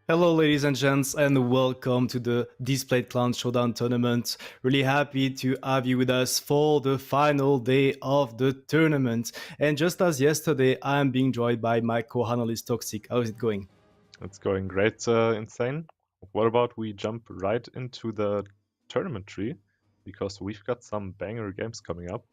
Hello, ladies and gents, and welcome to the Displate Clan Showdown tournament. Really happy to have you with us for the final day of the tournament. And just as yesterday, I am being joined by my co-analyst Toxic. How is it going? It's going great, Insane. What about we jump right into the tournament tree? Because we've got some banger games coming up.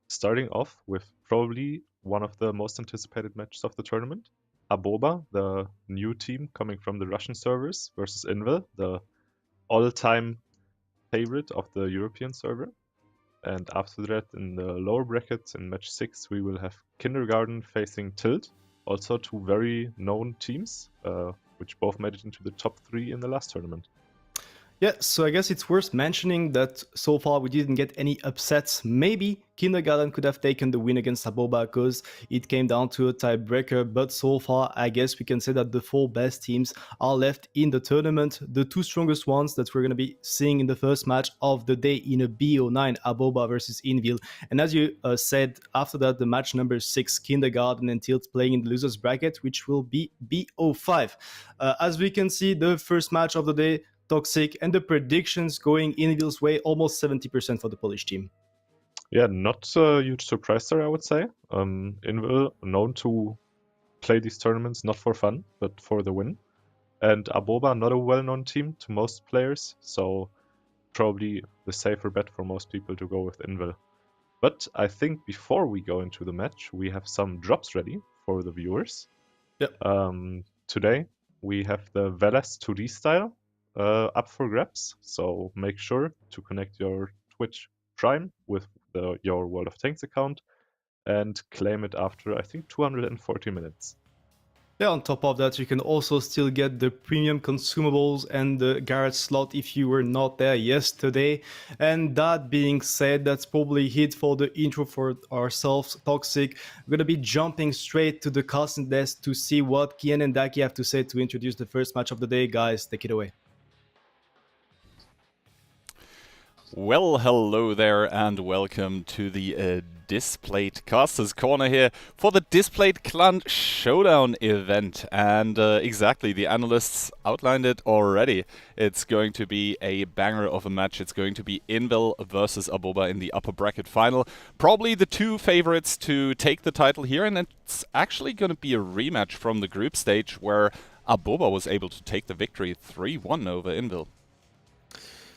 Starting off with probably one of the most anticipated matches of the tournament. Aboba, the new team coming from the Russian servers, versus Envil, the all-time favorite of the European server. And after that, in the lower brackets in match 6, we will have Kindergarten facing Tilt, also two very known teams, which both made it into the top 3 in the last tournament. Yeah, so I guess it's worth mentioning that so far we didn't get any upsets. Maybe Kindergarten could have taken the win against Aboba because it came down to a tiebreaker, but so far I guess we can say that the 4 best teams are left in the tournament. The 2 strongest ones that we're going to be seeing in the first match of the day in a BO9, Aboba versus Envil. And as you said, after that the match number 6, Kindergarten and Tilt playing in the losers bracket, which will be BO5. As we can see, the first match of the day, Toxic, and the predictions going Envil's way, almost 70% for the Polish team. Yeah, not a huge surprise there, I would say. Envil, known to play these tournaments not for fun, but for the win. And Aboba, not a well-known team to most players, so probably the safer bet for most people to go with Envil. But I think before we go into the match, we have some drops ready for the viewers. Yep. Today, we have the Velas 2D style up for grabs, so make sure to connect your Twitch Prime with your World of Tanks account and claim it after, I think, 240 minutes. Yeah, on top of that, you can also still get the premium consumables and the garage slot if you were not there yesterday. And that being said, that's probably it for the intro for ourselves, Toxic. We're going to be jumping straight to the casting desk to see what Kian and Daki have to say to introduce the first match of the day. Guys, take it away. Well, hello there and welcome to the Displate Casters Corner here for the Displate Clan Showdown event. And exactly, the analysts outlined it already. It's going to be a banger of a match. It's going to be Envil versus Aboba in the upper bracket final. Probably the 2 favorites to take the title here, and it's actually going to be a rematch from the group stage where Aboba was able to take the victory 3-1 over Envil.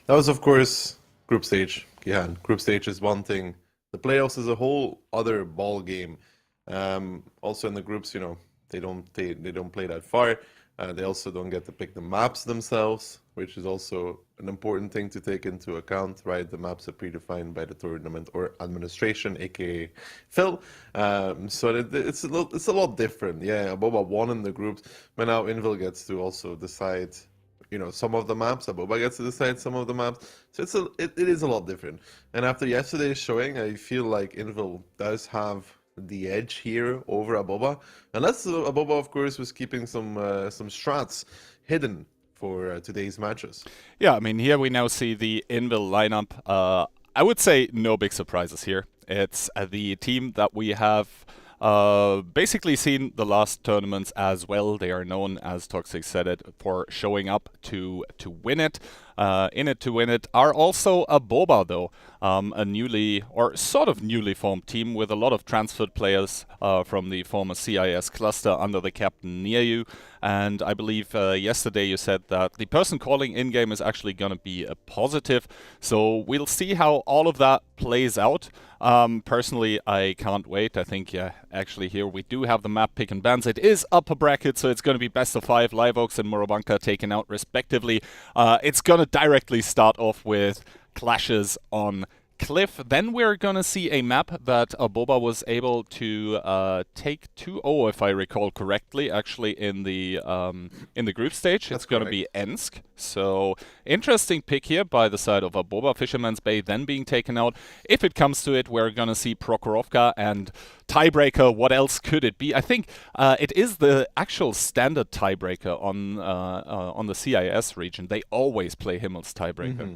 That was, of course, group stage. Yeah, group stage is one thing. The playoffs is a whole other ball game. Also in the groups, they don't play that far. They also don't get to pick the maps themselves, which is also an important thing to take into account, right? The maps are predefined by the tournament or administration, aka Phil. So it's a lot different. Yeah, Aboba won in the groups, but now Envil gets to also decide some of the maps. Aboba gets to decide some of the maps. So it is a lot different. And after yesterday's showing, I feel like Envil does have the edge here over Aboba. Unless Aboba, of course, was keeping some strats hidden for today's matches. Yeah, I mean, here we now see the Envil lineup. I would say no big surprises here. It's the team that we have basically seen the last tournaments as well. They are known, as Toxic said it, for showing up to win it. In it to win it are also Aboba, though, a newly or sort of newly formed team with a lot of transferred players from the former CIS cluster under the captain near you. And I believe yesterday you said that the person calling in-game is actually going to be a positive. So we'll see how all of that plays out. Personally, I can't wait. I think, yeah, actually here we do have the map pick and bans. It is upper bracket, so it's going to be best of 5. Live Oaks and Morobanka taken out respectively. It's going to directly start off with clashes on Cliff. Then we're going to see a map that Aboba was able to take 2-0, if I recall correctly, actually in the group stage. It's going to be Ensk. So interesting pick here by the side of Aboba. Fisherman's Bay then being taken out. If it comes to it, we're going to see Prokhorovka and tiebreaker. What else could it be? I think it is the actual standard tiebreaker on the CIS region. They always play Himmel's tiebreaker. Mm-hmm.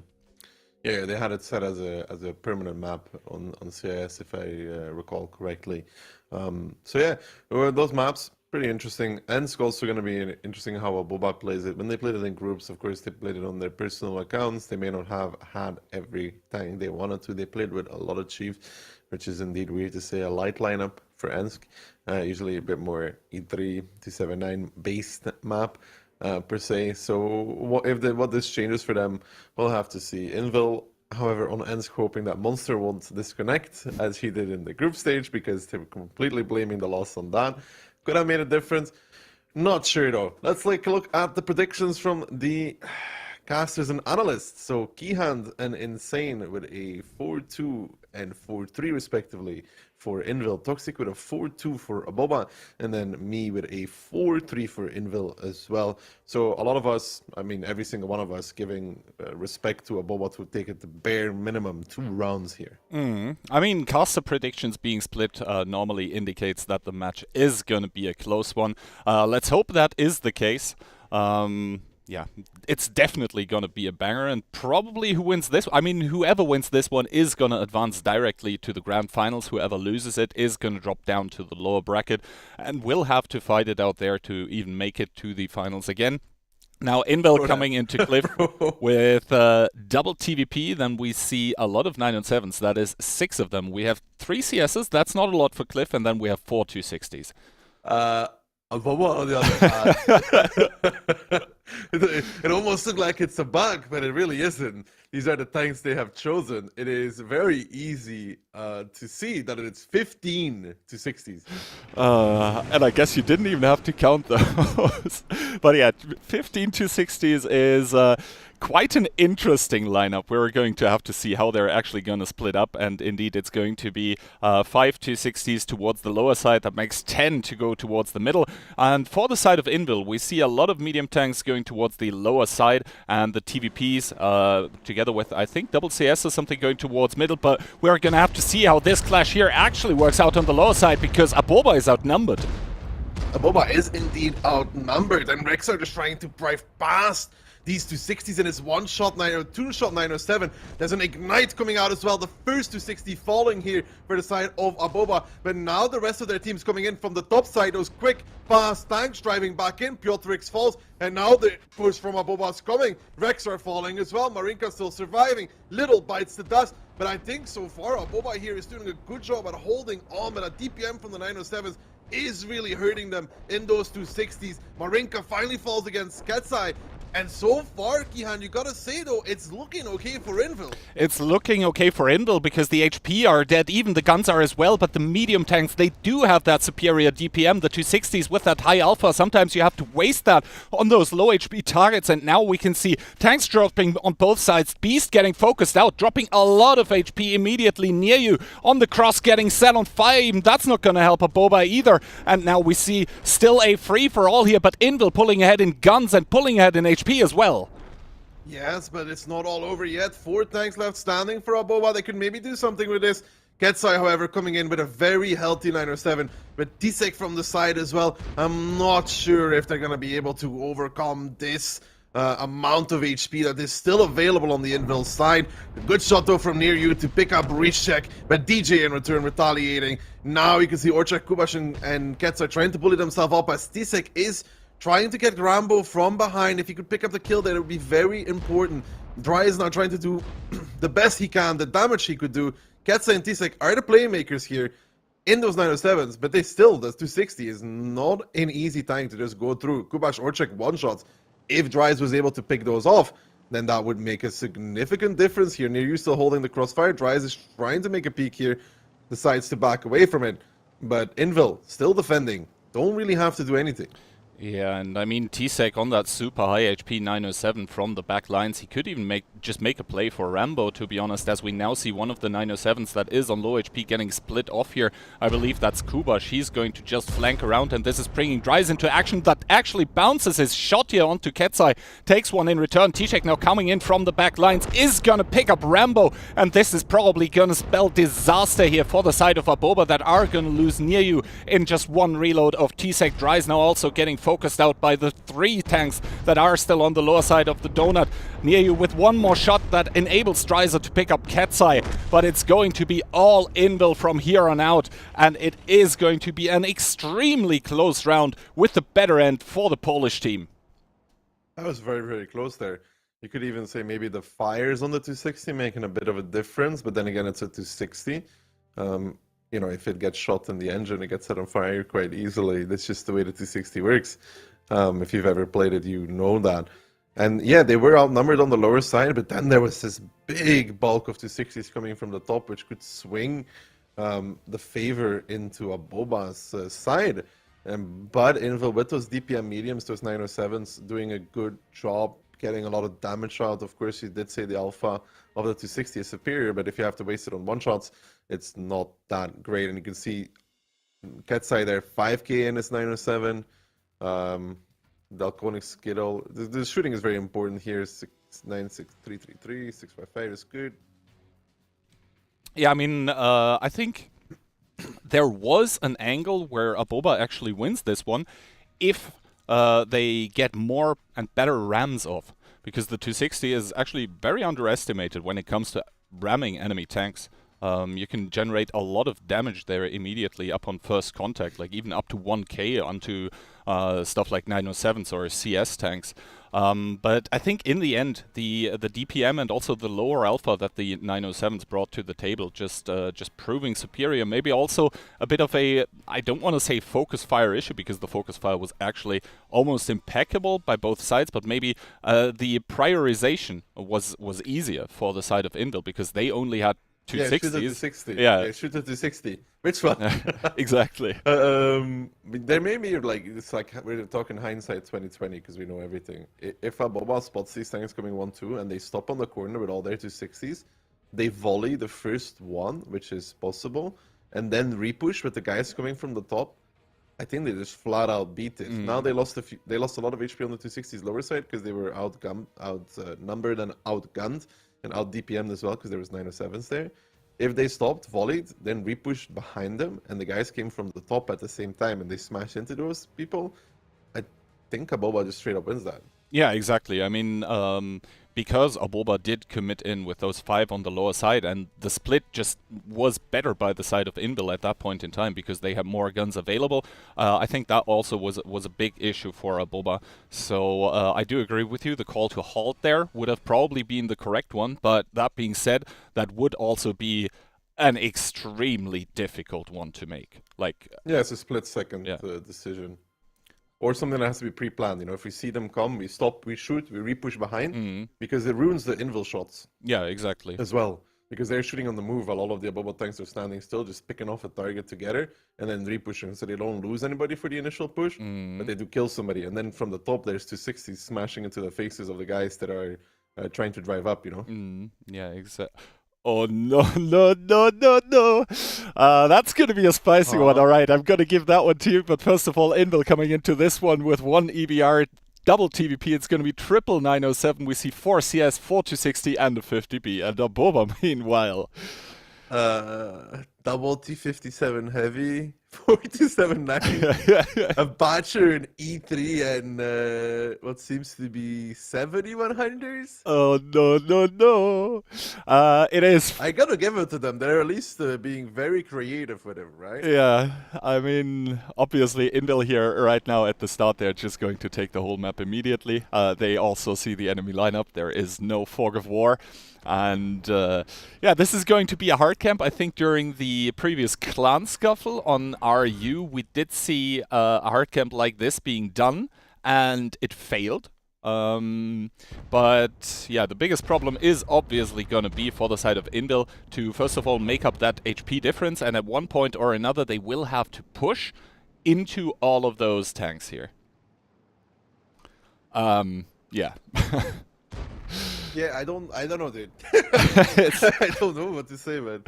Yeah, they had it set as a permanent map on CIS, if I recall correctly. So yeah, those maps, Pretty interesting. Ensk also going to be interesting how Aboba plays it. When they played it in groups, of course, they played it on their personal accounts. They may not have had every time they wanted to. They played with a lot of chiefs, which is indeed weird to say a light lineup for Ensk. Usually a bit more E3 to 7-9 based map per se. So what this changes for them, we'll have to see. Envil, however, on Ensk hoping that Monster won't disconnect as he did in the group stage because they were completely blaming the loss on that. Could have made a difference. Not sure though. Let's take a look at the predictions from the casters and analysts. So Keyhand and Insane with a 4-2 and 4-3 respectively for Envil. Toxic with a 4-2 for Aboba, and then me with a 4-3 for Envil as well. So a lot of us, I mean every single one of us, giving respect to Aboba to take it the bare minimum 2 rounds here. I mean, caster predictions being split normally indicates that the match is going to be a close one. Let's hope that is the case. Yeah, it's definitely going to be a banger, and probably whoever wins this one is going to advance directly to the grand finals. Whoever loses it is going to drop down to the lower bracket and will have to fight it out there to even make it to the finals again. Now, Envil coming into Cliff with double TVP, then we see a lot of 9-7s, that is 6 of them. We have 3 CSs, that's not a lot for Cliff, and then we have 4 260s. Aboba, on the other hand, it almost looks like it's a bug, but it really isn't. These are the tanks they have chosen. It is very easy to see that it's 15 260s. And I guess you didn't even have to count those. But yeah, 15 260s is quite an interesting lineup. We're going to have to see how they're actually going to split up, and indeed it's going to be 5 260s towards the lower side. That makes 10 to go towards the middle. And for the side of Envil, we see a lot of medium tanks going towards the lower side, and the TVPs together with, I think, double CS or something going towards middle. But we're going to have to see how this clash here actually works out on the lower side, because Aboba is outnumbered. Aboba is indeed outnumbered, and Rex are just trying to drive past these 260s in his one-shot 2-shot 907. There's an Ignite coming out as well. The first 260 falling here for the side of Aboba. But now the rest of their team's coming in from the top side. Those quick, fast tanks driving back in. Piotrix falls. And now the push from Aboba's coming. Rex are falling as well. Marinka still surviving. Little bites the dust. But I think so far Aboba here is doing a good job at holding on. But a DPM from the 907s is really hurting them in those 260s. Marinka finally falls against Ketsai. And so far, Kihan, you gotta say though, it's looking okay for Envil. It's looking okay for Envil because the HP are dead, even the guns are as well, but the medium tanks, they do have that superior DPM, the 260s with that high alpha. Sometimes you have to waste that on those low HP targets, and now we can see tanks dropping on both sides, Beast getting focused out, dropping a lot of HP immediately near you, on the cross getting set on fire. Even that's not gonna help Aboba either, and now we see still a free-for-all here, but Envil pulling ahead in guns and pulling ahead in HP as well. Yes, but it's not all over yet. 4 tanks left standing for Aboba. They could maybe do something with this. Ketsai, however, coming in with a very healthy 907, but Tisek from the side as well. I'm not sure if they're going to be able to overcome this amount of HP that is still available on the Envil side. A good shot though from near you to pick up Rishek, but DJ in return retaliating. Now you can see Orchak, Kubash and Ketsai trying to bully themselves up as Tisek is trying to get Rambo from behind. If he could pick up the kill there, it would be very important. Dry is now trying to do the best he can, the damage he could do. Ketsai and Tisek are the playmakers here in those 907s, but the 260 is not an easy tank to just go through. Kubash, Orchak one-shots. If Dries was able to pick those off, then that would make a significant difference here. Near you still holding the crossfire. Dries is trying to make a peek here, decides to back away from it. But Envil still defending. Don't really have to do anything. Yeah, and I mean, Tisek on that super high HP 907 from the back lines, he could even just make a play for Rambo, to be honest, as we now see one of the 907s that is on low HP getting split off here. I believe that's Kubash. He's going to just flank around, and this is bringing Dries into action. That actually bounces his shot here onto Ketsai, takes one in return. Tisek now coming in from the back lines, is gonna pick up Rambo, and this is probably gonna spell disaster here for the side of Aboba that are gonna lose near you in just one reload of Tisek. Dries now also getting focused out by the 3 tanks that are still on the lower side of the donut. Near you with one more shot that enables Stryzer to pick up Cat's Eye, but it's going to be all Envil from here on out, and it is going to be an extremely close round with the better end for the Polish team. That was very, very close there. You could even say maybe the fires on the 260 making a bit of a difference, but then again, it's a 260. You know, if it gets shot in the engine, it gets set on fire quite easily. That's just the way the 260 works. If you've ever played it, you know that. And yeah, they were outnumbered on the lower side, but then there was this big bulk of 260s coming from the top, which could swing the favor into Aboba's side. But Envil, with those DPM mediums, those 907s, doing a good job getting a lot of damage out. Of course, you did say the alpha of the 260 is superior, but if you have to waste it on one-shots, it's not that great. And you can see Cat's Eye there, 5k in his 907. Dalconic Skittle. The shooting is very important here. 696, 655 is good. Yeah, I mean, I think there was an angle where Aboba actually wins this one if they get more and better rams off, because the 260 is actually very underestimated when it comes to ramming enemy tanks. You can generate a lot of damage there immediately upon first contact, like even up to 1k onto stuff like 907s or CS tanks. But I think in the end, the DPM and also the lower alpha that the 907s brought to the table, just proving superior. Maybe also a bit of a, I don't want to say focus fire issue, because the focus fire was actually almost impeccable by both sides, but maybe the prioritization was easier for the side of Envil, because they only had 260s. Yeah, shoot at the 60. Yeah, shoot at the 60. Which one? Exactly. There may be, like, it's like we're talking hindsight 2020 because we know everything. If Aboba spots these tanks coming 1-2 and they stop on the corner with all their 260s, they volley the first one, which is possible, and then repush with the guys coming from the top. I think they just flat out beat it. Now they lost a lot of HP on the 260s lower side because they were outnumbered and outgunned and out DPM'd as well because there was 907s there. If they stopped, volleyed, then repushed behind them, and the guys came from the top at the same time and they smashed into those people, I think Aboba just straight up wins that. Yeah, exactly. I mean, because Aboba did commit in with those 5 on the lower side, and the split just was better by the side of Envil at that point in time because they had more guns available. I think that also was a big issue for Aboba. So I do agree with you. The call to halt there would have probably been the correct one, but that being said, that would also be an extremely difficult one to make. Like, yeah, it's a split-second decision. Or something that has to be pre-planned. You know, if we see them come, we stop, we shoot, we repush behind, because it ruins the Envil shots. Yeah, exactly. As well, because they're shooting on the move while all of the Aboba tanks are standing still, just picking off a target together and then repushing, so they don't lose anybody for the initial push, but they do kill somebody. And then from the top, there's 260s smashing into the faces of the guys that are trying to drive up. You know. Yeah, exactly. Oh, no. That's going to be a spicy one. All right, I'm going to give that one to you. But first of all, Envil coming into this one with 1 EBR, double TVP. It's going to be triple 907. We see 4 CS, 4 260, and a 50B. And Aboba, meanwhile. Double T57 heavy, 429, a Botcher, an E3, and what seems to be 7100s. Oh, no. It is. I gotta give it to them. They're at least being very creative with it, right? Yeah, I mean, obviously, Envil here right now at the start, they're just going to take the whole map immediately. They also see the enemy lineup. There is no fog of war. And yeah, this is going to be a hard camp. I think during the previous clan scuffle on RU, we did see a hard camp like this being done, and it failed. But yeah, the biggest problem is obviously going to be for the side of Envil to first of all make up that HP difference, and at one point or another they will have to push into all of those tanks here. Yeah. Yeah, I don't know, dude. I don't know what to say, man.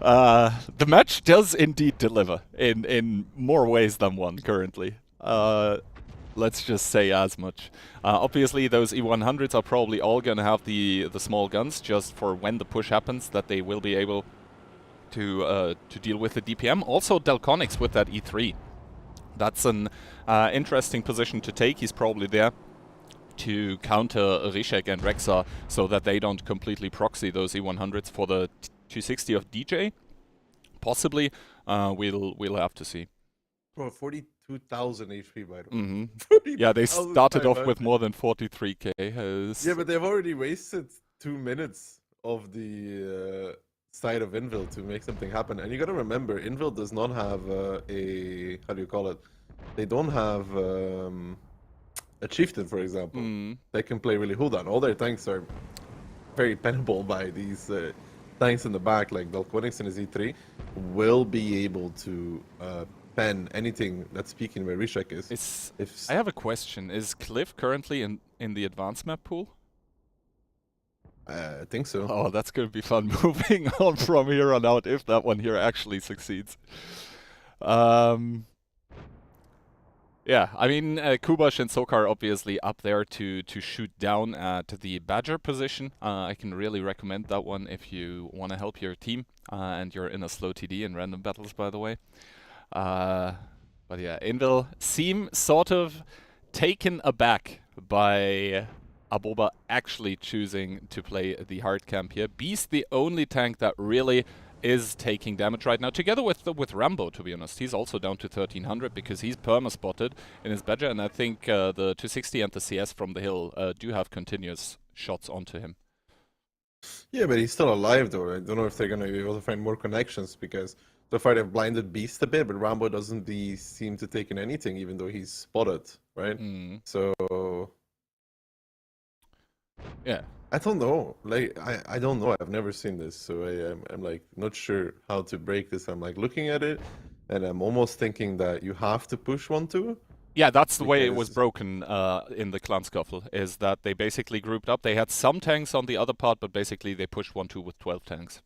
The match does indeed deliver in more ways than one currently. Let's just say as much. Obviously, those E100s are probably all going to have the small guns just for when the push happens, that they will be able to deal with the DPM. Also, Dalconics with that E3. That's an interesting position to take. He's probably there to counter Rishek and Rexar so that they don't completely proxy those E100s for the 260 of DJ. Possibly, we'll have to see. Bro, 42,000 HP by the way. Mm-hmm. 40,000 Yeah, they started off 500. with more than 43k. Yeah, but they've already wasted 2 minutes of the side of Envil to make something happen. And you gotta remember, Envil does not have a, how do you call it? They don't have a chieftain, for example. They can play really Huldan. All their tanks are very pennable by these tanks in the back, like Velkonix and his E3, will be able to pen anything that's peeking where Rishek is. I have a question. Is Cliff currently in the advanced map pool? I think so. Oh, that's going to be fun moving on from here on out if that one here actually succeeds. Yeah, I mean, Kubash and Sokar obviously up there to shoot down at the Badger position. I can really recommend that one if you want to help your team and you're in a slow TD in random battles, by the way. But yeah, Envil seem sort of taken aback by Aboba actually choosing to play the hard camp here. Beast the only tank that really is taking damage right now, together with Rambo, to be honest. He's also down to 1300 because he's perma-spotted in his Badger, and I think the 260 and the CS from the hill do have continuous shots onto him. Yeah, but he's still alive though. I don't know if they're going to be able to find more connections because so far they've blinded Beast a bit, but Rambo doesn't seem to take in anything even though he's spotted, right? So... yeah. I don't know. Like I don't know. I've never seen this, so I'm like not sure how to break this. I'm like looking at it, and I'm almost thinking that you have to push 1-2. Yeah, that's the way it was broken in the clan scuffle. Is that they basically grouped up. They had some tanks on the other part, but basically they pushed 1-2 with 12 tanks.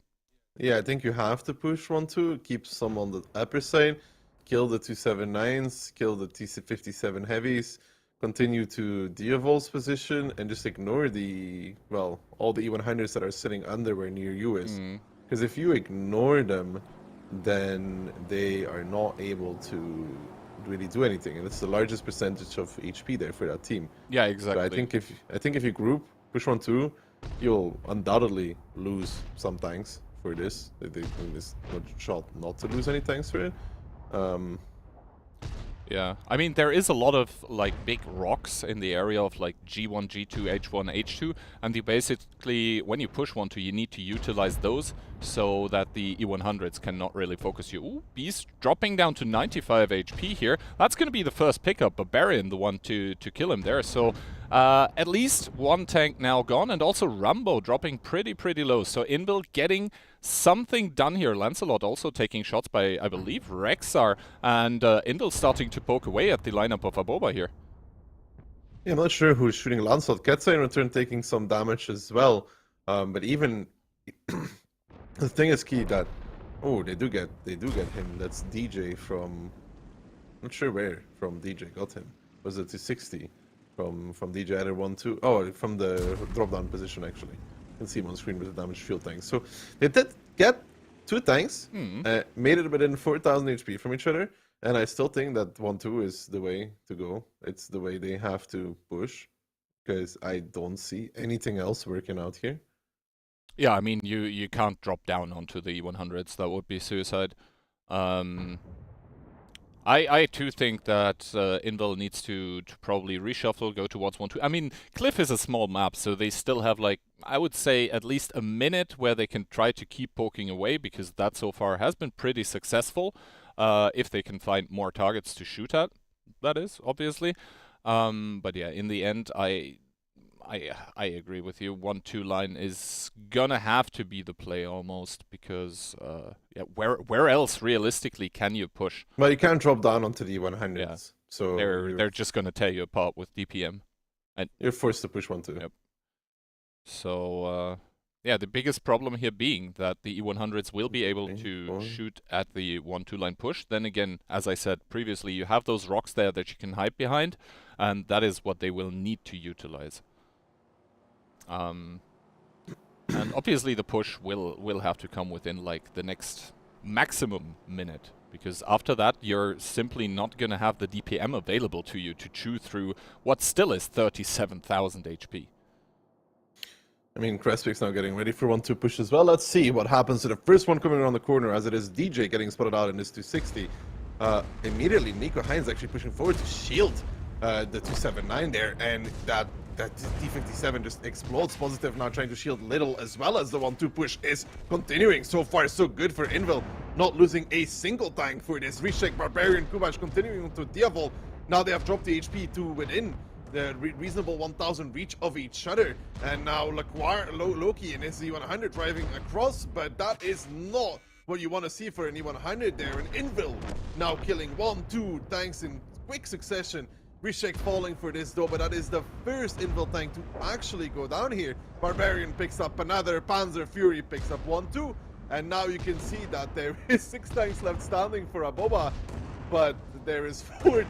Yeah, I think you have to push 1-2, keep some on the upper side, kill the 279s, kill the T57 heavies. Continue to Diavol's position and just ignore all the E100s that are sitting under where near you is. Because if you ignore them, then they are not able to really do anything, and it's the largest percentage of HP there for that team. Yeah, exactly. But I think if you group push 1-2, you'll undoubtedly lose some tanks for this. There's no shot not to lose any tanks for it. Yeah, I mean, there is a lot of, like, big rocks in the area of, like, G1, G2, H1, H2, and you basically, when you push 1-2, you need to utilize those so that the E100s cannot really focus you. Ooh, Beast dropping down to 95 HP here. That's going to be the first pickup, Barbarian, the one to kill him there. So, at least one tank now gone, and also Rambo dropping pretty low. So, Envil getting something done here. Lancelot also taking shots by, I believe, Rexar, and Envil starting to poke away at the lineup of Aboba here. Yeah, I'm not sure who's shooting Lancelot. Ketsa in return taking some damage as well. But even the thing is key that they do get him. That's DJ from not sure where from DJ got him. Was it 260 from DJ either 1-2? Oh, from the drop down position actually. You can see him on screen with the damaged field tanks. So they did get 2 tanks, made it within 4,000 HP from each other. And I still think that 1-2 is the way to go. It's the way they have to push, because I don't see anything else working out here. Yeah, I mean, you can't drop down onto the E100s. That would be suicide. I too think that Envil needs to probably reshuffle, go towards 1-2. I mean, Cliff is a small map, so they still have, like, I would say at least a minute where they can try to keep poking away, because that so far has been pretty successful. If they can find more targets to shoot at, that is, obviously. But yeah, in the end, I agree with you. 1-2 line is gonna have to be the play almost, because yeah, where else realistically can you push? Well, you can't drop down onto the 100s. Yeah. So they're just gonna tear you apart with DPM, and you're forced to push 1-2. Yep. So yeah, the biggest problem here being that the E100s will be able to shoot at the 1-2 line push. Then again, as I said previously, you have those rocks there that you can hide behind, and that is what they will need to utilize. And obviously the push will have to come within, like, the next maximum minute. Because after that, you're simply not going to have the DPM available to you to chew through what still is 37,000 HP. I mean, Crespic's now getting ready for 1-2 push as well. Let's see what happens to the first one coming around the corner, as it is DJ getting spotted out in this 260. Immediately, Nico Heinz actually pushing forward to shield the 279 there, and that D57 just explodes. Positive now trying to shield Little, as well as the 1-2 push is continuing. So far, so good for Envil, not losing a single tank for this. Reshake, Barbarian, Kubash continuing to Diavol. Now they have dropped the HP to within the reasonable 1000 reach of each other, and now Loki in his E100 driving across, but that is not what you want to see for an E100 there. And Envil now killing 1-2 tanks in quick succession. Reshake falling for this though, but that is the first Envil tank to actually go down here. Barbarian picks up another, Panzer Fury picks up 1-2, and now you can see that there is 6 tanks left standing for Aboba, but there is 14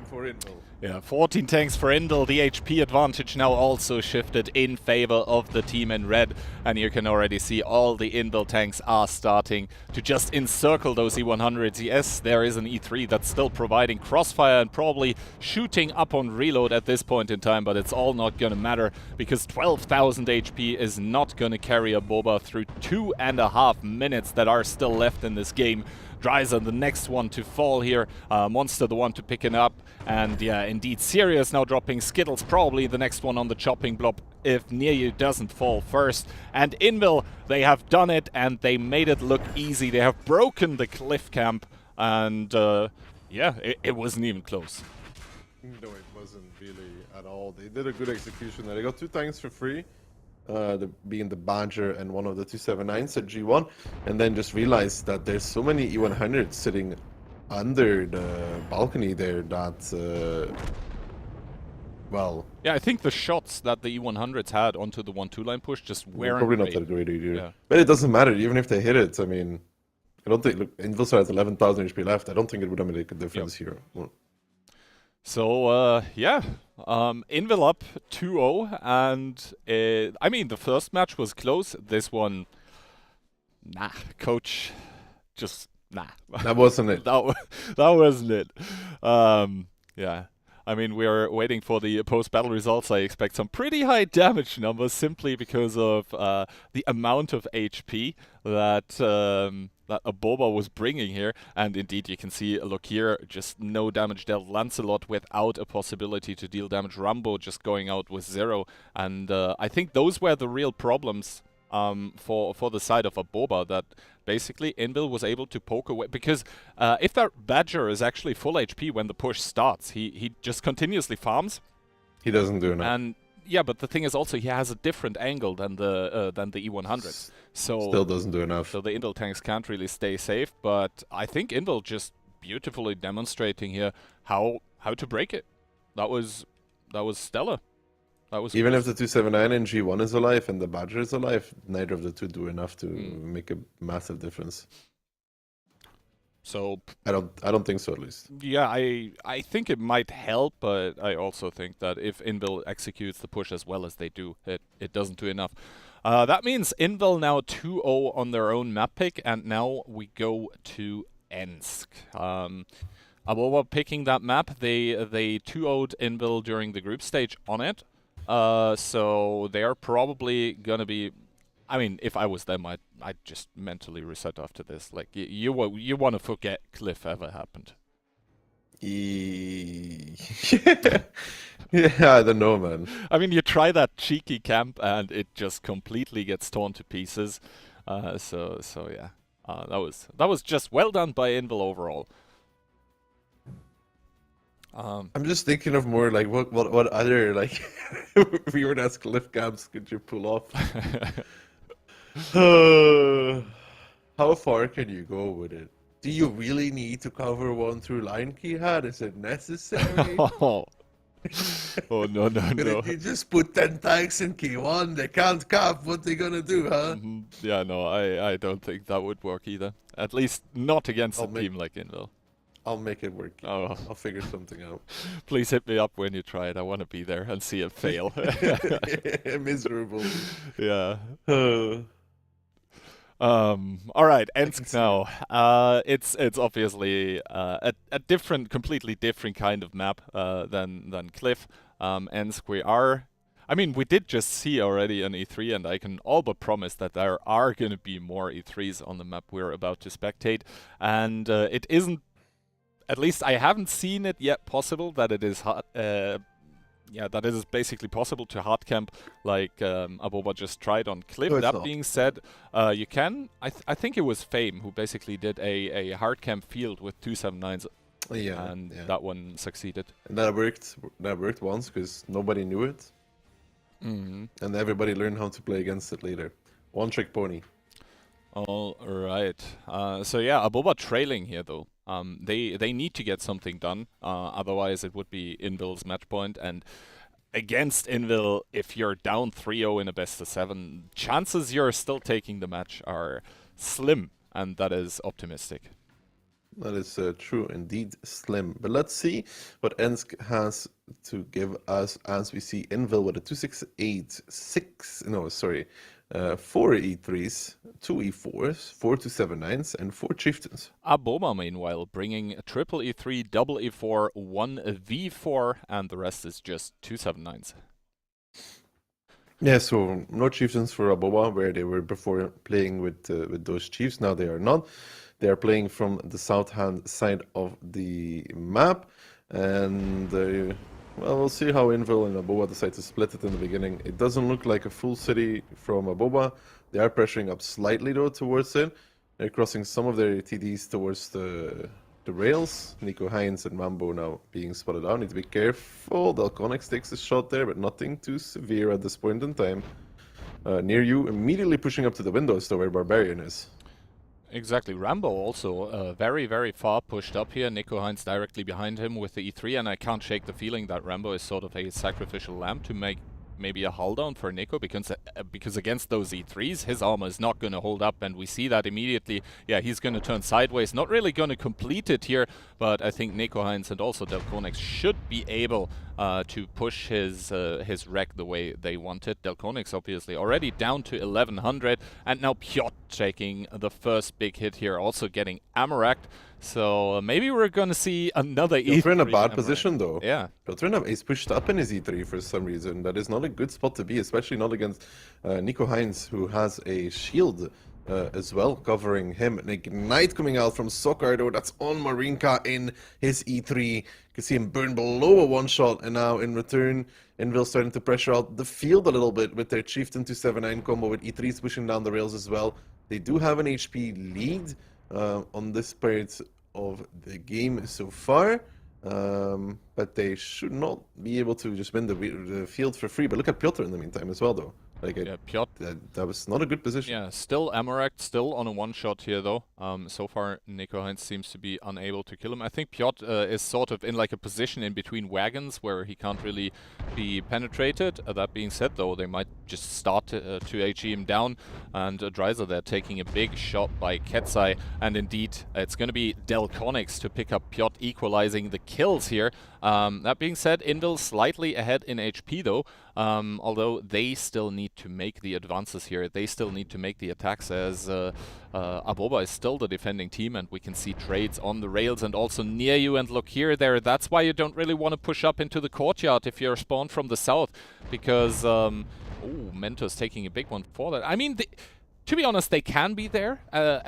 for Envil. Yeah, 14 tanks for Envil. The HP advantage now also shifted in favor of the team in red. And you can already see all the Envil tanks are starting to just encircle those E100s. Yes, there is an E3 that's still providing crossfire and probably shooting up on reload at this point in time, but it's all not going to matter because 12,000 HP is not going to carry Aboba through 2.5 minutes that are still left in this game. Dryzer, the next one to fall here. Monster, the one to pick it up. And yeah, indeed, Sirius now dropping Skittles, probably the next one on the chopping block if Nearyu doesn't fall first. And Envil, they have done it, and they made it look easy. They have broken the cliff camp, and yeah, it wasn't even close. No, it wasn't really at all. They did a good execution there. They got 2 tanks for free. Being the Badger and one of the 279s at G1, and then just realized that there's so many E100s sitting under the balcony there that, well... Yeah, I think the shots that the E100s had onto the 1-2 line push just weren't probably not great. that great either. Yeah. But it doesn't matter, even if they hit it. I mean, I don't think... Look, Envil has 11,000 HP left. I don't think it would make a difference here. Well, so, yeah, Envil up 2-0, and I mean, the first match was close. This one, nah, coach, just nah. that wasn't it. that wasn't it. Yeah, I mean, we're waiting for the post-battle results. I expect some pretty high damage numbers simply because of the amount of HP that that Aboba was bringing here. And indeed, you can see, look here, just no damage dealt. Lancelot without a possibility to deal damage. Rambo just going out with 0. And I think those were the real problems for the side of Aboba, that basically Envil was able to poke away. Because if that Badger is actually full HP when the push starts, he just continuously farms. He doesn't do enough. And yeah, but the thing is also he has a different angle than the E100. So still doesn't do enough. So the Envil tanks can't really stay safe. But I think Envil just beautifully demonstrating here how to break it. That was stellar. That was even if the 279 and G1 is alive and the Badger is alive, neither of the two do enough to make a massive difference. So I don't think so, at least. Yeah, I think it might help, but I also think that if Envil executes the push as well as they do, it doesn't do enough. That means Envil now 2-0 on their own map pick, and now we go to Ensk. Aboba picking that map. They 2-0'd Envil during the group stage on it. So they are probably gonna be. I mean, if I was them, I'd just mentally reset after this. Like, you want to forget Cliff ever happened. Yeah, I don't know, man. I mean, you try that cheeky camp and it just completely gets torn to pieces. So yeah, that was just well done by Envil overall. I'm just thinking of more like what other like weird ass cliff camps could you pull off? How far can you go with it? Do you really need to cover one through line, Kihan? Is it necessary? Oh no. You just put 10 tanks in K1, they can't cap, what they gonna do, huh? Yeah, no, I don't think that would work either. At least not against a team like Envil. I'll make it work. Oh. I'll figure something out. Please hit me up when you try it. I want to be there and see it fail. Miserable. Yeah. All right, Ensk now. It's obviously a completely different kind of map than Cliff. Ensk, we did just see already an E3, and I can all but promise that there are going to be more E3s on the map we're about to spectate. And it isn't, at least I haven't seen it yet, possible that it is that it is basically possible to hard camp like Aboba just tried on Cliff. No, it's That not. being said, you can. I think it was Fame who basically did a hard camp field with 279s, Yeah, and yeah. that one succeeded. And that worked once because nobody knew it, Mm-hmm. and everybody learned how to play against it later. One trick pony. All right. So yeah, Aboba trailing here though. They need to get something done. Otherwise, it would be Envil's match point. And against Envil, if you're down 3-0 in a best of 7, chances you're still taking the match are slim, and that is optimistic. That is true, indeed, slim. But let's see what Ensk has to give us as we see Envil with a 4 E3s, 2 E4s, 4 279s, and 4 chieftains. Aboba, meanwhile, bringing a triple E3, double E4, 1 V4, and the rest is just 279s. Yeah, so no chieftains for Aboba, where they were before playing with those chiefs. Now they are not. They are playing from the south-hand side of the map, and well, we'll see how Envil and Aboba decide to split it in the beginning. It doesn't look like a full city from Aboba. They are pressuring up slightly though towards it. They're crossing some of their TDs towards the rails. Nico Heinz and Mambo now being spotted out. Need to be careful. Delconix takes a shot there, but nothing too severe at this point in time. Near you, immediately pushing up to the windows though, where Barbarian is. Exactly. Rambo also very, very far pushed up here. Nico Heinz directly behind him with the E3, and I can't shake the feeling that Rambo is sort of a sacrificial lamb to make maybe a hull down for Nico, because against those E3s, his armor is not going to hold up, and we see that immediately. Yeah, he's going to turn sideways. Not really going to complete it here, but I think Nico Heinz and also Delconix should be able to push his wreck the way they wanted. Delconix obviously already down to 1100, and now Piotr taking the first big hit here, also getting Amarak. So maybe we're going to see another E3. Piotr in a bad Amarak. position though. Yeah. Piotr is pushed up in his E3 for some reason. That is not a good spot to be, especially not against Nico Heinz, who has a shield as well covering him. An Ignite coming out from Sokardo. That's on Marinka in his E3. You can see him burn below a one-shot, and now in return, Envil starting to pressure out the field a little bit with their Chieftain 279 combo with E3s pushing down the rails as well. They do have an HP lead on this part of the game so far, but they should not be able to just win the field for free. But look at Piotr in the meantime as well, though. Like, Yeah, Piotr. that was not a good position. Yeah, still Amarak, still on a one-shot here though. So far, Nico Heinz seems to be unable to kill him. I think Piotr is sort of in like a position in between wagons where he can't really be penetrated. That being said though, they might just start to HE him down, and Dreiser there taking a big shot by Ketsai. And indeed, it's going to be Delconix to pick up Piotr, equalizing the kills here. That being said, Envil slightly ahead in HP though, although they still need to make the advances here. They still need to make the attacks, as Aboba is still the defending team, and we can see trades on the rails and also near you. And look here, there. That's why you don't really want to push up into the courtyard if you're spawned from the south, because Mentor's taking a big one for that. I mean, to be honest, they can be there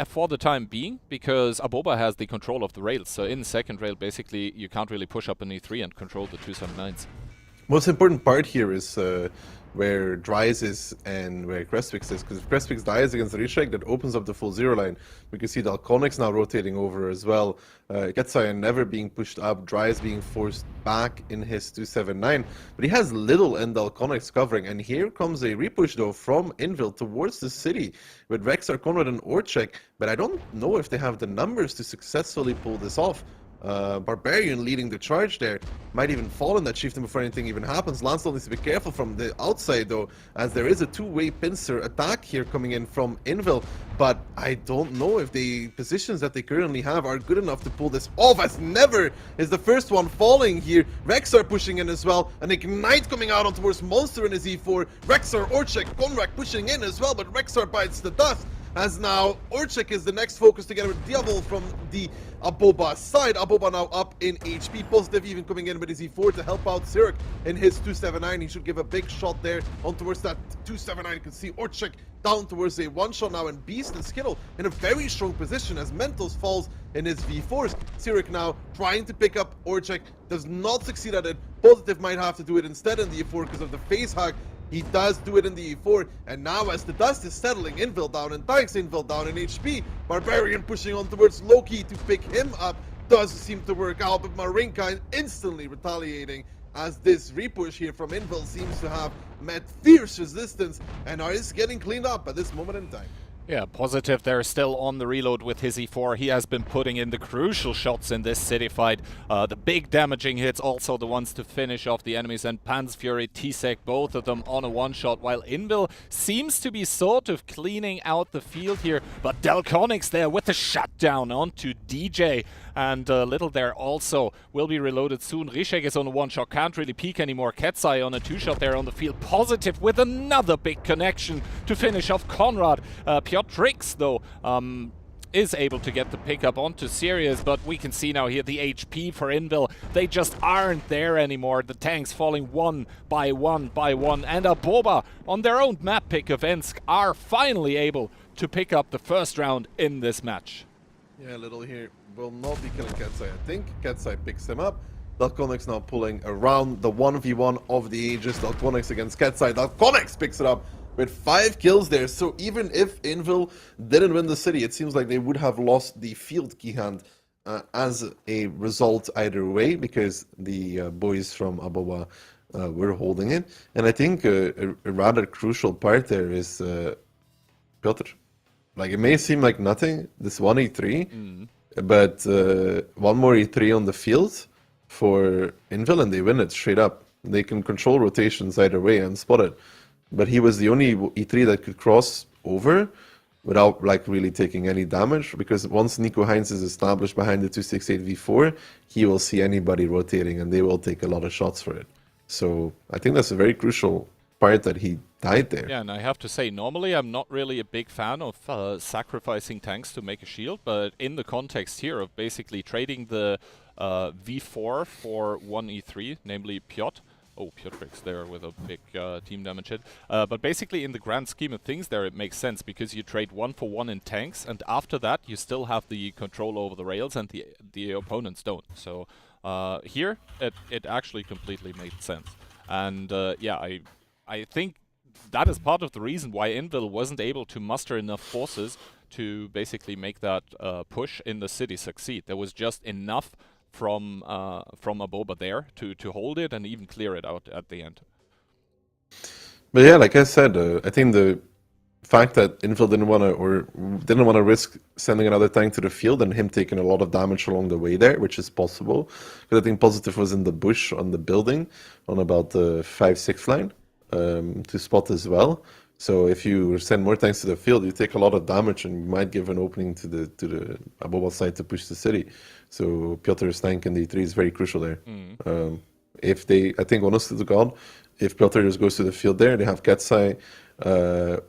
for the time being, because Aboba has the control of the rails. So in the second rail, basically, you can't really push up an E3 and control the 279s. Most important part here is where Dries is and where Crespix is, because if Crespix dies against the recheck, that opens up the full zero line. We can see Delconix now rotating over as well. Ketsai never being pushed up, Dries being forced back in his 279, but he has little and Delconix covering, and here comes a repush though from Envil towards the city with Rexar, Conrad and Orchek, but I don't know if they have the numbers to successfully pull this off. Barbarian leading the charge there. Might even fall in that chieftain before anything even happens. Lancel needs to be careful from the outside though, as there is a two-way pincer attack here coming in from Envil. But I don't know if the positions that they currently have are good enough to pull this off, as Never is the first one falling here. Rexar pushing in as well. An Ignite coming out on towards Monster in his E4. Rexar, Orchek, Konrak pushing in as well, but Rexar bites the dust. as now Orchek is the next focus together with Diavol from the Aboba side. Aboba now up in HP. Positive even coming in with his E4 to help out Zurich in his 279. He should give a big shot there on towards that 279. You can see Orchek down towards a one-shot now, and Beast and Skittle in a very strong position as Mentos falls in his V4s. Zurich now trying to pick up Orchek, does not succeed at it. Positive might have to do it instead in the E4 because of the face hack. He does do it in the E4, and now as the dust is settling, Envil down, and thanks Envil down in HP. Barbarian pushing on towards Loki to pick him up. Does seem to work out, but Marinka instantly retaliating as this repush here from Envil seems to have met fierce resistance and is getting cleaned up at this moment in time. Yeah, Positive there still on the reload with his E4. He has been putting in the crucial shots in this city fight. The big damaging hits, also the ones to finish off the enemies. And Pan's Fury, T-Sec, both of them on a one-shot, while Envil seems to be sort of cleaning out the field here. But Delconix there with the shutdown onto DJ. And Little there also will be reloaded soon. Rishek is on a one-shot, can't really peek anymore. Ketsai on a two-shot there on the field. Positive with another big connection to finish off Conrad. Piotrix, though, is able to get the pickup onto Sirius, but we can see now here the HP for Envil. They just aren't there anymore. The tanks falling one by one by one. And Aboba, on their own map pick of Ensk, are finally able to pick up the first round in this match. Yeah, Little here will not be killing Ketsai, I think. Ketsai picks him up. Dalconix now pulling around the 1v1 of the Aegis. Dalconix against Ketsai. Dalconix picks it up with 5 kills there. So even if Envil didn't win the city, it seems like they would have lost the field key hand as a result either way, because the boys from Aboba were holding it. And I think a rather crucial part there is Piotr. Like, it may seem like nothing, this 1 E3, but one more E3 on the field for Envil and they win it straight up. They can control rotations either way and spot it. But he was the only E3 that could cross over without like really taking any damage, because once Nico Heinz is established behind the 268 V4, he will see anybody rotating and they will take a lot of shots for it. So I think that's a very crucial part that he died there. Yeah, and I have to say, normally I'm not really a big fan of sacrificing tanks to make a shield, but in the context here of basically trading the V4 for 1 E3, namely Piotr. Oh, Piotrix there with a big team damage hit. But basically in the grand scheme of things there it makes sense, because you trade 1 for 1 in tanks, and after that you still have the control over the rails and the opponents don't. So here it actually completely made sense. And yeah, I think that is part of the reason why Envil wasn't able to muster enough forces to basically make that push in the city succeed. There was just enough from Aboba there to hold it and even clear it out at the end. But yeah, like I said, I think the fact that Envil didn't want to risk sending another tank to the field and him taking a lot of damage along the way there, which is possible, because I think Positive was in the bush on the building on about the 5-6 line to spot as well. So if you send more tanks to the field, you take a lot of damage and you might give an opening to the Aboba side to push the city. So Piotr's tank in the E3 is very crucial there. If they, I think honestly to God, if Piotr just goes to the field there, they have Ketsai,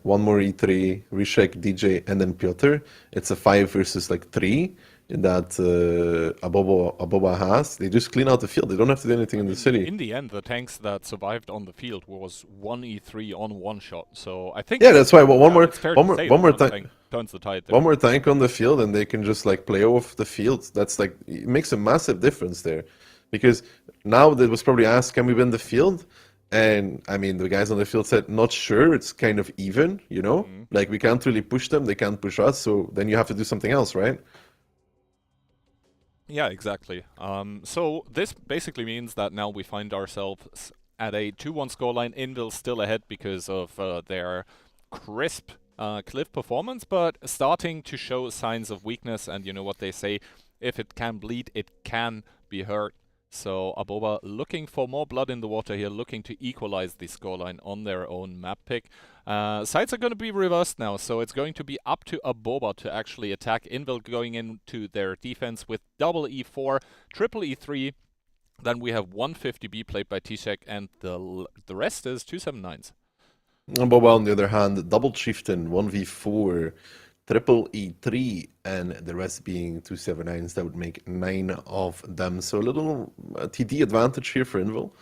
one more E3, Rishek, DJ, and then Piotr. It's a 5 versus like 3 that Aboba has. They just clean out the field. They don't have to do anything in the city. In the end, the tanks that survived on the field was 1 E3 on one shot. So I think that's why one more tank turns the tide there. One more tank on the field, and they can just like play off the field. That's like, it makes a massive difference there, because now they was probably asked, can we win the field? And I mean, the guys on the field said, not sure. It's kind of even, you know, like we can't really push them. They can't push us. So then you have to do something else, right? Yeah, exactly. So this basically means that now we find ourselves at a 2-1 scoreline. Envil still ahead because of their crisp Cliff performance, but starting to show signs of weakness. And you know what they say, if it can bleed, it can be hurt. So Aboba looking for more blood in the water here, looking to equalize the scoreline on their own map pick. Sides are going to be reversed now, so it's going to be up to Aboba to actually attack. Envil going into their defense with double E4, triple E3. Then we have 150B played by T-Sec, and the rest is 279s. Aboba on the other hand, double chieftain, 1v4, triple E3 and the rest being 279s. That would make 9 of them. So a little TD advantage here for Envil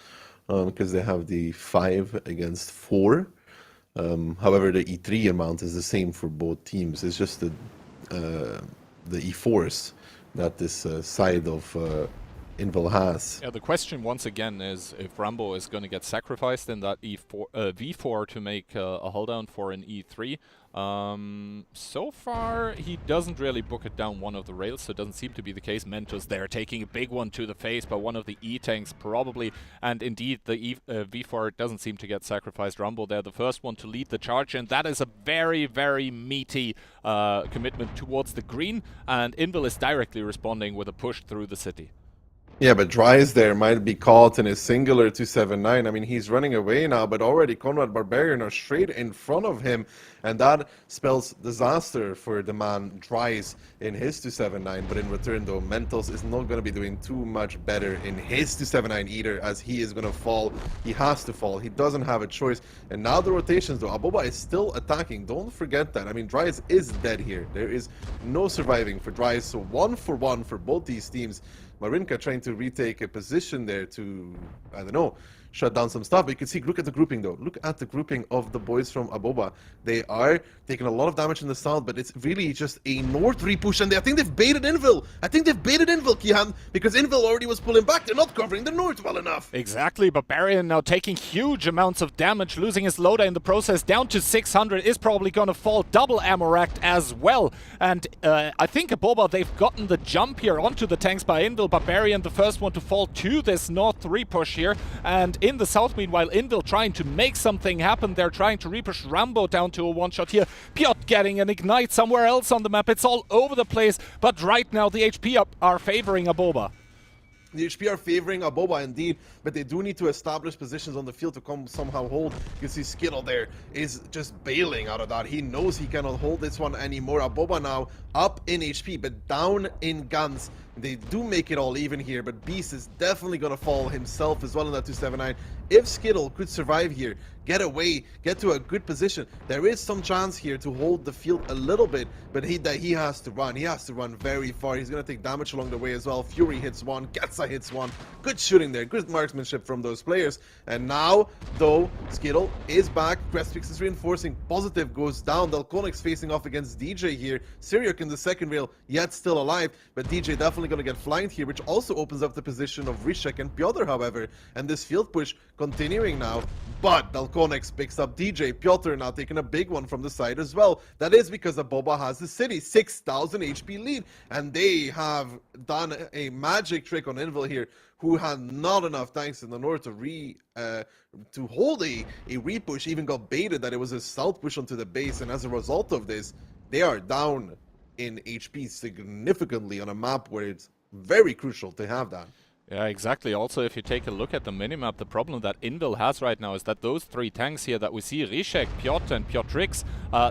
because they have the 5 against 4. However, the E3 amount is the same for both teams. It's just the E4s that this side of Envil has. Yeah, the question once again is if Rambo is going to get sacrificed in that V4 to make a hold-down for an E3. So far, he doesn't really book it down one of the rails, so it doesn't seem to be the case. Mentos there taking a big one to the face by one of the E-tanks, probably. And indeed, the V4 doesn't seem to get sacrificed. Rambo there, the first one to lead the charge, and that is a very, very meaty commitment towards the green. And Envil is directly responding with a push through the city. Yeah, but Dries there might be caught in a singular 279. I mean, he's running away now, but already Conrad Barbarian are straight in front of him, and that spells disaster for the man Dries in his 279. But in return, though, Mentos is not going to be doing too much better in his 279 either, as he is going to fall. He has to fall. He doesn't have a choice. And now the rotations, though. Aboba is still attacking. Don't forget that. I mean, Dries is dead here. There is no surviving for Dries, so 1 for 1 for both these teams. Marinka trying to retake a position there to, I don't know, shut down some stuff. But you can see, look at the grouping though. Look at the grouping of the boys from Aboba. They are taking a lot of damage in the south, but it's really just a north repush, and I think they've baited Envil. I think they've baited Envil, Kihan, because Envil already was pulling back. They're not covering the north well enough. Exactly, Barbarian now taking huge amounts of damage, losing his loader in the process, down to 600, is probably going to fall, double ammo racked as well. And I think Aboba, they've gotten the jump here onto the tanks by Envil. Barbarian, the first one to fall to this north repush here, and in the south, meanwhile, Envil trying to make something happen. They're trying to repush Rambo down to a one-shot here. Piotr getting an ignite somewhere else on the map. It's all over the place, but right now the HP are favoring Aboba. The HP are favoring Aboba indeed, but they do need to establish positions on the field to come somehow hold. You see Skittle there is just bailing out of that. He knows he cannot hold this one anymore. Aboba now up in HP, but down in guns. They do make it all even here, but Beast is definitely going to fall himself as well in that 279. If Skittle could survive here, get away, get to a good position, there is some chance here to hold the field a little bit, but he has to run. He has to run very far. He's going to take damage along the way as well. Fury hits one, Getza hits one. Good shooting there, good marksmanship from those players. And now, though, Skittle is back. Crestfix is reinforcing. Positive goes down. Dalkonix facing off against DJ here. Syriac in the second rail, yet still alive, but DJ definitely going to get flanked here, which also opens up the position of Rishek and Piotr, however. And this field push continuing now, but Dalkonix picks up DJ. Piotr now taking a big one from the side as well. That is because Aboba has the city, 6,000 HP lead, and they have done a magic trick on Envil here, who had not enough tanks in the north to hold a repush, even got baited that it was a south push onto the base, and as a result of this, they are down in HP significantly on a map where it's very crucial to have that. Yeah, exactly. Also, if you take a look at the minimap, the problem that Envil has right now is that those three tanks here that we see, Rishek, Piotr and Piotrix,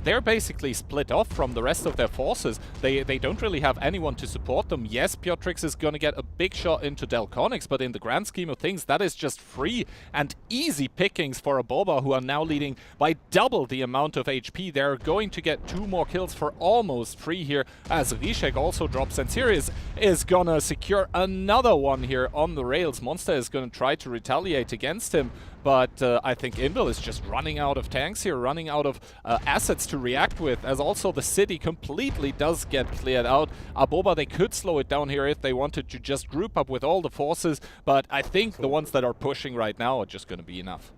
they're basically split off from the rest of their forces. They don't really have anyone to support them. Yes, Piotrix is going to get a big shot into Dalkonix, but in the grand scheme of things, that is just free and easy pickings for Aboba, who are now leading by double the amount of HP. They're going to get 2 more kills for almost free here, as Rishek also drops, and Sirius is going to secure another one here on the rails. Monster is going to try to retaliate against him, but I think Envil is just running out of tanks here, running out of assets to react with, as also the city completely does get cleared out. Aboba, they could slow it down here if they wanted to just group up with all the forces, but I think the ones that are pushing right now are just going to be enough.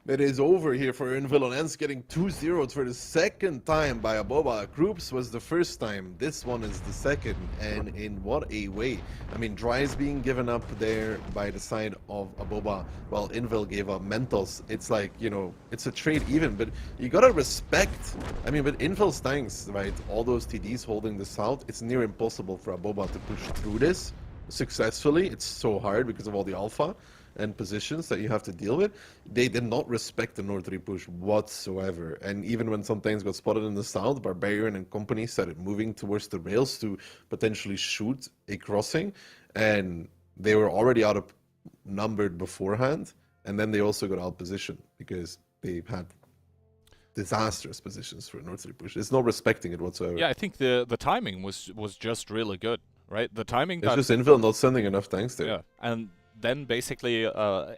It is over here for Envil on Ensk, getting 2-0 for the second time by Aboba. Groups was the first time, this one is the second, and in what a way. I mean, Dries being given up there by the side of Aboba, while Envil gave up Mentos. It's like, you know, it's a trade even, but you gotta respect, I mean, with Envil's tanks, right, all those TDs holding the south, it's near impossible for Aboba to push through this successfully. It's so hard because of all the alpha and positions that you have to deal with. They did not respect the north push whatsoever, and even when some tanks got spotted in the south, Barbarian and company started moving towards the rails to potentially shoot a crossing, and they were already outnumbered beforehand, and then they also got out position because they had disastrous positions for North to push. It's not respecting it whatsoever. Yeah, I think the timing was just really good, right? The timing It's that just Envil not sending enough tanks there. yeah, and then basically,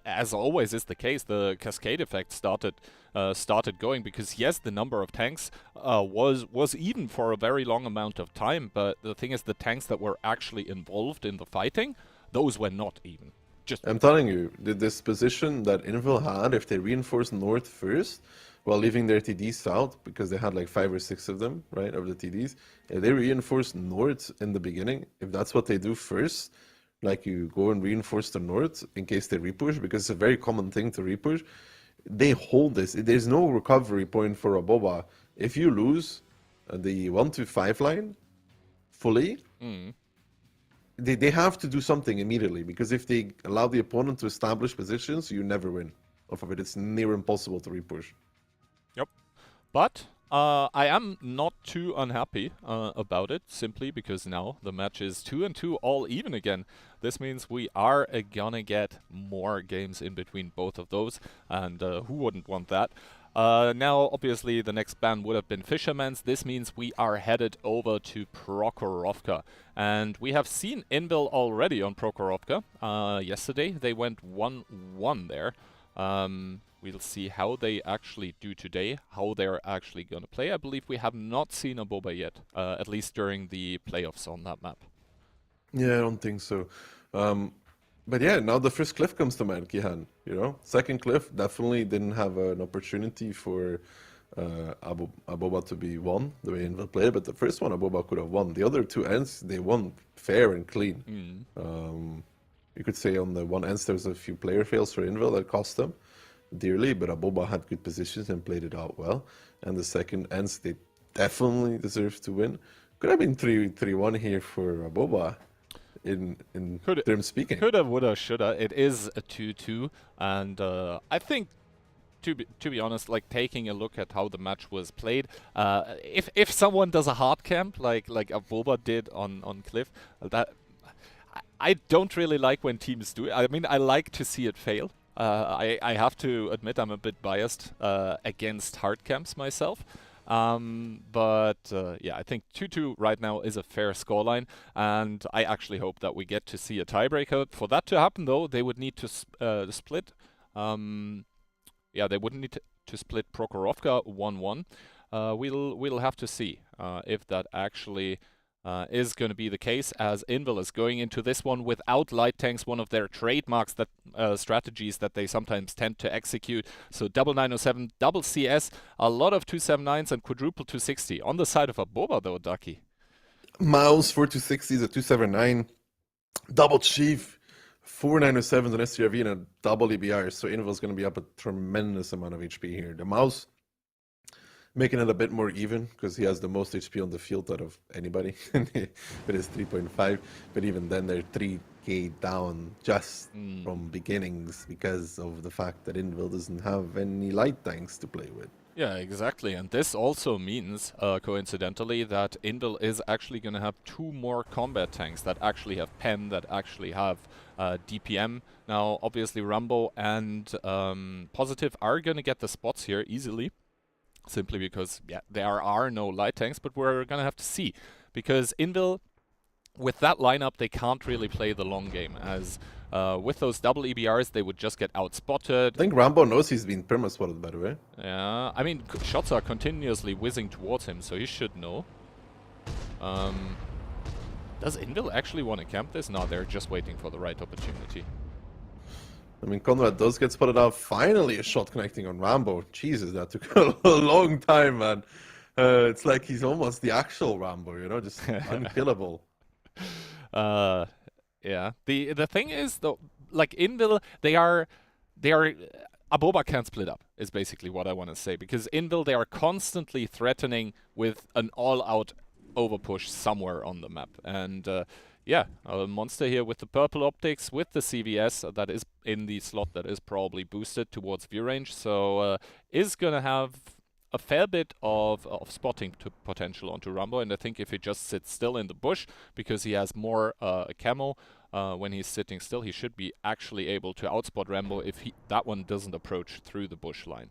as always is the case, the cascade effect started going because yes, the number of tanks was even for a very long amount of time, but the thing is, the tanks that were actually involved in the fighting, those were not even. Just I'm telling you, this position that Envil had, if they reinforced north first, while leaving their TDs south, because they had like 5 or 6 of them, right, of the TDs, if they reinforce north in the beginning, if that's what they do first, like you go and reinforce the north in case they repush, because it's a very common thing to repush, they hold this. There's no recovery point for Aboba. If you lose the 1-5 line fully, they have to do something immediately, because if they allow the opponent to establish positions, you never win off of it. It's near impossible to repush. Yep. But I am not too unhappy about it, simply because now the match is 2-2 all even again. This means we are gonna get more games in between both of those, and who wouldn't want that? Now, obviously, the next ban would have been Fisherman's. This means we are headed over to Prokhorovka. And we have seen Envil already on Prokhorovka. Yesterday, they went 1-1 there. We'll see how they actually do today, how they're actually going to play. I believe we have not seen Aboba yet, at least during the playoffs on that map. Yeah, I don't think so. But yeah, now the first cliff comes to mind, Kihan. You know, second cliff definitely didn't have an opportunity for Aboba to be won the way Envil played, but the first one Aboba could have won. The other two ends, they won fair and clean. You could say on the one ends there was a few player fails for Envil that cost them dearly, but Aboba had good positions and played it out well. And the second ends, they definitely deserved to win. Could have been 3-1 here for Aboba. In terms speaking, Coulda, woulda, shoulda. It is a 2-2, and I think, to be honest, like taking a look at how the match was played, if someone does a hard camp like Aboba did on Cliff, that I don't really like when teams do it. I mean, I like to see it fail. I have to admit I'm a bit biased against hard camps myself. But yeah, I think 2-2 right now is a fair scoreline, and I actually hope that we get to see a tiebreaker. For that to happen, though, they would need to split. Yeah, they would need to split Prokhorovka 1-1. We'll have to see if that actually is going to be the case, as Envil is going into this one without light tanks, one of their trademarks, that strategies that they sometimes tend to execute. So double 907, double CS, a lot of 279s and quadruple 260. On the side of Aboba though, Ducky. Mouse 4 260s, a 279, double chief, 4 907s, an STRV, and a double EBR. So Envil's going to be up a tremendous amount of HP here. The mouse making it a bit more even, because he has the most HP on the field out of anybody with his 3.5. But even then, they're 3k down just from beginnings, because of the fact that Envil doesn't have any light tanks to play with. Yeah, exactly. And this also means, coincidentally, that Envil is actually going to have 2 more combat tanks that actually have pen, that actually have DPM. Now, obviously, Rambo and Positive are going to get the spots here easily, simply because, yeah, there are no light tanks, but we're going to have to see. Because Envil, with that lineup, they can't really play the long game, as with those double EBRs, they would just get outspotted. I think Rambo knows he's been perma-spotted, by the way. Yeah, I mean, shots are continuously whizzing towards him, so he should know. Does Envil actually want to camp this? No, they're just waiting for the right opportunity. I mean, Conrad does get spotted out. Finally, a shot connecting on Rambo. Jesus, that took a long time, man. It's like he's almost the actual Rambo, you know, just unkillable. Yeah. The thing is, though, like Envil, they are Aboba can't split up, is basically what I want to say, because Envil, they are constantly threatening with an all-out overpush somewhere on the map, and yeah, a monster here with the purple optics, with the CVS that is in the slot that is probably boosted towards view range, so is gonna have a fair bit of spotting potential onto Rambo, and I think if he just sits still in the bush, because he has more camo when he's sitting still, he should be actually able to outspot Rambo if that one doesn't approach through the bush line.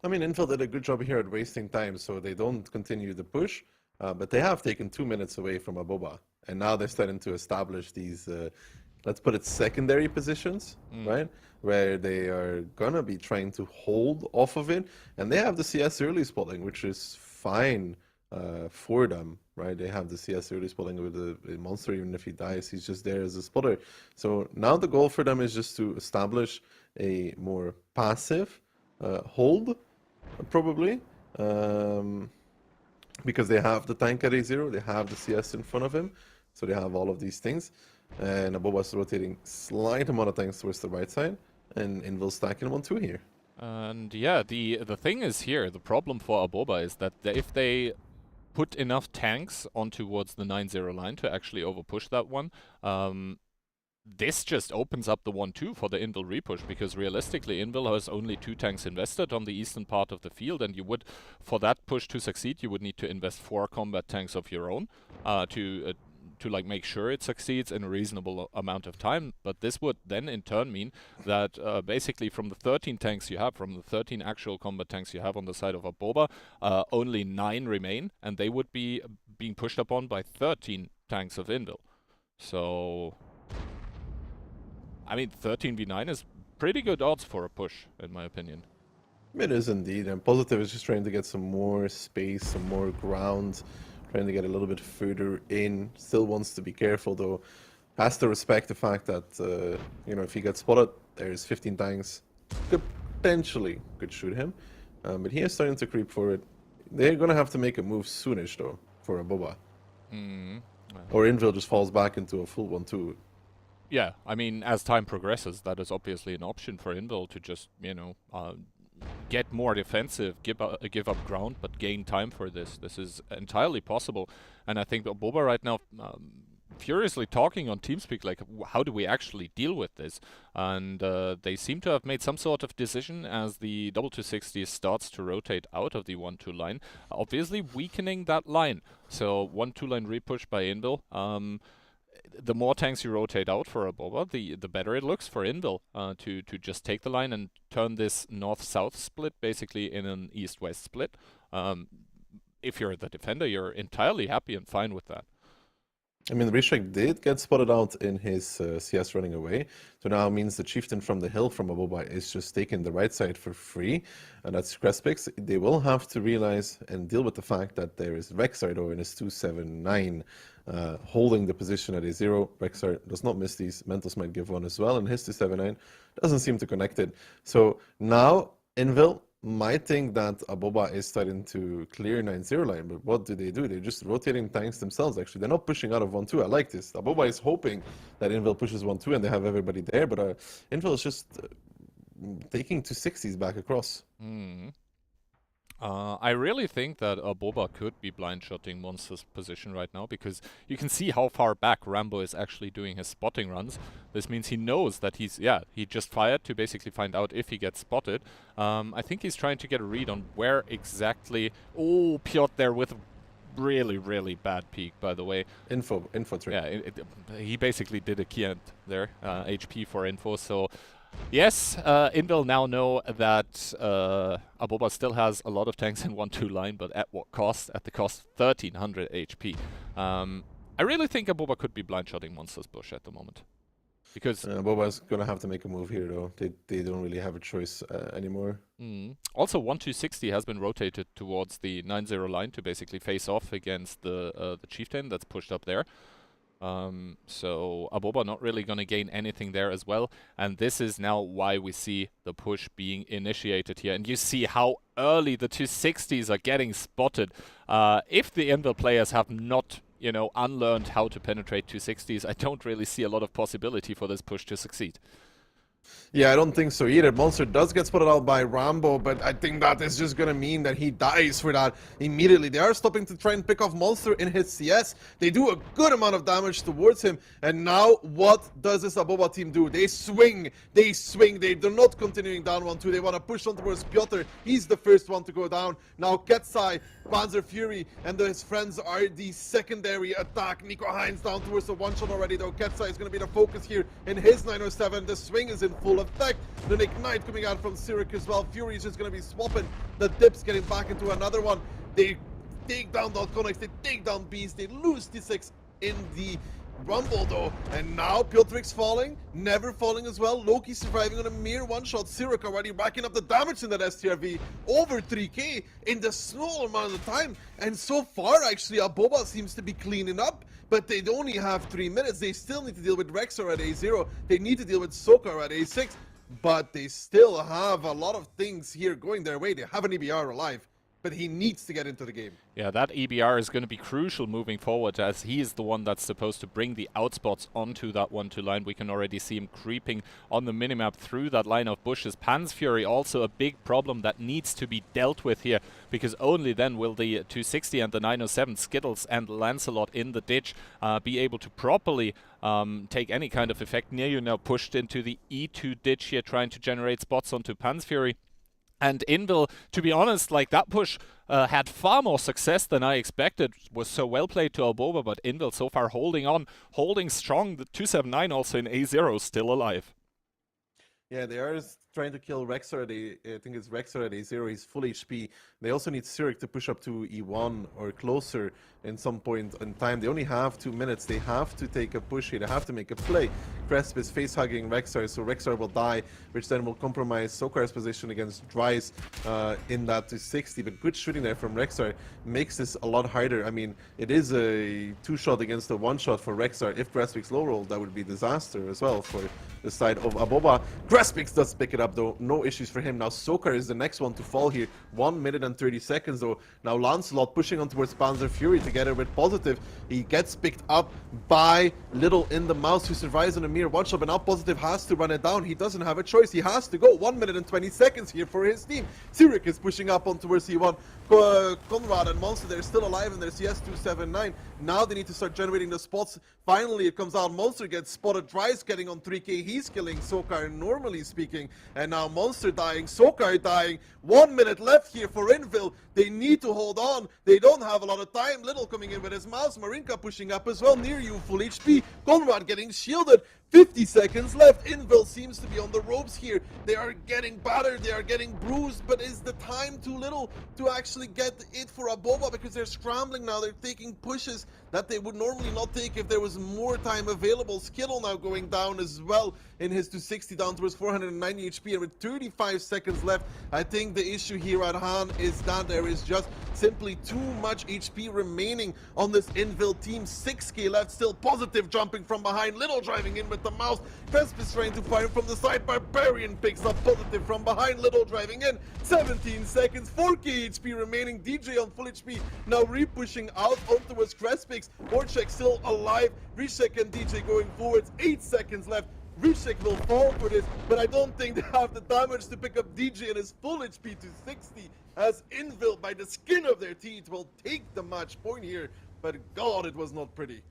I mean, Envil did a good job here at wasting time, so they don't continue the push, but they have taken 2 minutes away from Aboba, and now they're starting to establish these, let's put it, secondary positions, right? Where they are gonna be trying to hold off of it, and they have the CS early spotting, which is fine for them, right? They have the CS early spotting with the monster, even if he dies, he's just there as a spotter. So now the goal for them is just to establish a more passive hold, probably, because they have the tank at A0, they have the CS in front of him, so they have all of these things. And Aboba is rotating slight amount of tanks towards the right side, and Envil stacking 1-2 here. And yeah, the thing is here, the problem for Aboba is that if they put enough tanks on towards the 9-0 line to actually overpush that one, this just opens up the 1-2 for the Envil repush, because realistically Envil has only 2 tanks invested on the eastern part of the field, and you would, for that push to succeed, you would need to invest 4 combat tanks of your own to like make sure it succeeds in a reasonable amount of time. But this would then in turn mean that basically from the 13 tanks you have, from the 13 actual combat tanks you have on the side of Aboba, only 9 remain, and they would be being pushed upon by 13 tanks of Envil. So, I mean, 13v9 is pretty good odds for a push, in my opinion. It is indeed, and Positive is just trying to get some more space, some more ground, trying to get a little bit further in. Still wants to be careful though. Has to respect the fact that, you know, if he gets spotted, there's 15 tanks. Potentially could shoot him. But he is starting to creep forward. They're going to have to make a move soonish though, for Aboba. Or Envil just falls back into a full 1-2. Yeah, I mean, as time progresses, that is obviously an option for Envil to just, you know, get more defensive, give up ground, but gain time for this. This is entirely possible, and I think Aboba right now furiously talking on TeamSpeak, like, how do we actually deal with this? And they seem to have made some sort of decision as the double 260 starts to rotate out of the 1-2 line, obviously weakening that line. So 1-2 line repush by Envil. The more tanks you rotate out for Aboba, the better it looks for Envil to just take the line and turn this north-south split basically in an east-west split. If you're the defender, you're entirely happy and fine with that. I mean, Rishak did get spotted out in his CS running away, so now it means the chieftain from the hill from Aboba is just taking the right side for free, and that's Crespix. They will have to realize and deal with the fact that there is Rexar though in his 279 holding the position at A0. Rexar does not miss these. Mentos might give one as well, and his 279 doesn't seem to connect it. So now Envil might think that Aboba is starting to clear 9-0 line, but what do? They're just rotating tanks themselves, actually. They're not pushing out of 1-2. I like this. Aboba is hoping that Envil pushes 1-2 and they have everybody there, but Envil is just taking 260s back across. I really think that Aboba could be blind-shotting Monster's position right now, because you can see how far back Rambo is actually doing his spotting runs. This means he knows that he just fired to basically find out if he gets spotted. I think he's trying to get a read on where exactly... Oh, Piotr there with really, really bad peek, by the way. Info tree. Yeah, he basically did a key end there, HP for info, so... Yes, Envil now know that Aboba still has a lot of tanks in 1-2 line, but at what cost? At the cost of 1300 HP. I really think Aboba could be blind-shotting Monster's bush at the moment. Because Aboba's going to have to make a move here, though. They don't really have a choice anymore. Also, 1-260 has been rotated towards the 9-0 line to basically face off against the chieftain that's pushed up there. So Aboba not really going to gain anything there as well, and this is now why we see the push being initiated here, and you see how early the 260s are getting spotted. If the Envil players have not, you know, unlearned how to penetrate 260s, I don't really see a lot of possibility for this push to succeed. Yeah, I don't think so either. Monster does get spotted out by Rambo, but I think that is just going to mean that he dies for that immediately. They are stopping to try and pick off Monster in his CS. They do a good amount of damage towards him. And now what does this Aboba team do? They swing. They swing. They're not continuing down 1-2. They want to push on towards Piotr. He's the first one to go down. Now Ketsai, Panzer Fury, and his friends are the secondary attack. Nico Hines down towards the one-shot already, though. Ketsai is going to be the focus here in his 907. The swing is in full full effect. Then Ignite coming out from Cyric as well. Fury is just going to be swapping. The Dips getting back into another one. They take down Dalconix, they take down Beast, they lose T6 in the Rumble though, and now Piotrik's falling, Never falling as well, Loki surviving on a mere one-shot, Cyric already racking up the damage in that STRV, over 3k in the small amount of time, and so far actually Aboba seems to be cleaning up, but they only have 3 minutes, they still need to deal with Rexar at A0, they need to deal with Sokar at A6, but they still have a lot of things here going their way, they have an EBR alive. But he needs to get into the game. Yeah, that EBR is going to be crucial moving forward, as he is the one that's supposed to bring the outspots onto that 1-2 line. We can already see him creeping on the minimap through that line of bushes. Pan's Fury also a big problem that needs to be dealt with here, because only then will the 260 and the 907 Skittles and Lancelot in the ditch be able to properly take any kind of effect. Neyu now pushed into the E2 ditch here, trying to generate spots onto Pan's Fury. And Envil, to be honest, like that push had far more success than I expected. Was so well played to Aboba, but Envil so far holding on, holding strong. The 279 also in A0 still alive. Yeah, they are trying to kill Rexar at I think it's Rexar at A0, he's full HP. They also need Cyric to push up to E1 or closer in some point in time. They only have 2 minutes, they have to take a push here, they have to make a play. Cresp is face-hugging Rexar, so Rexar will die, which then will compromise Sokar's position against Dries in that 260, but good shooting there from Rexar makes this a lot harder. I mean, it is a 2-shot against a 1-shot for Rexar. If Crespix low roll, that would be disaster as well for the side of Aboba. Crespix does pick it up though, no issues for him. Now Sokar is the next one to fall here, 1 minute and 30 seconds though. Now Lancelot pushing on towards Panzer Fury together with Positive. He gets picked up by Little in the Mouse, who survives on a mere one-shot, but now Positive has to run it down. He doesn't have a choice, he has to go. 1 minute and 20 seconds here for his team. Cyric is pushing up on towards E1. Conrad and Monster, they're still alive in their CS279. Now they need to start generating the spots. Finally it comes out, Monster gets spotted, Dries getting on 3k, he's killing Sokar normally speaking, and now Monster dying, Sokar dying. 1 minute left here for Envil. They need to hold on, they don't have a lot of time. Little coming in with his mouse, Marinka pushing up as well, near you, full HP. Conrad getting shielded. 50 seconds left. Envil seems to be on the ropes here. They are getting battered, they are getting bruised, but is the time too little to actually get it for Aboba, because they're scrambling now, they're taking pushes that they would normally not take if there was more time available. Skittle now going down as well in his 260, down towards 490 HP, and with 35 seconds left, I think the issue here at hand is that there is just simply too much HP remaining on this Envil team. 6k left, still Positive jumping from behind, Little driving in with the mouse. Cresp is trying to fire from the side, Barbarian picks up Positive from behind, Little driving in. 17 seconds, 4k HP remaining, DJ on full HP, now re-pushing out on towards Crespix. Orchek still alive, Rishek and DJ going forwards, 8 seconds left. Rishek will fall for this, but I don't think they have the damage to pick up DJ and his full HP to 60, as Envil by the skin of their teeth will take the match point here, but god, it was not pretty.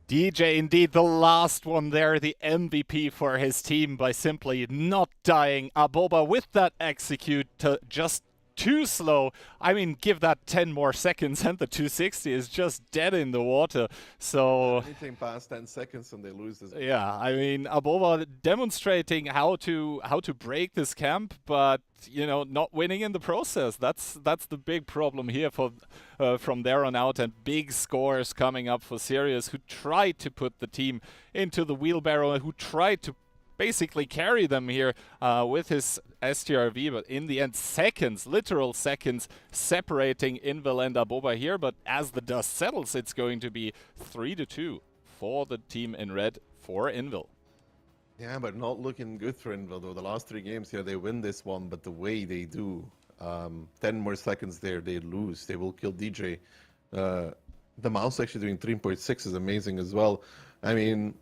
DJ indeed the last one there, the MVP for his team by simply not dying. Aboba with that execute just too slow. I mean, give that 10 more seconds and the 260 is just dead in the water. So Anything past 10 seconds and they lose this. yeah, I mean, Aboba demonstrating how to break this camp, but you know, not winning in the process. That's the big problem here for from there on out, and big scores coming up for Sirius, who tried to put the team into the wheelbarrow, who tried to basically carry them here with his STRV, but in the end, seconds, literal seconds, separating Envil and Aboba here. But as the dust settles, it's going to be 3-2 for the team in red for Envil. Yeah, but not looking good for Envil though. The last 3 games here, they win this one, but the way they do, 10 more seconds there, they lose. They will kill DJ. The mouse actually doing 3.6 is amazing as well. I mean,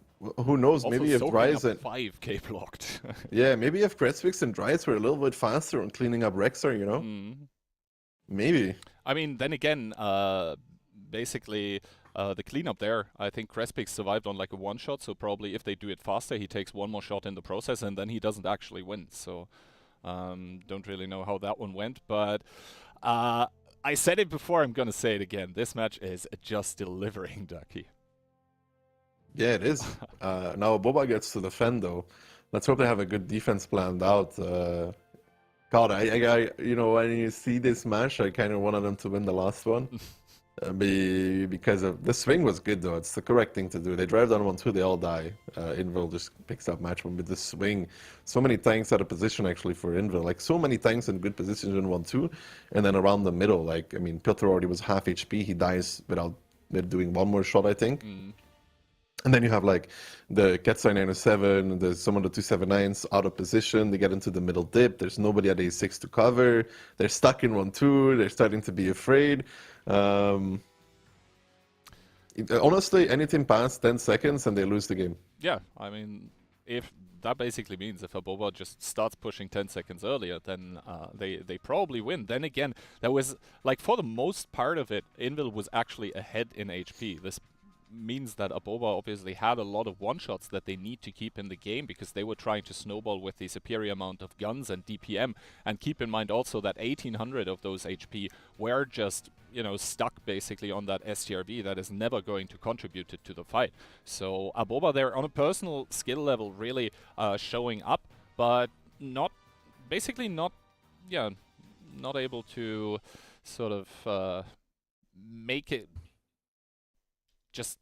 who knows? Also maybe if Dries and 5k blocked. yeah, maybe if Crespix and Dries were a little bit faster on cleaning up Rexar, you know, maybe. I mean, then again, basically the cleanup there, I think Crespix survived on like a 1-shot, so probably if they do it faster, he takes 1 more shot in the process, and then he doesn't actually win. So don't really know how that one went, but I said it before, I'm gonna say it again. This match is just delivering, Ducky. Yeah, it is. Now Aboba gets to defend though. Let's hope they have a good defense planned out. God, you know, when you see this match, I kind of wanted them to win the last one. Because of the swing was good though. It's the correct thing to do. They drive down 1-2, they all die. Envil just picks up match one with the swing. So many tanks out of position actually for Envil. Like so many tanks in good positions in 1-2, and then around the middle. Like I mean, Piotr already was half HP. He dies without doing one more shot, I think. And then you have like the Ketsai 907, some of the 279s out of position. They get into the middle dip. There's nobody at A6 to cover. They're stuck in 1-2. They're starting to be afraid. Honestly, anything past 10 seconds and they lose the game. Yeah, I mean, if that basically means if Aboba just starts pushing 10 seconds earlier, then they probably win. Then again, there was, like, for the most part of it, Envil was actually ahead in HP. This means that Aboba obviously had a lot of one-shots that they need to keep in the game because they were trying to snowball with the superior amount of guns and DPM. And keep in mind also that 1800 of those HP were just, you know, stuck basically on that STRV that is never going to contribute to the fight. So Aboba there on a personal skill level really showing up, but not able to sort of make it just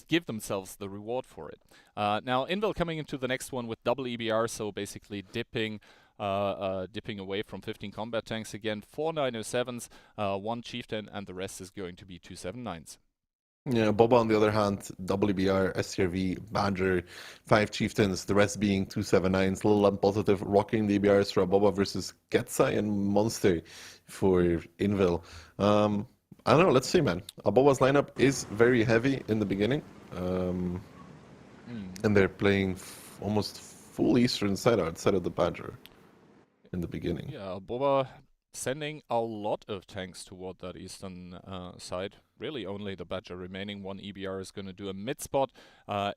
give themselves the reward for it. Now, Envil coming into the next one with double EBR, so basically dipping away from 15 combat tanks again. 4 907s, 1 Chieftain, and the rest is going to be 279s. Yeah, Boba on the other hand, double EBR, SCRV, Badger, 5 Chieftains, the rest being 279s. A little unpositive, rocking the EBRs for Aboba versus Ketsai and Monster for Envil. I don't know, let's see, man. Aboba's lineup is very heavy in the beginning. And they're playing almost full Eastern side outside of the Badger in the beginning. Yeah, Aboba sending a lot of tanks toward that Eastern side. Really only the Badger remaining. 1 EBR is going to do a mid spot.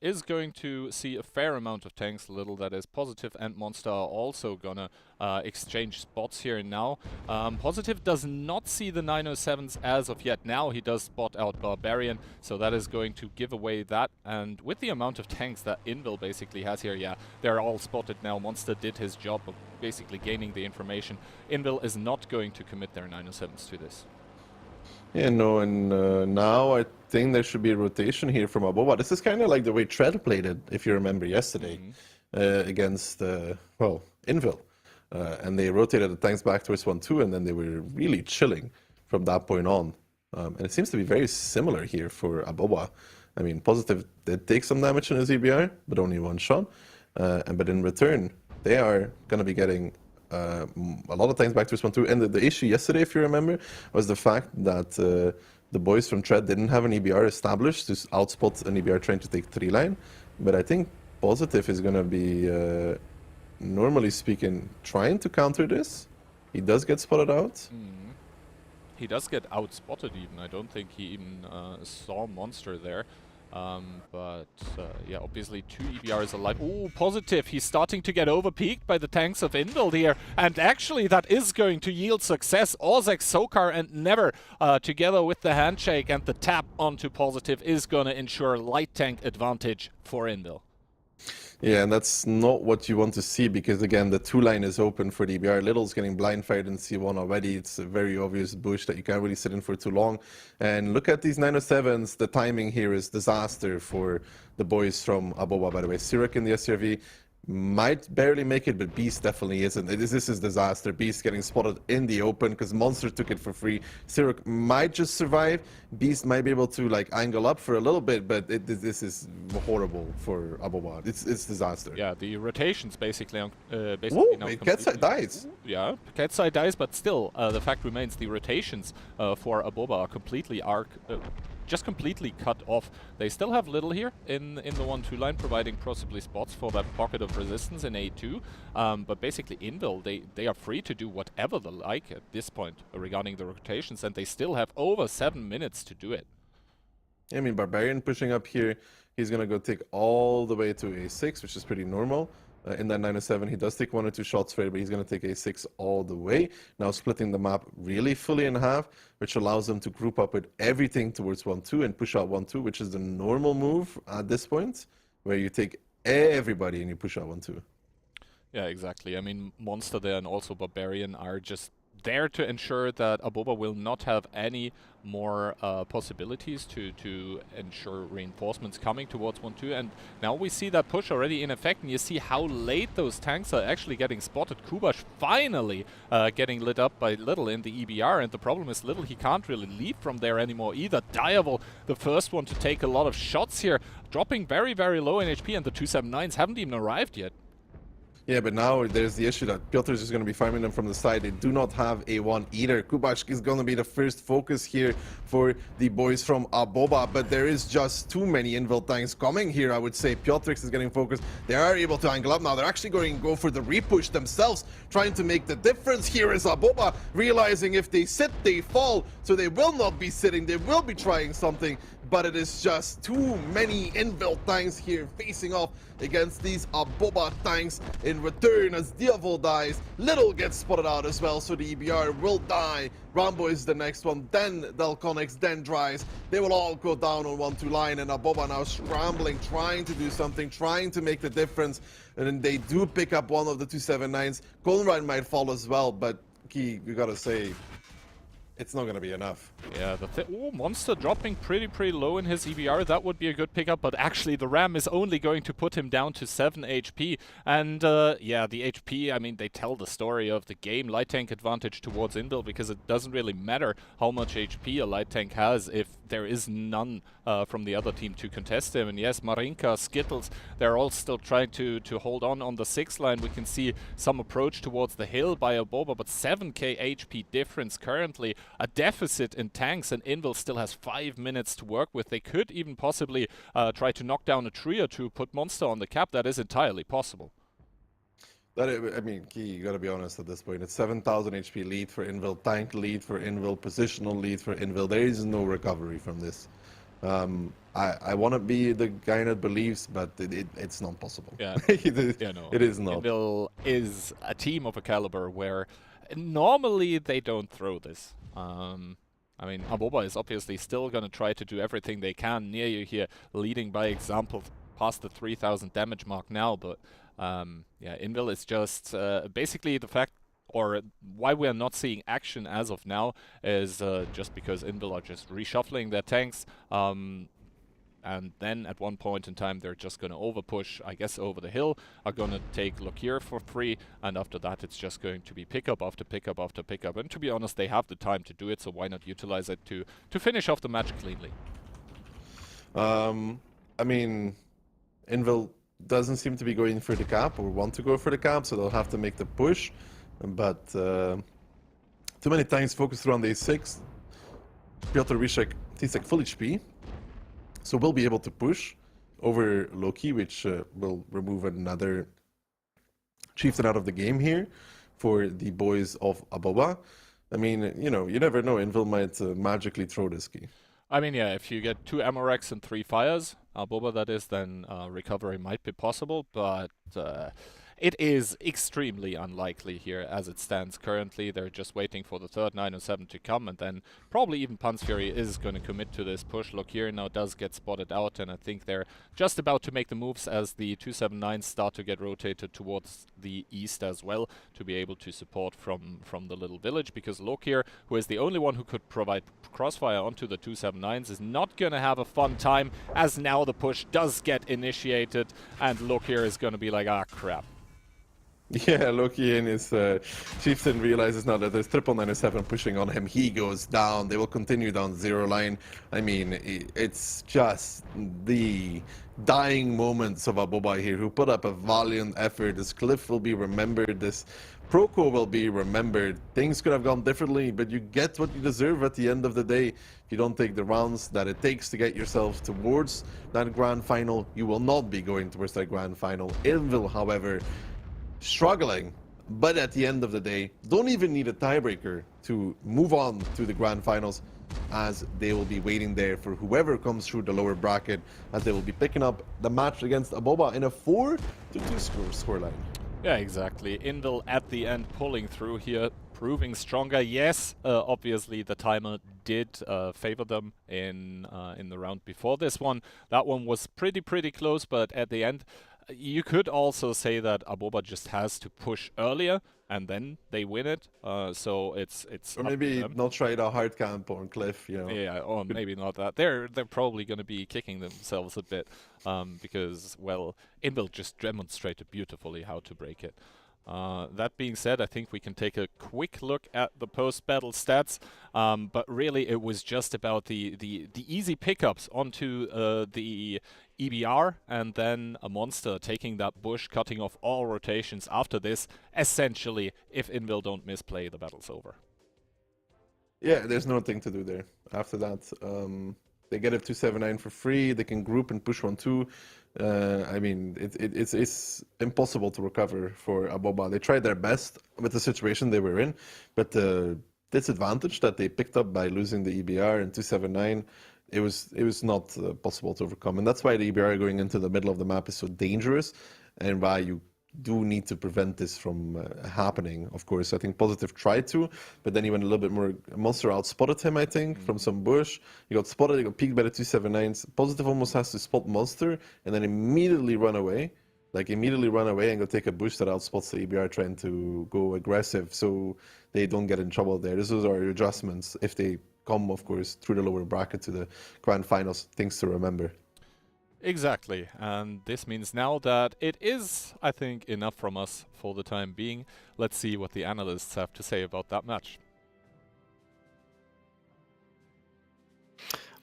Is going to see a fair amount of tanks. Little that is Positive and Monster are also going to exchange spots here and now. Positive does not see the 907s as of yet. Now he does spot out Barbarian, so that is going to give away that. And with the amount of tanks that Envil basically has here, yeah, they're all spotted now. Monster did his job of basically gaining the information. Envil is not going to commit their 907s to this. Yeah, no, and now I think there should be a rotation here from Aboba. This is kind of like the way Tread played it, if you remember yesterday, against, well, Envil. And they rotated the tanks back towards 1-2, and then they were really chilling from that point on. And it seems to be very similar here for Aboba. I mean, Positive did take some damage in his EBR, but only 1 shot. But in return, they are going to be getting a lot of tanks back to 1-2. And the issue yesterday, if you remember, was the fact that the boys from Tread didn't have an EBR established to outspot an EBR trying to take 3 line. But I think Positive is going to be, normally speaking, trying to counter this. He does get spotted out. He does get outspotted even. I don't think he even saw Monster there. But yeah, obviously 2 EBRs alive. Ooh, Positive. He's starting to get overpeaked by the tanks of Envil here. And actually that is going to yield success. Ozek, Sokar and Never together with the handshake and the tap onto Positive is going to ensure light tank advantage for Envil. Yeah, and that's not what you want to see because, again, the 2 line is open for the EBR. Little's getting blind fired in C1 already. It's a very obvious bush that you can't really sit in for too long. And look at these 907s. The timing here is disaster for the boys from Aboba, by the way. Sirak in the SRV might barely make it, but Beast definitely isn't. This is disaster. Beast getting spotted in the open because Monster took it for free. Sirak might just survive. Beast might be able to like angle up for a little bit, but this is horrible for Aboba. It's disaster. Yeah, the rotations basically now Ketsai dies. Yeah, Ketsai dies, but still, the fact remains the rotations for Aboba are completely just completely cut off. They still have Little here in the 1-2 line, providing possibly spots for that pocket of resistance in A2. But basically, Envil, they are free to do whatever they like at this point regarding the rotations, and they still have over 7 minutes to do it. I mean, Barbarian pushing up here, he's going to go take all the way to A6, which is pretty normal. In that 907, he does take 1 or 2 shots for it, but he's going to take A6 all the way. Now splitting the map really fully in half, which allows them to group up with everything towards 1-2 and push out 1-2, which is the normal move at this point, where you take everybody and you push out 1-2. Yeah, exactly. I mean, Monster there and also Barbarian are just there to ensure that Aboba will not have any more possibilities to ensure reinforcements coming towards 1-2. And now we see that push already in effect, and you see how late those tanks are actually getting spotted. Kubash finally getting lit up by Little in the EBR, and the problem is Little, he can't really leave from there anymore either. Diavol, the first one to take a lot of shots here, dropping very, very low in HP, and the 279s haven't even arrived yet. Yeah, but now there's the issue that Piotr is just going to be farming them from the side. They do not have A1 either. Kubash is going to be the first focus here for the boys from Aboba, but there is just too many Envil tanks coming here, I would say. Piotrix is getting focused. They are able to angle up now. They're actually going to go for the repush themselves, trying to make the difference. Here is Aboba, realizing if they sit, they fall. So they will not be sitting. They will be trying something, but it is just too many Envil tanks here facing off against these Aboba tanks. In return, as Diavol dies, Little gets spotted out as well, so the EBR will die. Rambo is the next one, then Delconix, then Dries. They will all go down on 1-2 line, and Aboba now scrambling, trying to do something, trying to make the difference. And then they do pick up one of the 279s. Conrad might fall as well, but Key, you gotta say, it's not going to be enough. Yeah, Monster dropping pretty low in his EBR. That would be a good pickup, but actually the Ram is only going to put him down to 7 HP. And yeah, the HP, I mean, they tell the story of the game. Light tank advantage towards Envil, because it doesn't really matter how much HP a light tank has if there is none from the other team to contest him. And yes, Marinka, Skittles, they're all still trying to hold on the 6 line. We can see some approach towards the hill by Aboba, but 7k HP difference currently. A deficit in tanks, and Envil still has 5 minutes to work with. They could even possibly try to knock down a tree or two, put Monster on the cap. That is entirely possible. I mean, Key, you gotta be honest at this point. It's 7,000 HP lead for Envil, tank lead for Envil, positional lead for Envil. There is no recovery from this. I want to be the guy that believes, but it's not possible. Yeah, it, no, it is not. Envil is a team of a caliber where normally they don't throw this. I mean, Aboba is obviously still going to try to do everything they can near you here, leading by example past the 3,000 damage mark now, but yeah, Envil is just basically the fact, or why we are not seeing action as of now is just because Envil are just reshuffling their tanks, and then at one point in time they're just going to overpush, I guess, over the hill, are going to take Lokir for free, and after that it's just going to be pickup after pickup after pickup. And to be honest, they have the time to do it, so why not utilize it to finish off the match cleanly? I mean, Envil doesn't seem to be going for the cap or want to go for the cap, so they'll have to make the push. But too many times focused around A6. Piotr Wiszek, he's like full HP. So we'll be able to push over Loki, which will remove another chieftain out of the game here for the boys of Aboba. I mean, you know, you never know. Envil might magically throw this key. I mean, yeah, if you get 2 Amorex and 3 fires, Aboba that is, then recovery might be possible, but it is extremely unlikely here as it stands currently. They're just waiting for the third 907 to come, and then probably even Panz Fury is going to commit to this push. Lokir now does get spotted out, and I think they're just about to make the moves as the 279s start to get rotated towards the east as well to be able to support from the little village, because Lokir, who is the only one who could provide crossfire onto the 279s, is not going to have a fun time, as now the push does get initiated, and Lokir is going to be like, ah, crap. Yeah, Loki and his chieftain realizes now that there's 997 pushing on him. He goes down. They will continue down 0 line. I mean, it's just the dying moments of Aboba here, who put up a valiant effort. This Cliff will be remembered. This Proko will be remembered. Things could have gone differently, but you get what you deserve at the end of the day. If you don't take the rounds that it takes to get yourself towards that grand final, you will not be going towards that grand final. Envil, however, struggling, but at the end of the day, don't even need a tiebreaker to move on to the grand finals, as they will be waiting there for whoever comes through the lower bracket, as they will be picking up the match against Aboba in a 4-2 scoreline. Yeah, exactly. Envil at the end pulling through here, proving stronger. Yes, obviously the timer did favor them in the round before this one. That one was pretty close, but at the end, you could also say that Aboba just has to push earlier and then they win it. So it's Or up to maybe them. not try the hard camp on Cliff, you know. Yeah, or maybe not that. They're probably going to be kicking themselves a bit because, well, Envil just demonstrated beautifully how to break it. That being said, I think we can take a quick look at the post-battle stats, but really it was just about the easy pickups onto the EBR, and then a monster taking that bush, cutting off all rotations after this. Essentially, if Envil don't misplay, the battle's over. Yeah, there's nothing to do there. After that, they get a 279 for free. They can group and push 1-2. I mean, it's impossible to recover for Aboba. They tried their best with the situation they were in, but the disadvantage that they picked up by losing the EBR and 279, it was not possible to overcome. And that's why the EBR going into the middle of the map is so dangerous, and why you do need to prevent this from happening. Of course, I think Positive tried to, but then he went a little bit more. Monster outspotted him, I think, from some bush. He got spotted, he got peeked by the 279s. Positive almost has to spot Monster and then immediately run away. Like, immediately run away and go take a bush that outspots the EBR trying to go aggressive, so they don't get in trouble there. This is our adjustments if they come, of course, through the lower bracket to the grand finals. Things to remember. Exactly, and this means now that it is, I think, enough from us for the time being. Let's see what the analysts have to say about that match.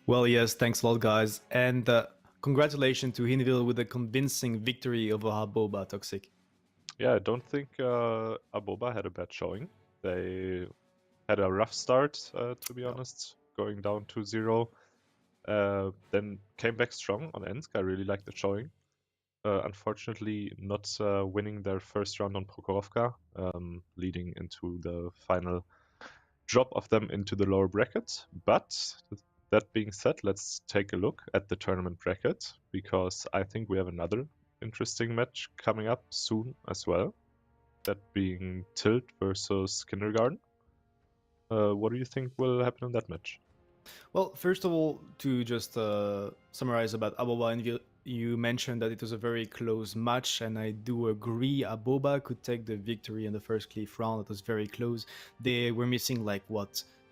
Well, yes, thanks a lot, guys. And congratulations to Envil with a convincing victory over Aboba Toxic. Yeah, I don't think Aboba had a bad showing. They had a rough start, to be honest, going down 2-0. Then came back strong on Ensk. I really liked the showing. Unfortunately, not winning their first round on Prokhorovka, leading into the final drop of them into the lower bracket. But that being said, let's take a look at the tournament bracket, because I think we have another interesting match coming up soon as well. That being Tilt versus Kindergarten. What do you think will happen in that match? Well, first of all, to just summarize about Aboba and you mentioned that it was a very close match, and I do agree. Aboba could take the victory in the first Cliff round. It was very close. They were missing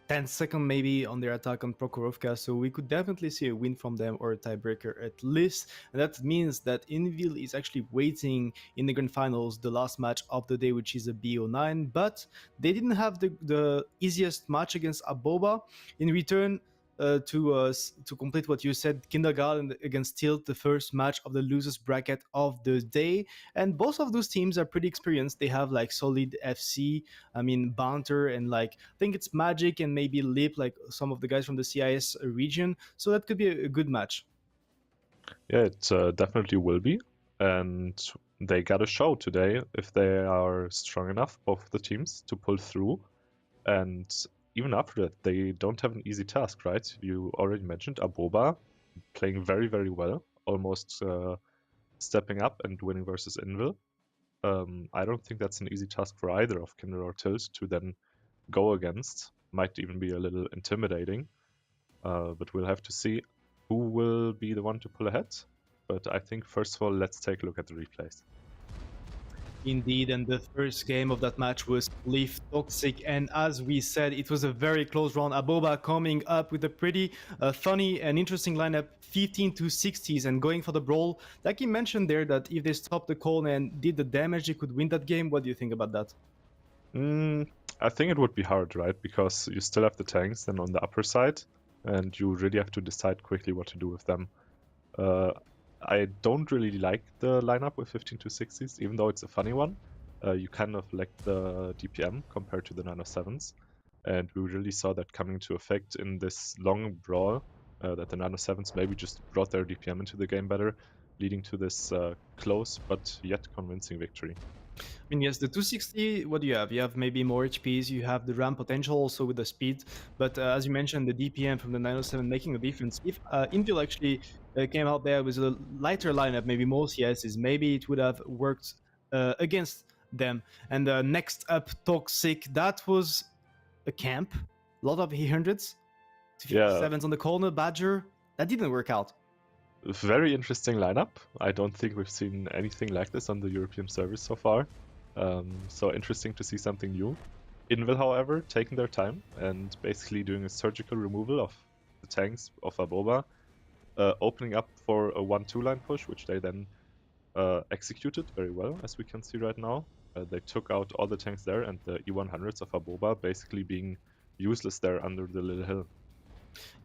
10 seconds maybe on their attack on Prokhorovka, so we could definitely see a win from them or a tiebreaker at least. And that means that Envil is actually waiting in the grand finals, the last match of the day, which is a BO9, but they didn't have the easiest match against Aboba. In return, to complete what you said, Kindergarten against Tilt, the first match of the losers bracket of the day, and both of those teams are pretty experienced. They have solid FC, Banter, and I think it's Magic and maybe Lip, some of the guys from the CIS region. So that could be a good match. Yeah, it definitely will be, and they got a show today if they are strong enough, both the teams, to pull through. And even after that, they don't have an easy task, right? You already mentioned Aboba playing very, very well, almost stepping up and winning versus Envil. I don't think that's an easy task for either of Kinder or Tilt to then go against. Might even be a little intimidating, but we'll have to see who will be the one to pull ahead. But I think first of all, let's take a look at the replays. Indeed, and the first game of that match was Leaf Toxic, and as we said, it was a very close round. Aboba coming up with a pretty funny and interesting lineup, 15 to 60s, and going for the brawl. Like you mentioned there, that if they stopped the call and did the damage, they could win that game. What do you think about that? I think it would be hard, right? Because you still have the tanks then on the upper side, and you really have to decide quickly what to do with them. I don't really like the lineup with 15 to 60s, even though it's a funny one. You kind of lack the DPM compared to the 907s, and we really saw that coming to effect in this long brawl, that the 907s maybe just brought their DPM into the game better, leading to this close but yet convincing victory. Yes, the 260, what do you have? You have maybe more HPs, you have the RAM potential also with the speed, but as you mentioned, the DPM from the 907 making a difference. If Envil actually came out there with a lighter lineup, maybe more CSs, maybe it would have worked against them. And next up, Toxic, that was a camp, a lot of E100s, 57s on the corner, Badger, that didn't work out. very interesting lineup. I don't think we've seen anything like this on the European servers so far. So interesting to see something new. Envil, however, taking their time and basically doing a surgical removal of the tanks of Aboba, opening up for a 1-2 line push, which they then executed very well, as we can see right now. They took out all the tanks there, and the E100s of Aboba basically being useless there under the little hill.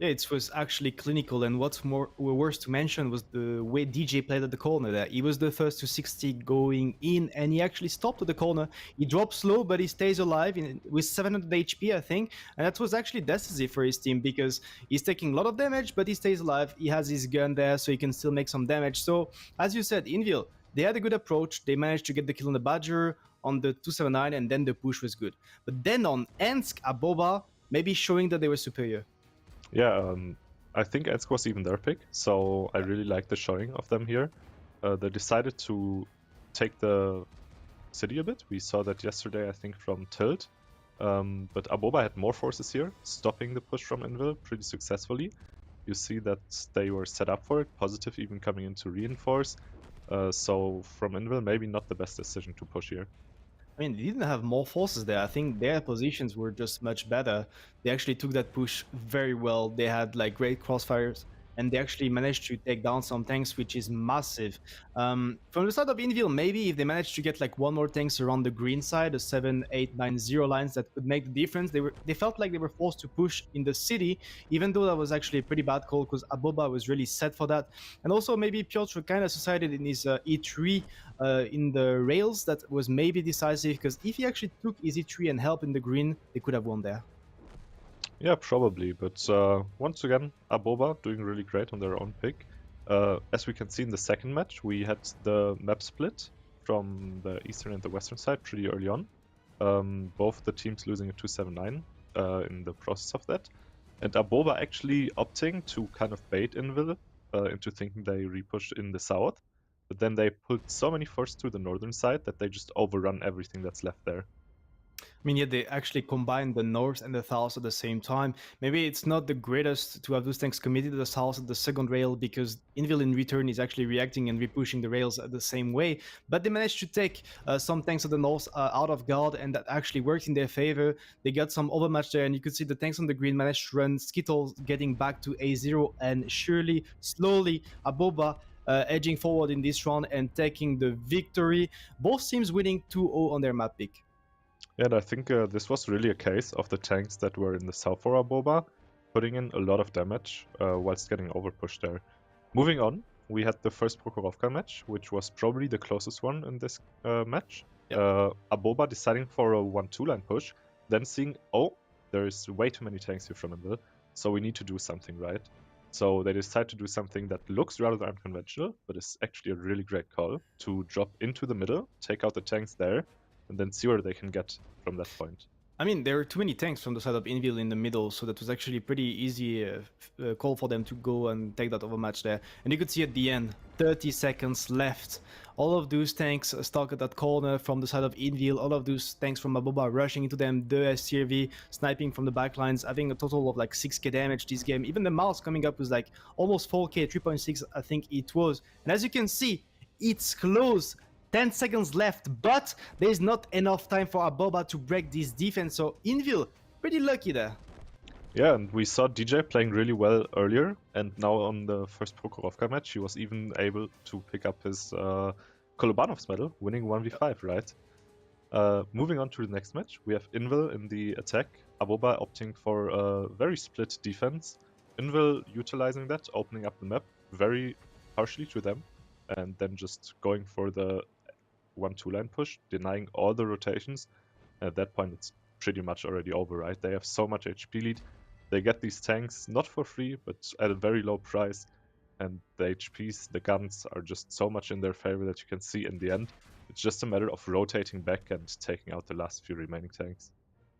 Yeah, it was actually clinical, and what's more worse to mention was the way DJ played at the corner there. He was the first to 60 going in, and he actually stopped at the corner. He drops slow, but he stays alive with 700 HP, I think, and that was actually decisive for his team because he's taking a lot of damage, but he stays alive. He has his gun there, so he can still make some damage. So, as you said, Envil, they had a good approach. They managed to get the kill on the Badger, on the 279, and then the push was good. But then on Ensk, Aboba, maybe showing that they were superior. Yeah, I think Ensk was even their pick, so I really like the showing of them here. They decided to take the city a bit. We saw that yesterday, I think, from Tilt. But Aboba had more forces here, stopping the push from Envil pretty successfully. You see that they were set up for it, Positive even coming in to reinforce. So from Envil, maybe not the best decision to push here. I mean, they didn't have more forces there. I think their positions were just much better. They actually took that push very well. They had like great crossfires, and they actually managed to take down some tanks, which is massive. From the side of Envil, maybe if they managed to get like one more tanks around the green side, the 7, 8, 9, 0 lines that could make the difference. They felt like they were forced to push in the city, even though that was actually a pretty bad call because Aboba was really set for that. And also maybe Piotr kind of suicided in his E3 in the rails that was maybe decisive because if he actually took his E3 and helped in the green, they could have won there. Yeah, probably, but once again, Aboba doing really great on their own pick. As we can see in the second match, we had the map split from the eastern and the western side pretty early on. Both the teams losing a 279 in the process of that. And Aboba actually opting to kind of bait Envil into thinking they repush in the south. But then they put so many forces to the northern side that they just overrun everything that's left there. I mean, yeah, they actually combined the north and the south at the same time. Maybe it's not the greatest to have those tanks committed to the south at the second rail because Envil in return is actually reacting and repushing the rails at the same way. But they managed to take some tanks at the north out of guard, and that actually worked in their favor. They got some overmatch there, and you could see the tanks on the green managed to run Skittles getting back to A0, and surely, slowly, Aboba edging forward in this round and taking the victory. Both teams winning 2-0 on their map pick. Yeah, and I think this was really a case of the tanks that were in the south for Aboba, putting in a lot of damage whilst getting overpushed there. Moving on, we had the first Prokhorovka match, which was probably the closest one in this match. Yep. Aboba deciding for a 1-2 line push, then seeing, oh, there's way too many tanks here from Envil, so we need to do something, right? So they decide to do something that looks rather unconventional, but is actually a really great call, to drop into the middle, take out the tanks there, and then see where they can get from that point. I mean, there were too many tanks from the side of Envil in the middle, so that was actually pretty easy call for them to go and take that overmatch there. And you could see at the end, 30 seconds left. All of those tanks stuck at that corner from the side of Envil, all of those tanks from Aboba rushing into them, the SCRV sniping from the backlines, having a total of like 6k damage this game. Even the mouse coming up was like almost 4k, 3.6 I think it was. And as you can see, it's close. 10 seconds left, but there's not enough time for Aboba to break this defense, so Envil, pretty lucky there. Yeah, and we saw DJ playing really well earlier, and now on the first Prokhorovka match, he was even able to pick up his Kolobanov's medal, winning 1v5, right? Moving on to the next match, we have Envil in the attack, Aboba opting for a very split defense, Envil utilizing that, opening up the map very partially to them, and then just going for the 1-2 line push, denying all the rotations. At that point, it's pretty much already over, right? They have so much HP lead. They get these tanks not for free, but at a very low price. And the HPs, the guns are just so much in their favor that you can see in the end. It's just a matter of rotating back and taking out the last few remaining tanks.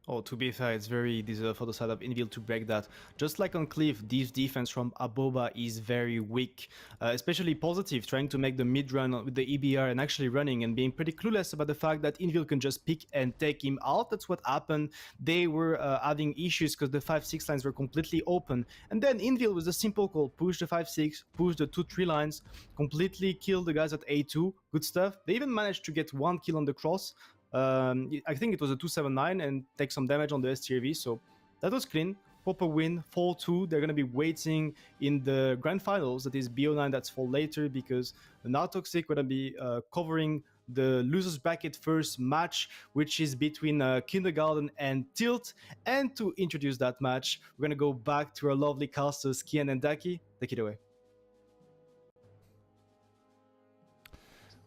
Oh, to be fair, it's very deserved for the side of Envil to break that. Just like on Cliff, this defense from Aboba is very weak, especially positive, trying to make the mid-run with the EBR and actually running and being pretty clueless about the fact that Envil can just pick and take him out. That's what happened. They were having issues because the 5-6 lines were completely open. And then Envil with a simple call, push the 5-6, push the 2-3 lines, completely kill the guys at A2. Good stuff. They even managed to get 1 kill on the cross. I think it was a 279 and take some damage on the STRV, so that was clean. Proper win, 4-2. They're going to be waiting in the grand finals, that is BO9, that's for later, because now Toxic going to be covering the losers bracket first match, which is between Kindergarten and Tilt. And to introduce that match, we're going to go back to our lovely casters, Kian and Daki. Take it away.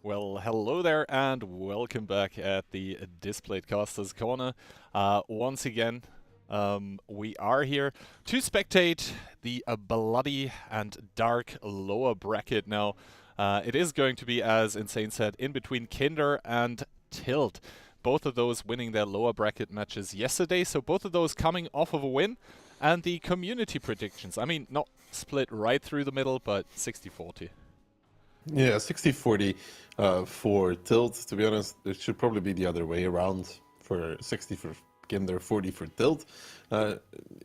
Well, hello there and welcome back at the Displate Casters Corner. Once again, we are here to spectate the bloody and dark lower bracket now. It is going to be, as Insane said, in between Kinder and Tilt. Both of those winning their lower bracket matches yesterday, so both of those coming off of a win. And the community predictions, I mean, not split right through the middle, but 60-40. Yeah, 60-40 for Tilt. To be honest, it should probably be the other way around, for 60 for Kinder, 40 for Tilt.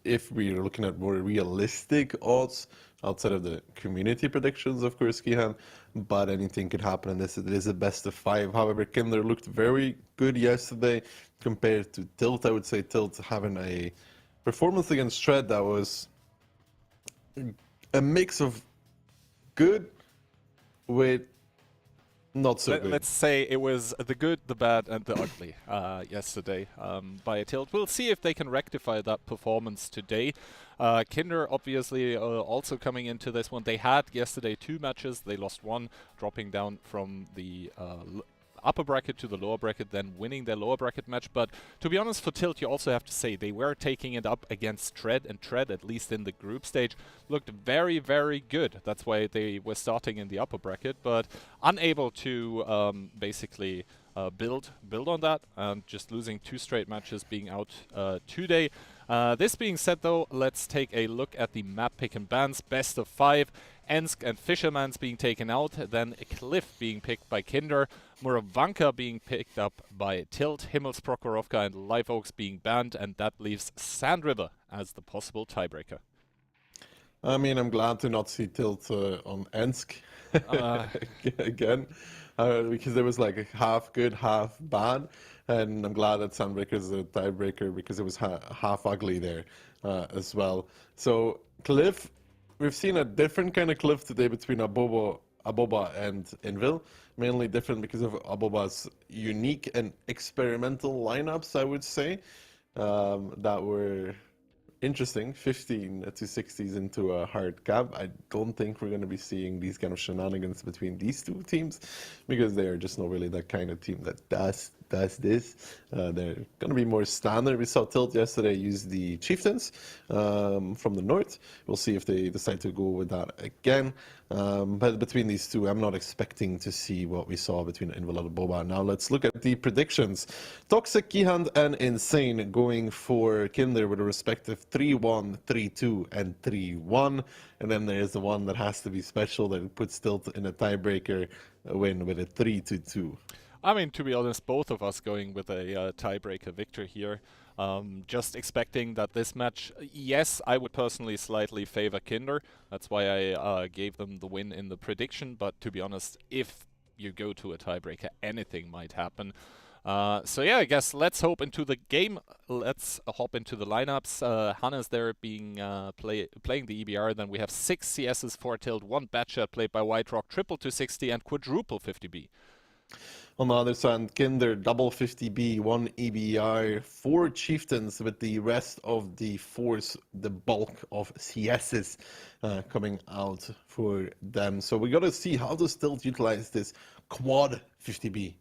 If we're looking at more realistic odds, outside of the community predictions, of course, Kihan, but anything could happen in this. It is a best of 5. However, Kinder looked very good yesterday compared to Tilt. I would say Tilt having a performance against Shred that was a mix of good with not so good. Let's say it was the good, the bad, and the ugly yesterday by Tilt. We'll see if they can rectify that performance today. Kinder obviously also coming into this one. They had yesterday 2 matches. They lost one, dropping down from the upper bracket to the lower bracket, then winning their lower bracket match. But to be honest, for Tilt, you also have to say they were taking it up against Tread, and Tread, at least in the group stage, looked very, very good. That's why they were starting in the upper bracket, but unable to basically build on that, and just losing 2 straight matches, being out today. This being said, though, let's take a look at the map pick and bans. Best of 5. Ensk and Fisherman's being taken out, then Cliff being picked by Kinder, Muravanka being picked up by Tilt, Himmels, Prokhorovka and Live Oaks being banned, and that leaves Sand River as the possible tiebreaker. I mean, I'm glad to not see Tilt on Ensk again, because there was like a half good, half bad, and I'm glad that Sandbreaker is a tiebreaker because it was half ugly there as well. So Cliff, we've seen a different kind of Cliff today between Aboba and Envil, mainly different because of Aboba's unique and experimental lineups, I would say, that were interesting. 15 to 60s into a hard cap. I don't think we're going to be seeing these kind of shenanigans between these two teams, because they are just not really that kind of team that does this. They're going to be more standard. We saw Tilt yesterday use the Chieftains from the north. We'll see if they decide to go with that again. But between these two, I'm not expecting to see what we saw between Envil and Aboba. Now let's look at the predictions. Toxic, Kihand, and Insane going for Kinder with a respective 3-1, 3-2, and 3-1. And then there's the one that has to be special, that puts Tilt in a tiebreaker win with a 3-2. I mean, to be honest, both of us going with a tiebreaker victor here. Just expecting that this match, yes, I would personally slightly favor Kinder. That's why I gave them the win in the prediction. But to be honest, if you go to a tiebreaker, anything might happen. So yeah, I guess let's hope into the game. Let's hop into the lineups. Hanna's there being playing the EBR. Then we have 6 CSs, 4 Tilt, 1 Batshot played by White Rock, triple 260, and quadruple 50B. On the other side, Kinder, double 50B, 1 EBR, 4 Chieftains, with the rest of the force, the bulk of CSs coming out for them. So we got to see how does Tilt utilize this quad 50B.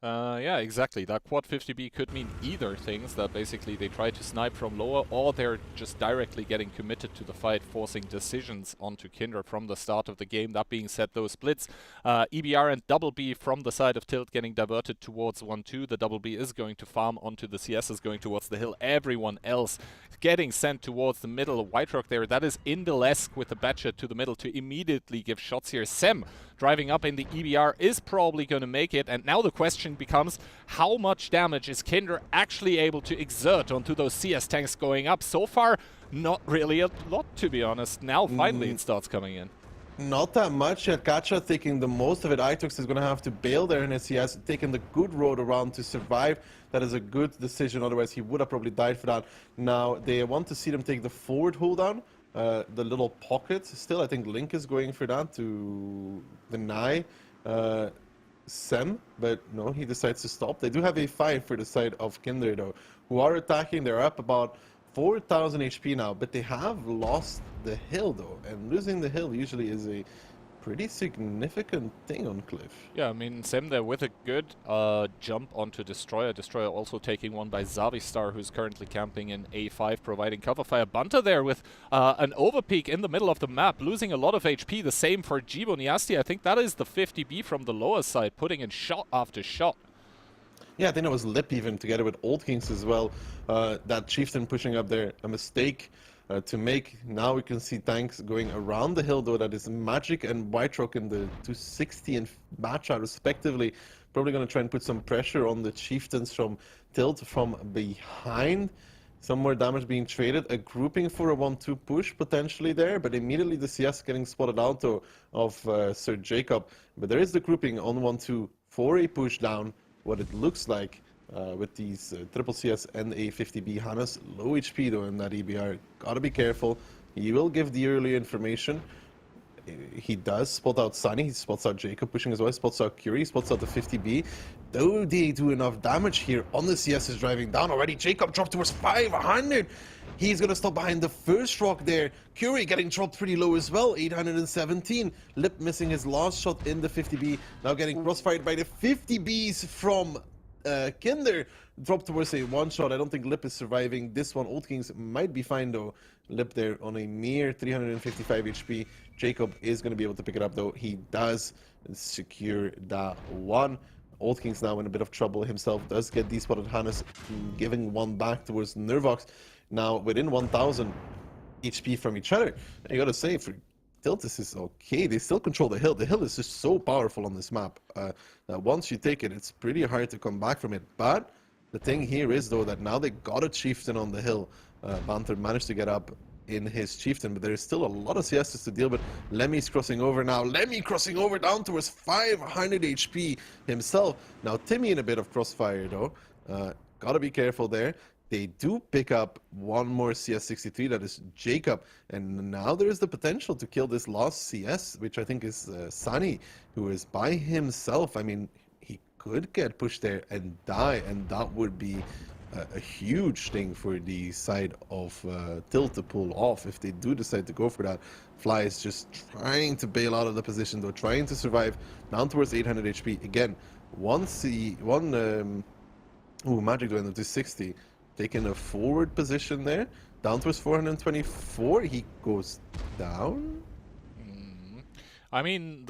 Yeah, exactly. That quad 50B could mean either things, that basically they try to snipe from lower, or they're just directly getting committed to the fight, forcing decisions onto Kinder from the start of the game. That being said, those splits, EBR and Double B from the side of Tilt getting diverted towards 1-2. The Double B is going to farm onto the CS, is going towards the hill. Everyone else getting sent towards the middle. White Rock there, that is Ensk with the Badger to the middle to immediately give shots here. Sem driving up in the EBR is probably going to make it, and now the question becomes how much damage is Kinder actually able to exert onto those CS tanks going up. So far, not really a lot, to be honest. Now finally it starts coming in. Not that much yet. Gacha taking the most of it. Itox is going to have to bail there in his CS, taking the good road around to survive. That is a good decision, otherwise he would have probably died for that. Now they want to see them take the forward hold down. The little pocket still, I think Link is going for that to deny Sem, but no, he decides to stop. They do have a fight for the side of Kinder though, who are attacking. They're up about 4,000 HP now, but they have lost the hill though, and losing the hill usually is a pretty significant thing on Cliff. Yeah, I mean, Sem there with a good jump onto Destroyer. Destroyer also taking one by Zavistar, who's currently camping in A5, providing cover fire. Bunter there with an overpeak in the middle of the map, losing a lot of HP. The same for Jibo Niasti. I think that is the 50B from the lower side, putting in shot after shot. Yeah, I think it was Lip even, together with Old Kings as well. That Chieftain pushing up there, a mistake to make. Now we can see tanks going around the hill though. That is Magic and White Rock in the 260 and Matcha respectively. Probably going to try and put some pressure on the Chieftains from Tilt from behind. Some more damage being traded. A grouping for a 1-2 push potentially there, but immediately the CS getting spotted out though of Sir Jacob. But there is the grouping on 1-2 for a push down. What it looks like with these triple CS and a 50B. Hannes low HP though in that EBR. Gotta be careful. He will give the early information. He does spot out Sunny, he spots out Jacob pushing as well, spots out Curie, spots out the 50B. Though they do enough damage here on the CS is driving down already. Jacob dropped towards 500. He's gonna stop behind the first rock there. Curie getting dropped pretty low as well, 817. Lip missing his last shot in the 50B. Now getting crossfired by the 50Bs from Kinder. Dropped towards a one shot. I don't think Lip is surviving this one. Old Kings might be fine though. Lip there on a mere 355 HP. Jacob is going to be able to pick it up though. He does secure that one. Old Kings now in a bit of trouble himself. Does get despotted. Hannes giving one back towards Nervox. Now within 1000 HP from each other. And you got to say, for Tilt, this is okay. They still control the hill. The hill is just so powerful on this map that once you take it, it's pretty hard to come back from it. But the thing here is though that now they got a Chieftain on the hill. Banter managed to get up in his Chieftain, but there is still a lot of CSs to deal with. Lemmy's crossing over now. Lemmy crossing over down towards 500 HP himself. Now Timmy in a bit of crossfire though. Gotta be careful there. They do pick up one more CS63, that is Jacob, and now there is the potential to kill this last CS, which I think is Sunny, who is by himself. I mean, he could get pushed there and die, and that would be a huge thing for the side of Tilt to pull off if they do decide to go for that. Fly is just trying to bail out of the position though, trying to survive down towards 800 HP. Again, Magic going up to 60. Taking a forward position there, down towards 424. He goes down. I mean,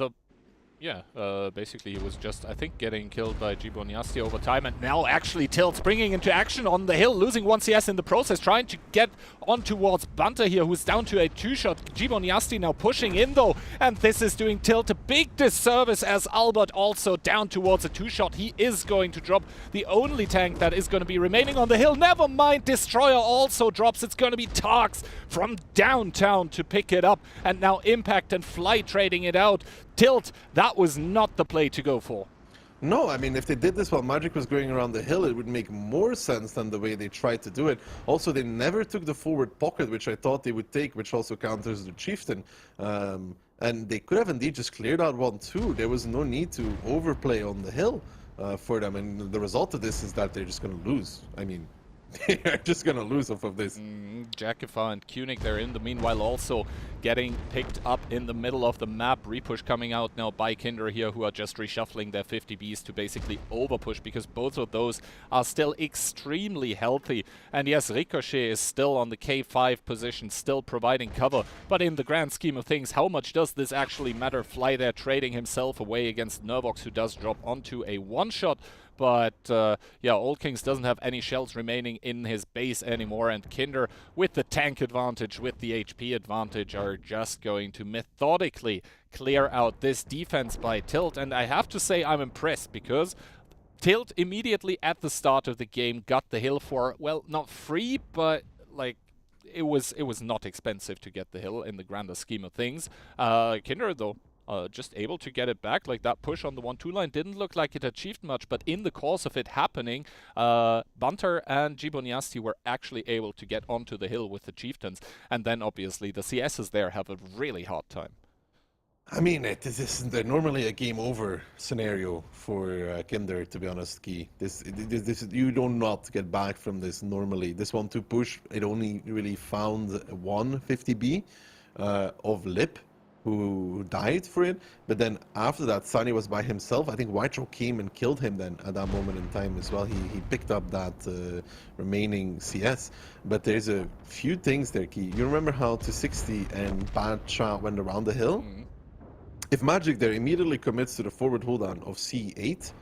basically he was just, I think, getting killed by Giboniasti over time, and now actually Tilt springing into action on the hill, losing one CS in the process, trying to get on towards Bunter here, who's down to a two-shot. Giboniasti now pushing in though, and this is doing Tilt a big disservice as Albert also down towards a two-shot. He is going to drop the only tank that is going to be remaining on the hill. Never mind, Destroyer also drops. It's going to be Tarks from downtown to pick it up, and now Impact and Fly trading it out. Tilt, that was not the play to go for. No, I mean, if they did this while Magic was going around the hill, it would make more sense than the way they tried to do it. Also, they never took the forward pocket, which I thought they would take, which also counters the Chieftain. And they could have indeed just cleared out 1-2. There was no need to overplay on the hill for them. And the result of this is that they're just going to lose. I mean, They're just gonna lose off of this. Jakifa and Kunik, they're in the meanwhile also getting picked up in the middle of the map. Repush coming out now by Kinder here, who are just reshuffling their 50Bs to basically overpush, because both of those are still extremely healthy. And yes, Ricochet is still on the K5 position, still providing cover. But in the grand scheme of things, how much does this actually matter? Fly there trading himself away against Nervox, who does drop onto a one-shot. But yeah, Old Kings doesn't have any shells remaining in his base anymore, and Kinder, with the tank advantage, with the HP advantage, are just going to methodically clear out this defense by Tilt. And I have to say I'm impressed, because Tilt immediately at the start of the game got the hill for, well, not free, but like it was not expensive to get the hill in the grander scheme of things. Kinder, though, just able to get it back. Like, that push on the 1-2 line didn't look like it achieved much, but in the course of it happening, Bunter and Giboniasti were actually able to get onto the hill with the Chieftains, and then obviously the CSs there have a really hard time. I mean, this isn't normally a game over scenario for Kinder, to be honest, Key. This you do not get back from this normally. This 1-2 push, it only really found one 50B of Lip, who died for it, but then after that, Sunny was by himself. I think Whitehawk came and killed him then at that moment in time as well. He picked up that remaining CS, but there's a few things there, Key. You remember how 260 and Bad Shot went around the hill? If Magic there immediately commits to the forward hold on of C8,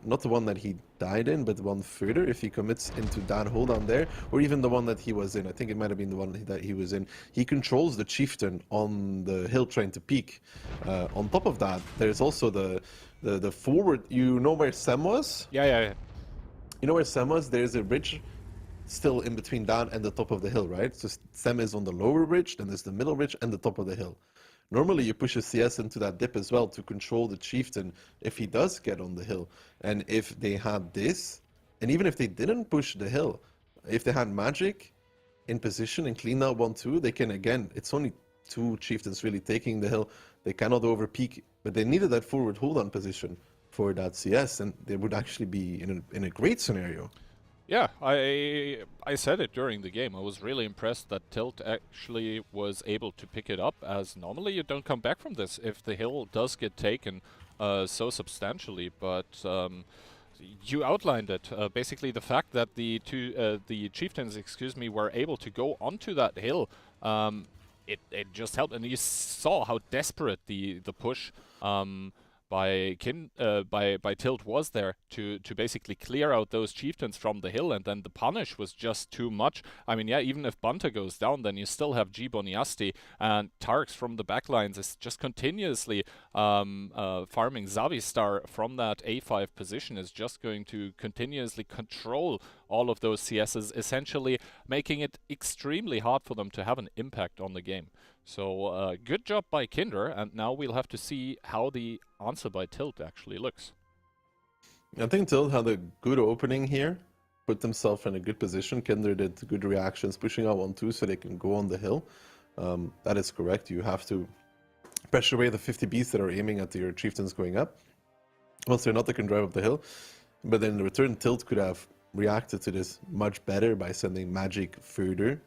not the one that he died in, but the one further, if he commits into that hold on there, or even the one that he was in, I think it might have been the one that he was in, he controls the chieftain on the hill trying to peek. On top of that, there's also the forward, you know where Sem was? Yeah. You know where Sem was? There's a bridge still in between that and the top of the hill, right? So Sem is on the lower ridge, then there's the middle ridge and the top of the hill. Normally you push a CS into that dip as well to control the chieftain if he does get on the hill. And if they had this, and even if they didn't push the hill, if they had Magic in position and clean out 1-2, they can, again, it's only two chieftains really taking the hill. They cannot overpeak, but they needed that forward hold on position for that CS, and they would actually be in a great scenario. Yeah, I said it during the game. I was really impressed that Tilt actually was able to pick it up, as normally you don't come back from this if the hill does get taken so substantially. But you outlined it. Basically, the fact that the chieftains, were able to go onto that hill, it just helped, and you saw how desperate the push by Tilt was there to basically clear out those chieftains from the hill, and then the punish was just too much. I mean, yeah, even if Bunter goes down, then you still have Giboniasti, and Tarks from the backlines is just continuously farming Zavistar from that A5 position, is just going to continuously control all of those CSs, essentially making it extremely hard for them to have an impact on the game. So good job by Kinder, and now we'll have to see how the answer by Tilt actually looks. I think Tilt had a good opening here, put themselves in a good position. Kinder did good reactions, pushing out 1-2 so they can go on the hill. That is correct. You have to pressure away the 50Bs that are aiming at your chieftains going up. Once they're not, they can drive up the hill. But then in return, Tilt could have reacted to this much better by sending Magic further.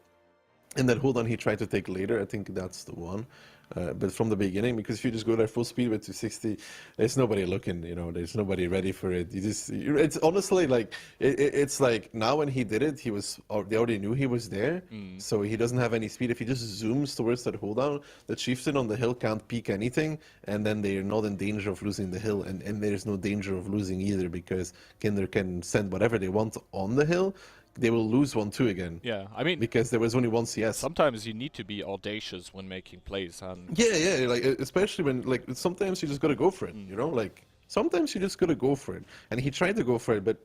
And that hold on he tried to take later, I think that's the one. But from the beginning, because if you just go there full speed with 260, there's nobody looking, you know, there's nobody ready for it. It's honestly like, it's like now when he did it, they already knew he was there, so he doesn't have any speed. If he just zooms towards that hold down, the chieftain on the hill can't peek anything, and then they're not in danger of losing the hill, and there's no danger of losing either, because Kinder can send whatever they want on the hill. They will lose 1-2 again. Yeah, I mean, because there was only one CS. Sometimes you need to be audacious when making plays, and yeah, like especially when like sometimes you just gotta go for it, you know, like sometimes you just gotta go for it. And he tried to go for it, but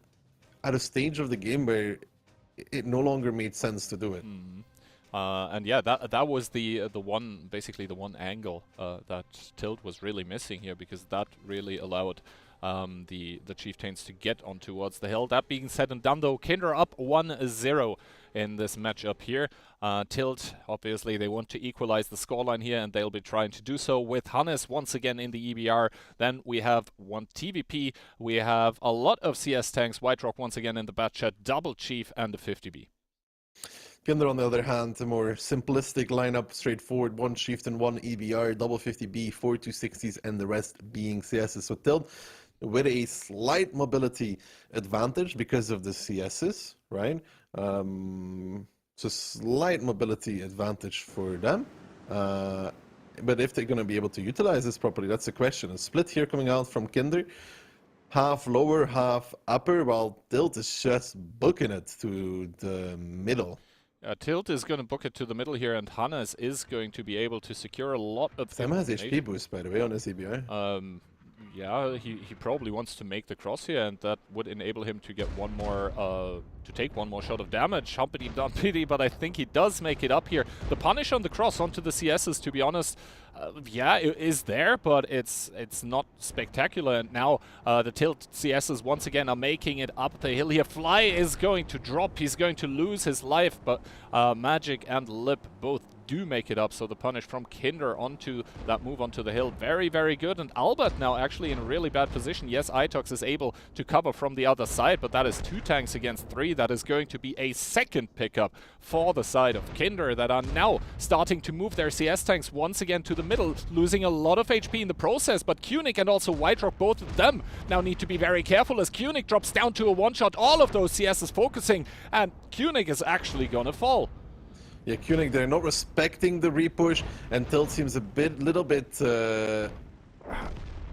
at a stage of the game where it no longer made sense to do it. And yeah, that was the one angle that Tilt was really missing here, because that really allowed the chieftains to get on towards the hill. That being said and done though, Kinder up 1-0 in this matchup here. Tilt, obviously they want to equalize the scoreline here, and they'll be trying to do so with Hannes once again in the EBR. Then we have one TVP, we have a lot of CS tanks, White Rock once again in the bat chat, double Chief and the 50B. Kinder, on the other hand, a more simplistic lineup, straightforward, one Chieftain, one EBR, double 50B, 4 260s, and the rest being CSs. So Tilt with a slight mobility advantage because of the CSs, right? It's a slight mobility advantage for them. But if they're going to be able to utilize this properly, that's the question. A split here coming out from Kinder, half lower, half upper, while Tilt is just booking it to the middle. Tilt is going to book it to the middle here, and Hannes is going to be able to secure a lot of... Sam has HP boost, by the way, on his EBR. Yeah, he probably wants to make the cross here, and that would enable him to get one more, to take one more shot of damage. Humpity dumpity, but I think he does make it up here. The punish on the cross onto the CSs, to be honest, yeah, it is there, but it's not spectacular. And now the Tilt CSs once again are making it up the hill here. Fly is going to drop, he's going to lose his life, but Magic and Lip both do make it up, so the punish from Kinder onto that move onto the hill, very, very good. And Albert now actually in a really bad position. Yes, Itox is able to cover from the other side, but that is 2 tanks against 3. That is going to be a second pickup for the side of Kinder, that are now starting to move their CS tanks once again to the middle, losing a lot of HP in the process. But Kunik and also White Rock, both of them now need to be very careful as Kunik drops down to a one-shot. All of those CSs focusing, and Kunik is actually gonna fall. Yeah, Kunik, they're not respecting the repush, and Tilt seems a little bit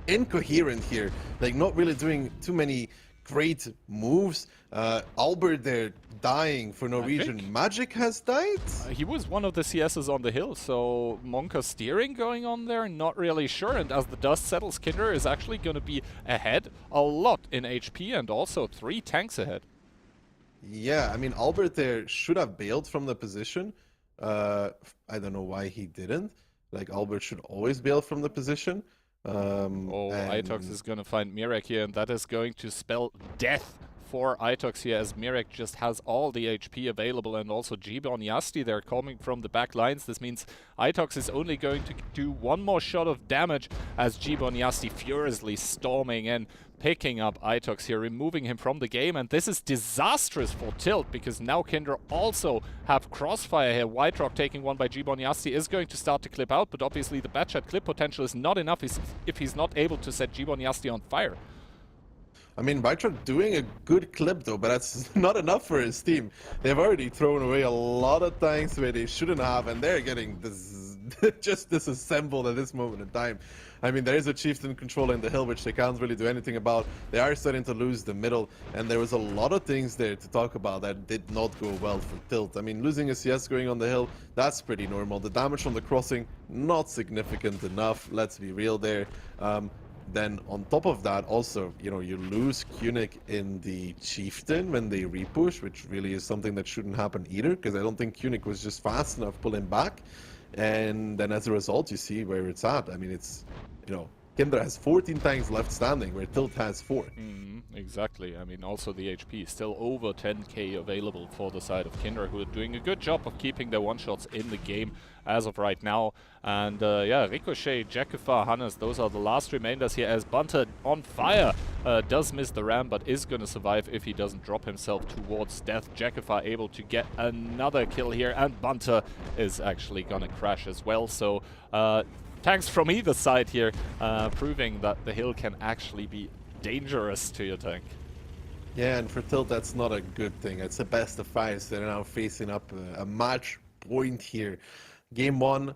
incoherent here. Like, not really doing too many great moves. Albert, they're dying for no reason. Magic has died? He was one of the CSs on the hill, so Monka steering going on there, not really sure. And as the dust settles, Kinder is actually going to be ahead a lot in HP, and also 3 tanks ahead. Yeah, I mean, Albert there should have bailed from the position. I don't know why he didn't. Like, Albert should always bail from the position. Itox is going to find Mirek here, and that is going to spell death for Itox here, as Mirek just has all the HP available, and also Giba and Yasti, they're coming from the back lines. This means Itox is only going to do one more shot of damage, as Giba and Yasti furiously storming in, picking up Itox here, removing him from the game. And this is disastrous for Tilt, because now Kinder also have Crossfire here. White Rock taking one by Giba and Yasti is going to start to clip out, but obviously the Batchat clip potential is not enough if he's not able to set Giba and Yasti on fire. I mean, White Rock doing a good clip though, but that's not enough for his team. They've already thrown away a lot of tanks where they shouldn't have, and they're getting just disassembled at this moment in time. I mean, there is a chieftain controlling the hill, which they can't really do anything about. They are starting to lose the middle, and there was a lot of things there to talk about that did not go well for Tilt. I mean, losing a CS going on the hill, that's pretty normal. The damage from the crossing, not significant enough, let's be real there. Then on top of that, also, you know, you lose Kunik in the Chieftain when they repush, which really is something that shouldn't happen either, because I don't think Kunik was just fast enough pulling back. And then as a result, you see where it's at. I mean, it's, you know, Kinder has 14 tanks left standing, where Tilt has 4. Exactly. I mean, also the HP is still over 10k available for the side of Kinder, who are doing a good job of keeping their one-shots in the game as of right now. And yeah, Ricochet, Jakufar, Hannes, those are the last remainders here, as Bunter on fire does miss the ram, but is going to survive if he doesn't drop himself towards death. Jakufar able to get another kill here, and Bunter is actually going to crash as well. So tanks from either side here, proving that the hill can actually be dangerous to your tank. Yeah, and for Tilt, that's not a good thing. It's a best of 5, so they're now facing up a match point here. Game 1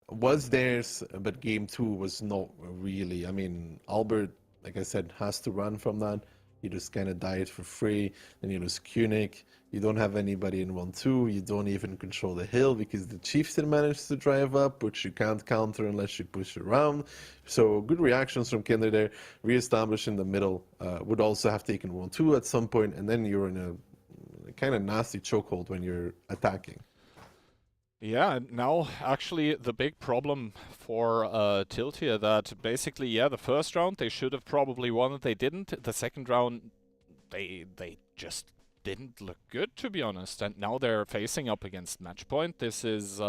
was theirs, but Game 2 was not really. I mean, Albert, like I said, has to run from that. You just kind of died for free. Then you lose Kunik. You don't have anybody in 1-2. You don't even control the hill because the Chieftain managed to drive up, which you can't counter unless you push around. So good reactions from Kinder there. Re-establish in the middle. Would also have taken 1-2 at some point, and then you're in a kind of nasty chokehold when you're attacking. Yeah, and now actually the big problem for Tilt here that basically, yeah, the first round they should have probably won it, they didn't. The second round, they just didn't look good, to be honest. And now they're facing up against Matchpoint. This is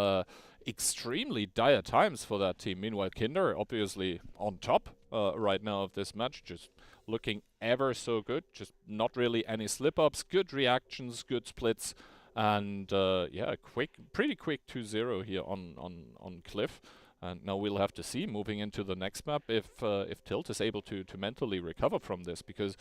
extremely dire times for that team. Meanwhile, Kinder obviously on top right now of this match, just looking ever so good. Just not really any slip-ups, good reactions, good splits. And yeah, pretty quick 2-0 here on Cliff. And now we'll have to see, moving into the next map, if Tilt is able to mentally recover from this. Because,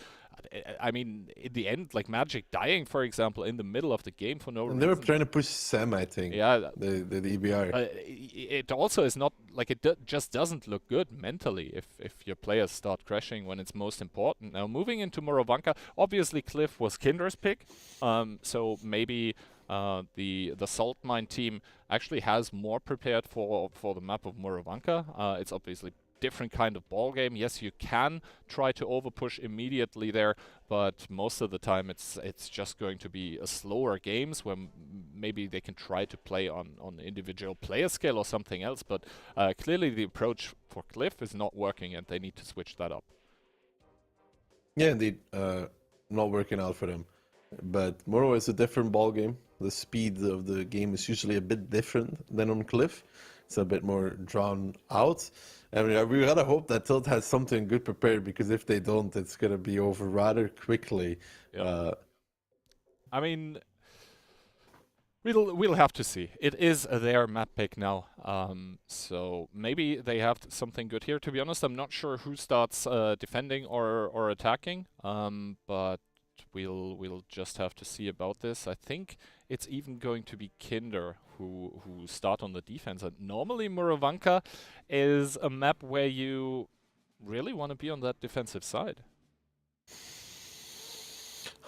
I mean, in the end, like Magic dying, for example, in the middle of the game for no reason. And they were trying to push Sam, I think. Yeah. The EBR. It also is not, like, it just doesn't look good mentally if your players start crashing when it's most important. Now, moving into Morovanka, obviously Cliff was Kinder's pick. So maybe the Salt Mine team actually has more prepared for the map of Morovanka. It's obviously different kind of ball game. Yes, you can try to overpush immediately there, but most of the time it's just going to be a slower games where maybe they can try to play on individual player skill or something else. But clearly the approach for Cliff is not working, and they need to switch that up. Yeah, indeed, not working out for them. But Moro is a different ball game. The speed of the game is usually a bit different than on Cliff. It's a bit more drawn out. I mean, we gotta hope that Tilt has something good prepared, because if they don't, it's gonna be over rather quickly. Yeah. I mean, we'll have to see. It is their map pick now, so maybe they have something good here. To be honest, I'm not sure who starts defending or attacking, but we'll just have to see about this. I think it's even going to be Kinder who start on the defense. And normally Morovanka is a map where you really want to be on that defensive side.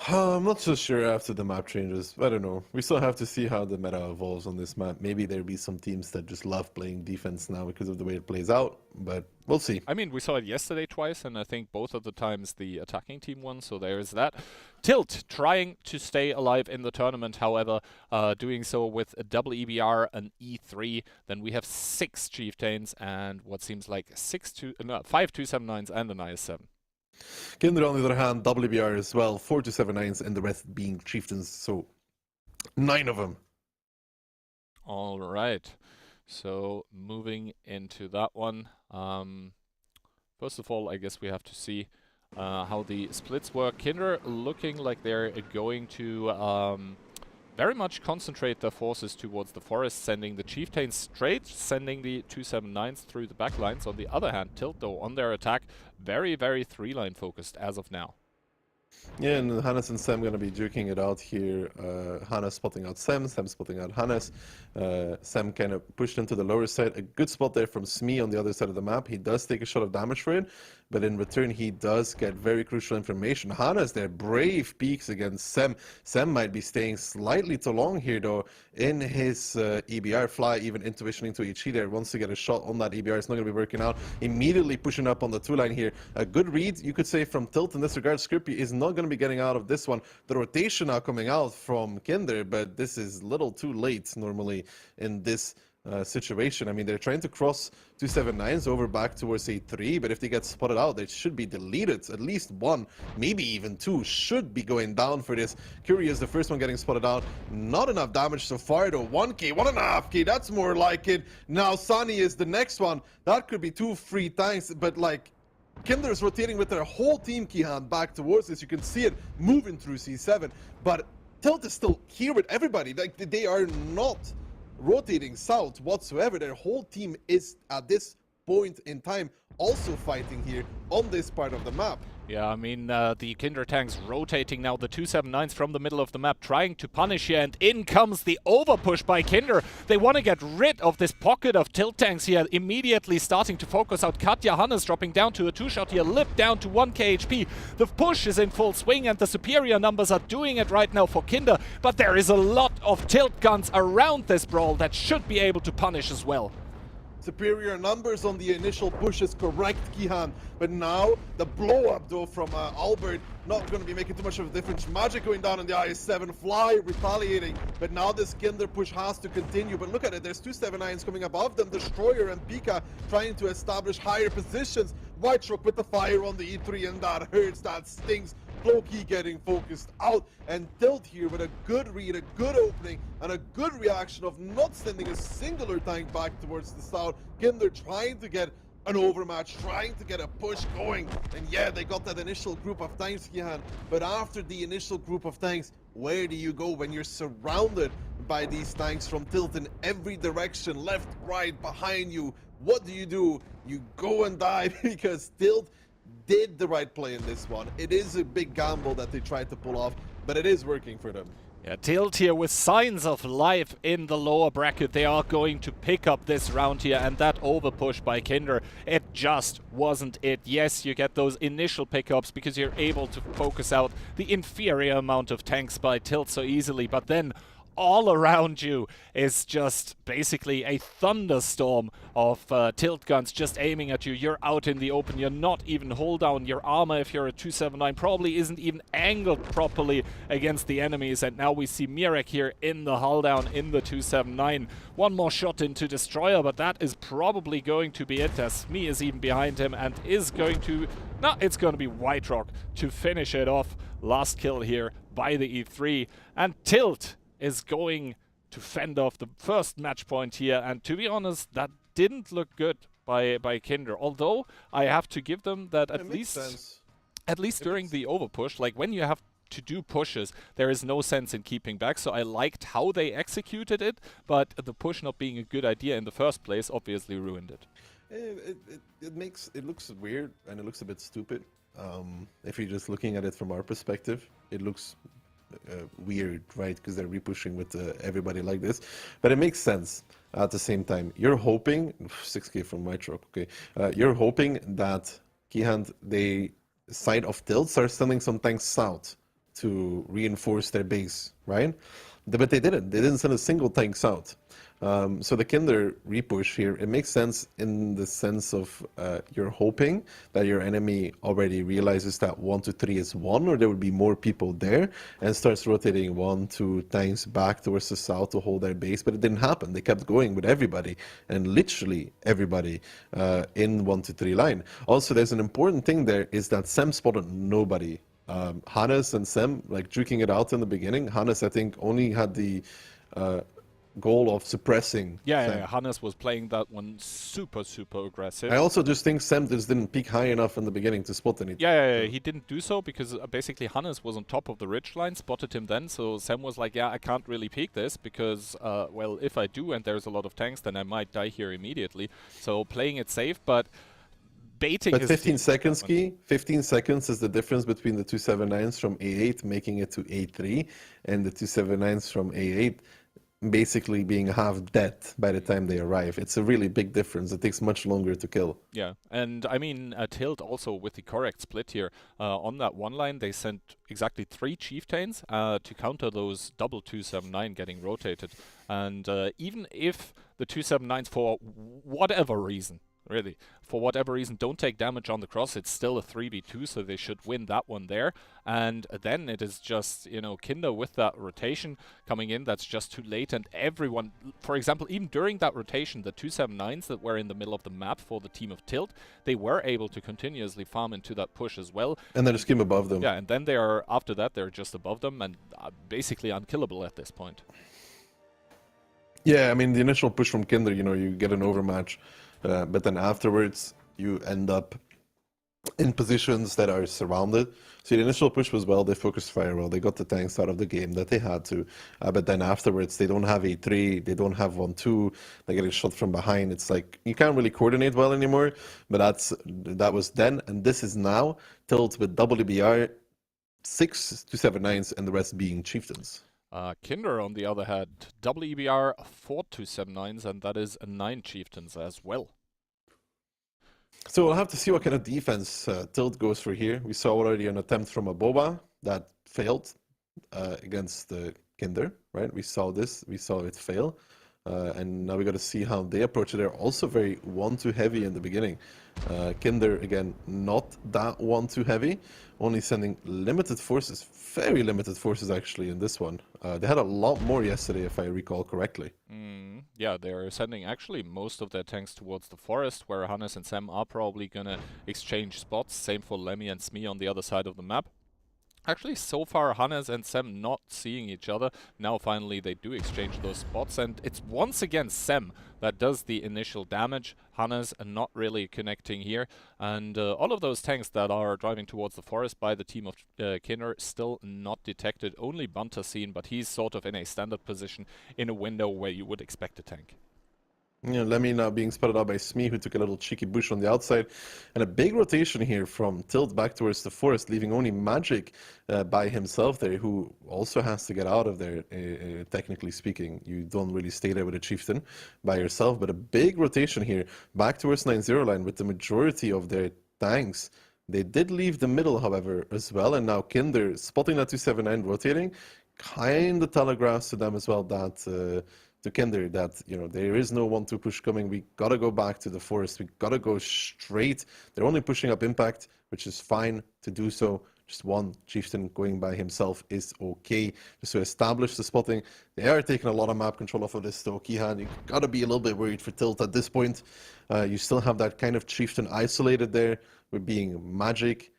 I'm not so sure after the map changes. I don't know. We still have to see how the meta evolves on this map. Maybe there'll be some teams that just love playing defense now because of the way it plays out, but we'll see. I mean, we saw it yesterday twice, and I think both of the times the attacking team won, so there is that. Tilt trying to stay alive in the tournament, however, doing so with a double EBR, an E3. Then we have 6 Chieftains and what seems like 5 279s and an IS-7. Kinder, on the other hand, WBR as well, 4 279s, and the rest being Chieftains, so 9 of them. All right, so moving into that one. First of all, I guess we have to see how the splits work. Kinder looking like they're going to very much concentrate their forces towards the forest, sending the Chieftains straight, sending the 279s through the backlines. On the other hand, Tilt, though, on their attack, very, very 3-line focused as of now. Yeah, and Hannes and Sam gonna be duking it out here. Hannes spotting out Sam spotting out Hannes. Sam kind of pushed into the lower side. A good spot there from Smee on the other side of the map. He does take a shot of damage for it, but in return he does get very crucial information. Hannes there, brave peeks against Sam. Sam might be staying slightly too long here though in his EBR fly, even intuitioning to HE there. Wants to get a shot on that EBR. It's not going to be working out. Immediately pushing up on the 2-line here. A good read, you could say, from Tilt in this regard. Scrippy is not going to be getting out of this one. The rotation now coming out from Kinder, but this is little too late normally in this situation. I mean, they're trying to cross 279s over back towards A3, but if they get spotted out, they should be deleted. At least 1, maybe even 2 should be going down for this. Curious, the first one getting spotted out. Not enough damage so far though. 1k, 1.5k, that's more like it. Now Sunny is the next one. That could be 2 free tanks, but like, Kinder is rotating with their whole team, Kihan, back towards this. You can see it moving through C7, but Tilt is still here with everybody. Like, they are not rotating south whatsoever. Their whole team is at this point in time also fighting here on this part of the map. Yeah, I mean, the Kinder tanks rotating now, the 279s from the middle of the map, trying to punish here, and in comes the overpush by Kinder. They want to get rid of this pocket of Tilt tanks here, immediately starting to focus out. Katja Hannes dropping down to a 2-shot here, Lip down to 1k HP. The push is in full swing, and the superior numbers are doing it right now for Kinder, but there is a lot of Tilt guns around this brawl that should be able to punish as well. superior numbers on the initial push is correct, Kihan. But now, the blow-up though from Albert, not going to be making too much of a difference. Magic going down on the IS-7, Fly retaliating. But now this Kinder push has to continue. But look at it, there's 279s coming above them. Destroyer and Pika trying to establish higher positions. White with the fire on the E3, and that hurts, that stings. Floki getting focused out, and Tilt here with a good read, a good opening, and a good reaction of not sending a singular tank back towards the south. Kinder trying to get an overmatch, trying to get a push going, and yeah, they got that initial group of tanks, Kihan. But after the initial group of tanks, where do you go when you're surrounded by these tanks from Tilt in every direction, left, right, behind you? What do? You go and die because Tilt did the right play in this one. It is a big gamble that they tried to pull off, but it is working for them. Yeah, Tilt here with signs of life in the lower bracket. They are going to pick up this round here, and that overpush by Kinder, it just wasn't it. Yes, you get those initial pickups because you're able to focus out the inferior amount of tanks by Tilt so easily, but then all around you is just basically a thunderstorm of tilt guns just aiming at you. You're out in the open. You're not even hold down. Your armor, if you're a 279, probably isn't even angled properly against the enemies. And now we see Mirek here in the hull down in the 279. One more shot into Destroyer, but that is probably going to be it, as Smee is even behind him and is going to... No, it's going to be White Rock to finish it off. Last kill here by the E3. And Tilt is going to fend off the first match point here, and to be honest, that didn't look good by Kinder. Although I have to give them that at least during the overpush, like when you have to do pushes, there is no sense in keeping back. So I liked how they executed it, but the push not being a good idea in the first place obviously ruined it. It looks weird and it looks a bit stupid. If you're just looking at it from our perspective, it looks weird, right? Because they're repushing with everybody like this, but it makes sense at the same time. You're hoping 6k from White Rock, okay? You're hoping that Keyhand, they side of Tilt start sending some tanks south to reinforce their base, right? But they didn't. They didn't send a single tank south. So the Kinder repush here, it makes sense in the sense of you're hoping that your enemy already realizes that 1 to 3 is 1, or there would be more people there, and starts rotating 1, 2 tanks back towards the south to hold their base. But it didn't happen. They kept going with everybody, and literally everybody in 1 to 3 line. Also, there's an important thing there, is that Sam spotted nobody. Hannes and Sam, like, juking it out in the beginning. Hannes, I think, only had the goal of suppressing. Yeah, Hannes was playing that one super aggressive. I also just think Sam just didn't peak high enough in the beginning to spot anything. Yeah, he didn't do so because basically Hannes was on top of the ridge line, spotted him then, so Sam was like, yeah, I can't really peek this because, well, if I do and there's a lot of tanks, then I might die here immediately. So playing it safe, but baiting. But 15 seconds, Key. 15 seconds is the difference between the 279s from A8 making it to A3 and the 279s from A8 basically being half dead by the time they arrive. It's a really big difference. It takes much longer to kill. Yeah, and I mean, Tilt also with the correct split here. On that one line, they sent exactly 3 chieftains to counter those double 279 getting rotated. And even if the 279s, for whatever reason, really, for whatever reason, don't take damage on the cross, it's still a 3v2, so they should win that one there. And then it is just, you know, Kinder with that rotation coming in, that's just too late. And everyone, for example, even during that rotation, the 279s that were in the middle of the map for the team of Tilt, they were able to continuously farm into that push as well. And then just came above them. Yeah, and then they are, after that, they're just above them and basically unkillable at this point. Yeah, I mean, the initial push from Kinder, you know, you get an overmatch. But then afterwards, you end up in positions that are surrounded. So the initial push was well, they focused fire well, they got the tanks out of the game that they had to. But then afterwards, they don't have A3, they don't have 1-2, they're getting shot from behind. It's like, you can't really coordinate well anymore, but that was then, and this is now. Tilt with WBR, 6 279s, and the rest being chieftains. Kinder, on the other hand, WEBR 4 279s, and that is 9 chieftains as well. So we'll have to see what kind of defense Tilt goes for here. We saw already an attempt from Aboba that failed against Kinder, right? We saw it fail. And now we got to see how they approach it. They're also very 1-2 heavy in the beginning. Kinder, again, not that 1-2 heavy, only sending limited forces, very limited forces actually in this one. They had a lot more yesterday, if I recall correctly. Yeah, they're sending actually most of their tanks towards the forest, where Hannes and Sam are probably gonna exchange spots. Same for Lemmy and Smee on the other side of the map. Actually, so far, Hannes and Sam not seeing each other. Now, finally, they do exchange those spots, and it's once again Sam that does the initial damage. Hannes not really connecting here, and all of those tanks that are driving towards the forest by the team of Kinder still not detected. Only Bunter seen, but he's sort of in a standard position in a window where you would expect a tank. Yeah, Lemmy now being spotted out by Smee, who took a little cheeky bush on the outside. And a big rotation here from Tilt back towards the forest, leaving only Magic by himself there, who also has to get out of there, technically speaking. You don't really stay there with a Chieftain by yourself, but a big rotation here back towards 9-0 line with the majority of their tanks. They did leave the middle, however, as well, and now Kinder, spotting that 279 rotating, kind of telegraphs to them as well that... to Kinder that, you know, there is no 1-2 push coming. We gotta go back to the forest. We gotta go straight. They're only pushing up impact, which is fine to do so. Just one Chieftain going by himself is okay. Just to establish the spotting. They are taking a lot of map control off of this though. Kihan, you gotta be a little bit worried for Tilt at this point. You still have that kind of Chieftain isolated there with being Magic.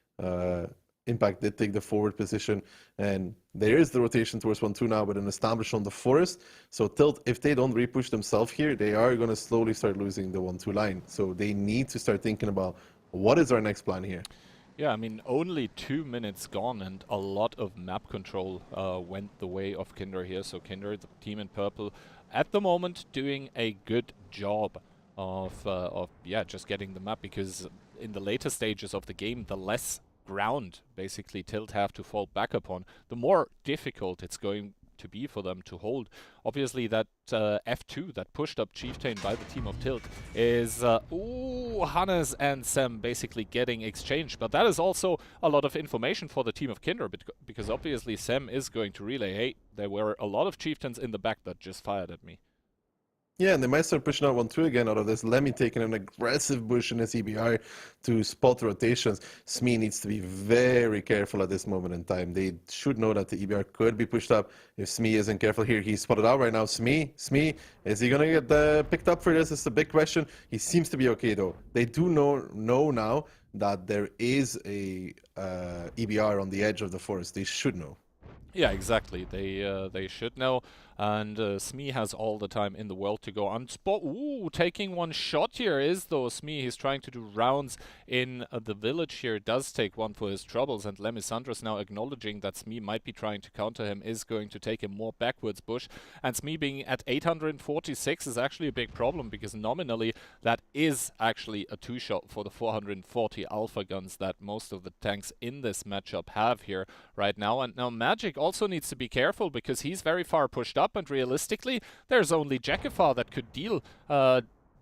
Impact did take the forward position, and there is the rotation towards 1-2 now with an established on the forest. So Tilt, if they don't repush themselves here, they are going to slowly start losing the 1-2 line. So they need to start thinking about what is our next plan here. Yeah, I mean, only 2 minutes gone, and a lot of map control went the way of Kinder here. So Kinder, the team in purple, at the moment doing a good job of just getting the map, because in the later stages of the game, the less ground basically Tilt have to fall back upon, the more difficult it's going to be for them to hold. Obviously that F2, that pushed up Chieftain by the team of Tilt, is Hannes and Sam basically getting exchanged, but that is also a lot of information for the team of Kinder, because obviously Sam is going to relay, hey, there were a lot of Chieftains in the back that just fired at me. Yeah, and they might start pushing out 1-2 again out of this. Lemmy taking an aggressive bush in his EBR to spot rotations. Smee needs to be very careful at this moment in time. They should know that the EBR could be pushed up. If Smee isn't careful here, he's spotted out right now. Smee, is he going to get picked up for this? It's the big question. He seems to be okay, though. They do know now that there is a EBR on the edge of the forest. They should know. Yeah, exactly. They should know. And Smee has all the time in the world to go on spot. Ooh, taking one shot here is though Smee. He's trying to do rounds in the village here. Does take one for his troubles. And Lemisandros now acknowledging that Smee might be trying to counter him, is going to take him more backwards bush. And Smee being at 846 is actually a big problem, because nominally that is actually a 2-shot for the 440 alpha guns that most of the tanks in this matchup have here right now. And now Magic also needs to be careful, because he's very far pushed up, and realistically there's only Jakafar that could deal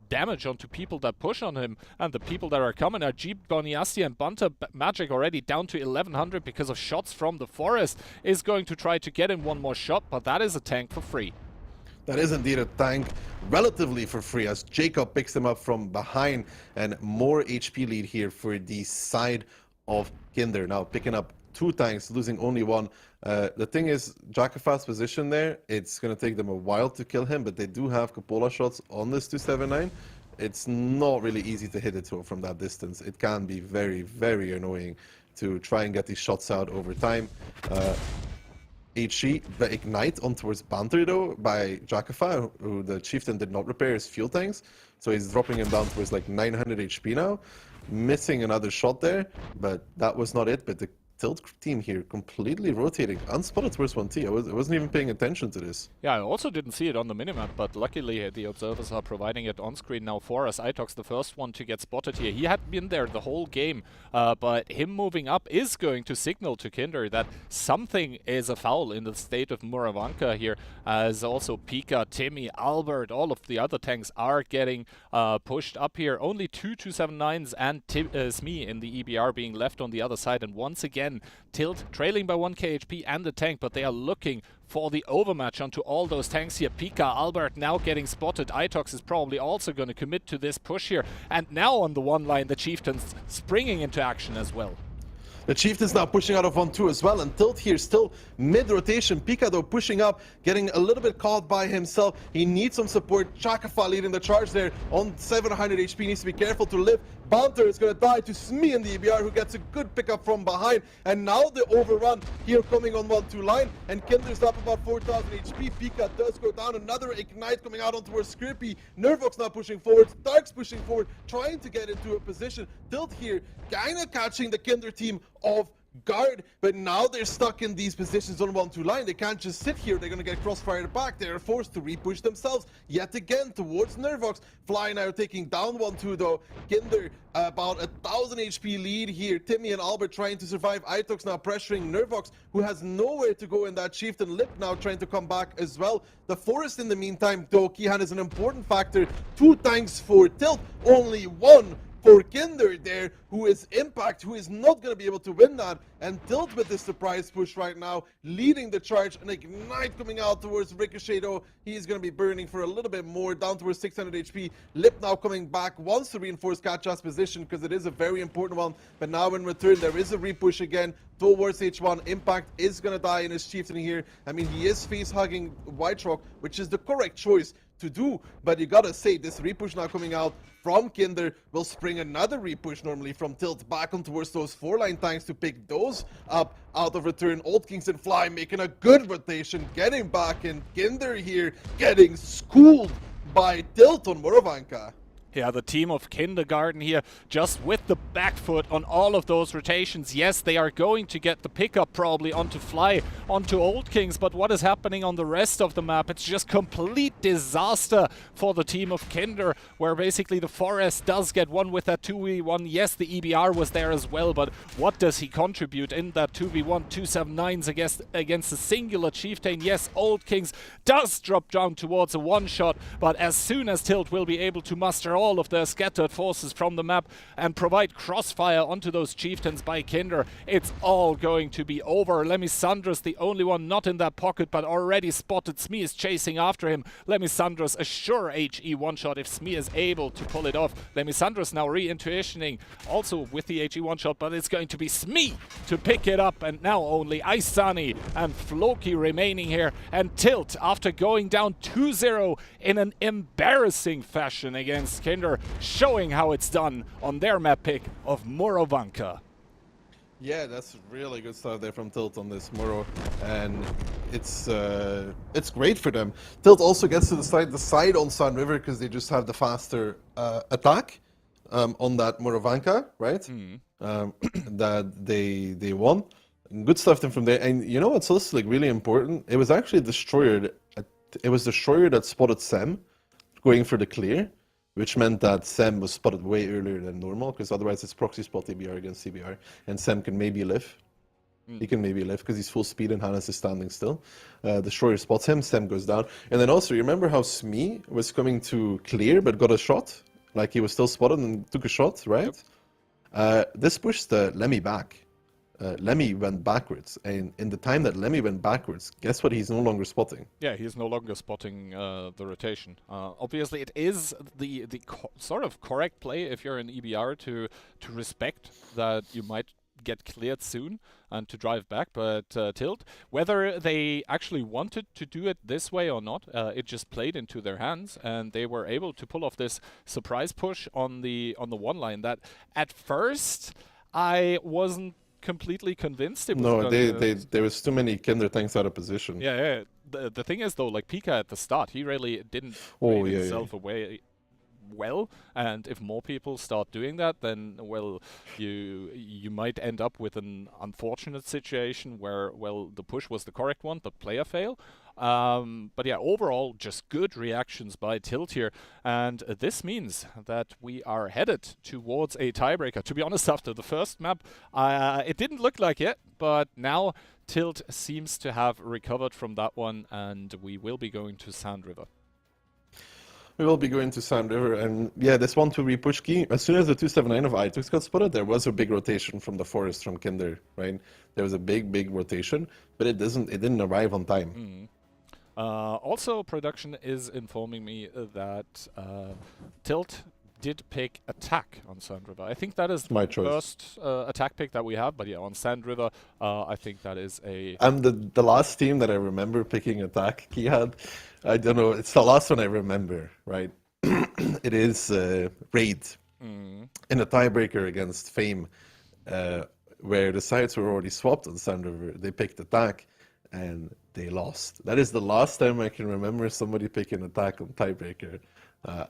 damage onto people that push on him, and the people that are coming are Jeep, Boniasti and Bunter. Magic already down to 1100 because of shots from the forest, is going to try to get him one more shot, but that is a tank for free. That is indeed a tank relatively for free, as Jacob picks them up from behind, and more HP lead here for the side of Kinder. Now picking up 2 tanks, losing only 1. The thing is, Jakafar's position there, it's going to take them a while to kill him, but they do have Cupola shots on this 279. It's not really easy to hit it from that distance. It can be very, very annoying to try and get these shots out over time. HE, the Ignite on towards Banter though by Jakafar, who the Chieftain did not repair his fuel tanks, so he's dropping him down towards like 900 HP now. Missing another shot there, but that was not it. But the Tilt team here completely rotating, unspotted towards 1T. I wasn't even paying attention to this. Yeah, I also didn't see it on the minimap, but luckily the observers are providing it on screen now for us. Itox, the first one to get spotted here. He had been there the whole game, but him moving up is going to signal to Kinder that something is afoul in the state of Muravanka here, as also Pika, Timmy, Albert, all of the other tanks are getting pushed up here. Only 2 279s and Smee in the EBR being left on the other side, and once again again. Tilt trailing by 1k HP and the tank, but they are looking for the overmatch onto all those tanks here. Pika, Albert now getting spotted. Itox is probably also going to commit to this push here. And now on the one line, the Chieftains springing into action as well. The Chieftain's now pushing out of 1-2 as well, and Tilt here still mid-rotation. Pika, though, pushing up, getting a little bit caught by himself. He needs some support. Chakafa leading the charge there on 700 HP, needs to be careful to live. Banter is going to die to Smee in the EBR, who gets a good pickup from behind. And now the overrun here coming on 1-2 line, and Kinder's up about 4,000 HP. Pika does go down. Another Ignite coming out onto towards Skrippy. Nervox now pushing forward. Dark's pushing forward, trying to get into a position. Tilt here, kind of catching the Kinder team off guard, but now they're stuck in these positions on 1-2 line. They can't just sit here. They're going to get crossfired back. They're forced to repush themselves yet again towards Nervox. Fly now taking down 1-2 though. Kinder about 1,000 HP lead here. Timmy and Albert trying to survive. Itox now pressuring Nervox, who has nowhere to go in that Chieftain. Lip now trying to come back as well. The Forest in the meantime though, Kihan, is an important factor. 2 tanks for Tilt, only 1 for Kinder there, who is Impact, who is not going to be able to win that. And Tilt with this surprise push right now, leading the charge. And Ignite coming out towards Ricochet though. He's going to be burning for a little bit more, down towards 600 HP. Lip now coming back, wants to reinforce Katja's position because it is a very important one. But now in return, there is a repush again towards H1. Impact is going to die in his Chieftain here. I mean, he is face-hugging White Rock, which is the correct choice to do. But you gotta say, this repush now coming out from Kinder will spring another repush normally from Tilt back on towards those 4-line tanks to pick those up out of return. Old Kings and Fly making a good rotation, getting back, and Kinder here getting schooled by Tilt on Morovanka. Yeah, the team of Kindergarten here just with the back foot on all of those rotations. Yes, they are going to get the pickup probably onto Fly, onto Old Kings, but what is happening on the rest of the map? It's just complete disaster for the team of Kinder, where basically the Forest does get one with that 2v1. Yes, the EBR was there as well, but what does he contribute in that 2v1, 279s against a singular Chieftain? Yes, Old Kings does drop down towards a one-shot, but as soon as Tilt will be able to muster all of their scattered forces from the map and provide crossfire onto those Chieftains by Kinder, it's all going to be over. Lemisandros, the only one not in that pocket, but already spotted. Smee is chasing after him. Lemisandros, a sure HE one-shot if Smee is able to pull it off. Lemisandros now re-intuitioning also with the HE one-shot, but it's going to be Smee to pick it up, and now only Aisani and Floki remaining here, and Tilt, after going down 2-0 in an embarrassing fashion against Kinder, showing how it's done on their map pick of Morovanka. Yeah, that's really good stuff there from Tilt on this Moro, and it's great for them. Tilt also gets to decide the side on Sun River because they just have the faster attack on that Morovanka, right? That they won. Good stuff then from there. And you know what's also like really important? It was actually Destroyer. It was Destroyer that spotted Sam going for the clear, which meant that Sam was spotted way earlier than normal, because otherwise it's proxy spot EBR against CBR, and Sam can maybe live. He can maybe live because he's full speed and Hannes is standing still. Destroyer spots him, Sam goes down. And then also, you remember how Smee was coming to clear but got a shot? Like he was still spotted and took a shot, right? Yep. This pushed Lemmy back. Lemmy went backwards, and in the time that Lemmy went backwards, guess what he's no longer spotting? Yeah, he's no longer spotting the rotation. Obviously, it is the sort of correct play if you're an EBR to respect that you might get cleared soon and to drive back, but Tilt, whether they actually wanted to do it this way or not, it just played into their hands, and they were able to pull off this surprise push on the one line that at first I wasn't completely convinced it was there was too many Kinder tanks out of position. Yeah. The thing is though, like Pika at the start, he really didn't play himself away well, and if more people start doing that, then well, you might end up with an unfortunate situation where, well, the push was the correct one, but player fail. But yeah, overall, just good reactions by Tilt here, and this means that we are headed towards a tiebreaker. To be honest, after the first map, it didn't look like it, but now Tilt seems to have recovered from that one, and we will be going to Sand River. We will be going to Sand River, and yeah, this 1-2 repush key. As soon as the 279 of Itux got spotted, there was a big rotation from the forest from Kinder, right? There was a big rotation, but it didn't arrive on time. Also, production is informing me that Tilt did pick attack on Sand River. I think that is My the choice. first attack pick that we have, but yeah, on Sand River, I think that is a... I'm the last team that I remember picking attack. Kihad, I don't know. It's the last one I remember, right? It is Raid in a tiebreaker against Fame, where the sides were already swapped on Sand River. They picked attack, and they lost. That is the last time I can remember somebody picking attack on tiebreaker.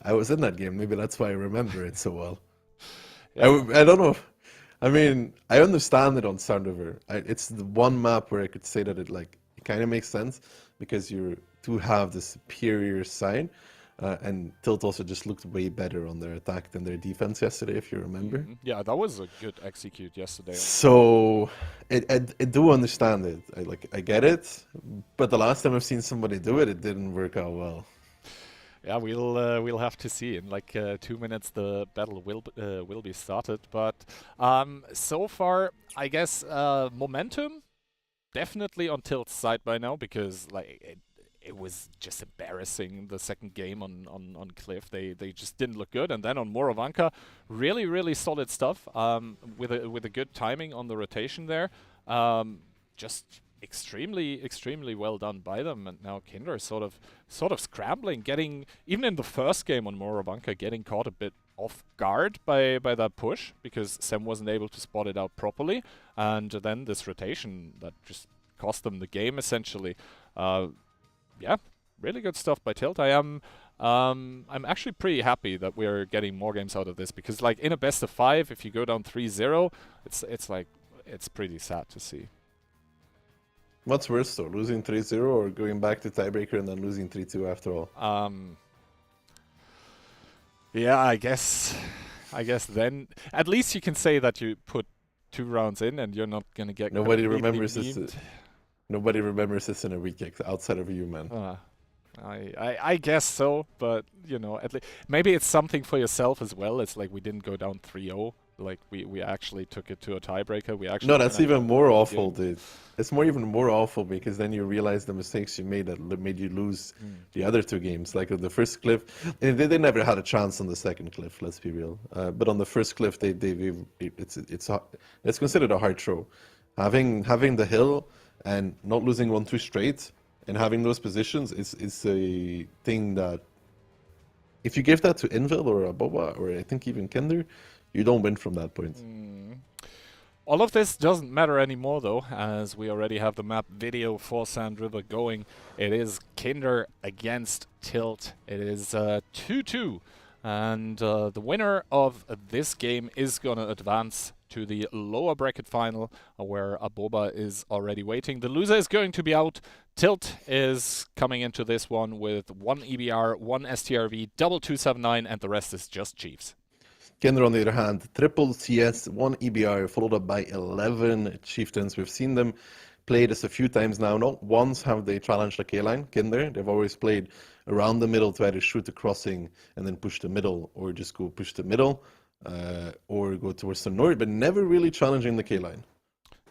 I was in that game. Maybe that's why I remember it so well. I don't know. I mean, I understand it on Sand River. It's the one map where I could say that it kind of makes sense because you do have the superior side, and Tilt also just looked way better on their attack than their defense yesterday, if you remember. Yeah, that was a good execute yesterday. So I do understand it. I get it, but the last time I've seen somebody do it, it didn't work out well. Yeah, we'll have to see. In like 2 minutes, the battle will be started. But so far, I guess momentum definitely on Tilt's side by now, because like it was just embarrassing the second game on Cliff. They just didn't look good. And then on Morovanka, really solid stuff. With a good timing on the rotation there. Just extremely well done by them, and now Kinder sort of scrambling, getting, even in the first game on Morovanka, getting caught a bit off guard by that push because Sem wasn't able to spot it out properly, and then this rotation that just cost them the game essentially. Yeah, really good stuff by Tilt. I'm actually pretty happy that we're getting more games out of this, because like in a best of 5, if you go down 3-0, it's pretty sad to see. What's worse though, losing 3-0 or going back to tiebreaker and then losing 3-2 after all? Yeah, I guess then at least you can say that you put 2 rounds in and you're not gonna get Nobody completely remembers this. memed. Nobody remembers this in a week outside of you, man. I guess so, but you know, at least maybe it's something for yourself as well. It's like we didn't go down 3-0. Like we actually took it to a tiebreaker. We actually No, that's even more awful, dude. It's even more awful because then you realize the mistakes you made that made you lose the other 2 games. Like the first cliff, they never had a chance on the second cliff. Let's be real. But on the first cliff, it's considered a hard throw. Having the hill and not losing 1-2 straight and having those positions is a thing that if you give that to Envil or Aboba or I think even Kinder, you don't win from that point. All of this doesn't matter anymore, though, as we already have the map video for Sand River going. It is Kinder against Tilt. It is 2-2. And the winner of this game is going to advance to the lower bracket final, where Aboba is already waiting. The loser is going to be out. Tilt is coming into this one with 1 EBR, 1 STRV, double 279, and the rest is just Chiefs. Kinder, on the other hand, triple CS, 1 EBR, followed up by 11 Chieftains. We've seen them play this a few times now. Not once have they challenged the K-line, Kinder. They've always played around the middle to either shoot the crossing and then push the middle, or just go push the middle, or go towards the north, but never really challenging the K-line.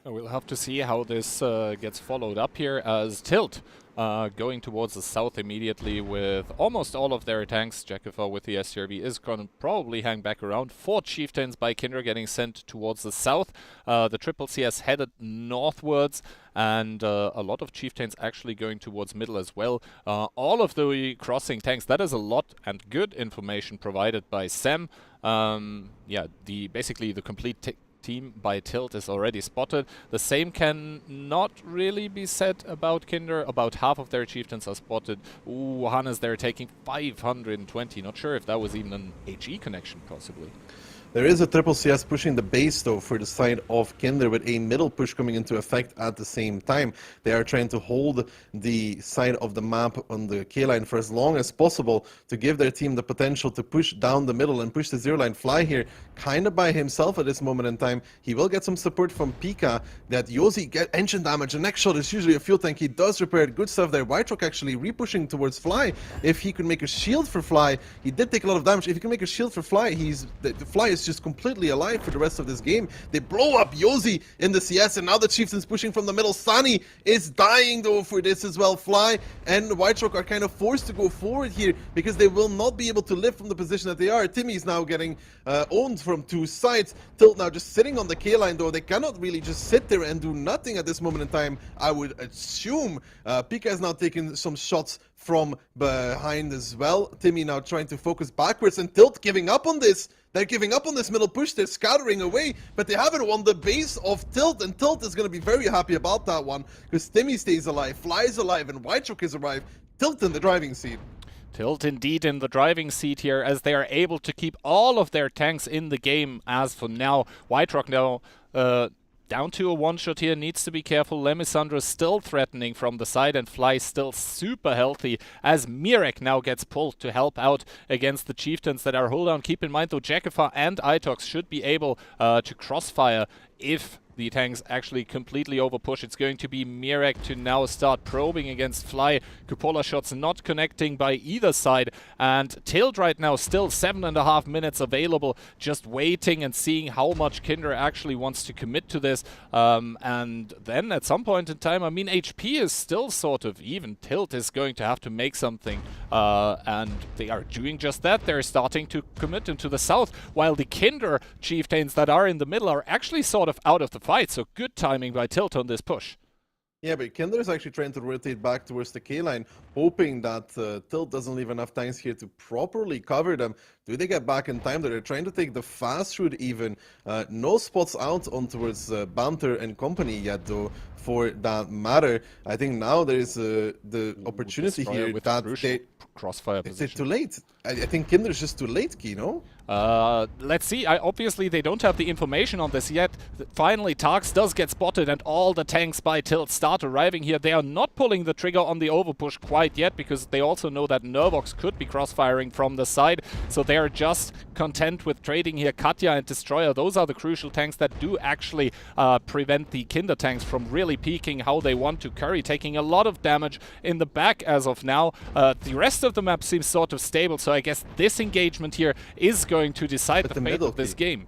We'll have to see how this gets followed up here, as Tilt going towards the south immediately with almost all of their tanks. Jackifar with the SCRV is going to probably hang back around. 4 Chieftains by Kinder getting sent towards the south. The triple CS headed northwards, and a lot of Chieftains actually going towards middle as well. All of the crossing tanks, that is a lot and good information provided by Sam. Yeah, basically the complete team by Tilt is already spotted. The same can not really be said about Kinder. About half of their chieftains are spotted. Ooh, Hannes, they're taking 520. Not sure if that was even an HE connection, possibly. There is a triple CS pushing the base though for the side of Kinder with a middle push coming into effect at the same time. They are trying to hold the side of the map on the K line for as long as possible to give their team the potential to push down the middle and push the zero line. Fly here kind of by himself at this moment in time. He will get some support from Pika. That Yosi get engine damage. The next shot is usually a fuel tank. He does repair it. Good stuff there. Whiterock actually repushing towards Fly. If he could make a shield for Fly, he did take a lot of damage. If he can make a shield for Fly, the Fly is just completely alive for the rest of this game. They blow up Yosi in the CS, and now the Chieftain's pushing from the middle. Sunny is dying though for this as well. Fly and Whiterock are kind of forced to go forward here because they will not be able to live from the position that they are. Timmy's now getting owned from two sides. Tilt now just sitting on the K line though. They cannot really just sit there and do nothing at this moment in time, I would assume. Pika is now taking some shots from behind as well. Timmy now trying to focus backwards, and Tilt giving up on this. They're giving up on this middle push. They're scattering away, but they haven't won the base of Tilt, and Tilt is going to be very happy about that one because Timmy stays alive, Flies alive, and Whiterock is alive. Tilt in the driving seat. Tilt indeed in the driving seat here as they are able to keep all of their tanks in the game as for now. Whiterock now down to a one-shot here, needs to be careful. Lemisandro still threatening from the side, and Fly still super healthy as Mirek now gets pulled to help out against the Chieftains that are hold on. Keep in mind though, Jackifar and Itox should be able to crossfire if the tanks actually completely overpush. It's going to be Mirek to now start probing against Fly. Cupola shots not connecting by either side, and Tilt right now still 7.5 minutes available, just waiting and seeing how much Kinder actually wants to commit to this. And then at some point in time, I mean, HP is still sort of even. Tilt is going to have to make something, and they are doing just that. They're starting to commit into the south, while the Kinder Chieftains that are in the middle are actually sort of out of the fight, so good timing by Tilt on this push. Yeah, but Kinder is actually trying to rotate back towards the K-line, hoping that Tilt doesn't leave enough tanks here to properly cover them. Do they get back in time? They're trying to take the fast route even. No spots out on towards Banter and company yet, though, for that matter. I think now there's the opportunity here that they... Crossfire position. Is it too late? I think Kinder is just too late, Kino. Let's see. Obviously, they don't have the information on this yet. Finally, Tarks does get spotted, and all the tanks by Tilt start arriving here. They are not pulling the trigger on the overpush quite yet, because they also know that Nervox could be crossfiring from the side. So they are just content with trading here Katya and Destroyer. Those are the crucial tanks that do actually prevent the Kinder tanks from really peaking how they want to. Curry taking a lot of damage in the back as of now. The rest of the map seems sort of stable, so I guess this engagement here is going to decide the fate of this game.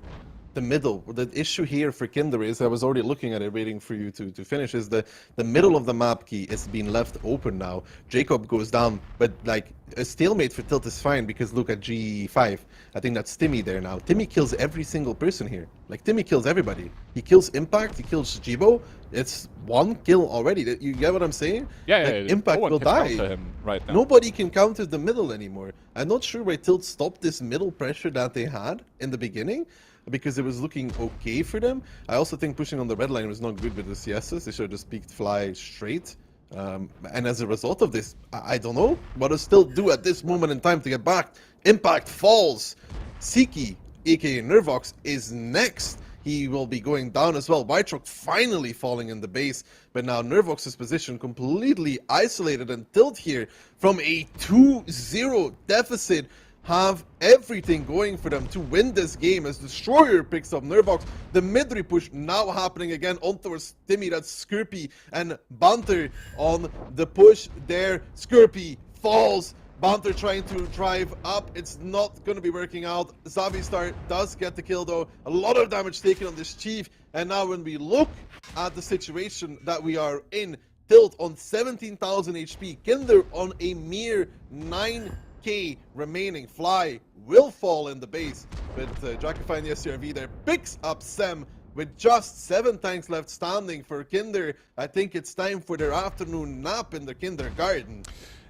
The middle, the issue here for Kinder is, I was already looking at it, waiting for you to finish, is the middle of the map key is being left open now. Jacob goes down, but like a stalemate for Tilt is fine because look at G5. I think that's Timmy there now. Timmy kills every single person here. Like Timmy kills everybody. He kills Impact, he kills Jibo. It's one kill already. You get what I'm saying? Yeah, like, yeah. Impact will die. Him right now. Nobody can counter the middle anymore. I'm not sure why Tilt stopped this middle pressure that they had in the beginning, because it was looking okay for them. I also think pushing on the red line was not good with the CSs. They should have just peeked Fly straight. And as a result of this, I don't know what to still do at this moment in time to get back. Impact falls. Siki, aka Nervox, is next. He will be going down as well. Whiterock finally falling in the base, but now Nervox's position completely isolated, and Tilt here from a 2-0 deficit have everything going for them to win this game as Destroyer picks up Nervox. The mid-re push now happening again on towards Timmy. That's Skirpy and Banter on the push there. Skirpy falls. Banter trying to drive up. It's not going to be working out. Zavistar does get the kill though. A lot of damage taken on this Chief. And now when we look at the situation that we are in, Tilt on 17,000 HP, Kinder on a mere 9k remaining. Fly will fall in the base, but Jackify in the SRV there picks up Sem with just 7 tanks left standing for Kinder. I think it's time for their afternoon nap in the kindergarten.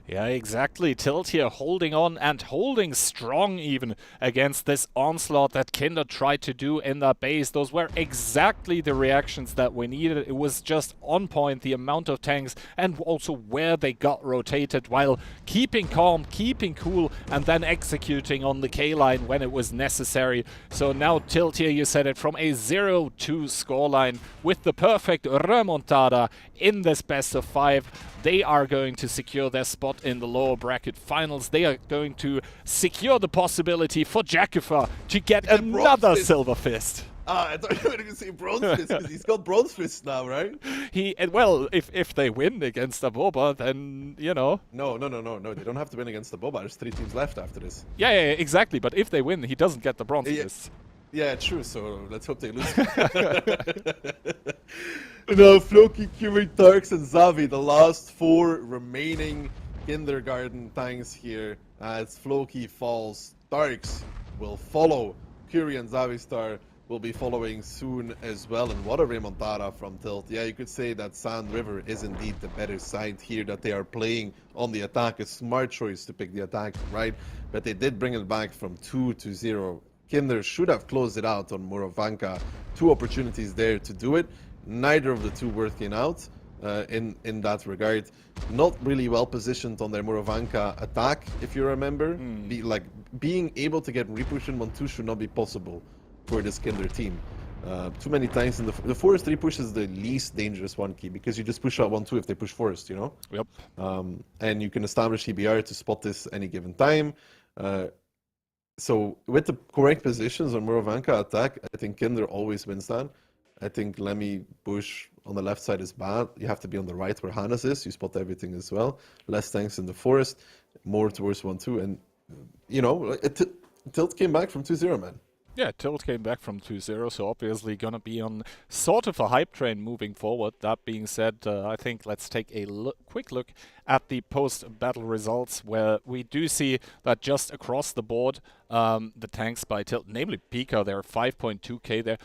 Yeah, exactly. Tilt here holding on and holding strong even against this onslaught that Kinder tried to do in that base. Those were exactly the reactions that we needed. It was just on point, the amount of tanks and also where they got rotated while keeping calm, keeping cool, and then executing on the K-line when it was necessary. So now Tilt here, you said it, from a 0-2 scoreline with the perfect remontada in this best of 5. They are going to secure their spot in the lower bracket finals. They are going to secure the possibility for Jakifa to get another silver fist. I thought you were going to say bronze fist, because he's got bronze fist now, right? Well, if they win against Aboba, then, you know. No, they don't have to win against the Boba. There's 3 teams left after this. Yeah, exactly. But if they win, he doesn't get the bronze fist. Yeah, true. So let's hope they lose. No, Floki, Curie, Turks, and Zavi, the last 4 remaining kindergarten tanks here. As Floki falls, Turks will follow. Curie and Zavistar will be following soon as well. And what a remontada from Tilt. Yeah, you could say that Sand River is indeed the better side here, that they are playing on the attack. A smart choice to pick the attack, right? But they did bring it back from 2-0. Kinder should have closed it out on Morovanka. 2 opportunities there to do it. Neither of the 2 working out in that regard. Not really well positioned on their Morovanka attack, if you remember. Being able to get repush in 1-2 should not be possible for this Kinder team. Too many times in the forest repush is the least dangerous one key, because you just push out 1-2 if they push forest, you know? Yep. And you can establish EBR to spot this any given time. So with the correct positions on Morovanka attack, I think Kinder always wins that. I think Lemmy Bush on the left side is bad. You have to be on the right where Hannes is. You spot everything as well. Less tanks in the forest, more towards 1-2. And, you know, Tilt came back from 2-0, man. Yeah, Tilt came back from 2-0, so obviously gonna be on sort of a hype train moving forward. That being said, I think let's take a quick look at the post-battle results, where we do see that just across the board, the tanks by Tilt, namely Pika, they're 5.2k there.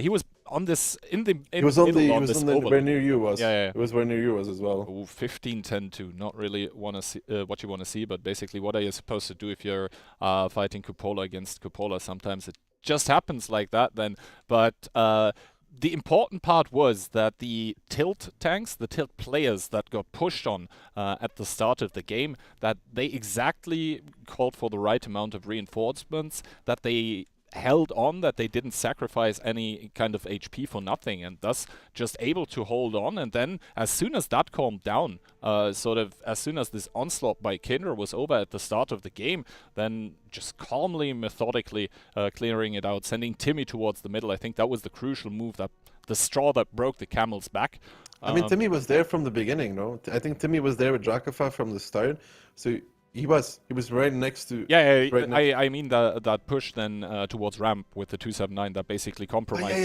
He was on this He was where near you was. Yeah. It was where near you was as well. 15-10-2. Not really want to see what you want to see, but basically, what are you supposed to do if you're fighting Cupola against Cupola? Sometimes it just happens like that then. But the important part was that the Tilt tanks, the Tilt players that got pushed on at the start of the game, that they exactly called for the right amount of reinforcements, that they held on, that they didn't sacrifice any kind of HP for nothing, and thus just able to hold on. And then as soon as that calmed down, as soon as this onslaught by Kinder was over at the start of the game, then just calmly, methodically clearing it out, sending Timmy towards the middle. I think that was the crucial move, that the straw that broke the camel's back. I mean, Timmy was there from the beginning, no? I think Timmy was there with Dracofa from the start, so he was right next to... I mean that push then towards ramp with the 279 that basically compromised.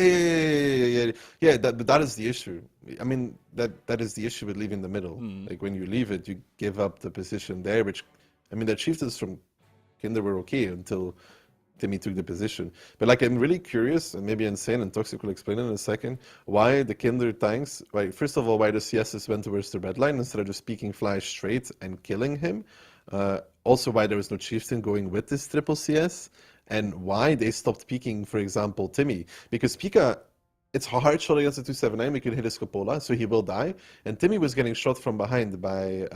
Yeah, that is the issue. I mean, that is the issue with leaving the middle. Like, when you leave it, you give up the position there, which... I mean, the chieftains from Kinder were okay until Timmy took the position. But, like, I'm really curious, and maybe Insane and Toxic will explain in a second, why the Kinder tanks... First of all, why the CSs went towards the red line instead of just peeking Flash straight and killing him. Also, why there was no chieftain going with this triple CS, and why they stopped peeking, for example, Timmy. Because Pika, it's a hard shot against the 279, we can hit his cupola, so he will die. And Timmy was getting shot from behind by,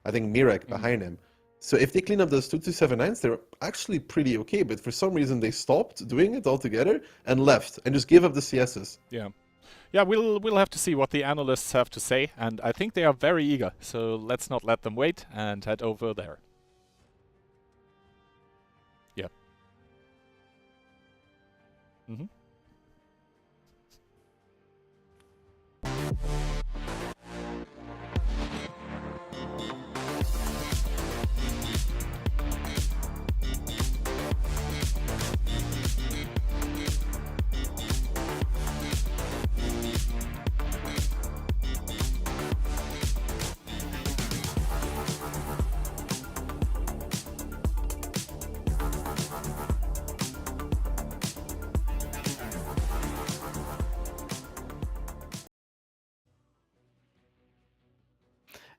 I think, Mirek behind him. So if they clean up those 279s, they're actually pretty okay, but for some reason they stopped doing it altogether and left, and just gave up the CSs. Yeah, we'll have to see what the analysts have to say, and I think they are very eager, so let's not let them wait and head over there. Yeah.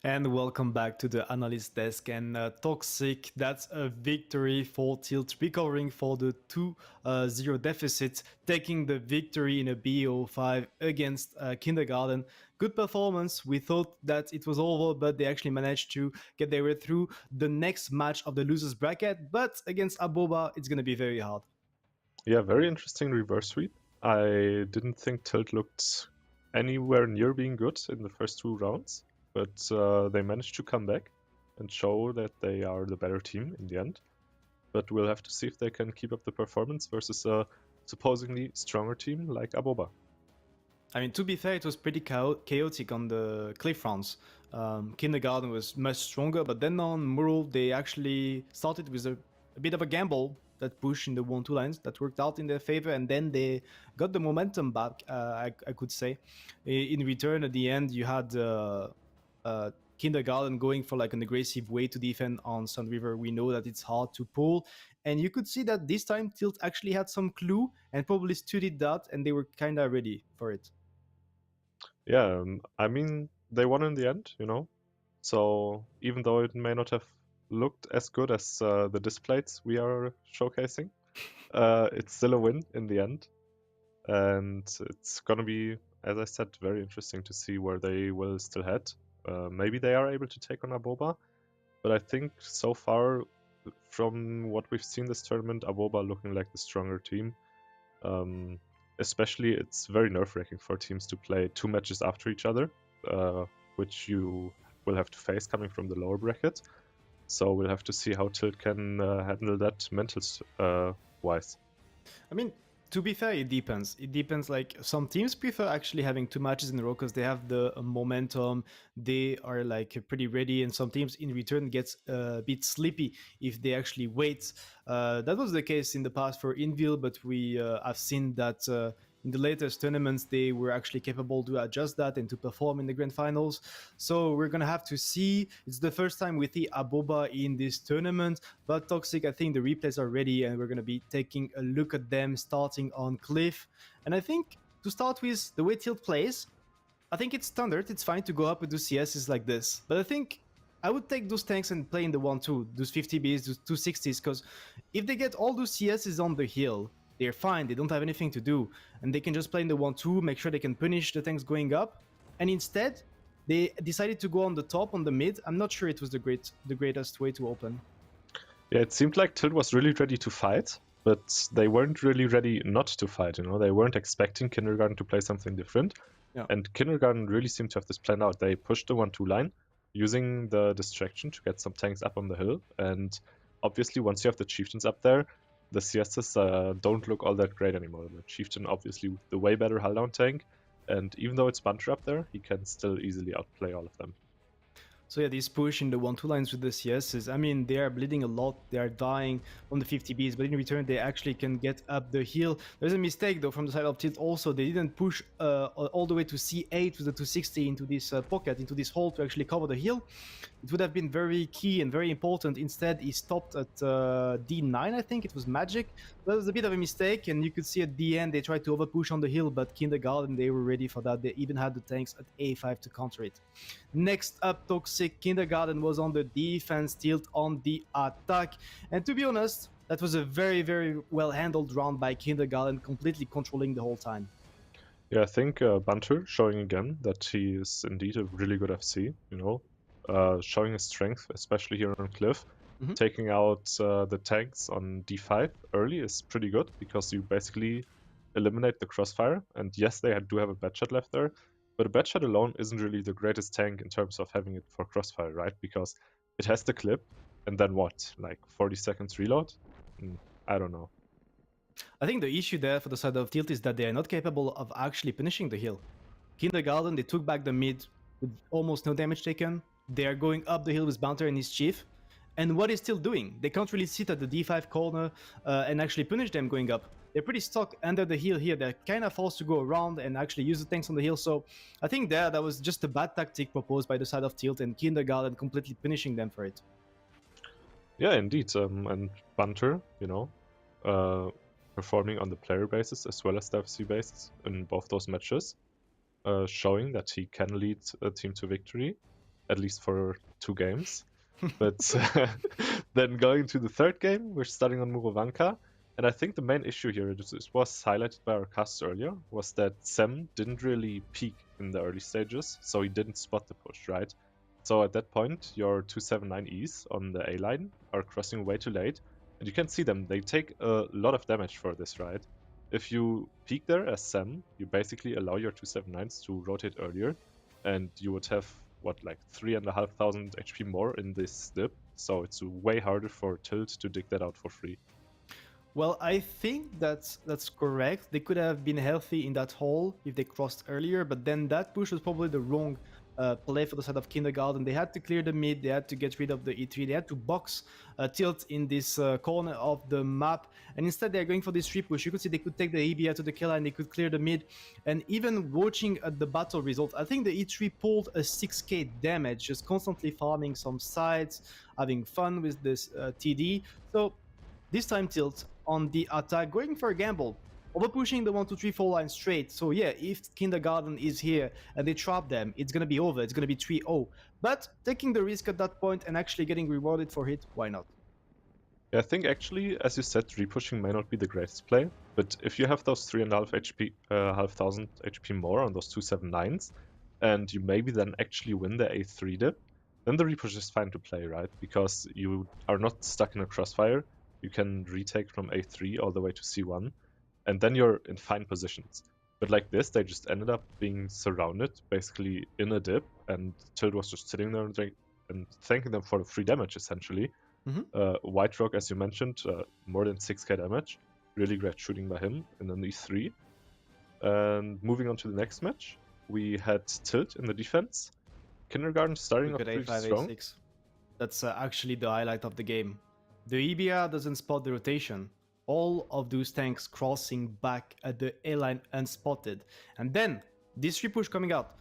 And welcome back to the analyst desk. And Toxic, that's a victory for Tilt, recovering for the 2-0 deficit, taking the victory in a BO5 against Kindergarten. Good performance. We thought that it was over, but they actually managed to get their way through the next match of the losers bracket. But against Aboba, it's going to be very hard. Yeah, very interesting reverse sweep. I didn't think Tilt looked anywhere near being good in the first 2 rounds, but they managed to come back and show that they are the better team in the end. But we'll have to see if they can keep up the performance versus a supposedly stronger team like Aboba. I mean, to be fair, it was pretty chaotic on the cliff rounds. Kindergarten was much stronger, but then on Mural, they actually started with a bit of a gamble that push in the 1-2 lines that worked out in their favor, and then they got the momentum back, I could say. In return, at the end, you had Kindergarten going for like an aggressive way to defend on Sun River. We know that it's hard to pull, and you could see that this time Tilt actually had some clue and probably studied that, and they were kind of ready for it. Yeah, I mean, they won in the end, you know. So even though it may not have looked as good as the displays we are showcasing, it's still a win in the end. And it's going to be, as I said, very interesting to see where they will still head. Maybe they are able to take on Aboba, but I think so far, from what we've seen this tournament, Aboba looking like the stronger team. Especially, it's very nerve-wracking for teams to play 2 matches after each other, which you will have to face coming from the lower bracket. So we'll have to see how Tilt can handle that mental-wise. I mean, to be fair, it depends. It depends. Like, some teams prefer actually having 2 matches in a row because they have the momentum. They are like pretty ready, and some teams in return gets a bit sleepy if they actually wait. That was the case in the past for Envil, but we have seen that in the latest tournaments they were actually capable to adjust that and to perform in the grand finals. So we're gonna have to see. It's the first time we see Aboba in this tournament, but Toxic, I think the replays are ready, and we're gonna be taking a look at them starting on Cliff. And I think to start with, the way Tilt plays, I think it's standard. It's fine to go up and do CSs like this, but I think I would take those tanks and play in the 1-2, those 50Bs, those 260s, because if they get all those CSs on the hill, they're fine. They don't have anything to do, and they can just play in the 1-2, make sure they can punish the tanks going up. And instead, they decided to go on the top, on the mid. I'm not sure it was the greatest way to open. Yeah, it seemed like Tilt was really ready to fight, but they weren't really ready not to fight. You know, they weren't expecting Kindergarten to play something different. Yeah. And Kindergarten really seemed to have this planned out. They pushed the 1-2 line, using the distraction to get some tanks up on the hill. And obviously, once you have the chieftains up there, the CSs don't look all that great anymore. The chieftain, obviously, the way better hull down tank, and even though it's Bunter up there, he can still easily outplay all of them. So yeah, this push in the 1-2 lines with the CSs, I mean, they are bleeding a lot, they are dying on the 50Bs, but in return they actually can get up the hill. There's a mistake though from the side of Tilt also. They didn't push all the way to C8 with the 260 into this pocket, into this hole to actually cover the hill. It would have been very key and very important. Instead, he stopped at D9, I think. It was Magic. That was a bit of a mistake, and you could see at the end they tried to overpush on the hill, but Kindergarten, they were ready for that. They even had the tanks at A5 to counter it. Next up, Toxic. Kindergarten was on the defense, Tilt on the attack. And to be honest, that was a very, very well handled round by Kindergarten, completely controlling the whole time. Yeah, I think Bunter showing again that he is indeed a really good FC, you know, showing his strength, especially here on Cliff. Mm-hmm. Taking out the tanks on D5 early is pretty good because you basically eliminate the crossfire. And yes, they do have a bad shot left there, but a bad shot alone isn't really the greatest tank in terms of having it for crossfire, right? Because it has the clip, and then what? Like 40 seconds reload? I don't know. I think the issue there for the side of Tilt is that they are not capable of actually finishing the hill. Kindergarten, they took back the mid with almost no damage taken. They are going up the hill with Bounter and his chief. And what is Tilt doing? They can't really sit at the D5 corner and actually punish them going up. They're pretty stuck under the hill here. They're kind of forced to go around and actually use the tanks on the hill. So I think that was just a bad tactic proposed by the side of Tilt, and Kindergarten completely punishing them for it. Yeah, indeed. And Bunter, you know, performing on the player basis as well as the FC basis in both those matches, showing that he can lead a team to victory. at least for 2 games. But then going to the third game, we're starting on Murovanka. And I think the main issue here, this was highlighted by our cast earlier, was that Sem didn't really peak in the early stages, so he didn't spot the push, right? So at that point, your 279Es on the A line are crossing way too late, and you can see them. They take a lot of damage for this, right? If you peek there as Sem, you basically allow your 279s to rotate earlier, and you would have, what, like 3,500 HP more in this dip, so it's way harder for Tilt to dig that out for free. Well, I think that's correct. They could have been healthy in that hole if they crossed earlier, but then that push was probably the wrong play for the side of Kindergarten. They had to clear the mid, they had to get rid of the E3, they had to box Tilt in this corner of the map, and instead they're going for this 3 push. You could see they could take the EBR to the kill line, they could clear the mid, and even watching at the battle result, I think the E3 pulled a 6k damage, just constantly farming some sides, having fun with this TD. So this time Tilt on the attack, going for a gamble, over pushing the 1, 2, 3, 4 line straight. So yeah, if Kindergarten is here and they trap them, it's gonna be over, it's gonna be 3-0. But taking the risk at that point and actually getting rewarded for it, why not? Yeah, I think actually, as you said, repushing may not be the greatest play, but if you have those 3,500 HP more on those 279s, and you maybe then actually win the A3 dip, then the repush is fine to play, right? Because you are not stuck in a crossfire, you can retake from A3 all the way to C1, and then you're in fine positions. But like this, they just ended up being surrounded, basically in a dip, and Tilt was just sitting there and thanking them for the free damage, essentially. White Rock, as you mentioned, more than 6k damage. Really great shooting by him in an E3. And moving on to the next match, we had Tilt in the defense. Kindergarten starting off pretty strong. A5, A6. That's actually the highlight of the game. The EBR doesn't spot the rotation. All of those tanks crossing back at the A line unspotted. And then, this repush coming out.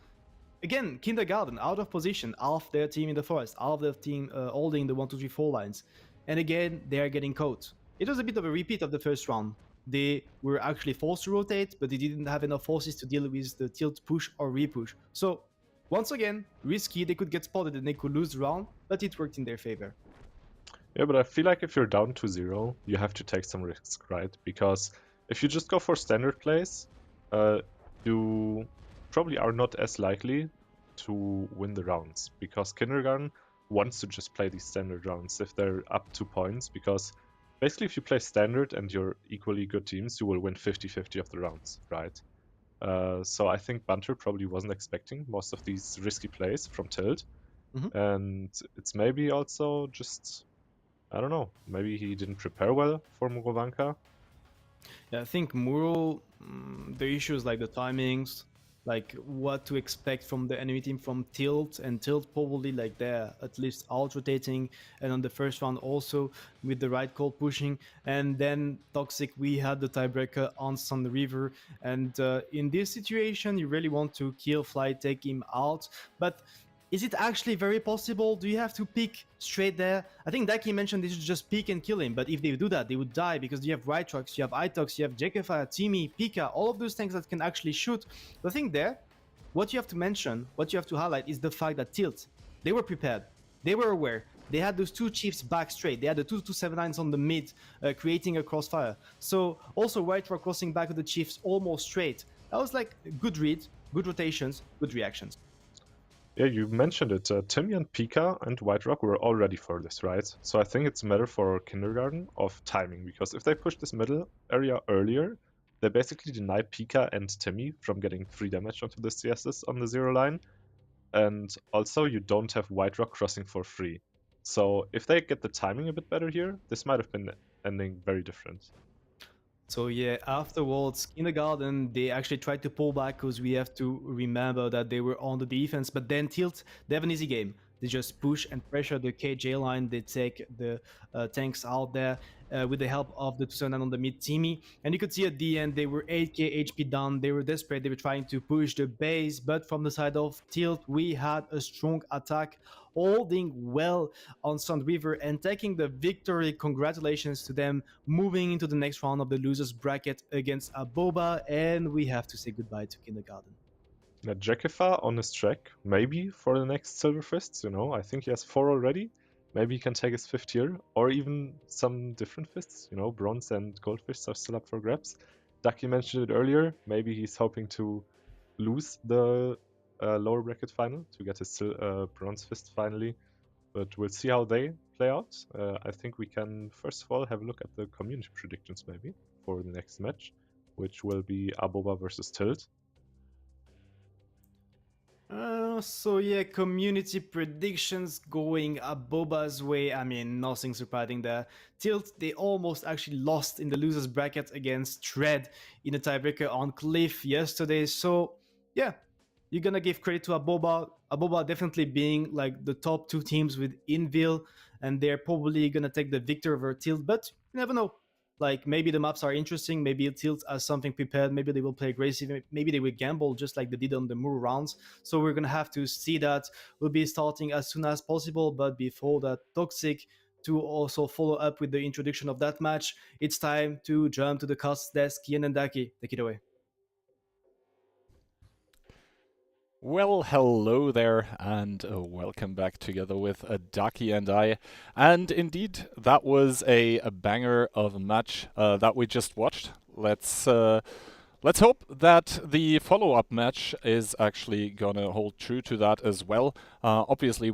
Again, Kindergarten out of position, half their team in the forest, half their team holding the 1, 2, 3, 4 lines. And again, they are getting caught. It was a bit of a repeat of the first round. They were actually forced to rotate, but they didn't have enough forces to deal with the Tilt push or repush. So, once again, risky, they could get spotted and they could lose the round, but it worked in their favor. Yeah, but I feel like if you're down 2-0, you have to take some risk, right? Because if you just go for standard plays, you probably are not as likely to win the rounds, because Kindergarten wants to just play these standard rounds if they're up 2 points, because basically if you play standard and you're equally good teams, you will win 50-50 of the rounds, right? So I think Bunter probably wasn't expecting most of these risky plays from Tilt, and it's maybe also just, I don't know, maybe he didn't prepare well for Murovanka. Yeah, I think Muro, the issues like the timings, like what to expect from the enemy team from Tilt, and Tilt probably like they're at least out rotating, and on the first round also with the right call pushing, and then Toxic, we had the tiebreaker on Sun River, and in this situation you really want to kill Fly, take him out, but is it actually very possible? Do you have to pick straight there? I think Daki mentioned they should just pick and kill him, but if they do that, they would die, because you have Right Trucks, you have Itox, you have Jekafire, Timmy, Pika, all of those tanks that can actually shoot. The thing there, what you have to mention, what you have to highlight is the fact that Tilt, they were prepared, they were aware, they had those 2 chiefs back straight, they had the 2-2-7-9s on the mid, creating a crossfire. So also Right Rock crossing back with the chiefs almost straight. That was like a good read, good rotations, good reactions. Yeah, you mentioned it. Timmy and Pika and White Rock were all ready for this, right? So I think it's a matter for Kindergarten of timing, because if they push this middle area earlier, they basically deny Pika and Timmy from getting free damage onto the CSs on the 0 line. And also, you don't have White Rock crossing for free. So if they get the timing a bit better here, this might have been ending very different. So yeah, afterwards, Kindergarten, they actually tried to pull back, because we have to remember that they were on the defense, but then Tilt, they have an easy game. They just push and pressure the KJ line, they take the tanks out there with the help of the 279 on the mid Timmy, and you could see at the end they were 8k HP down, they were desperate, they were trying to push the base, but from the side of Tilt, we had a strong attack, holding well on Sun River and taking the victory. Congratulations to them, moving into the next round of the losers bracket against Aboba, and we have to say goodbye to Kindergarten. Jekifa on his track, maybe for the next Silver Fists, you know. I think he has 4 already. Maybe he can take his 5th here, or even some different fists, you know. Bronze and gold fists are still up for grabs. Ducky mentioned it earlier. Maybe he's hoping to lose the lower bracket final to get his bronze fist finally. But we'll see how they play out. I think we can first of all have a look at the community predictions maybe for the next match, which will be Aboba versus Tilt. So yeah, community predictions going Aboba's way. I mean, nothing surprising there. Tilt, they almost actually lost in the losers bracket against Tread in a tiebreaker on Cliff yesterday. So yeah, you're gonna give credit to Aboba. Aboba definitely being like the top 2 teams with Envil, and they're probably gonna take the victor over Tilt. But you never know. Like maybe the maps are interesting. Maybe Tilt has something prepared. Maybe they will play aggressive. Maybe they will gamble just like they did on the Moor rounds. So we're gonna have to see that. We'll be starting as soon as possible. But before that, Toxic to also follow up with the introduction of that match. It's time to jump to the cast desk. Yen and Daki, take it away. Well, hello there, and welcome back together with Daki and I. And indeed, that was a banger of a match that we just watched. Let's hope that the follow-up match is actually gonna hold true to that as well. Obviously,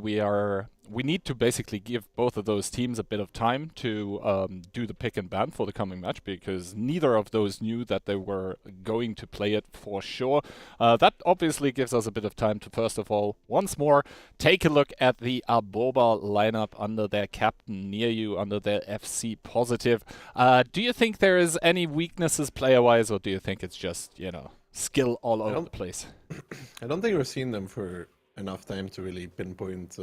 we need to basically give both of those teams a bit of time to do the pick and ban for the coming match, because neither of those knew that they were going to play it for sure. That obviously gives us a bit of time to, first of all, once more, take a look at the Aboba lineup under their captain near you, under their FC Positive. Do you think there is any weaknesses player-wise, or do you think it's just, you know, skill all over the place? I don't think we've seen them for enough time to really pinpoint.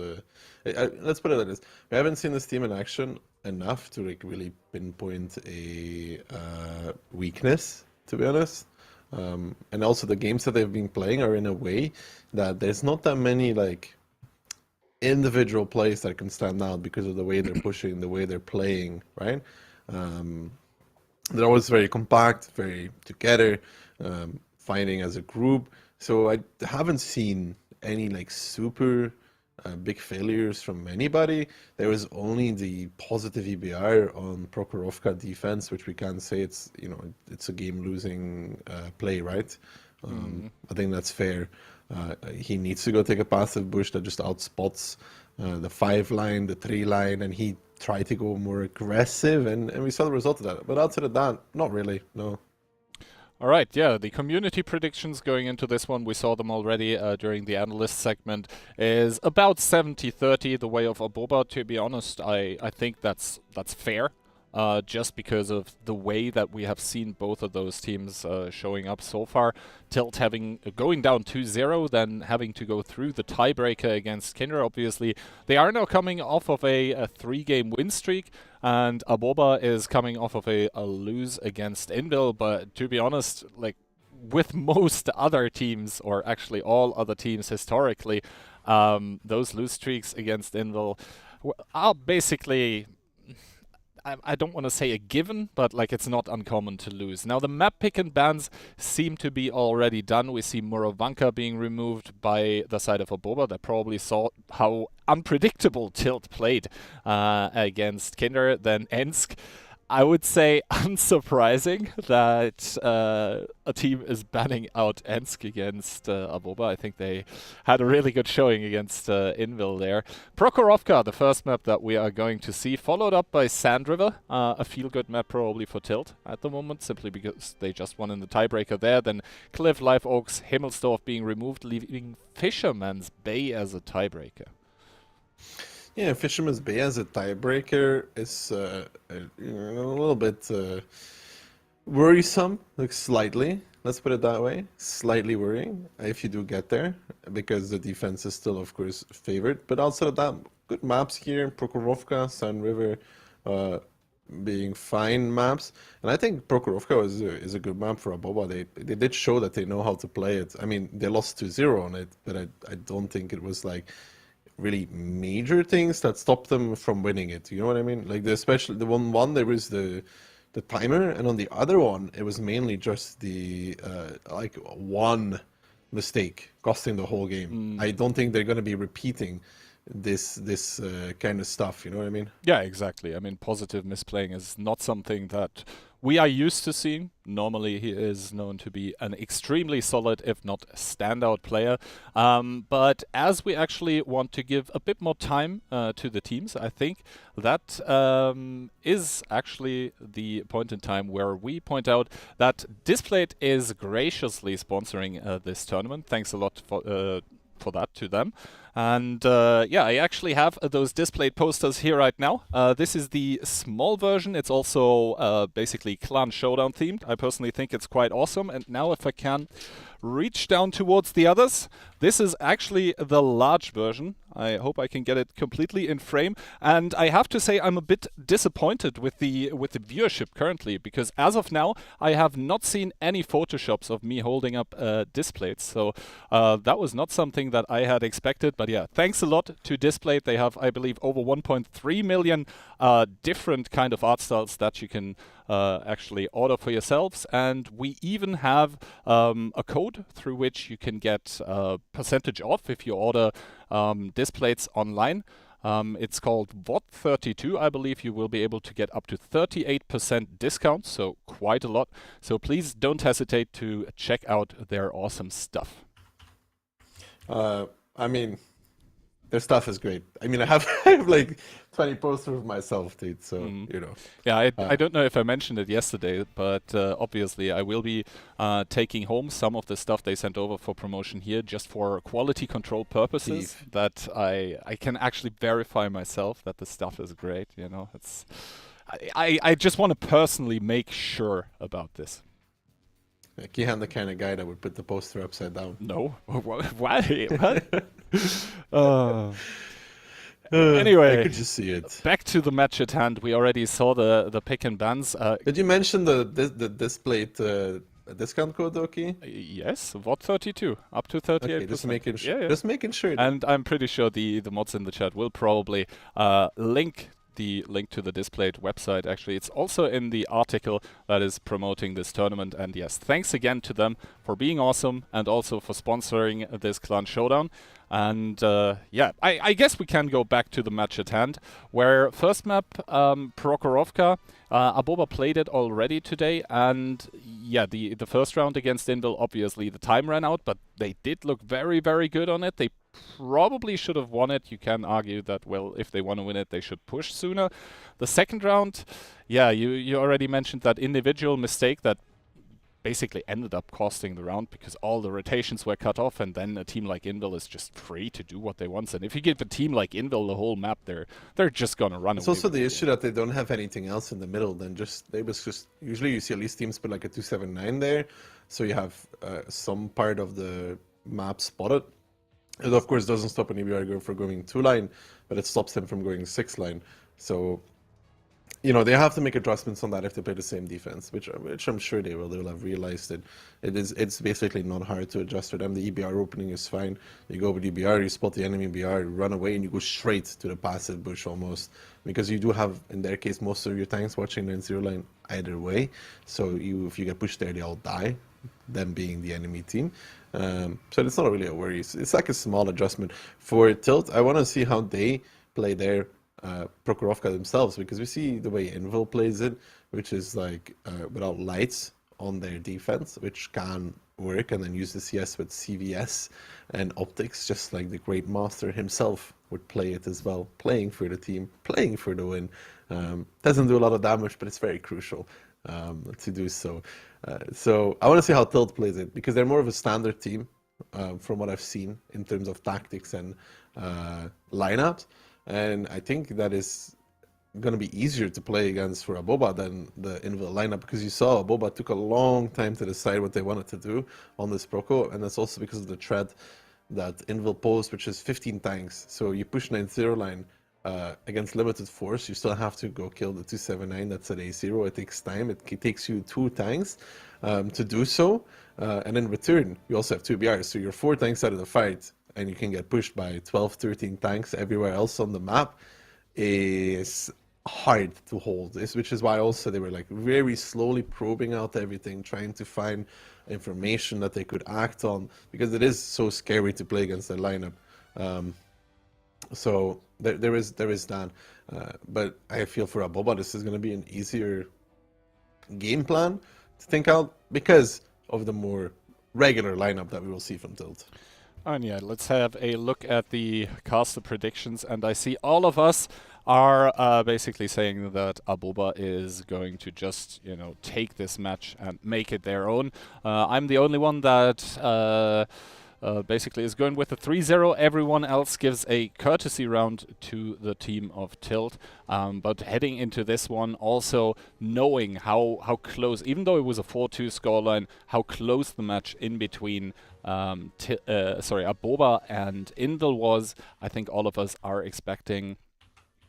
Let's put it like this: we haven't seen this team in action enough to like really pinpoint a weakness, to be honest. And also the games that they've been playing are in a way that there's not that many like individual plays that can stand out because of the way they're pushing, the way they're playing, right? They're always very compact, very together, fighting as a group. So I haven't seen any like super big failures from anybody. There was only the positive EBR on Prokhorovka defense, which we can't say it's, you know, it's a game losing play, right? I think that's fair. He needs to go take a passive bush that just outspots the 5 line, the 3 line, and he tried to go more aggressive, and we saw the result of that. But outside of that, not really, no. All right, yeah, the community predictions going into this one, we saw them already during the analyst segment, is about 70-30 the way of Aboba. To be honest, I think that's fair, just because of the way that we have seen both of those teams showing up so far. Tilt going down 2-0, then having to go through the tiebreaker against Kinder. Obviously, they are now coming off of a 3-game win streak, and Aboba is coming off of a lose against Envil. But to be honest, like with most other teams, or actually all other teams historically, those lose streaks against Envil are basically, I don't want to say a given, but like it's not uncommon to lose. Now the map pick and bans seem to be already done. We see Murovanka being removed by the side of Aboba. They probably saw how unpredictable Tilt played against Kinder. Then Ensk. I would say unsurprising that a team is banning out Ensk against Aboba. I think they had a really good showing against Envil there. Prokhorovka, the first map that we are going to see, followed up by Sand River, a feel-good map probably for Tilt at the moment, simply because they just won in the tiebreaker there. Then Cliff, Live Oaks, Himmelsdorf being removed, leaving Fisherman's Bay as a tiebreaker. Yeah, Fisherman's Bay as a tiebreaker is a little bit worrisome, like slightly. Let's put it that way. Slightly worrying if you do get there, because the defense is still, of course, favored. But outside of that, good maps here. Prokhorovka, Sun River being fine maps. And I think Prokhorovka is a good map for Aboba. They did show that they know how to play it. I mean, they lost 2-0 on it, but I don't think it was like really major things that stopped them from winning it. You know what I mean? Like especially the one there was the timer, and on the other one it was mainly just the like one mistake costing the whole game. I don't think they're going to be repeating this kind of stuff. You know what I mean? Yeah, exactly. I mean, positive misplaying is not something that we are used to seeing. Normally, he is known to be an extremely solid, if not standout player. But as we actually want to give a bit more time to the teams, I think that is actually the point in time where we point out that Displate is graciously sponsoring this tournament. Thanks a lot for that to them. And yeah, I actually have those Displate posters here right now. This is the small version. It's also basically Clan Showdown themed. I personally think it's quite awesome. And now if I can reach down towards the others, this is actually the large version. I hope I can get it completely in frame. And I have to say I'm a bit disappointed with the viewership currently, because as of now I have not seen any photoshops of me holding up Displates. So that was not something that I had expected. But yeah, thanks a lot to Displate. They have, I believe, over 1.3 million different kind of art styles that you can actually order for yourselves. And we even have a code through which you can get percentage off if you order Displates online. It's called VOD32. I believe you will be able to get up to 38% discount, so quite a lot. So please don't hesitate to check out their awesome stuff. I mean, their stuff is great. I mean, I have like 20 posters of myself, dude. So you know. Yeah, I don't know if I mentioned it yesterday, but obviously I will be taking home some of the stuff they sent over for promotion here, just for quality control purposes. That I can actually verify myself that the stuff is great. You know, it's I just want to personally make sure about this. Kihan, the kind of guy that would put the poster upside down. No, why? What? Anyway, I could just see it. Back to the match at hand. We already saw the pick and bans. Did you mention the Displate discount code, Oki? Yes, VOD32, up to 38%. Okay, just making sure. Yeah. Just making sure. And I'm pretty sure the mods in the chat will probably link the link to the Displate website. Actually, it's also in the article that is promoting this tournament. And yes, thanks again to them for being awesome and also for sponsoring this Clan Showdown. And yeah, I guess we can go back to the match at hand, where first map, Prokhorovka, Aboba played it already today, and yeah, the first round against Envil, obviously the time ran out, but they did look very, very good on it. They probably should have won it. You can argue that, well, if they want to win it, they should push sooner. The second round, yeah, you already mentioned that individual mistake that basically ended up costing the round, because all the rotations were cut off, and then a team like Envil is just free to do what they want. And if you give a team like Envil the whole map, they're just gonna run away. It's also the issue that they don't have anything else in the middle. Then usually you see at least teams put like a 279 there, so you have some part of the map spotted. It of course doesn't stop an EBR from going 2-line, but it stops them from going 6-line. So, you know, they have to make adjustments on that if they play the same defense, which I'm sure they will. They'll have realized it. It's basically not hard to adjust for them. The EBR opening is fine. You go with EBR, you spot the enemy EBR, you run away, and you go straight to the passive bush almost, because you do have, in their case, most of your tanks watching the 0-line either way. So if you get pushed there, they all die, them being the enemy team. So it's not really a worry. It's like a small adjustment. For Tilt, I want to see how they play their Prokhorovka themselves, because we see the way Envil plays it, which is like without lights on their defense, which can work, and then use the CS with CVS and optics, just like the great master himself would play it as well, playing for the team, playing for the win. Doesn't do a lot of damage, but it's very crucial to do so. So I want to see how Tilt plays it, because they're more of a standard team from what I've seen in terms of tactics and lineups. And I think that is going to be easier to play against for Aboba than the Envil lineup, because you saw Aboba took a long time to decide what they wanted to do on this Proko, and that's also because of the threat that Envil posed, which is 15 tanks. So you push 9-0 line against limited force, you still have to go kill the 279 that's at A0. It takes time. It takes you 2 tanks to do so, and in return, you also have 2 BRs, so you're 4 tanks out of the fight, and you can get pushed by 12, 13 tanks everywhere else on the map. Is hard to hold, which is why also they were like very slowly probing out everything, trying to find information that they could act on, because it is so scary to play against their lineup. So there is that. But I feel for Aboba, this is going to be an easier game plan to think out because of the more regular lineup that we will see from Tilt. And yeah, let's have a look at the caster predictions, and I see all of us are basically saying that Aboba is going to just, you know, take this match and make it their own. I'm the only one that basically is going with a 3-0. Everyone else gives a courtesy round to the team of Tilt. But heading into this one, also knowing how close, even though it was a 4-2 scoreline, how close the match in between Aboba and Envil was, I think all of us are expecting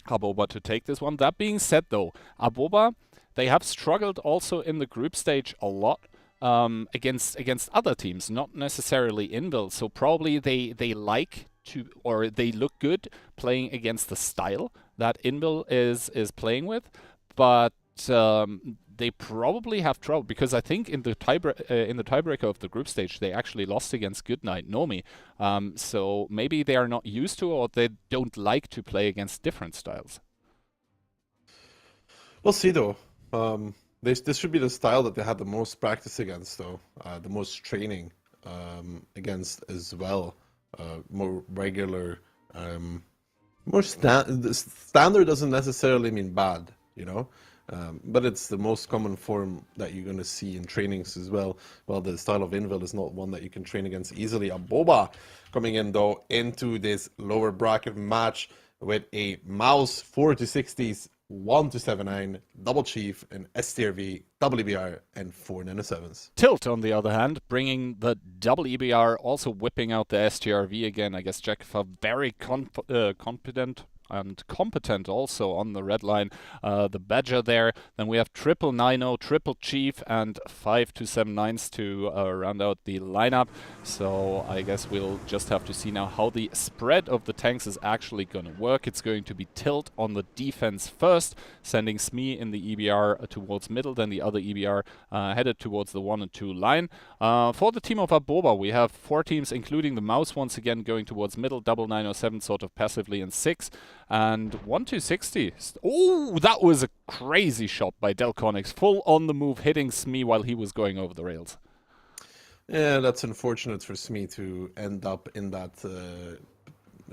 Aboba to take this one. That being said, though, Aboba, they have struggled also in the group stage a lot against other teams, not necessarily Envil. So probably they like to, or they look good playing against the style that Envil is playing with, but they probably have trouble, because I think in the tiebreaker of the group stage they actually lost against Goodnight Nomi. So maybe they are not used to, or they don't like to play against different styles. We'll see though. This should be the style that they had the most practice against, though, the most training against as well. More regular, standard doesn't necessarily mean bad, you know, but it's the most common form that you're going to see in trainings as well. Well, the style of Envil is not one that you can train against easily. Aboba coming in though into this lower bracket match with a mouse 4-60s, 1-7-9, double chief, and STRV, double EBR, and 4 nano7s. Tilt, on the other hand, bringing the double EBR, also whipping out the STRV again. I guess Jackfa very confident and competent also on the red line. The Badger there. Then we have triple 9-0, triple chief, and 5-7-9s to round out the lineup. So I guess we'll just have to see now how the spread of the tanks is actually going to work. It's going to be Tilt on the defense first, sending Smee in the EBR towards middle, then the other EBR headed towards the 1 and 2 line. For the team of Aboba, we have 4 teams, including the mouse once again going towards middle, double 907 sort of passively in 6. And 1-60. Oh, that was a crazy shot by Delconix. Full on the move, hitting Smee while he was going over the rails. Yeah, that's unfortunate for Smee to end up in that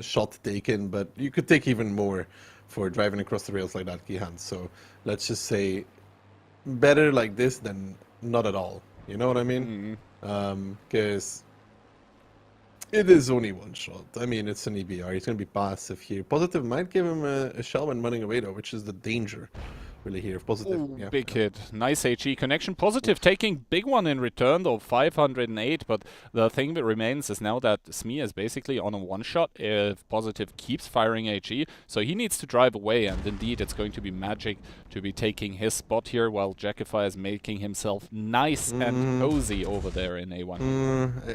shot taken, but you could take even more for driving across the rails like that, Gihan. So let's just say better like this than not at all. You know what I mean? Because it is only one shot. I mean, it's an EBR. He's going to be passive here. Positive might give him a shell when running away, though, which is the danger, really, here. Positive. Ooh, yeah. big hit. Nice HE connection. Positive taking big one in return, though, 508. But the thing that remains is now that Smee is basically on a one-shot if Positive keeps firing HE. So he needs to drive away, and indeed it's going to be Magic to be taking his spot here, while Jackify is making himself nice and cozy over there in A1.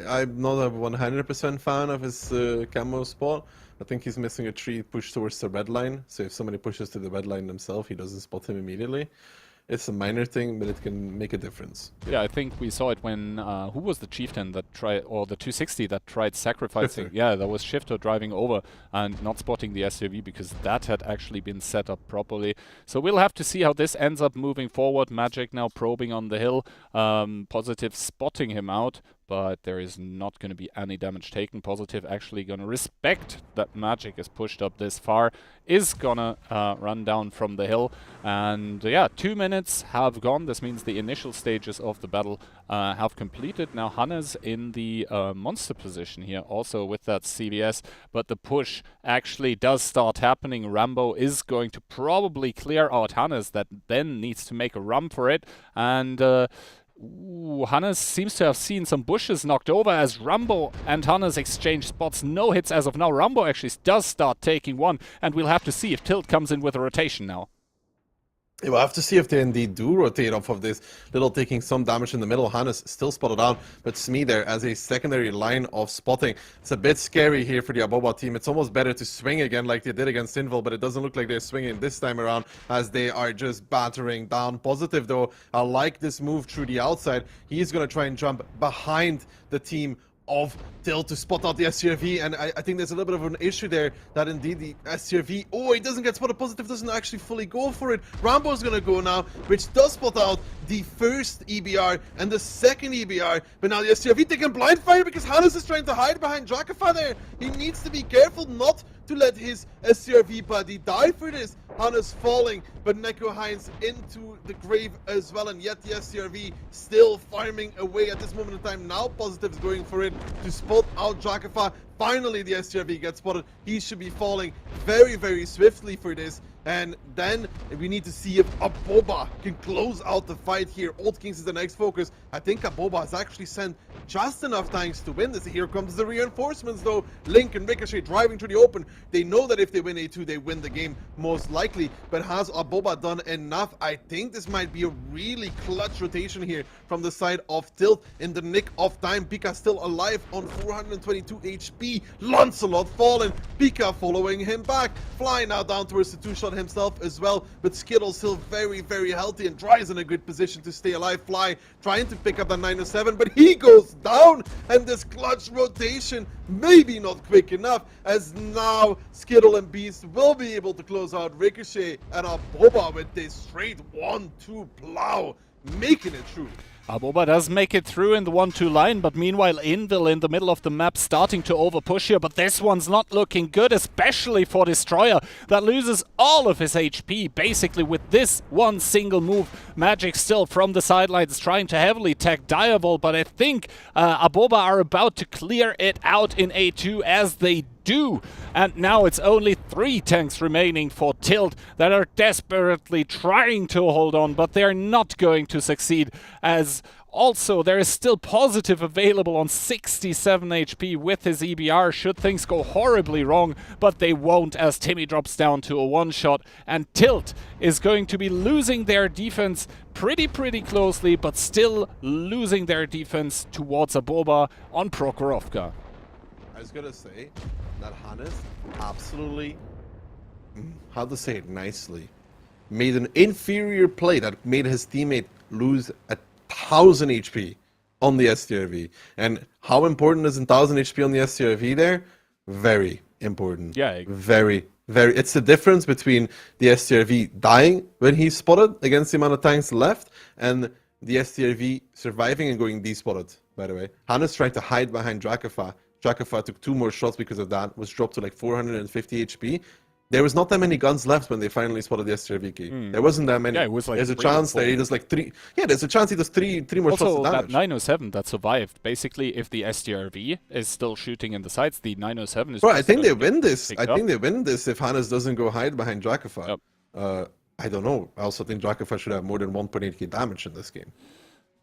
I'm not a 100% fan of his camo spot. I think he's missing a tree push towards the red line. So if somebody pushes to the red line himself, he doesn't spot him immediately. It's a minor thing, but it can make a difference. Yeah, I think we saw it when, who was the chieftain that tried, or the 260 that tried sacrificing? Shifter. Yeah, that was Shifter driving over and not spotting the SUV because that had actually been set up properly. So we'll have to see how this ends up moving forward. Magic now probing on the hill. Positive spotting him out, but there is not going to be any damage taken. Positive actually going to respect that Magic is pushed up this far, is going to run down from the hill. And yeah, 2 minutes have gone. This means the initial stages of the battle have completed. Now Hannes in the monster position here, also with that CVS, but the push actually does start happening. Rambo is going to probably clear out Hannes, that then needs to make a run for it. And Hannes seems to have seen some bushes knocked over as Rambo and Hannes exchange spots. No hits as of now. Rambo actually does start taking one, and we'll have to see if Tilt comes in with a rotation now. Yeah, we'll have to see if they indeed do rotate off of this. Little taking some damage in the middle. Hannes still spotted out, but Smee there as a secondary line of spotting. It's a bit scary here for the Aboba team. It's almost better to swing again like they did against Envil, but it doesn't look like they're swinging this time around as they are just battering down. Positive though, I like this move through the outside. He's going to try and jump behind the team of Tilt to spot out the SCRV, and I think there's a little bit of an issue there that indeed the SCRV, oh, he doesn't get spotted. Positive doesn't actually fully go for it. Rambo's gonna go now, which does spot out the first EBR and the second EBR, but now the SCRV taking blind fire because Hannes is trying to hide behind Drakafa there. He needs to be careful not to let his SCRV buddy die for this. Hannes falling, but Neko Heinz into the grave as well, and yet the SCRV still farming away at this moment in time. Now Positive's going for it to spot out Drakafa. Finally the SCRV gets spotted. He should be falling very, very swiftly for this. And then we need to see if Aboba can close out the fight here. Old Kings is the next focus. I think Aboba has actually sent just enough tanks to win this. Here comes the reinforcements though. Link and Ricochet driving through the open. They know that if they win A2, they win the game most likely. But has Aboba done enough? I think this might be a really clutch rotation here from the side of Tilt in the nick of time. Pika still alive on 422 HP. Lancelot fallen. Pika following him back. Fly now down towards the two-shot himself as well, but Skittle still very, very healthy and Dry is in a good position to stay alive. Fly trying to pick up that 907, but he goes down, and this clutch rotation maybe not quick enough, as now Skittle and Beast will be able to close out Ricochet and Aboba with this straight 1-2 plow, making it through. Aboba does make it through in the 1-2 line, but meanwhile Envil in the middle of the map starting to overpush here, but this one's not looking good, especially for Destroyer that loses all of his HP basically with this one single move. Magic still from the sidelines trying to heavily tag Direwolf, but I think Aboba are about to clear it out in A2 as they do. And now it's only 3 tanks remaining for Tilt that are desperately trying to hold on, but they're not going to succeed, as also there is still Positive available on 67 HP with his EBR should things go horribly wrong, but they won't as Timmy drops down to a one-shot, and Tilt is going to be losing their defense pretty closely, but still losing their defense towards Aboba on Prokhorovka. I was gonna say that Hannes absolutely, how to say it nicely, made an inferior play that made his teammate lose 1,000 HP on the STRV. And how important is 1,000 HP on the STRV there? Very important. Yeah. Very. It's the difference between the STRV dying when he's spotted against the amount of tanks left and the STRV surviving and going despotted, by the way. Hannes trying to hide behind Drakafa. Drakafa took 2 more shots because of that, was dropped to like 450 HP. There was not that many guns left when they finally spotted the STRV key. There wasn't that many. Yeah, it was like there's a chance that he does like 3. Yeah, there's a chance he does three more shots Also, of damage. that 907 that survived, basically, if the STRV is still shooting in the sides, the 907 is. Bro, I just think they gonna win this. picked I up. think they win this if Hannes doesn't go hide behind Drakafa. Yep. I don't know. I also think Drakafa should have more than 1.8k damage in this game.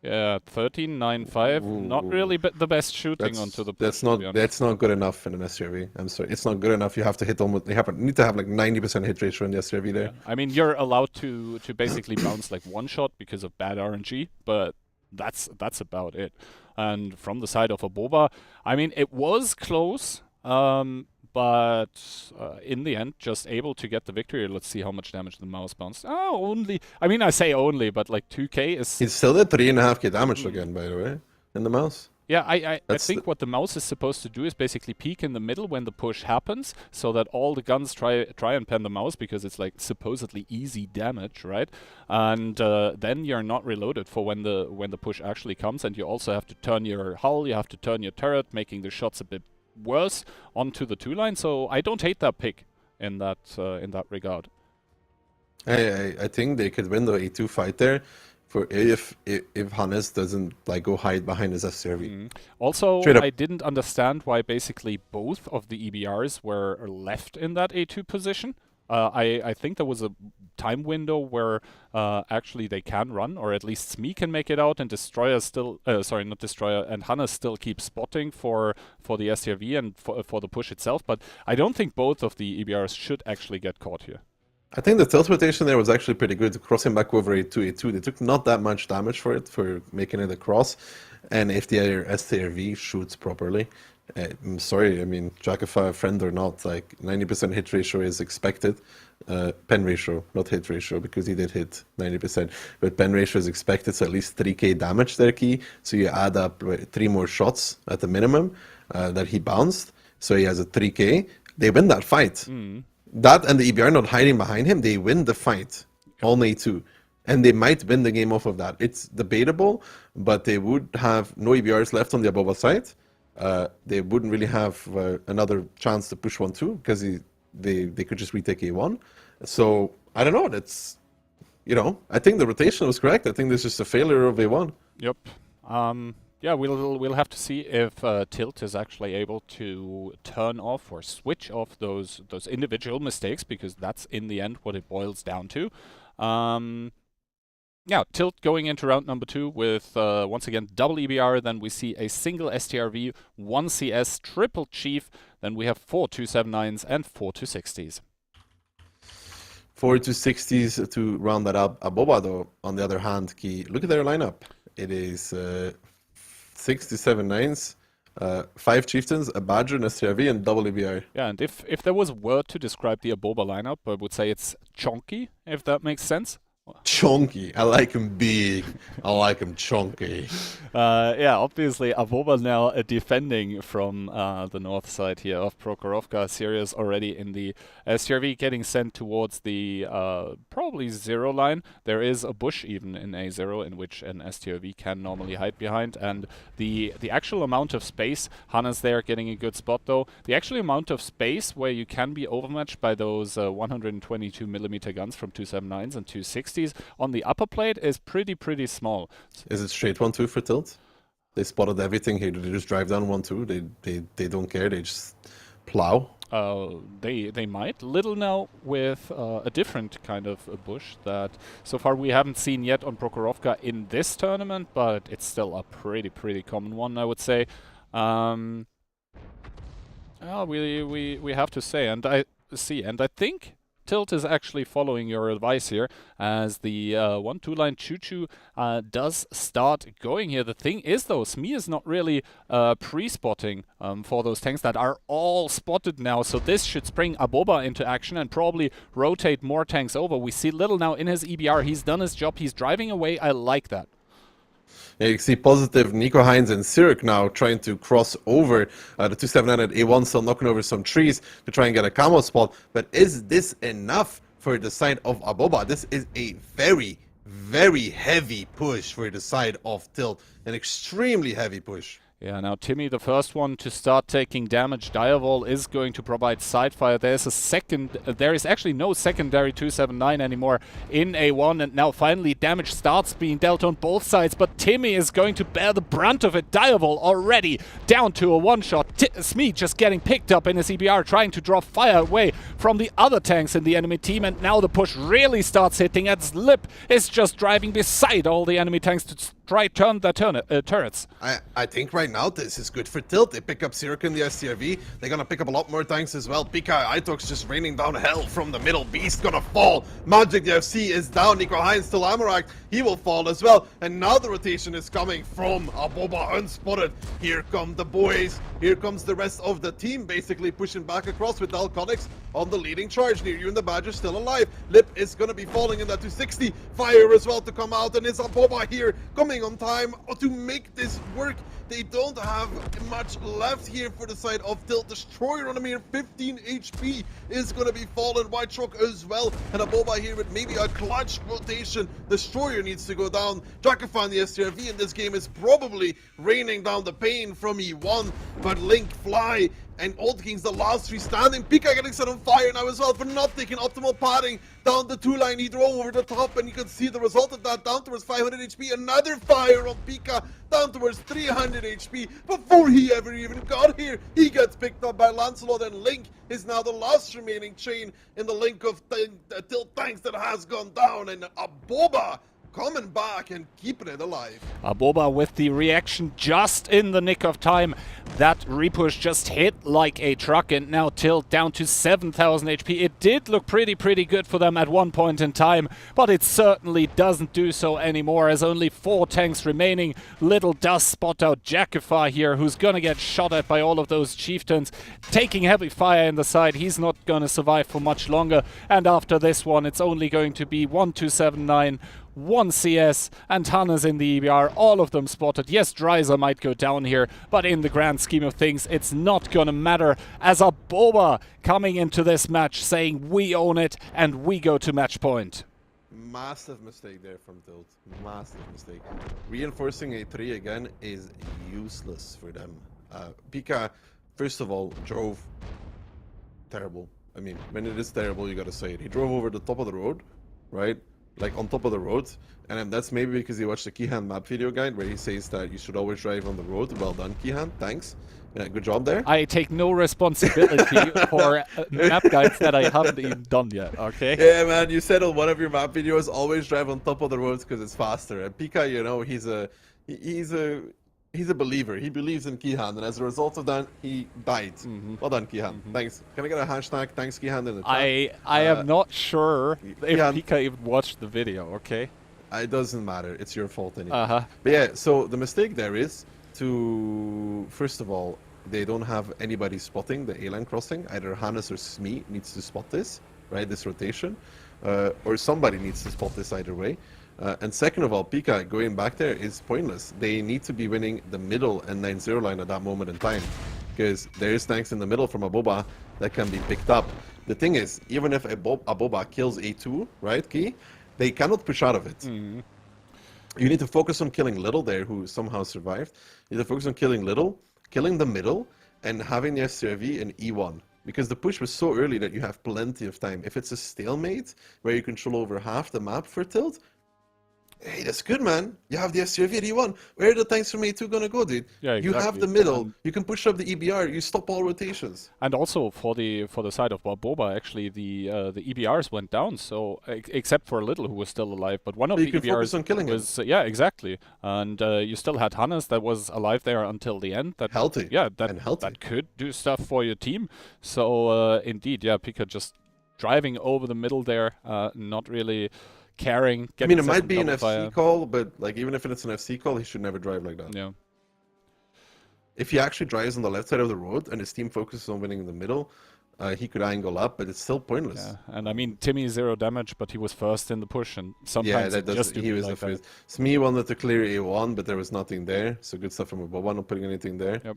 Yeah, 13.95. Not really the best shooting onto the push, That's not good enough in an SRV. I'm sorry, it's not good enough. You have to hit almost. You need to have like 90% hit ratio in the SRV there. Yeah. I mean, you're allowed to basically bounce like one shot because of bad RNG, but that's about it. And from the side of Aboba, I mean, it was close, but in the end, just able to get the victory. Let's see how much damage the mouse bounced. Oh, only. I mean, I say only, but like 2k is. He's still at 3.5k damage again, by the way, in the mouse. Yeah, I think what the mouse is supposed to do is basically peek in the middle when the push happens, so that all the guns try and pen the mouse because it's like supposedly easy damage, right? And then you're not reloaded for when the push actually comes, and you also have to turn your hull, you have to turn your turret, making the shots a bit worse onto the 2 line. So I don't hate that pick in that regard. I think they could win the A2 fight there. For if Hannes doesn't like go hide behind his SRV. Also, I didn't understand why basically both of the EBRs were left in that A2 position. I think there was a time window where actually they can run, or at least Smee can make it out, and Destroyer still, sorry, not Destroyer, and Hannes still keeps spotting for the STRV and for the push itself. But I don't think both of the EBRs should actually get caught here. I think the tilt rotation there was actually pretty good, crossing back over a 2-8-2. They took not that much damage for it, for making it across. And if the STRV shoots properly, I'm sorry, I mean, Jackify, friend or not, like 90% hit ratio is expected. Pen ratio, not hit ratio, because he did hit 90%. But pen ratio is expected, so at least 3k damage there, Key. So you add up 3 more shots at the minimum that he bounced. So he has a 3k. They win that fight. That and the EBR not hiding behind him, they win the fight. Only 2. And they might win the game off of that. It's debatable, but they would have no EBRs left on the Aboba side. They wouldn't really have another chance to push 1-2 because they could just retake A1. So, I don't know. That's, I think the rotation was correct. I think this is a failure of A1. Yep. Yeah, we'll have to see if Tilt is actually able to turn off or switch off those individual mistakes, because that's in the end what it boils down to. Yeah, Tilt going into round number 2 with once again double EBR. Then we see a single STRV, 1 CS, triple Chief. Then we have 4 279s and 4 260s. 4 260s to round that up. Aboba, though, on the other hand, Key, look at their lineup. It is 6 279s, 5 Chieftains, a Badger, an STRV, and double EBR. Yeah, and if there was a word to describe the Aboba lineup, I would say it's chonky, if that makes sense. Chunky. I like him big. I like him chunky. Yeah, obviously Aboba now defending from the north side here of Prokhorovka. Sirius already in the STRV, getting sent towards the probably 0 line. There is a bush even in A0 in which an STRV can normally hide behind, and the actual amount of space, Hanna's there getting a good spot though. The actual amount of space where you can be overmatched by those 122mm guns from 279s and 260s on the upper plate is pretty small. Is it straight 1-2 for Tilt? They spotted everything here. They just drive down 1-2. They don't care. They just plow. They might. Little now with a different kind of a bush that so far we haven't seen yet on Prokhorovka in this tournament, but it's still a pretty common one, I would say. We have to say, and I think Tilt is actually following your advice here, as the 1-2 line Choo-Choo does start going here. The thing is though, Smee is not really pre-spotting for those tanks that are all spotted now, so this should spring Aboba into action and probably rotate more tanks over. We see Little now in his EBR, he's done his job, he's driving away, I like that. Yeah, you see positive Nico Hines and Sirik now trying to cross over the 279 at A1, still knocking over some trees to try and get a camo spot. But is this enough for the side of Aboba? This is a very heavy push for the side of Tilt. An extremely heavy push. Yeah, now Timmy, the first one to start taking damage. Direwall is going to provide sidefire. There is actually no secondary 279 anymore in A1, and now finally damage starts being dealt on both sides, but Timmy is going to bear the brunt of it. Direwall already down to a one-shot. Smee just getting picked up in his EBR, trying to draw fire away from the other tanks in the enemy team, and now the push really starts hitting, as Lip is just driving beside all the enemy tanks to try turn their turrets. I think right now this is good for Tilt. They pick up Sirik in the STRV. They're gonna pick up a lot more tanks as well. Pika Itox just raining down hell from the middle. Beast gonna fall. Magic the FC is down. Nico Hines still Amarak. He will fall as well. And now the rotation is coming from Aboba unspotted. Here come the boys. Here comes the rest of the team basically pushing back across with Dalconics on the leading charge. Near you and the Badger still alive. Lip is gonna be falling in that 260. Fire as well to come out, and it's Aboba here coming on time to make this work. They don't have much left here for the side of Tilt. Destroyer on a mere 15 HP is going to be fallen. White Shock as well. And Aboba here with maybe a clutch rotation. Destroyer needs to go down. Drakafan, the STRV in this game, is probably raining down the pain from E1. But Link, Fly, and Old King's the last 3 standing. Pika getting set on fire now as well for not taking optimal padding down the 2 line. He drove over the top, and you can see the result of that down towards 500 HP. Another fire on Pika down towards 300 HP. Before he ever even got here, he gets picked up by Lancelot, and Link is now the last remaining chain in the link of Tilt tanks that has gone down. And Aboba coming back and keeping it alive. Aboba with the reaction just in the nick of time. That repush just hit like a truck, and now Tilt down to 7,000 HP. It did look pretty good for them at one point in time, but it certainly doesn't do so anymore as only 4 tanks remaining. Little does spot out Jackify here, who's gonna get shot at by all of those chieftains, taking heavy fire in the side. He's not gonna survive for much longer, and after this one it's only going to be 1279, 1 CS, and Hannes in the EBR, all of them spotted. Yes, Dreiser might go down here, but in the grand scheme of things, it's not gonna matter, as Aboba coming into this match saying we own it and we go to match point. Massive mistake there from Tilt. Massive mistake. Reinforcing a 3 again is useless for them. Pika, first of all, drove terrible. I mean, when it is terrible, you gotta say it. He drove over the top of the road, right? Like on top of the road, and that's maybe because he watched the Kihan map video guide where he says that you should always drive on the road. Well done, Kihan. Thanks. Yeah, good job there. I take no responsibility for map guides that I haven't even done yet, okay? Yeah, man, you said on one of your map videos, always drive on top of the roads because it's faster. And Pika, you know, he's a believer. He believes in Kihan, and as a result of that, he died. Well done, Kihan. Thanks. Can I get a hashtag? Thanks, Kihan, in the chat? I am not sure if Kihan, Pika even watched the video, okay? It doesn't matter. It's your fault anyway. But yeah, so the mistake there is to, first of all, they don't have anybody spotting the A-line crossing. Either Hannes or Smee needs to spot this, right? This rotation. Or somebody needs to spot this either way. And second of all, Pika going back there is pointless. They need to be winning the middle and 9-0 line at that moment in time. Because there is tanks in the middle from Aboba that can be picked up. The thing is, even if Aboba kills A2, right, Key, they cannot push out of it. You need to focus on killing Little there, who somehow survived. You need to focus on killing Little, killing the middle, and having the SCRV in E1. Because the push was so early that you have plenty of time. If it's a stalemate, where you control over half the map for Tilt, hey, that's good, man. You have the SCRV at E1. Where are the tanks from A2 gonna go, dude? Yeah, exactly. You have the middle. You can push up the EBR. You stop all rotations. And also for the side of Aboba, actually the EBRs went down. So except for Little, who was still alive, but one of the you can EBRs focus on killing was yeah, exactly. And you still had Hannes that was alive there until the end. That Healthy. Yeah, And healthy. that could do stuff for your team. So indeed, yeah, Pika just driving over the middle there, not really caring. I mean, it might be an FC call, but like even if it's an FC call, he should never drive like that. Yeah. If he actually drives on the left side of the road and his team focuses on winning in the middle, he could angle up, but it's still pointless. Yeah, and I mean, Timmy 0 damage, but he was first in the push, and Yeah, sometimes that does. just He was like the that. first. Smee wanted to clear A1, but there was nothing there. So good stuff from Aboba, not putting anything there. Yep.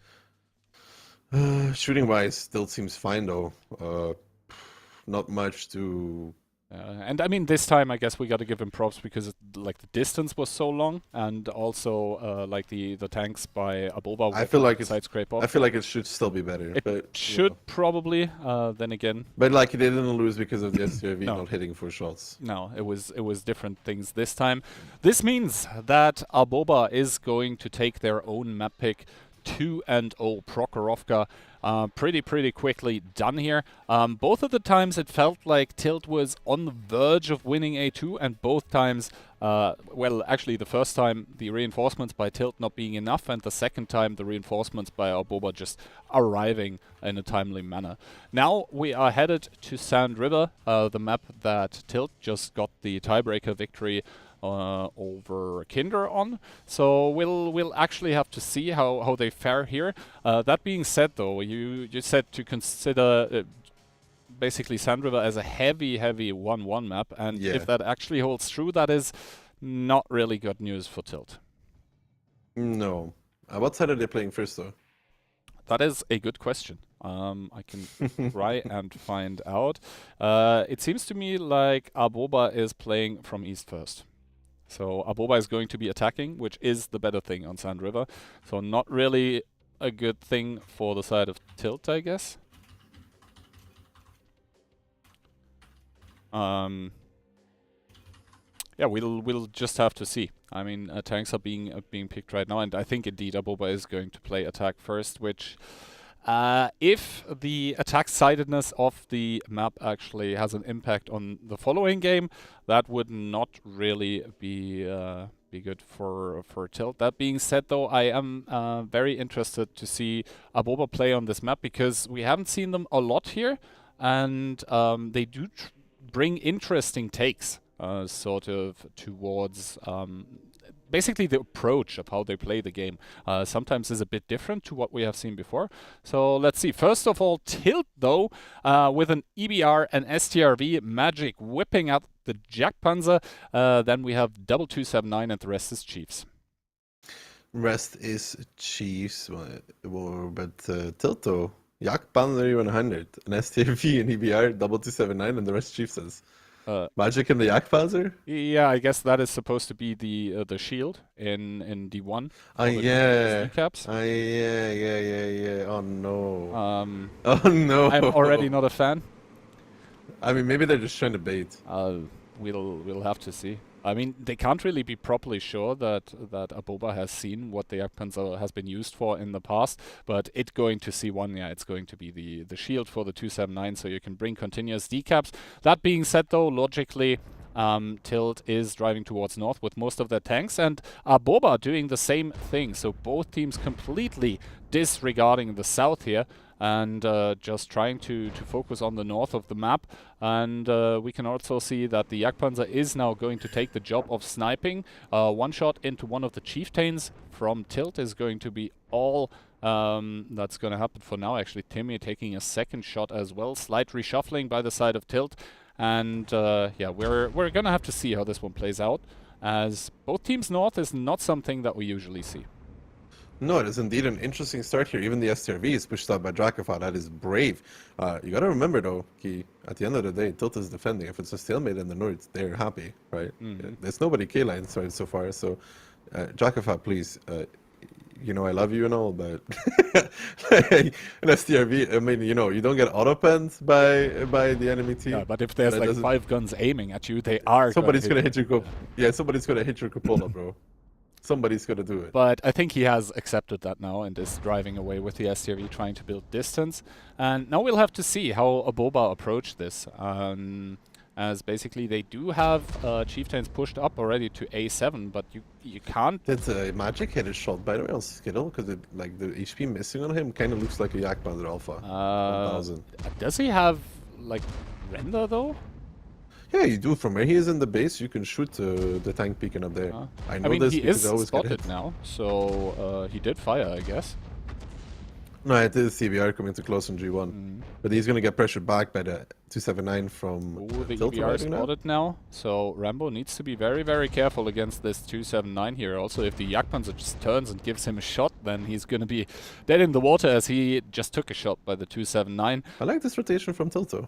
Shooting wise, still seems fine though. Not much to. And I mean, this time I guess we got to give him props because like the distance was so long, and also like the tanks by Aboba. I feel like side scrape off. I feel like it should still be better. It but, should probably. Then again, But like they didn't lose because of the SCRV No. not hitting 4 shots. no, it was different things this time. This means that Aboba is going to take their own map pick. 2-0 Prokhorovka. Pretty quickly done here. Both of the times it felt like Tilt was on the verge of winning A2, and both times, well, actually the first time the reinforcements by Tilt not being enough, and the second time the reinforcements by Aboba just arriving in a timely manner. Now we are headed to Sand River, the map that Tilt just got the tiebreaker victory over Kinder on. So we'll actually have to see how they fare here. That being said, though, you said to consider basically Sand River as a heavy 1-1 map, and Yeah. if that actually holds true, that is not really good news for Tilt. No. What side are they playing first though? That is a good question. I can try and find out. It seems to me like Aboba is playing from east first. So Aboba is going to be attacking, which is the better thing on Sand River. So not really a good thing for the side of Tilt, I guess. Yeah, we'll just have to see. I mean, tanks are being picked right now, and I think indeed Aboba is going to play attack first, which If the attack-sidedness of the map actually has an impact on the following game, that would not really be good for Tilt. That being said, though, I am very interested to see Aboba play on this map because we haven't seen them a lot here, and they do bring interesting takes, sort of towards basically the approach of how they play the game. Sometimes is a bit different to what we have seen before. So let's see. First of all, Tilt, though, with an EBR and STRV magic whipping out the Jagdpanzer. Then we have double 279 and the rest is Chiefs. Rest is Chiefs, but Tilt though, Jagdpanzer 100, an STRV and EBR, double 279, and the rest Chiefs. Magic in the Jagdpanzer? Yeah, I guess that is supposed to be the shield in D1. Yeah. Caps. Yeah. Oh no. Oh no. I'm already not a fan. I mean, maybe they're just trying to bait. We'll have to see. I mean, they can't really be properly sure that Aboba has seen what the Jagdpanzer has been used for in the past, but it's going to C1, yeah, it's going to be the shield for the 279, so you can bring continuous decaps. That being said, though, logically, Tilt is driving towards north with most of their tanks, and Aboba doing the same thing, so both teams completely disregarding the south here, and just trying to focus on the north of the map. And we can also see that the Jagdpanzer is now going to take the job of sniping. One shot into one of the chieftains from Tilt is going to be all that's going to happen for now. Actually, Timmy taking a second shot as well. Slight reshuffling by the side of Tilt. And yeah, we're going to have to see how this one plays out, as both teams north is not something that we usually see. No, it is indeed an interesting start here. Even the STRV is pushed out by Drakafa. That is brave. You got to remember, though, Ki, at the end of the day, Tilt is defending. If it's a stalemate in the north, they're happy, right? There's nobody K-line so far. So, Drakafa, please, you know I love you and all, but an STRV, I mean, you know, you don't get auto-penned by the enemy team. Yeah, but if there's like 5 guns aiming at you, they are somebody's gonna hit your yeah, somebody's gonna hit your cupola, bro. Somebody's gonna do it. But I think he has accepted that now and is driving away with the STRV, trying to build distance. And now we'll have to see how Aboba approach this. As basically they do have chieftains pushed up already to A7, but you can't. That's a magic headed shot, by the way, on Skittle, because like the HP missing on him kind of looks like a Jagdpanzer Alpha. 1000. Does he have like render though? Yeah, you do. From where he is in the base, you can shoot the tank peeking up there. I know mean, this he because is I always get hit. spotted now, so he did fire, I guess. No, it is CBR coming too close on G1. But he's going to get pressured back by the 279 from Ooh, the Tilt EBR is arriving spotted now, so Rambo needs to be very, very careful against this 279 here. Also, if the Jagdpanzer just turns and gives him a shot, then he's going to be dead in the water, as he just took a shot by the 279. I like this rotation from Tilto.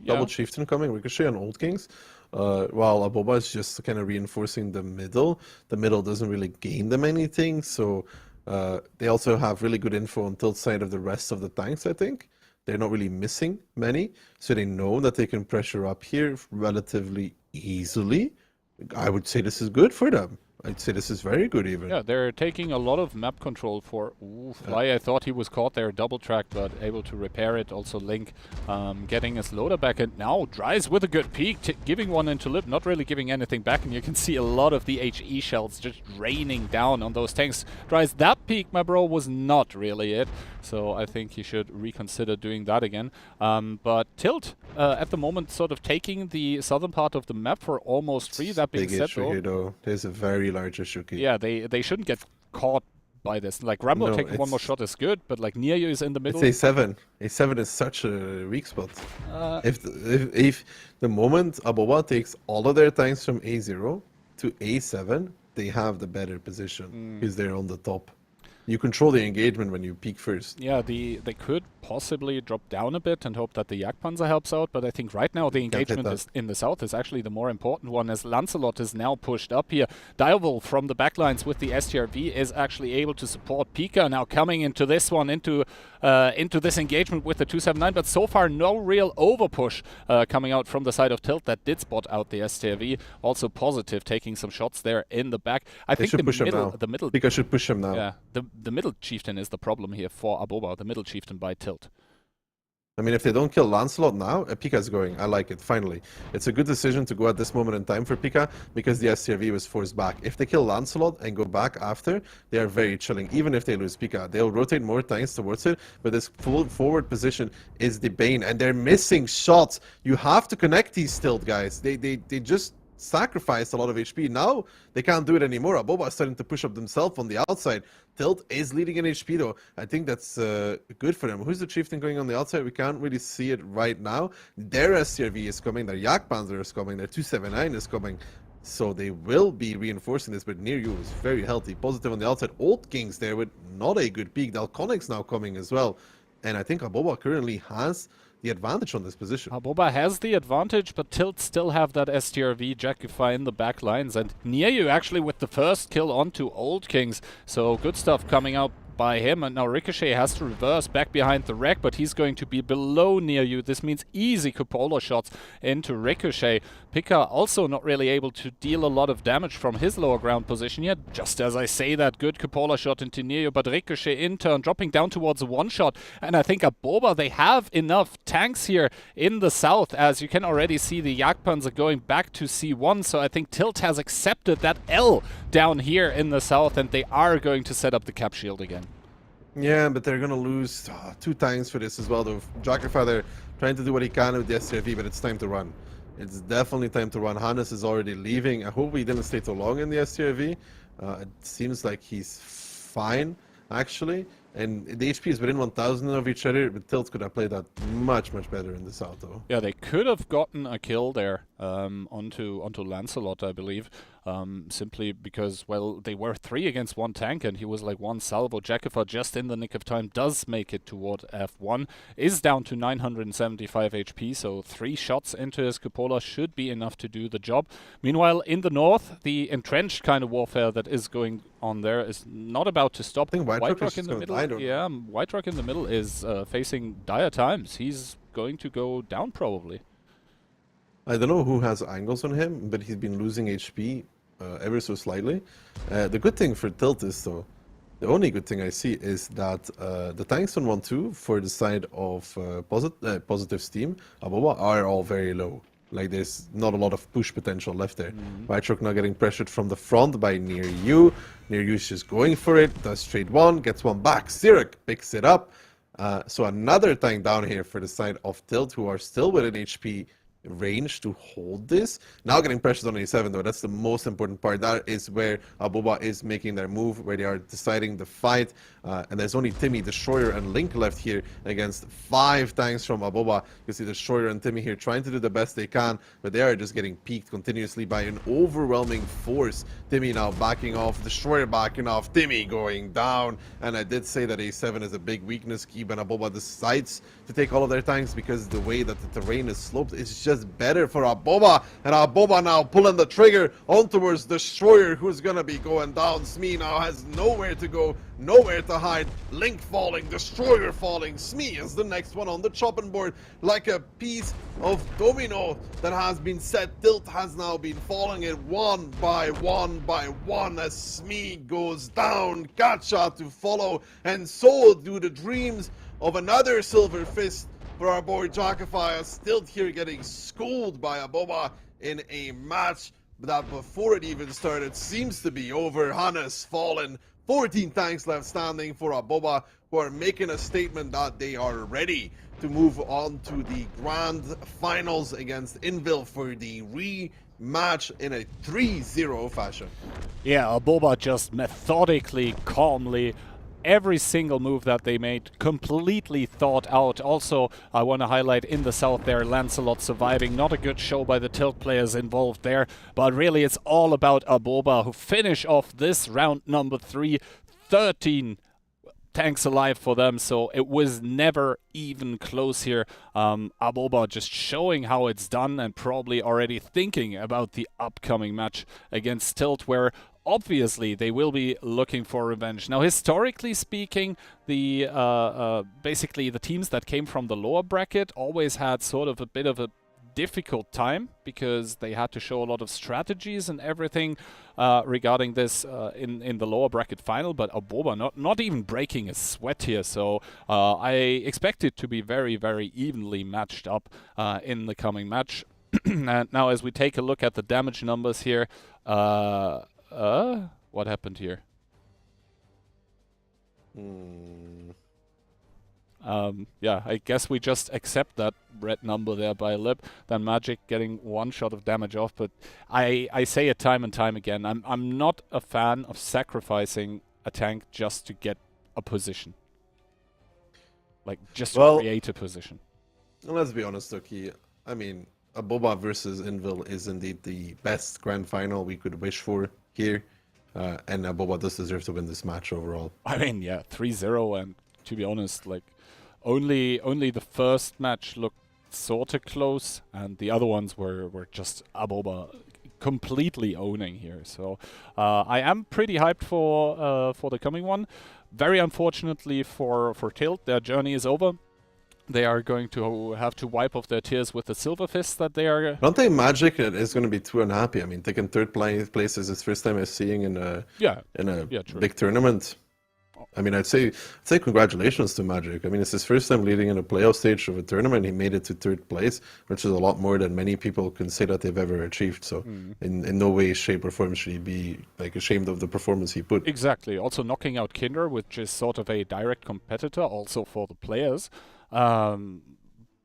Yeah. Double Chieftain coming, Ricochet on Old Kings. While Aboba is just kind of reinforcing the middle. The middle doesn't really gain them anything, so they also have really good info on Tilt's side of the rest of the tanks, I think. They're not really missing many, so they know that they can pressure up here relatively easily. I would say this is good for them. I'd say this is very good even. Yeah, they're taking a lot of map control for Fly. I thought he was caught there, double track, but able to repair it. Also Link getting his loader back, and now Dries with a good peek, giving one into Lip, not really giving anything back, and you can see a lot of the HE shells just raining down on those tanks. Dries, that peek, my bro, was not really it, so I think he should reconsider doing that again. But Tilt, at the moment, sort of taking the southern part of the map for almost free. That being said, though, there's a very large issue. Yeah, they shouldn't get caught by this. Like, Rambo taking one more shot is good, but like Neo is in the middle. It's A7. A7 is such a weak spot. If the moment Aboba takes all of their tanks from A0 to A7, they have the better position because they're on the top. You control the engagement when you peek first. Yeah, they could possibly drop down a bit and hope that the Jagdpanzer helps out, but I think right now the engagement in the south is actually the more important one, as Lancelot is now pushed up here. Direwolf from the backlines with the STRV is actually able to support Pika, now coming into this one, into this engagement with the 279, but so far no real overpush coming out from the side of Tilt. That did spot out the STRV. Also Positive taking some shots there in the back. I think the middle... Pika should push him now. Yeah, the middle chieftain is the problem here for Aboba, the middle chieftain by Tilt. I mean, if they don't kill Lancelot now, Pika's going. I like it, finally. It's a good decision to go at this moment in time for Pika because the STRV was forced back. If they kill Lancelot and go back after, they are very chilling. Even if they lose Pika, they'll rotate more tanks towards it, but this full forward position is the bane, and they're missing shots. You have to connect these Tilt guys. They just sacrificed a lot of HP. Now they can't do it anymore. Aboba is starting to push up themselves on the outside. Tilt is leading in HP though. I think that's good for them. Who's the chieftain going on the outside? We can't really see it right now. Their SCRV is coming. Their Yak Panzer is coming. Their 279 is coming. So they will be reinforcing this, but near you is very healthy. Positive on the outside. Old Kings there with not a good peak. Dalconic's now coming as well. And I think Aboba currently has the advantage on this position. Aboba has the advantage, but Tilt still have that STRV Jackify in the back lines, and near you actually with the first kill onto Old Kings, so good stuff coming out by him. And now Ricochet has to reverse back behind the wreck, but he's going to be below near you. This means easy cupola shots into Ricochet. Pika also not really able to deal a lot of damage from his lower ground position yet. Just as I say that, good cupola shot into Neo, but Ricochet in turn dropping down towards a one-shot. And I think Aboba, they have enough tanks here in the south, as you can already see the Jagdpanzer going back to C1. So I think Tilt has accepted that L down here in the south, and they are going to set up the cap shield again. Yeah, but they're going to lose 2 tanks for this as well, though. Jackerfather trying to do what he can with the SCRV, but it's time to run. It's definitely time to run. Hannes is already leaving. I hope he didn't stay too long in the SCRV. It seems like he's fine, actually. And the HP is within 1,000 of each other, but Tilt could have played that much, much better in the south, though. Yeah, they could have gotten a kill there onto Lancelot, I believe. Simply because, well, they were 3 against 1 tank, and he was like 1 salvo. Jackiffa just in the nick of time does make it toward F1, is down to 975 HP, so 3 shots into his cupola should be enough to do the job. Meanwhile, in the north, the entrenched kind of warfare that is going on there is not about to stop. I think White Rock in the middle, yeah, White Rock in the middle is facing dire times. He's going to go down probably. I don't know who has angles on him, but he's been losing HP ever so slightly. The good thing for Tilt is, though, the only good thing I see is that the tanks on 1-2 for the side of positive Steam, Aboba, are all very low. Like, there's not a lot of push potential left there. White Rock now getting pressured from the front by Near You. Near You's just going for it, does straight 1, gets 1 back. Sirik picks it up. So another tank down here for the side of Tilt, who are still within HP range to hold this. Now getting pressured on A7 though, that's the most important part. That is where Aboba is making their move, where they are deciding the fight. And there's only Timmy, Destroyer, and Link left here against 5 tanks from Aboba. You see Destroyer and Timmy here trying to do the best they can, but they are just getting peaked continuously by an overwhelming force. Timmy now backing off, Destroyer backing off, Timmy going down. And I did say that A7 is a big weakness. Keeb and Aboba decides to take all of their tanks because the way that the terrain is sloped is just better for Aboba. And Aboba now pulling the trigger on towards Destroyer, who's gonna be going down. Smee now has nowhere to go, nowhere to hide. Link falling, Destroyer falling. Smee is the next one on the chopping board, like a piece of domino that has been set. Tilt has now been falling it one by one as Smee goes down. Gacha to follow, and so do the dreams of another Silver Fist for our boy Jakify. Still here getting schooled by Aboba in a match that before it even started seems to be over. Hannes fallen. 14 tanks left standing for Aboba, who are making a statement that they are ready to move on to the grand finals against Envil for the rematch in a 3-0 fashion. Yeah, Aboba just methodically, calmly, every single move that they made completely thought out. Also, I want to highlight in the south there, Lancelot surviving. Not a good show by the Tilt players involved there, but really it's all about Aboba, who finish off this round number 3, 13 tanks alive for them, so it was never even close here. Aboba just showing how it's done and probably already thinking about the upcoming match against Tilt, where obviously they will be looking for revenge. Now, historically speaking, the basically the teams that came from the lower bracket always had sort of a bit of a difficult time because they had to show a lot of strategies and everything regarding this in the lower bracket final. But Aboba not even breaking a sweat here, so I expect it to be very, very evenly matched up in the coming match. And now, as we take a look at the damage numbers here, what happened here? Yeah, I guess we just accept that red number there by Lip. Then Magic getting one shot of damage off, but I say it time and time again, I'm not a fan of sacrificing a tank just to get a position. Like, just to create a position. Let's be honest, Toki. I mean, Aboba versus Envil is indeed the best grand final we could wish for here. And Aboba does deserve to win this match overall. I mean, yeah, 3-0, and to be honest, like, only the first match looked sort of close, and the other ones were just Aboba completely owning here. So I am pretty hyped for the coming one. Very unfortunately for Tilt, their journey is over. They are going to have to wipe off their tears with the silver fist that they are. Don't think Magic is going to be too unhappy. I mean, taking third place is his first time as seeing in a big tournament. I mean, I'd say congratulations to Magic. I mean, it's his first time leading in a playoff stage of a tournament. He made it to third place, which is a lot more than many people can say that they've ever achieved. So, in no way, shape, or form should he be like ashamed of the performance he put. Exactly. Also knocking out Kinder, which is sort of a direct competitor, also for the players.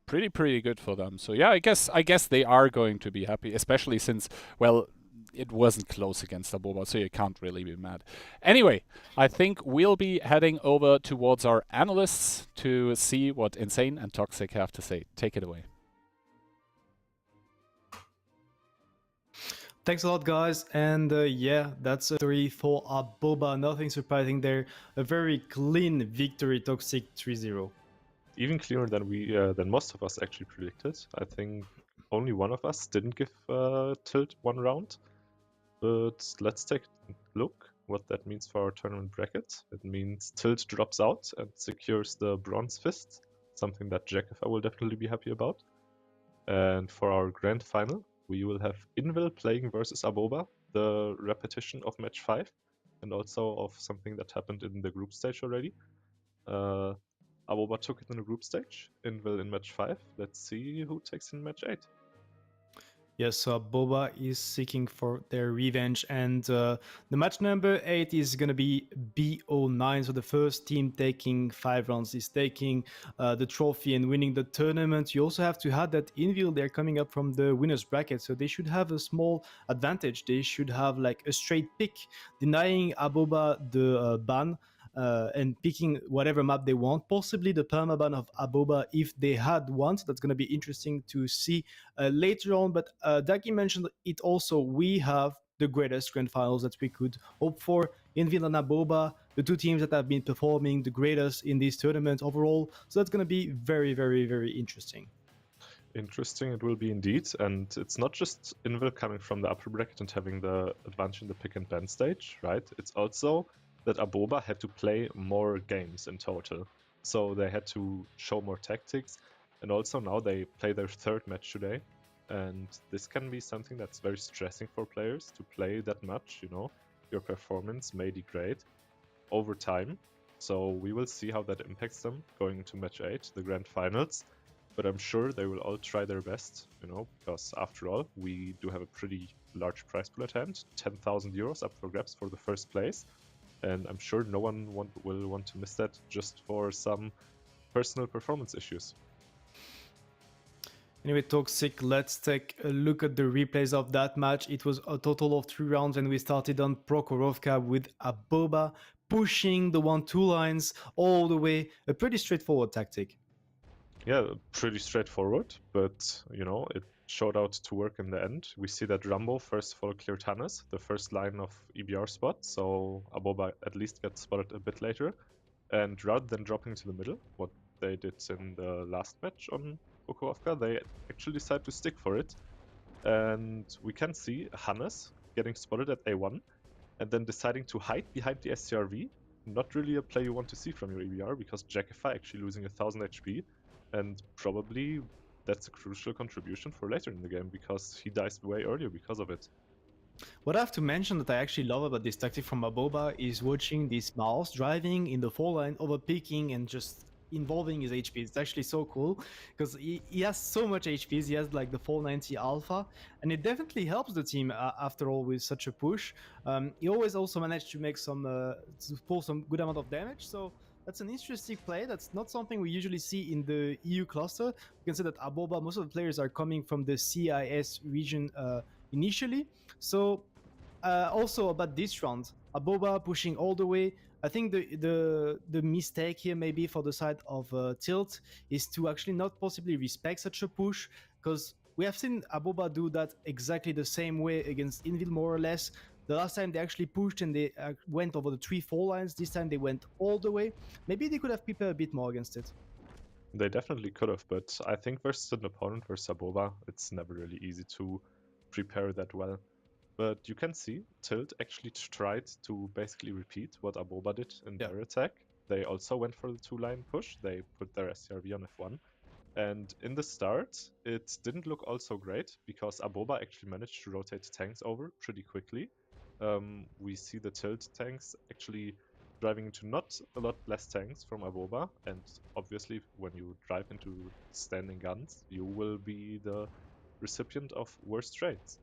Pretty good for them. So yeah, I guess they are going to be happy, especially since, well, it wasn't close against Aboba, so you can't really be mad. Anyway, I think we'll be heading over towards our analysts to see what Insane and Toxic have to say. Take it away. Thanks a lot, guys. And yeah, that's a victory for Aboba. Nothing surprising there. A very clean victory, Toxic 3-0. Even clearer than most of us actually predicted. I think only one of us didn't give Tilt one round. But let's take a look what that means for our tournament bracket. It means Tilt drops out and secures the Bronze Fist, something that Jackifier will definitely be happy about. And for our grand final, we will have Envil playing versus Aboba, the repetition of match 5, and also of something that happened in the group stage already. Aboba took it in the group stage, Envil in match 5. Let's see who takes in match 8. Yes, so Aboba is seeking for their revenge, and the match number 8 is going to be BO9. So the first team taking 5 rounds is taking the trophy and winning the tournament. You also have to add that Envil, they're coming up from the winner's bracket, so they should have a small advantage. They should have like a straight pick, denying Aboba the ban. And picking whatever map they want, possibly the permaban of Aboba if they had one. So that's going to be interesting to see later on. But Daki mentioned it also. We have the greatest grand finals that we could hope for. Envil and Aboba, the two teams that have been performing the greatest in this tournament overall. So that's going to be very, very, very interesting. Interesting it will be indeed, and it's not just Envil coming from the upper bracket and having the advantage in the pick and ban stage, right? It's also that Aboba had to play more games in total. So they had to show more tactics, and also now they play their third match today. And this can be something that's very stressing for players to play that much, you know. Your performance may degrade over time. So we will see how that impacts them going into match 8, the grand finals. But I'm sure they will all try their best, you know, because after all, we do have a pretty large prize pool at hand, 10,000 euros up for grabs for the first place. And I'm sure no one will want to miss that just for some personal performance issues. Anyway, Toxic, let's take a look at the replays of that match. It was a total of 3 rounds, and we started on Prokhorovka with Aboba pushing the 1-2 lines all the way. A pretty straightforward tactic. Yeah, pretty straightforward, but, you know, it showed out to work in the end. We see that Rambo first of all cleared Hannes, the first line of EBR spot, so Aboba at least gets spotted a bit later. And rather than dropping to the middle, what they did in the last match on Prokhorovka, they actually decide to stick for it. And we can see Hannes getting spotted at A1, and then deciding to hide behind the SCRV. Not really a play you want to see from your EBR, because Jackifier actually losing 1000 HP, and probably that's a crucial contribution for later in the game because he dies way earlier because of it. What I have to mention that I actually love about this tactic from Aboba is watching this mouse driving in the 4 line, overpicking and just involving his HP. It's actually so cool because he has so much HPs. He has like the 490 alpha, and it definitely helps the team after all with such a push. He always also managed to make some to pull some good amount of damage. So that's an interesting play. That's not something we usually see in the EU cluster. You can say that Aboba, most of the players are coming from the CIS region initially. So also about this round, Aboba pushing all the way. I think the mistake here maybe for the side of Tilt is to actually not possibly respect such a push, because we have seen Aboba do that exactly the same way against Envil more or less. The last time they actually pushed and they went over the 3-4 lines. This time they went all the way. Maybe they could have prepared a bit more against it. They definitely could have, but I think versus an opponent versus Aboba, it's never really easy to prepare that well. But you can see Tilt actually tried to basically repeat what Aboba did in their attack. They also went for the 2-line push. They put their SCRV on F1. And in the start, it didn't look also great because Aboba actually managed to rotate tanks over pretty quickly. We see the Tilt tanks actually driving into not a lot less tanks from Aboba. And obviously, when you drive into standing guns, you will be the recipient of worse trades.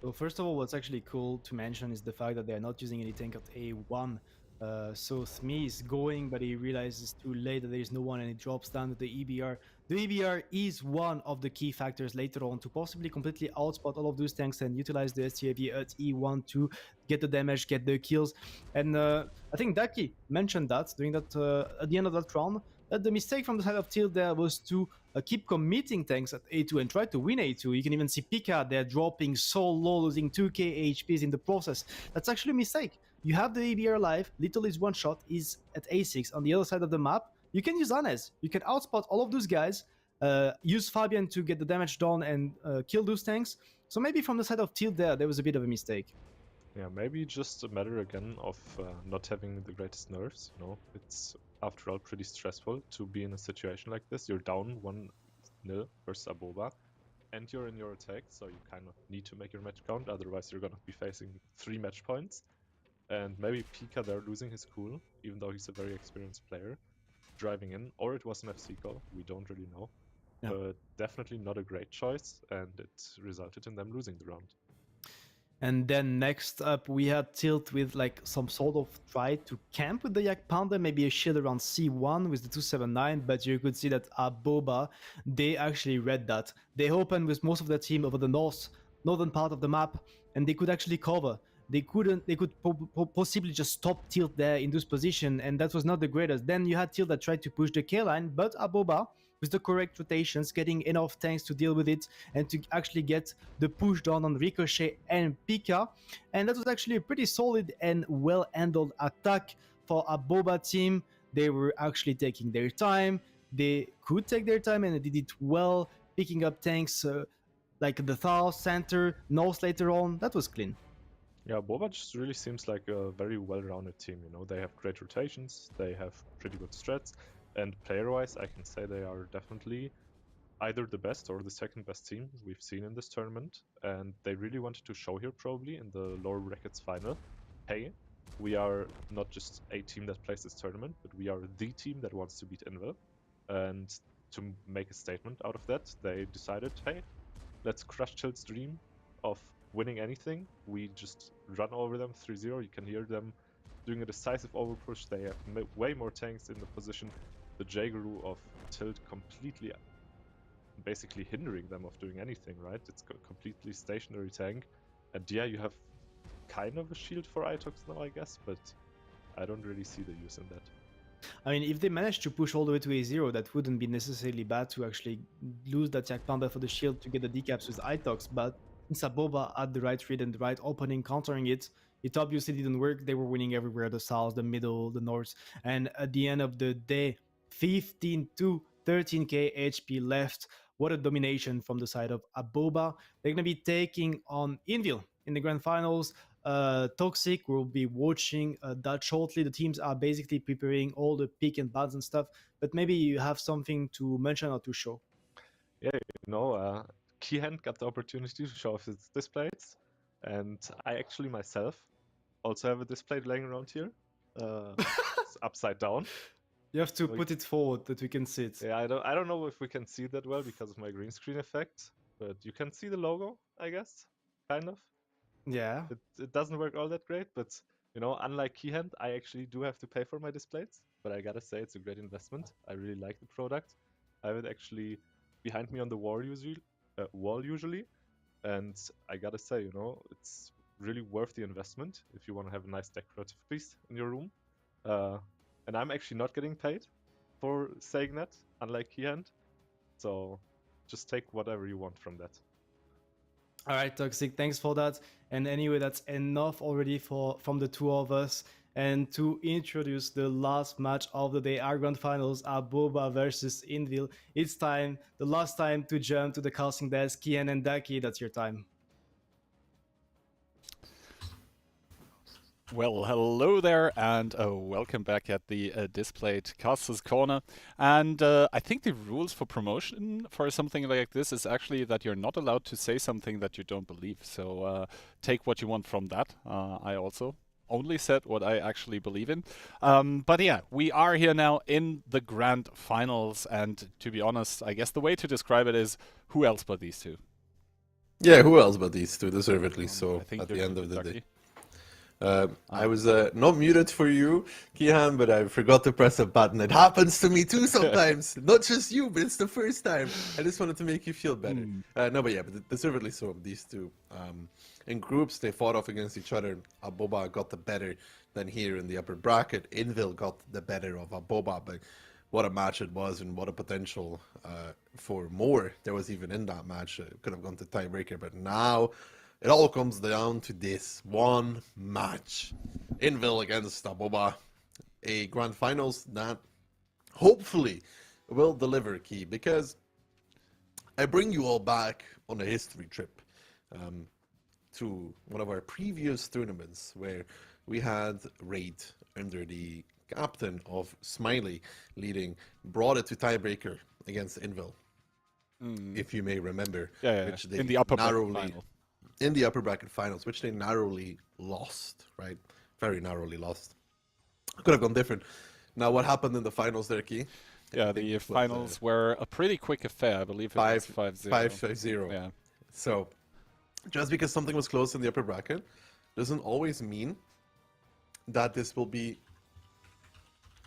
So first of all, what's actually cool to mention is the fact that they are not using any tank at A1. So Thmi is going, but he realizes too late that there is no one, and he drops down to the EBR. The EBR is one of the key factors later on to possibly completely outspot all of those tanks and utilize the STAV at E1 to get the damage, get the kills. And I think Daki mentioned that during that at the end of that round, that the mistake from the side of Tilt there was to keep committing tanks at A2 and try to win A2. You can even see Pika there dropping so low, losing 2k HPs in the process. That's actually a mistake. You have the EBR alive, Little is one shot, is at A6 on the other side of the map. You can use Anez. You can outspot all of those guys, use Fabian to get the damage done and kill those tanks. So maybe from the side of Tilt there was a bit of a mistake. Yeah, maybe just a matter again of not having the greatest nerves. You know, it's after all pretty stressful to be in a situation like this. You're down 1-0 versus Aboba, and you're in your attack, so you kind of need to make your match count. Otherwise, you're gonna be facing 3 match points. And maybe Pika there losing his cool, even though he's a very experienced player, driving in, or it was an FC call. We don't really know, but definitely not a great choice, and it resulted in them losing the round. And then next up, we had Tilt with like some sort of try to camp with the Yak Panda, maybe a shield around C1 with the 279, but you could see that Aboba, they actually read that. They opened with most of their team over the northern part of the map, and they could actually cover. They could possibly just stop Tilt there in this position, and that was not the greatest. Then you had Tilt that tried to push the K line, but Aboba, with the correct rotations, getting enough tanks to deal with it and to actually get the push down on Ricochet and Pika. And that was actually a pretty solid and well-handled attack for Aboba team. They were actually taking their time. They could take their time, and they did it well, picking up tanks like the South, Center, North later on. That was clean. Yeah, Boba just really seems like a very well-rounded team, you know. They have great rotations, they have pretty good strats, and player-wise, I can say they are definitely either the best or the second best team we've seen in this tournament, and they really wanted to show here probably in the lower brackets final, hey, we are not just a team that plays this tournament, but we are the team that wants to beat Envil. And to make a statement out of that, they decided, hey, let's crush Tilt's dream of winning anything. We just run over them 3-0. You can hear them doing a decisive overpush. They have way more tanks in the position. The J-Guru of Tilt completely basically hindering them of doing anything, right? It's a completely stationary tank. And yeah, you have kind of a shield for Itox now, I guess, but I don't really see the use in that. I mean, if they manage to push all the way to A0, that wouldn't be necessarily bad to actually lose that Yak Panda for the shield to get the decaps with Itox, but since Aboba had the right read and the right opening countering it, it obviously didn't work. They were winning everywhere, the south, the middle, the north, and at the end of the day, 15 to 13k HP left. What a domination from the side of Aboba. They're going to be taking on Envil in the grand finals. Toxic, we'll be watching that shortly. The teams are basically preparing all the pick and bans and stuff, but maybe you have something to mention or to show. yeah, Keyhand got the opportunity to show off his displays, and I actually myself also have a display laying around here. It's upside down. You have to Like- put it forward that we can see it. Yeah, I don't know if we can see that well because of my green screen effect, but you can see the logo, I guess, kind of. Yeah. It doesn't work all that great, but unlike Keyhand, I actually do have to pay for my displays. But I gotta say, it's a great investment. I really like the product. I have it actually behind me on the wall usually, and I gotta say, it's really worth the investment if you want to have a nice decorative piece in your room. And I'm actually not getting paid for saying that, unlike Keyhand. So just take whatever you want from that. All right, Toxic, thanks for that. And anyway, that's enough already from the two of us. And to introduce the last match of the day, our grand finals, Aboba versus Envil. It's time, the last time to jump to the casting desk. Kian and Daki, that's your time. Well, hello there, and welcome back at the Displate Casters Corner. And I think the rules for promotion for something like this is actually that you're not allowed to say something that you don't believe. So take what you want from that. I also only said what I actually believe in. But yeah, we are here now in the grand finals, and to be honest, I guess the way to describe it is who else but these two? Yeah, who else but these two, deservedly so, I think at you're the end good, of the Ducky. day. I was not muted for you, Kihan, but I forgot to press a button. It happens to me too sometimes. Not just you, but it's the first time. I just wanted to make you feel better. No, but yeah, but deservedly so, these two. In groups, they fought off against each other. Aboba got the better than here in the upper bracket. Envil got the better of Aboba, but what a match it was and what a potential for more there was even in that match. It could have gone to tiebreaker, but now it all comes down to this one match. Envil against Aboba. A grand finals that hopefully will deliver, Key, because I bring you all back on a history trip to one of our previous tournaments where we had Raid under the captain of Smiley leading, brought it to tiebreaker against Envil, if you may remember. Yeah, which they in the upper narrowly, bracket final. in the upper bracket finals, which they narrowly lost, right? Very narrowly lost. Could have gone different. Now, what happened in the finals there, Key? Yeah, the finals were a pretty quick affair. I believe it was 5-0. 5-0. Yeah. So, just because something was close in the upper bracket doesn't always mean that this will be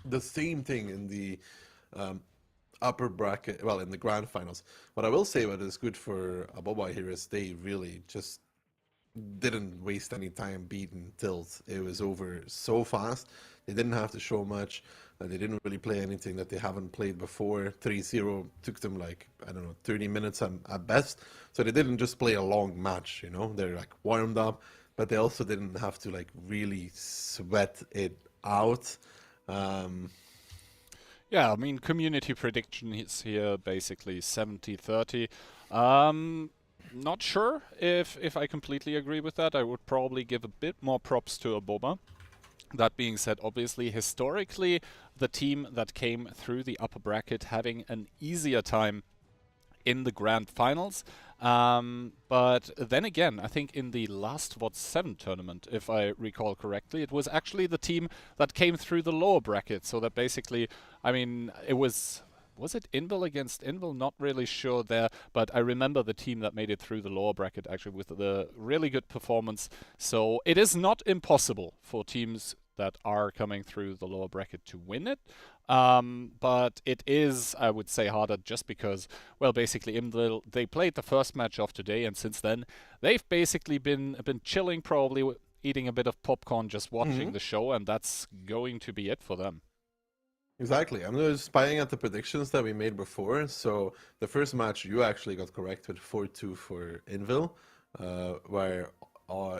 the same thing in the upper bracket, well, in the grand finals. What I will say what is good for Aboba here is they really just didn't waste any time beating Tilt. It was over so fast. They didn't have to show much. They didn't really play anything that they haven't played before. 3-0 took them like, I don't know, 30 minutes at best. So they didn't just play a long match, They're like warmed up, but they also didn't have to like really sweat it out. Yeah, I mean, community prediction is here basically 70-30. Not sure if I completely agree with that. I would probably give a bit more props to Aboba. That being said, obviously, historically, the team that came through the upper bracket having an easier time in the grand finals. But then again, I think in the last 7 tournament, if I recall correctly, it was actually the team that came through the lower bracket. So that basically, I mean, it was it Envil against Envil? Not really sure there, but I remember the team that made it through the lower bracket actually with the really good performance. So it is not impossible for teams that are coming through the lower bracket to win it. But it is, I would say, harder just because, well, basically, Envil, they played the first match of today, and since then, they've basically been chilling, probably eating a bit of popcorn, just watching the show, and that's going to be it for them. Exactly. I'm just spying at the predictions that we made before. So the first match you actually got correct with 4-2 for Envil, where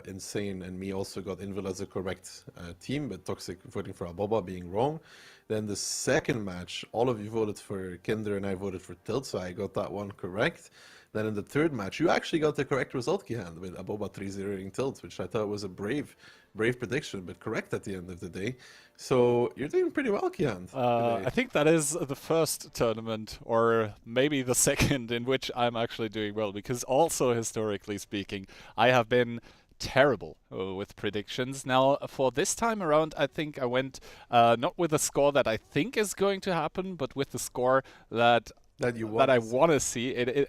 Insane and me also got Envil as a correct team, but Toxic voting for Aboba being wrong. Then the second match, all of you voted for Kinder and I voted for Tilt, so I got that one correct. Then in the third match, you actually got the correct result, Kihan, with Aboba 3-0ing Tilt, which I thought was a brave prediction, but correct at the end of the day. So you're doing pretty well, Kihan. I think that is the first tournament, or maybe the second, in which I'm actually doing well, because also historically speaking, I have been terrible with predictions. Now, for this time around, I think I went not with a score that I think is going to happen, but with the score that I want to see.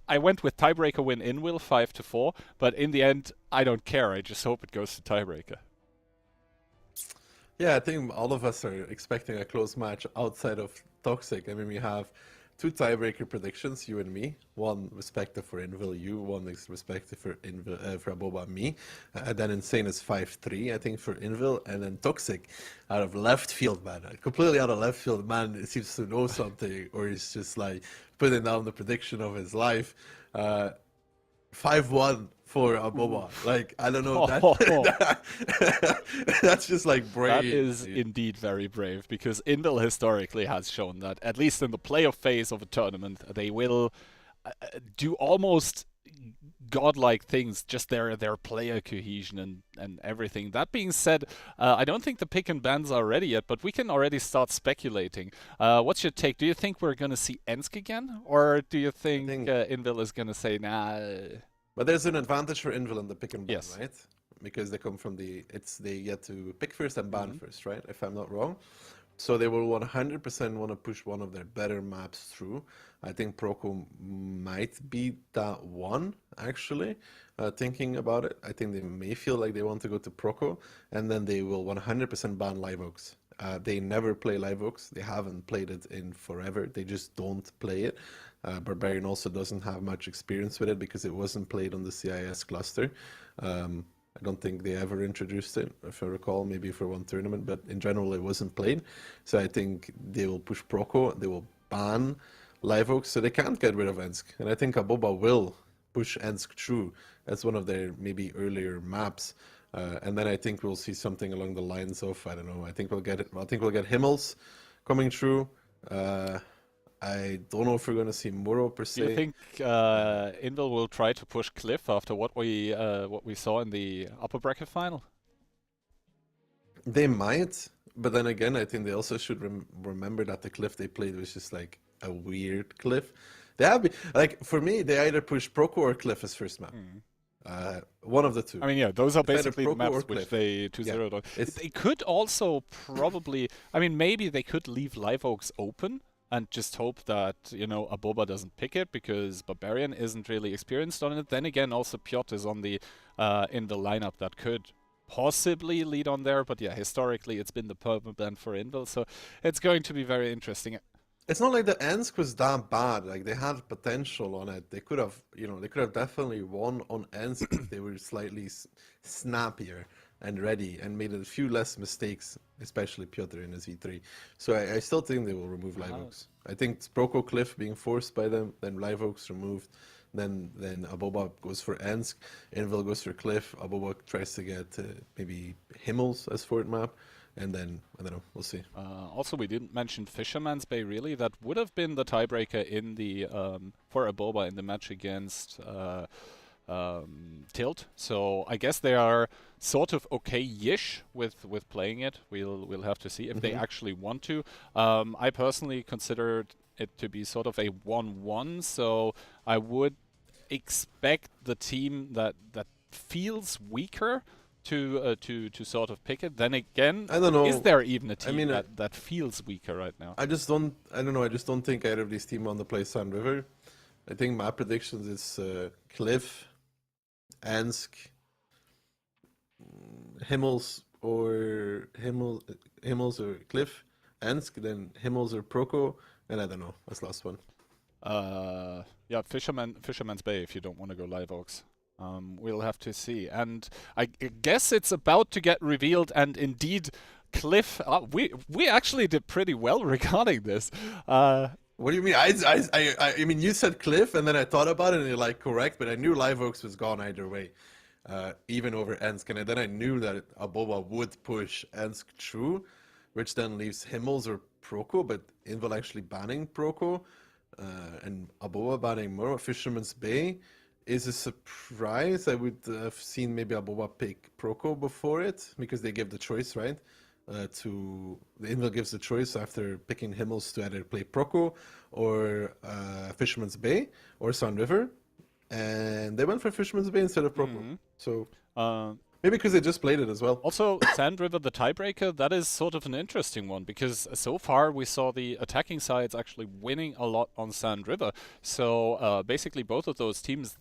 I went with tiebreaker win Envil 5-4, but in the end, I don't care. I just hope it goes to tiebreaker. Yeah, I think all of us are expecting a close match outside of Toxic. I mean, we have 2 tiebreaker predictions, you and me. One respective for Envil, you. One is respective for for Aboba, me. And then Insane is 5-3, I think, for Envil. And then Toxic, out of left field, man. Completely out of left field, man. It seems to know something, or he's just like putting down the prediction of his life. 5-1 for Aboba. Like, I don't know. That's just like brave. That is indeed very brave, because Envil historically has shown that, at least in the playoff phase of a tournament, they will do almost godlike things, just their player cohesion and everything. That being said, I don't think the pick and bans are ready yet, but we can already start speculating. What's your take? Do you think we're going to see Ensk again? Or do you think Envil is going to say, nah... But there's an advantage for Envil in the pick and ban, Yes. right? Because they come from they get to pick first and ban first, right? If I'm not wrong. So they will 100% want to push one of their better maps through. I think Proko might be that one, actually, thinking about it. I think they may feel like they want to go to Proko, and then they will 100% ban Live Oaks. They never play Live Oaks. They haven't played it in forever. They just don't play it. Barbarian also doesn't have much experience with it because it wasn't played on the CIS cluster. I don't think they ever introduced it, if I recall, maybe for one tournament, but in general it wasn't played. So I think they will push Proko, they will ban Live Oaks, so they can't get rid of Ensk. And I think Aboba will push Ensk through as one of their maybe earlier maps. And then I think we'll see something along the lines of, I don't know, I think we'll get Himmels coming through. I don't know if we're going to see Muro per se. Do you think Envil will try to push Cliff after what we saw in the upper bracket final? They might, but then again, I think they also should remember that the Cliff they played was just like a weird Cliff. They have like, for me, they either push Proko or Cliff as first map. One of the two. I mean, yeah, those are basically the Proko maps or which Cliff. they 2-0'd on. They could also probably, I mean, maybe they could leave Live Oaks open and just hope that, you know, Aboba doesn't pick it because Barbarian isn't really experienced on it. Then again, also Piotr is on the in the lineup that could possibly lead on there. But yeah, historically it's been the purple band for Envil, so it's going to be very interesting. It's not like the Ensk was that bad. Like, they had potential on it. They could have, you know, they could have definitely won on Ensk if they were slightly snappier and ready and made a few less mistakes, especially Piotr in his V3. So I still think they will remove Live Oaks. I think it's Proko Cliff being forced by them, then Live Oaks removed, then Aboba goes for Ensk, Envil goes for Cliff, Aboba tries to get maybe Himmels as fourth map, and then, I don't know, we'll see. Also, we didn't mention Fisherman's Bay, really. That would have been the tiebreaker in the for Aboba in the match against Tilt. So I guess they are sort of okay-ish with playing it. We'll have to see if they actually want to. I personally considered it to be sort of a 1-1, so I would expect the team that feels weaker to sort of pick it. Then again, I don't know. Is there even a team I mean, that feels weaker right now? I don't know. I just don't think either of these teams want to play Sun River. I think my predictions is Cliff, Ensk, Himmels or Cliff, Ensk, then Himmels or Proko, and I don't know. That's the last one. Yeah, Fisherman's Bay if you don't want to go Live Oaks. We'll have to see. And I guess it's about to get revealed, and indeed, Cliff, we actually did pretty well regarding this. What do you mean? I mean, you said Cliff, and then I thought about it, and you're like, correct, but I knew Live Oaks was gone either way, even over Ensk, and then I knew that Aboba would push Ensk through, which then leaves Himmels or Proko, but Envil actually banning Proko. and Aboba banning more Fisherman's Bay is a surprise. I would have seen maybe Aboba pick Proko before it because they give the choice, right? The Envil gives the choice after picking Himmels to either play Proko or Fisherman's Bay or Sun River, and they went for Fisherman's Bay instead of Proko. So maybe because they just played it as well. Also, Sand River, the tiebreaker, that is sort of an interesting one because so far we saw the attacking sides actually winning a lot on Sand River. So basically both of those teams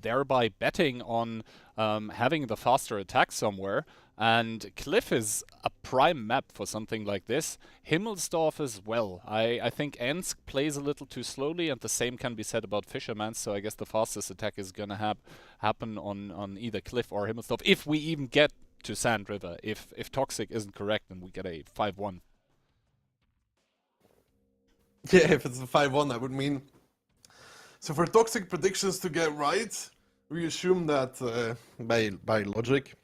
thereby betting on having the faster attack somewhere. And Cliff is a prime map for something like this. Himmelsdorf as well. I think Ensk plays a little too slowly, and the same can be said about Fisherman, so I guess the fastest attack is going to happen on either Cliff or Himmelsdorf, if we even get to Sand River, if Toxic isn't correct and we get a 5-1. Yeah, if it's a 5-1, that would mean... So for Toxic predictions to get right, we assume that by logic,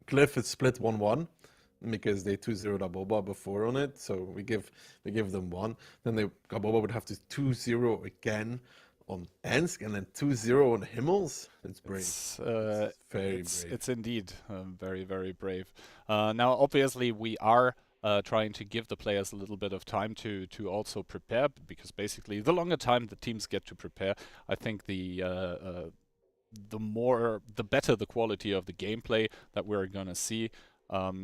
Cliff is split 1-1 because they 2-0'd Aboba before on it, so we give them 1. Then Aboba would have to 2-0 again on Ensk and then 2-0 on Himmels. It's brave. It's very brave. It's indeed very, very brave. Now, obviously, we are trying to give the players a little bit of time to also prepare, because basically the longer time the teams get to prepare, I think the better the quality of the gameplay that we're gonna see.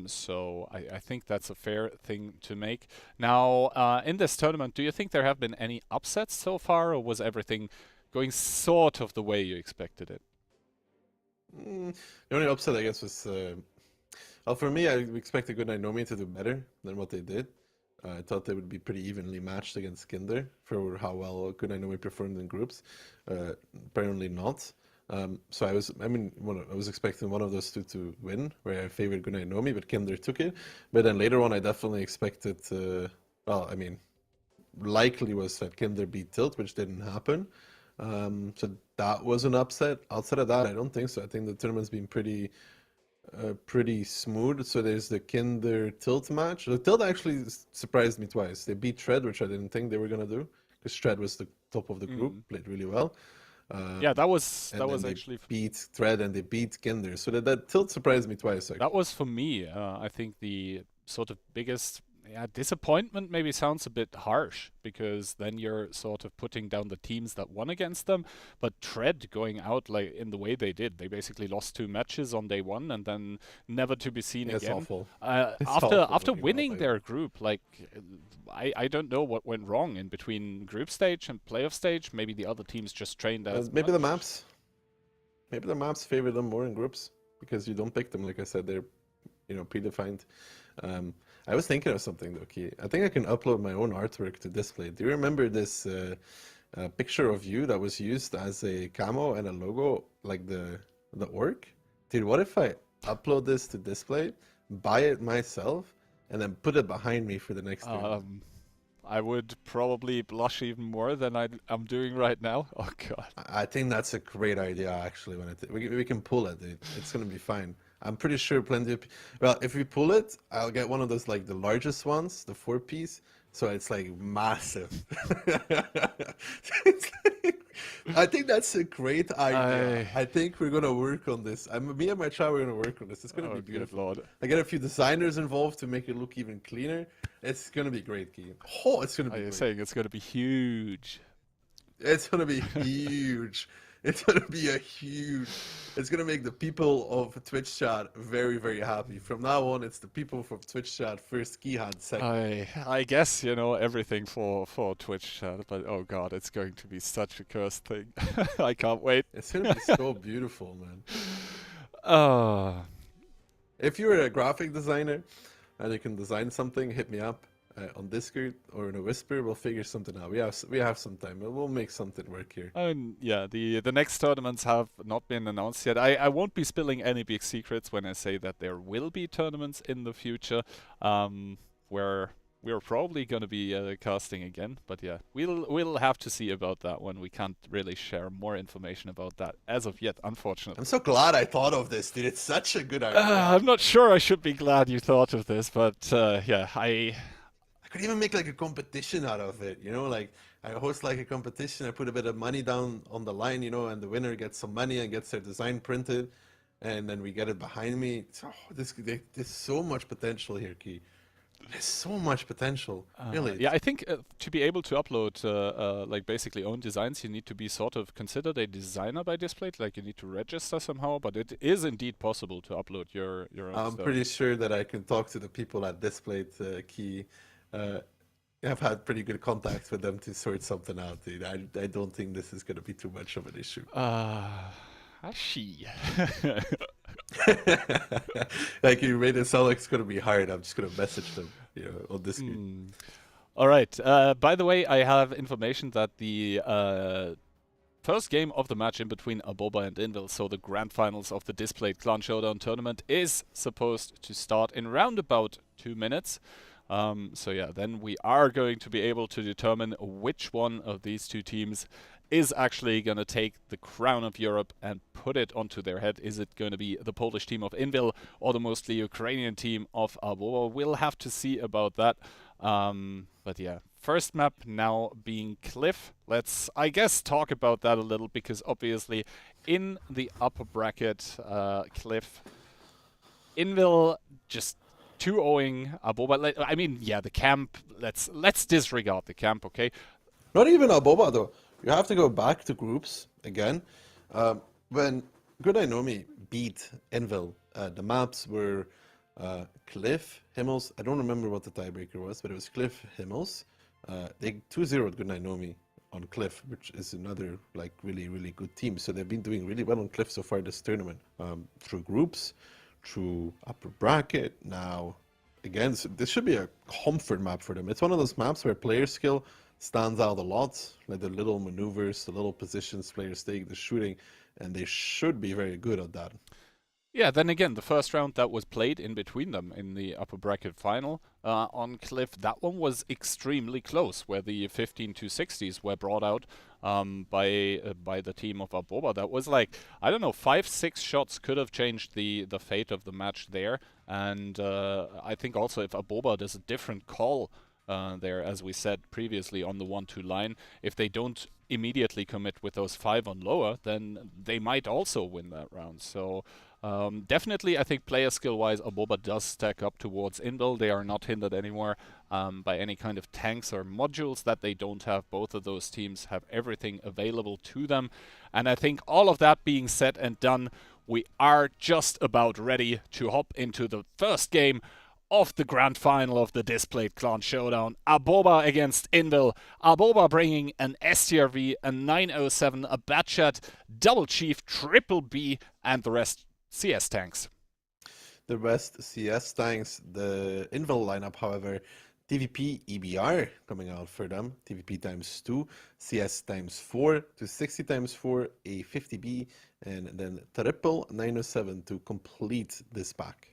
So I think that's a fair thing to make. Now, in this tournament, do you think there have been any upsets so far, or was everything going sort of the way you expected it? The only upset, I guess, was... well, for me, I expected Goodnight Nomi to do better than what they did. I thought they would be pretty evenly matched against Kinder for how well Goodnight Nomi performed in groups. Apparently not. So I was expecting one of those two to win, where I favored Goodnight Nomi, but Kinder took it. But then later on, I definitely expected, likely was that Kinder beat Tilt, which didn't happen. So that was an upset. Outside of that, I don't think so. I think the tournament's been pretty smooth. So there's the Kinder Tilt match. The Tilt actually surprised me twice. They beat Tread, which I didn't think they were gonna do, because Tread was the top of the group, played really well. Yeah, that was they actually beat Thread and they beat Kinder, so that Tilt surprised me twice. Actually. That was for me. I think the sort of biggest disappointment maybe sounds a bit harsh, because then you're sort of putting down the teams that won against them. But Tread going out like in the way they did, they basically lost 2 matches on day 1 and then never to be seen again. Awful. After winning their group, like I don't know what went wrong in between group stage and playoff stage. Maybe the other teams just trained as maybe the maps favor them more in groups, because you don't pick them. Like I said, they're predefined. I was thinking of something though, Key. I think I can upload my own artwork to Displate. Do you remember this picture of you that was used as a camo and a logo, like the orc? Dude, what if I upload this to Displate, buy it myself, and then put it behind me for the next year? I would probably blush even more than I'm doing right now. Oh god. I think that's a great idea, actually. We can pull it, dude. It's gonna be fine. I'm pretty sure plenty of... Well, if we pull it, I'll get one of those, like, the largest ones, the 4-piece, so it's, like, massive. I think that's a great idea. I think we're going to work on this. Me and my child, we're going to work on this. It's going to be beautiful. Good Lord. I get a few designers involved to make it look even cleaner. It's going to be great, Key. Oh, it's going to be You're saying it's going to be huge. It's going to be huge. It's going to be it's going to make the people of Twitch chat very, very happy. From now on, it's the people from Twitch chat first, Keyhand second. I guess, everything for Twitch chat, but oh god, it's going to be such a cursed thing. I can't wait. It's going to be so beautiful, man. If you're a graphic designer and you can design something, hit me up. On Discord or in a whisper, we'll figure something out. We have some time. We'll make something work here. Yeah, the next tournaments have not been announced yet. I won't be spilling any big secrets when I say that there will be tournaments in the future, where we're probably going to be casting again. But yeah, we'll have to see about that one. We can't really share more information about that as of yet, unfortunately. I'm so glad I thought of this, dude. It's such a good idea. I'm not sure I should be glad you thought of this, but yeah, I could even make like a competition out of it, you know, like I host like a competition, I put a bit of money down on the line, you know, and the winner gets some money and gets their design printed, and then we get it behind me. There's so much potential here, Key. There's so much potential, really. Yeah, I think to be able to upload like basically own designs, you need to be sort of considered a designer by Displate. Like you need to register somehow, but it is indeed possible to upload your own I'm stuff. pretty sure that I can talk to the people at Displate, Key. I've had pretty good contacts with them to sort something out, dude. I don't think this is going to be too much of an issue. She. Like you made it sound like it's going to be hard. I'm just going to message them, you know, on this. All right. By the way, I have information that the first game of the match in between Aboba and Envil, so the grand finals of the Displate Clan Showdown tournament, is supposed to start in round about 2 minutes. So yeah, then we are going to be able to determine which one of these two teams is actually going to take the crown of Europe and put it onto their head. Is it going to be the Polish team of Envil or the mostly Ukrainian team of Aboba? We'll have to see about that. But yeah, first map now being Cliff. Let's, I guess, talk about that a little, because obviously in the upper bracket, Cliff, Envil just 2-0ing Aboba. I mean, yeah, the camp, let's disregard the camp, okay? Not even Aboba, though. You have to go back to groups again. When Good I Know Me beat Envil, the maps were Cliff, Himmels. I don't remember what the tiebreaker was, but it was Cliff, Himmels. They 2-0'd Good I Know Me on Cliff, which is another like really, really good team. So they've been doing really well on Cliff so far this tournament, through groups, through upper bracket. Now, again, this should be a comfort map for them. It's one of those maps where player skill stands out a lot, like the little maneuvers, the little positions players take, the shooting, and they should be very good at that. Yeah, then again, the first round that was played in between them in the upper bracket final on Cliff, that one was extremely close, where the 15-60s were brought out by the team of Aboba. That was like, I don't know, 5-6 shots could have changed the fate of the match there. And I think also if Aboba does a different call there, as we said previously on the 1-2 line, if they don't immediately commit with those 5 on lower, then they might also win that round. So definitely, I think player skill-wise, Aboba does stack up towards Envil. They are not hindered anymore by any kind of tanks or modules that they don't have. Both of those teams have everything available to them. And I think all of that being said and done, we are just about ready to hop into the first game of the grand final of the Displate Clan Showdown. Aboba against Envil. Aboba bringing an STRV, a 907, a Batchat, Double Chief, Triple B, and the rest CS tanks. The rest CS tanks. The Envil lineup, however, TVP EBR coming out for them. TVP times 2, CS times 4, to 60 times 4, a 50B, and then triple 907 to complete this pack.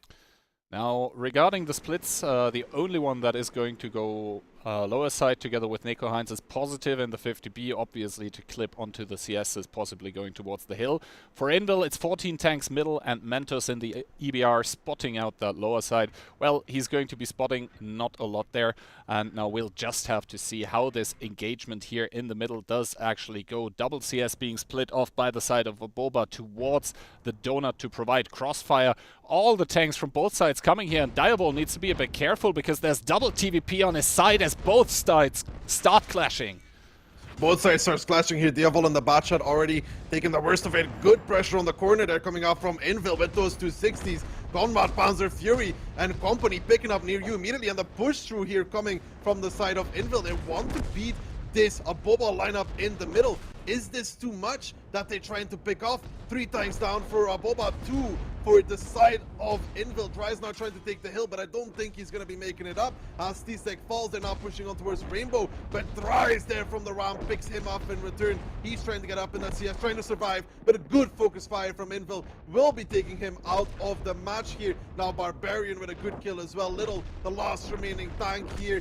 Now, regarding the splits, the only one that is going to go lower side together with Nico Heinz is positive, and the 50B obviously to clip onto the CS is possibly going towards the hill. For Envil, it's 14 tanks middle and Mentos in the EBR spotting out that lower side. Well, he's going to be spotting not a lot there, and now we'll just have to see how this engagement here in the middle does actually go. Double CS being split off by the side of Aboba towards the donut to provide crossfire. All the tanks from both sides coming here, and Diabol needs to be a bit careful because there's double TVP on his side as both sides start clashing. Both sides starts clashing here. Diabol and the Batchat already taking the worst of it. Good pressure on the corner there coming out from Envil with those 260s. Gonmat, Panzer, Fury, and company picking up near you immediately. And the push through here coming from the side of Envil. They want to beat this Aboba lineup in the middle. Is this too much that they're trying to pick off? 3 times down for Aboba, 2 for the side of Envil. Dry's now trying to take the hill, but I don't think he's going to be making it up. As T-Sec falls, they're now pushing on towards Rainbow, but Dry is there from the ramp, picks him up in return. He's trying to get up in that CS, trying to survive, but a good focus fire from Envil will be taking him out of the match here. Now Barbarian with a good kill as well. Little, the last remaining tank here.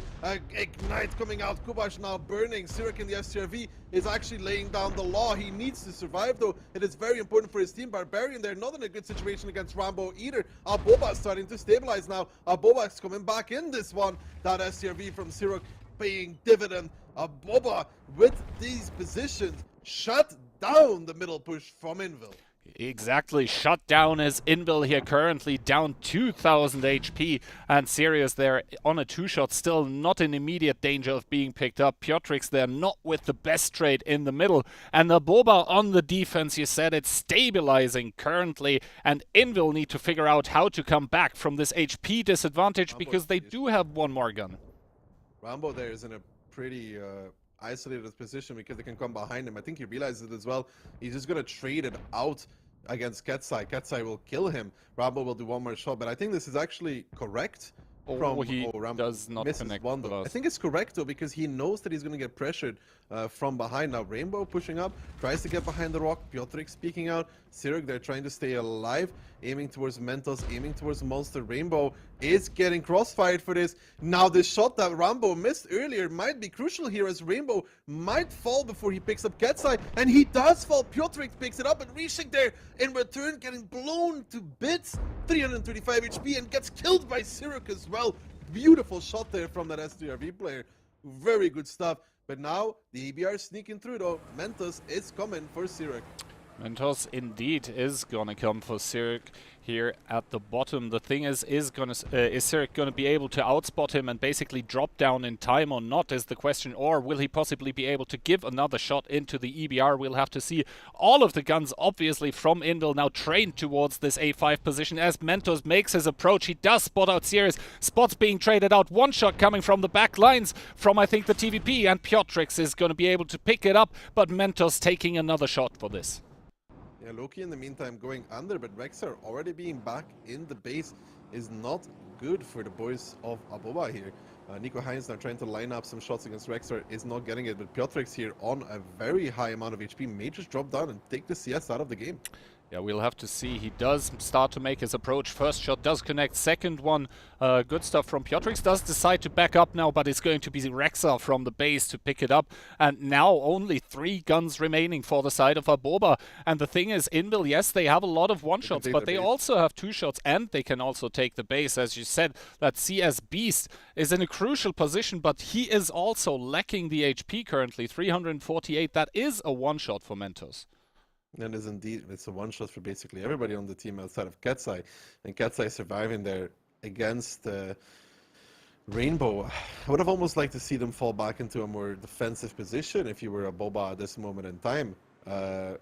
Ignite coming out. Kubash now burning. Sirik in the STRV is actually laying down the law. He needs to survive, though. It is very important for his team. Barbarian, they're not in a good situation against Rambo either. Aboba is starting to stabilize now. Aboba is coming back in this one. That STRV from Sirok paying dividend. Aboba, with these positions, shut down the middle push from Envil. Exactly, shut down as Envil here, currently down 2000 HP, and Sirius there on a 2-shot, still not in immediate danger of being picked up. Piotrix there not with the best trade in the middle, and Aboba on the defense, you said it's stabilizing currently, and Envil need to figure out how to come back from this HP disadvantage because they do have one more gun. Rambo there is in a pretty isolated position because they can come behind him. I think he realizes it as well. He's just going to trade it out against Ketsai. Ketsai will kill him. Rambo will do one more shot, but I think this is actually correct. Rambo does not connect one, though. I think it's correct, though, because he knows that he's going to get pressured from behind. Now, Rainbow pushing up, tries to get behind the rock. Piotrix speaking out. Siruk, they're trying to stay alive, aiming towards Mentos, aiming towards Monster. Rainbow is getting crossfired for this. Now, this shot that Rambo missed earlier might be crucial here, as Rainbow might fall before he picks up Ketsai, and he does fall. Piotrix picks it up, and Rishik there in return getting blown to bits. 335 HP and gets killed by Siruk as well. Beautiful shot there from that STRV player. Very good stuff. But now the EBR sneaking through, though. Mentos is coming for Siruk. Mentos indeed is gonna come for Siruk here at the bottom. The thing is Siruk gonna be able to outspot him and basically drop down in time or not is the question, or will he possibly be able to give another shot into the EBR? We'll have to see. All of the guns obviously from Envil now trained towards this A5 position as Mentos makes his approach. He does spot out Sirius. Spots being traded out. One shot coming from the back lines from I think the TVP, and Piotrix is gonna be able to pick it up, but Mentos taking another shot for this. Yeah, Loki in the meantime going under, but Rexar already being back in the base is not good for the boys of Aboba here. Nico Heinz now trying to line up some shots against Rexar, is not getting it, but Piotrix here on a very high amount of HP may just drop down and take the CS out of the game. Yeah, we'll have to see. He does start to make his approach. First shot does connect. Second one, good stuff from Piotrix. Does decide to back up now, but it's going to be Rexar from the base to pick it up. And now only 3 guns remaining for the side of Aboba. And the thing is, Envil, yes, they have a lot of one-shots, but they also have 2-shots, and they can also take the base. As you said, that CS Beast is in a crucial position, but he is also lacking the HP currently. 348, that is a one-shot for Mentos. That is indeed, it's a one-shot for basically everybody on the team outside of Ketsai. And Ketsai surviving there against Rainbow. I would have almost liked to see them fall back into a more defensive position if you were Aboba at this moment in time.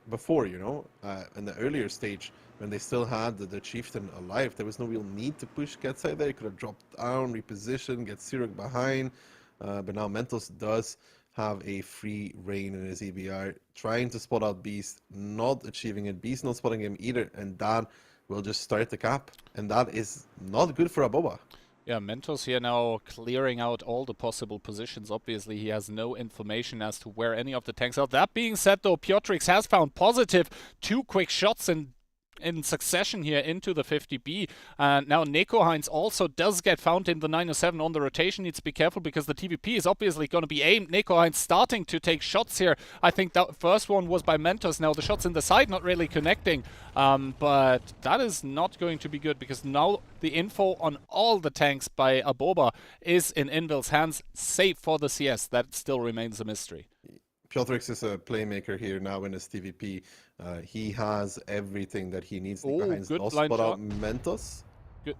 Before, you know, in the earlier stage, when they still had the Chieftain alive, there was no real need to push Ketsai there. He could have dropped down, reposition, get Siruk behind. But now Mentos does have a free reign in his EBR, trying to spot out Beast, not achieving it. Beast not spotting him either, and that will just start the cap. And that is not good for Aboba. Yeah, Mentos here now clearing out all the possible positions. Obviously, he has no information as to where any of the tanks are. That being said, though, Piotrix has found positive 2 quick shots in succession here into the 50B. Now Neko Heinz also does get found in the 907 on the rotation. Needs to be careful because the TVP is obviously going to be aimed. Neko Heinz starting to take shots here. I think that first one was by Mentos. Now the shots in the side not really connecting. But that is not going to be good because now the info on all the tanks by Aboba is in Envil's hands, save for the CS. That still remains a mystery. Piotrix is a playmaker here now in his TVP. He has everything that he needs. Oh, good blind spot shot. out Mentos.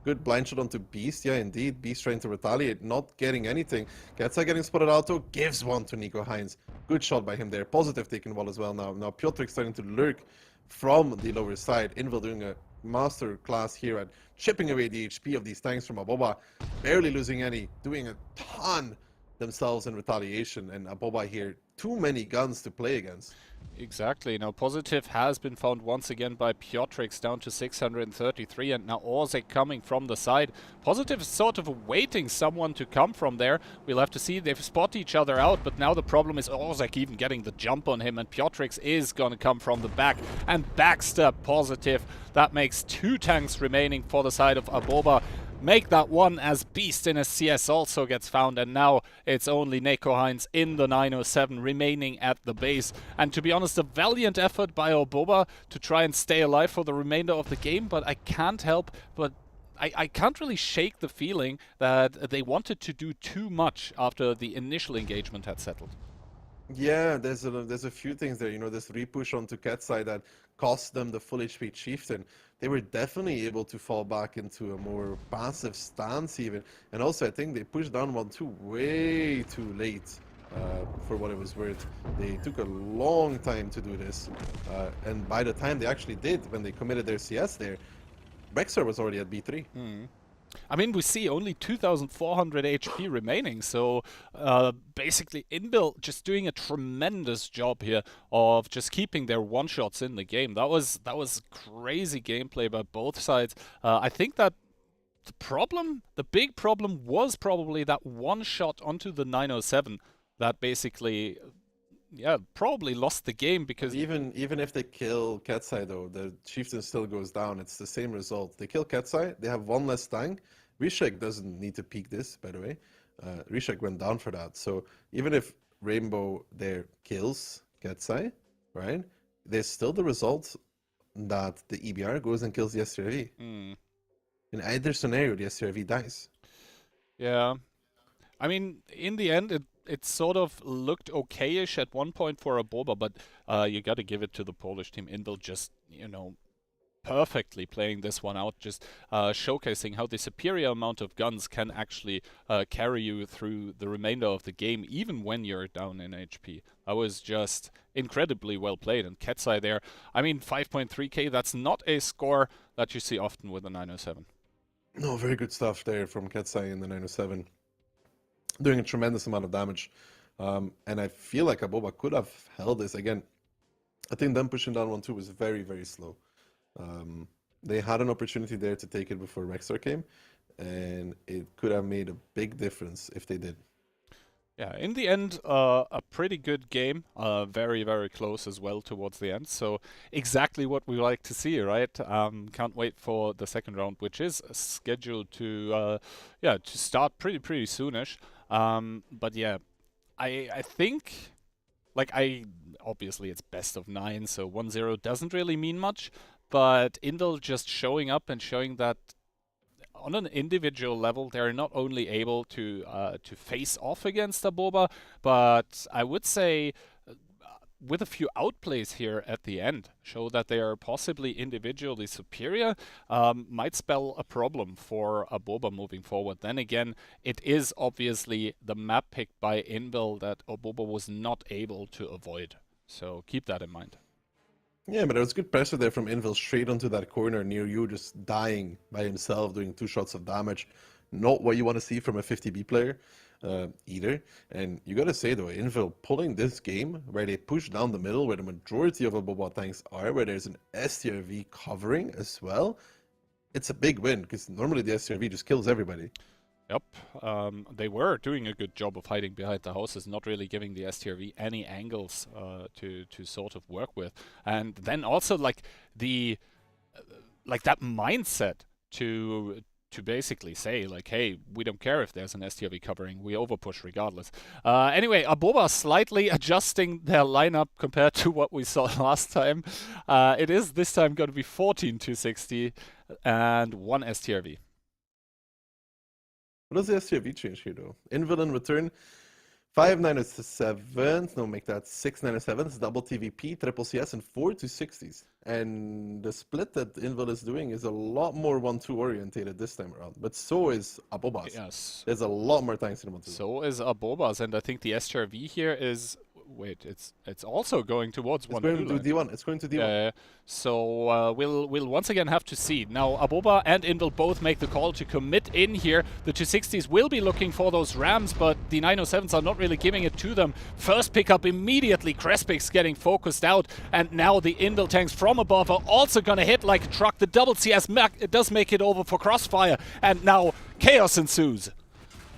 Good blind shot onto Beast. Yeah, indeed. Beast trying to retaliate, not getting anything. Ketsai getting spotted out, though. Gives one to Nico Heinz. Good shot by him there. Positive taking wall as well now. Now Piotrix starting to lurk from the lower side. Envil doing a master class here at chipping away the HP of these tanks from Aboba. Barely losing any. Doing a ton themselves in retaliation. And Aboba here, too many guns to play against. Exactly. Now Positive has been found once again by Piotrix down to 633, and now Orzek coming from the side. Positive is sort of awaiting someone to come from there. We'll have to see. They've spotted each other out, but now the problem is Orzek even getting the jump on him, and Piotrix is going to come from the back and backstab Positive. That makes 2 tanks remaining for the side of Aboba. make that one as Beast in a CS also gets found, and now it's only Neko Heinz in the 907 remaining at the base. And to be honest, a valiant effort by Aboba to try and stay alive for the remainder of the game, but I can't help but I can't really shake the feeling that they wanted to do too much after the initial engagement had settled. Yeah, there's a few things there. You know, this repush onto cat side that cost them the full HP chieftain. They were definitely able to fall back into a more passive stance even. And also, I think they pushed down 1-2 way too late. For what it was worth, they took a long time to do this, and by the time they actually did, when they committed their CS there, Rexer was already at B3. I mean, we see only 2,400 HP remaining, so basically Envil just doing a tremendous job here of just keeping their one-shots in the game. That was crazy gameplay by both sides. I think that the big problem was probably that one shot onto the 907 that basically, yeah, probably lost the game because Even if they kill Katsai though, the chieftain still goes down. It's the same result. They kill Katsai, they have one less tank. Rishek doesn't need to peek this, by the way. Rishek went down for that. So even if Rainbow there kills Katsai, right, there's still the result that the EBR goes and kills the STRV. In either scenario, the STRV dies. Yeah. I mean, in the end, it sort of looked okayish at one point for Aboba, but you got to give it to the Polish team. Envil just, you know, perfectly playing this one out, just showcasing how the superior amount of guns can actually carry you through the remainder of the game, even when you're down in HP. That was just incredibly well played. And Katsai there, I mean, 5.3k, that's not a score that you see often with a 907. No, very good stuff there from Katsai in the 907. Doing a tremendous amount of damage. And I feel like Aboba could have held this. Again, I think them pushing down 1-2 was very, very slow. They had an opportunity there to take it before Rexar came, and it could have made a big difference if they did. Yeah, in the end, a pretty good game. Very, very close as well towards the end. So exactly what we like to see, right? Can't wait for the second round, which is scheduled to start pretty soonish. But yeah, I think, like, obviously it's best of 9, so 1-0 doesn't really mean much. But Envil just showing up and showing that on an individual level, they're not only able to face off against Aboba, but I would say with a few outplays here at the end, show that they are possibly individually superior, might spell a problem for Aboba moving forward. Then again, it is obviously the map picked by Envil that Aboba was not able to avoid. So keep that in mind. Yeah, but there was good pressure there from Envil straight onto that corner near you, just dying by himself, doing 2 shots of damage. Not what you want to see from a 50B player either. And you got to say, though, Envil pulling this game where they push down the middle, where the majority of Aboba tanks are, where there's an STRV covering as well, it's a big win, because normally the STRV just kills everybody. Yep, they were doing a good job of hiding behind the houses, not really giving the STRV any angles to sort of work with. And then also like that mindset to basically say like, hey, we don't care if there's an STRV covering, we overpush regardless. Anyway, Aboba slightly adjusting their lineup compared to what we saw last time. It is this time going to be 14-260 and 1 STRV. What does the STRV change here, though? Envil in return, 5 907s, no, make that 6 907s, double TVP, triple CS, and 4 260s. And the split that Envil is doing is a lot more 1-2 orientated this time around. But so is Aboba's. Yes. There's a lot more tanks in 1-2. So is Aboba's, and I think the STRV here is... Wait, it's also going towards 1-2. It's going to D1. It's going to D1. So we'll once again have to see. Now, Aboba and Envil both make the call to commit in here. The 260s will be looking for those rams, but the 907s are not really giving it to them. First pickup immediately, Crespix getting focused out, and now the Envil tanks from above are also going to hit like a truck. The double CS it does make it over for Crossfire, and now chaos ensues.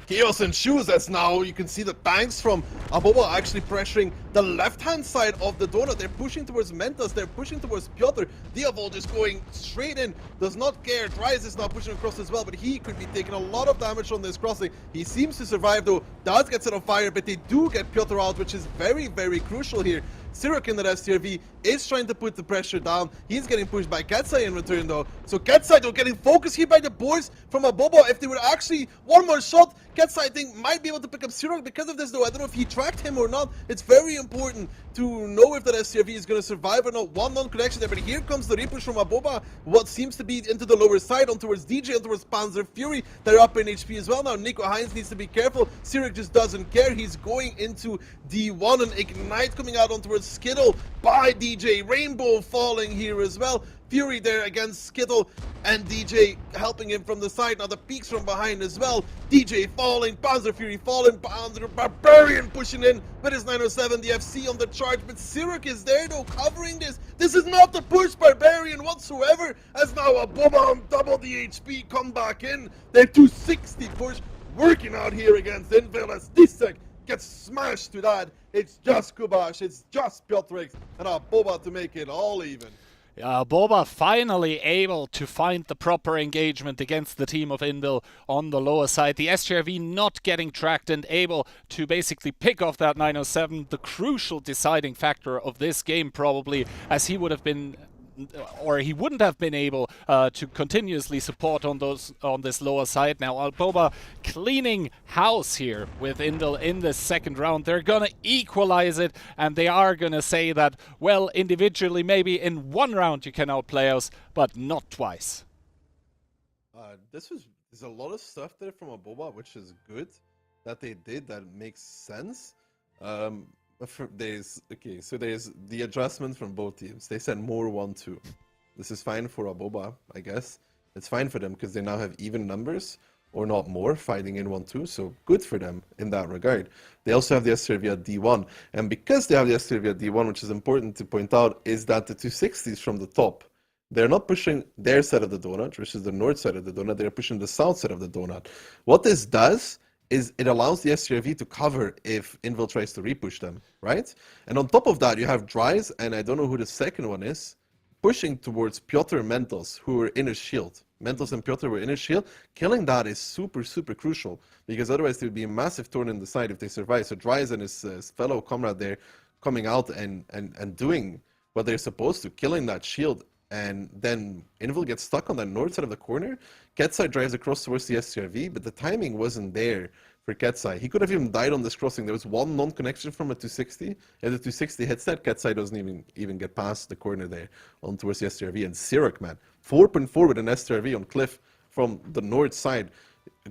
chaos ensues as now you can see the banks from Aboba actually pressuring the left-hand side of the donut. They're pushing towards Mentas, they're pushing towards Piotr. Diavol just going straight in, does not care. Dries is now pushing across as well, but he could be taking a lot of damage on this crossing. He seems to survive though, does get set on fire, but they do get Piotr out, which is very, very crucial here. Sirak in the STRV is trying to put the pressure down. He's getting pushed by Ketsai in return though. So Ketsai though getting focused here by the boys from Aboba. If they were actually one more shot, Ketsai I think might be able to pick up Sirak because of this though. I don't know if he tracked him or not. It's very important to know if that STRV is going to survive or not. One non-connection there, but here comes the repush from Aboba. What seems to be into the lower side, on towards DJ, and towards Panzer Fury. They're up in HP as well now. Nico Hines needs to be careful. Sirak just doesn't care. He's going into D1 and Ignite coming out on towards Skittle by DJ. Rainbow falling here as well. Fury there against Skittle and DJ helping him from the side. Now the peaks from behind as well. DJ falling, Panzer Fury falling, Panzer Barbarian pushing in with his 907, the FC on the charge. But Sirak is there though, covering this. This is not the push Barbarian whatsoever, as now Aboba on double the HP come back in. They're 260 push working out here against Envil as Disek gets smashed to that. It's just Kubash, it's just Piotrix, and Aboba to make it all even. Aboba finally able to find the proper engagement against the team of Envil on the lower side. The STRV not getting tracked and able to basically pick off that 907, the crucial deciding factor of this game probably, as he would have been, or he wouldn't have been able to continuously support on this lower side. Now Aboba cleaning house here with Envil in this second round. They're gonna equalize it, and they are gonna say that, well, individually maybe in one round you can outplay us, but not twice. There's a lot of stuff there from Aboba, which is good that they did, that makes sense. There's the adjustment from both teams. They said more 1-2. This is fine for Aboba, I guess. It's fine for them because they now have even numbers, or not more, fighting in 1-2. So good for them in that regard. They also have the STRV at D1. And because they have the STRV at D1, which is important to point out, is that the 260s from the top, they're not pushing their side of the donut, which is the north side of the donut. They're pushing the south side of the donut. What this does is it allows the STRV to cover if Envil tries to repush them, right? And on top of that, you have Dries, and I don't know who the second one is, pushing towards Piotr and Mentos, who were in his shield. Mentos and Piotr were in his shield. Killing that is super, super crucial, because otherwise there would be a massive thorn in the side if they survive. So Dries and his fellow comrade there coming out and doing what they're supposed to, killing that shield. And then Envil gets stuck on the north side of the corner. Ketsai drives across towards the STRV, but the timing wasn't there for Ketsai. He could have even died on this crossing. There was one non-connection from a 260. And the 260 hits that, Ketsai doesn't even get past the corner there on towards the STRV. And Sirak, man, 4.4 with an STRV on Cliff from the north side.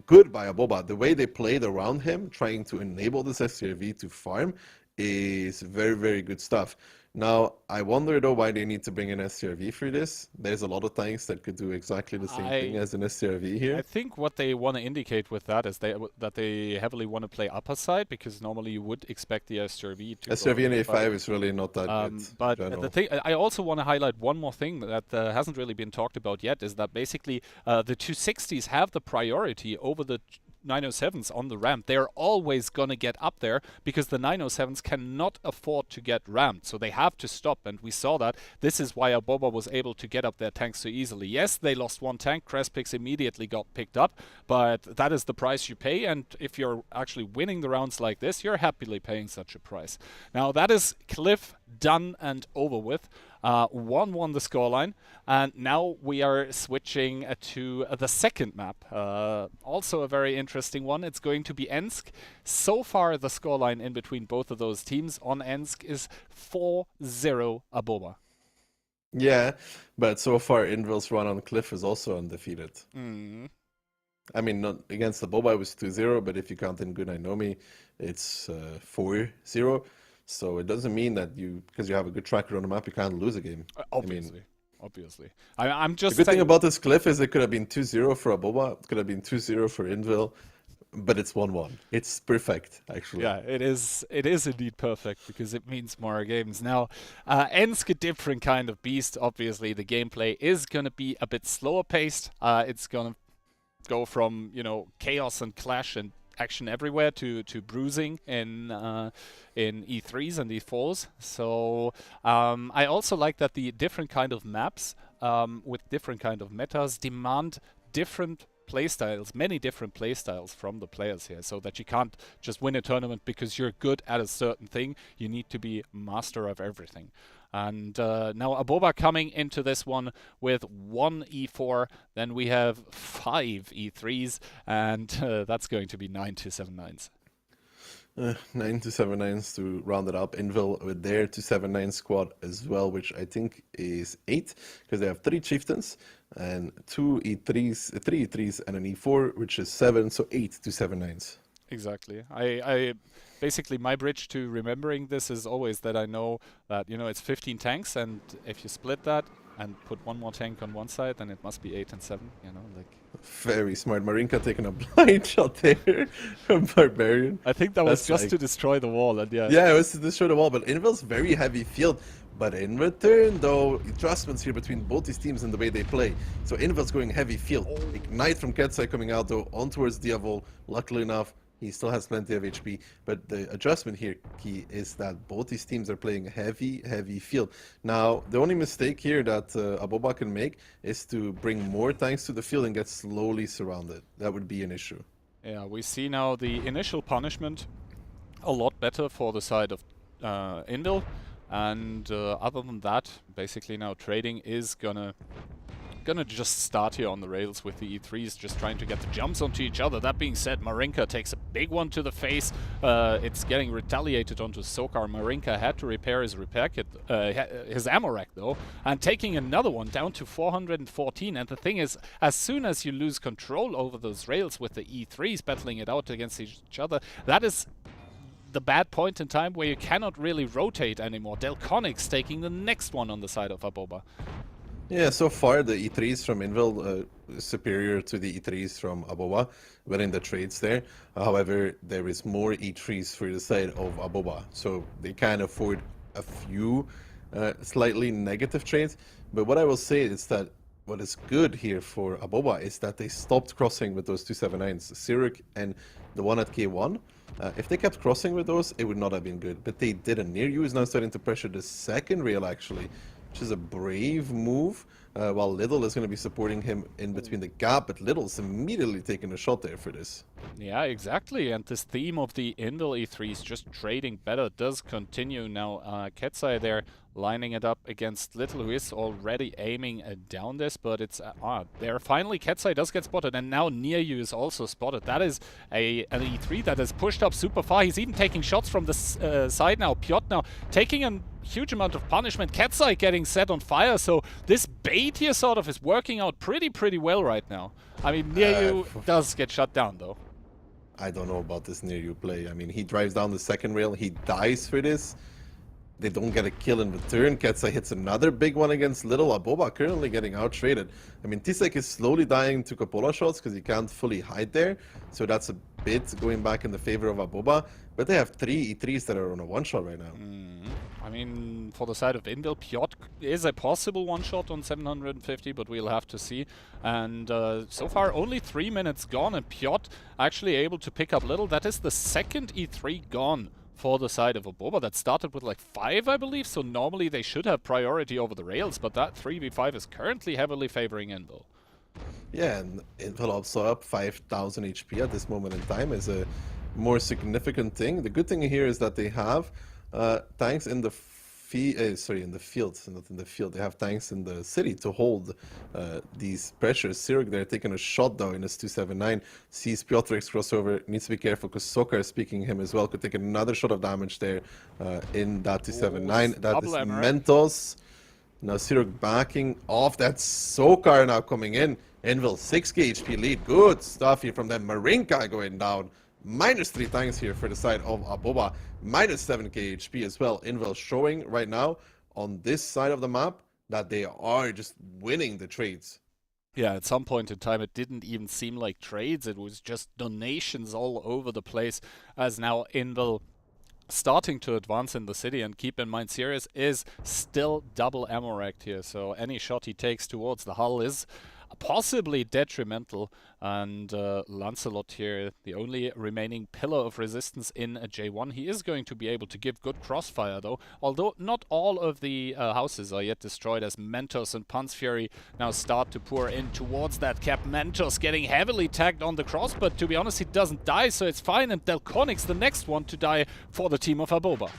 Good by Aboba. The way they played around him, trying to enable this STRV to farm, is very, very good stuff. Now, I wonder though why they need to bring an STRV for this. There's a lot of tanks that could do exactly the same thing as an STRV here. I think what they want to indicate with that is that they heavily want to play upper side, because normally you would expect the STRV to STRV and A5 is really not that good. But the thing, I also want to highlight one more thing that hasn't really been talked about yet, is that basically the 260s have the priority over the 907s on the ramp. They're always going to get up there because the 907s cannot afford to get rammed, so they have to stop, and we saw that. This is why Aboba was able to get up their tanks so easily. Yes, they lost one tank, Crespix immediately got picked up, but that is the price you pay, and if you're actually winning the rounds like this, you're happily paying such a price. Now that is Cliff done and over with. 1-1 the scoreline, and now we are switching to the second map. Also a very interesting one. It's going to be Ensk. So far, the scoreline in between both of those teams on Ensk is 4-0 Aboba. Yeah, but so far Envil's run on Cliff is also undefeated. I mean, not against Aboba it was 2-0, but if you count in Good I Know Me, it's 4-0. So it doesn't mean that because you have a good tracker on the map, you can't lose a game. Obviously. I'm just the good thing about this Cliff is it could have been 2-0 for Aboba, it could have been 2-0 for Envil, but it's 1-1. It's perfect, actually. Yeah, it is indeed perfect, because it means more games. Now, Ensk, a different kind of beast. Obviously, the gameplay is going to be a bit slower paced. It's going to go from, chaos and clash and action everywhere to bruising in E3s and E4s. So I also like that the different kind of maps with different kind of metas demand different playstyles, many different playstyles from the players here, so that you can't just win a tournament because you're good at a certain thing. You need to be master of everything. And now Aboba coming into this one with 1 E4, then we have 5 E3s, and that's going to be 9 279s. 9 279s to round it up. Envil with their 279 squad as well, which I think is 8, because they have 3 chieftains and 2 E3s, 3 E3s and an E4, which is 7, so 8 279s. Exactly. I basically, my bridge to remembering this is always that I know that, you know, it's 15 tanks, and if you split that and put 1 more tank on one side, then it must be 8 and 7, you know, like. Very smart. Marinka taking a blind shot there from Barbarian. I think that was That's just like- to destroy the wall, and yeah. Yeah, it was to destroy the wall, but Envil's very heavy field. But in return, though, adjustments here between both these teams and the way they play. So Envil's going heavy field. Ignite from Ketsai coming out, though, on towards Diavol. Luckily enough, he still has plenty of HP. But the adjustment here, key, is that both these teams are playing heavy field. Now, the only mistake here that Aboba can make is to bring more tanks to the field and get slowly surrounded. That would be an issue. Yeah, we see now the initial punishment a lot better for the side of Envil. And other than that, basically now trading is gonna just start here on the rails with the E3s, just trying to get the jumps onto each other. That being said, Marinka takes a big one to the face. It's getting retaliated onto Sokar. Marinka had to repair his repair kit, his ammo rack though, and taking another one down to 414. And the thing is, as soon as you lose control over those rails with the E3s battling it out against each other, that is the bad point in time where you cannot really rotate anymore. Delconix taking the next one on the side of Aboba. Yeah, so far the E3s from Envil superior to the E3s from Aboba, winning the trades there. However, there is more E3s for the side of Aboba, so they can afford a few slightly negative trades. But what I will say is that what is good here for Aboba is that they stopped crossing with those 279s, Sirik and the one at K1. If they kept crossing with those, it would not have been good. But they didn't. Near you is now starting to pressure the second rail, actually, which is a brave move, while Little is going to be supporting him in between the gap, but Little's immediately taking a shot there for this. Yeah, exactly. And this theme of the Envil E3s just trading better does continue now. Ketsai there lining it up against Little, who is already aiming down this, but it's there. Finally, Ketsai does get spotted, and now near you is also spotted. That is an E3 that has pushed up super far. He's even taking shots from the side now. Piotr now taking a huge amount of punishment. Ketsai getting set on fire, so this bait here sort of is working out pretty well right now. I mean, near you does get shut down though. I don't know about this near you play. I mean, he drives down the second rail, he dies for this. They don't get a kill in return. Ketsai hits another big one against Little. Aboba currently getting out-traded. I mean, Tisek is slowly dying to Coppola shots because he can't fully hide there. So that's a bit going back in the favor of Aboba. But they have 3 E3s that are on a one-shot right now. I mean, for the side of Envil, Piotr is a possible one-shot on 750, but we'll have to see. And so far, only 3 minutes gone, and Piotr actually able to pick up Little. That is the second E3 gone for the side of Aboba. That started with like 5, I believe, so normally they should have priority over the rails, but that 3v5 is currently heavily favoring Envil. Yeah, and Envil also up 5,000 HP at this moment in time is a more significant thing. The good thing here is that they have tanks in the in the field, not in the field. They have tanks in the city to hold these pressures. Sirik there taking a shot though in his 279. Sees Piotr's crossover, needs to be careful because Sokar is speaking him as well. Could take another shot of damage there in that 279. That is Mentos. Now Sirik backing off. That's Sokar now coming in. Envil 6k HP lead. Good stuff here from them. Marinka going down. -3 tanks here for the side of Aboba. -7k HP as well. Envil showing right now on this side of the map that they are just winning the trades. Yeah, at some point in time it didn't even seem like trades, it was just donations all over the place, as now Envil starting to advance in the city. And keep in mind, Sirius is still double ammo racked here, so any shot he takes towards the hull is possibly detrimental. And Lancelot here, the only remaining pillar of resistance in a J1. He is going to be able to give good crossfire though, although not all of the houses are yet destroyed, as Mentos and Pan's Fury now start to pour in towards that cap. Mentos getting heavily tagged on the cross, but to be honest, he doesn't die, so it's fine. And Delconix, the next one to die for the team of Aboba.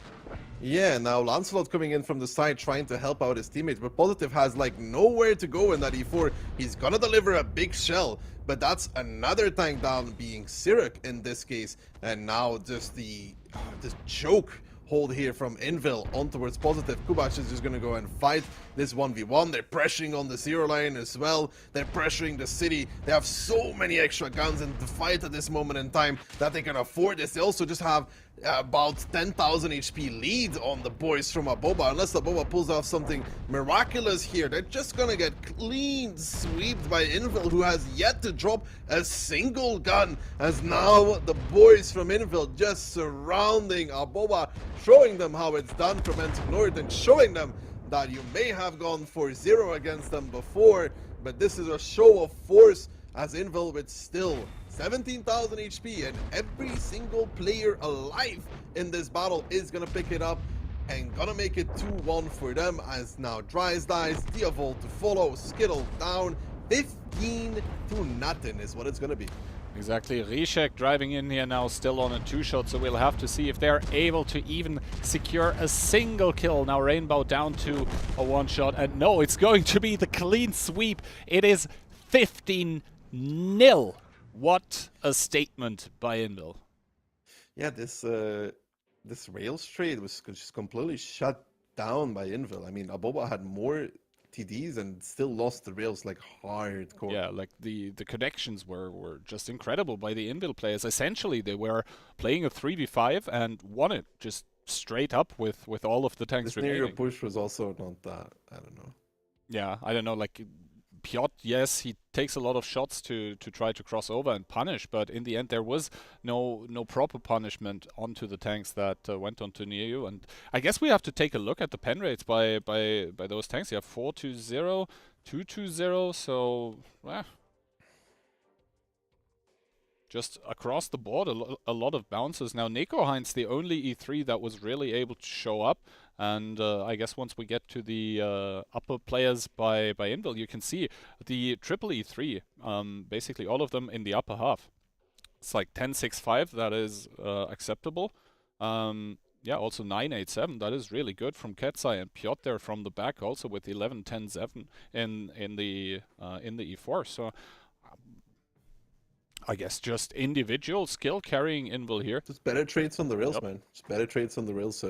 Yeah, now Lancelot coming in from the side trying to help out his teammates, but Positive has like nowhere to go in that E4. He's gonna deliver a big shell, but that's another tank down, being Sirak in this case. And now just this choke hold here from Envil on towards Positive. Kubac is just gonna go and fight this 1v1. They're pressuring on the 0 line as well. They're pressuring the city. They have so many extra guns in the fight at this moment in time that they can afford this. They also just have about 10,000 HP lead on the boys from Aboba. Unless Aboba pulls off something miraculous here, they're just gonna get clean swept by Envil, who has yet to drop a single gun, as now the boys from Envil just surrounding Aboba, showing them how it's done from Ensk North and showing them that you may have gone for 0 against them before, but this is a show of force, as Envil with still 17,000 HP, and every single player alive in this battle is gonna pick it up and gonna make it 2-1 for them, as now Dries dies, Diavolt to follow, Skittle down, 15-0 is what it's gonna be. Exactly, Rishek driving in here now, still on a 2-shot, so we'll have to see if they're able to even secure a single kill. Now Rainbow down to a 1-shot, and no, it's going to be the clean sweep. It is 15-0. What a statement by Envil. Yeah, this Rails trade was just completely shut down by Envil. I mean, Aboba had more TDs and still lost the Rails like hardcore. Yeah, like the connections were just incredible by the Envil players. Essentially, they were playing a 3v5 and won it just straight up with all of the tanks This near remaining. push was also not that, I don't know. Yeah, I don't know, like Piotr, yes, he takes a lot of shots to try to cross over and punish, but in the end there was no proper punishment onto the tanks that went onto Neo. And I guess we have to take a look at the pen rates by those tanks. You have 4-2-0, 2-2-0, so just across the board a lot of bounces. Now Nico Heinz, the only E3 that was really able to show up. And I guess once we get to the upper players by Envil, you can see the triple E3, basically all of them in the upper half. It's like 10-6-5, that is acceptable. Yeah, also 9-8-7, that is really good from Ketsai, and Piotr there from the back also with 11-10-7 in the E4. So I guess just individual skill carrying Envil here. Just better trades on the rails, man. Just better trades on the rails.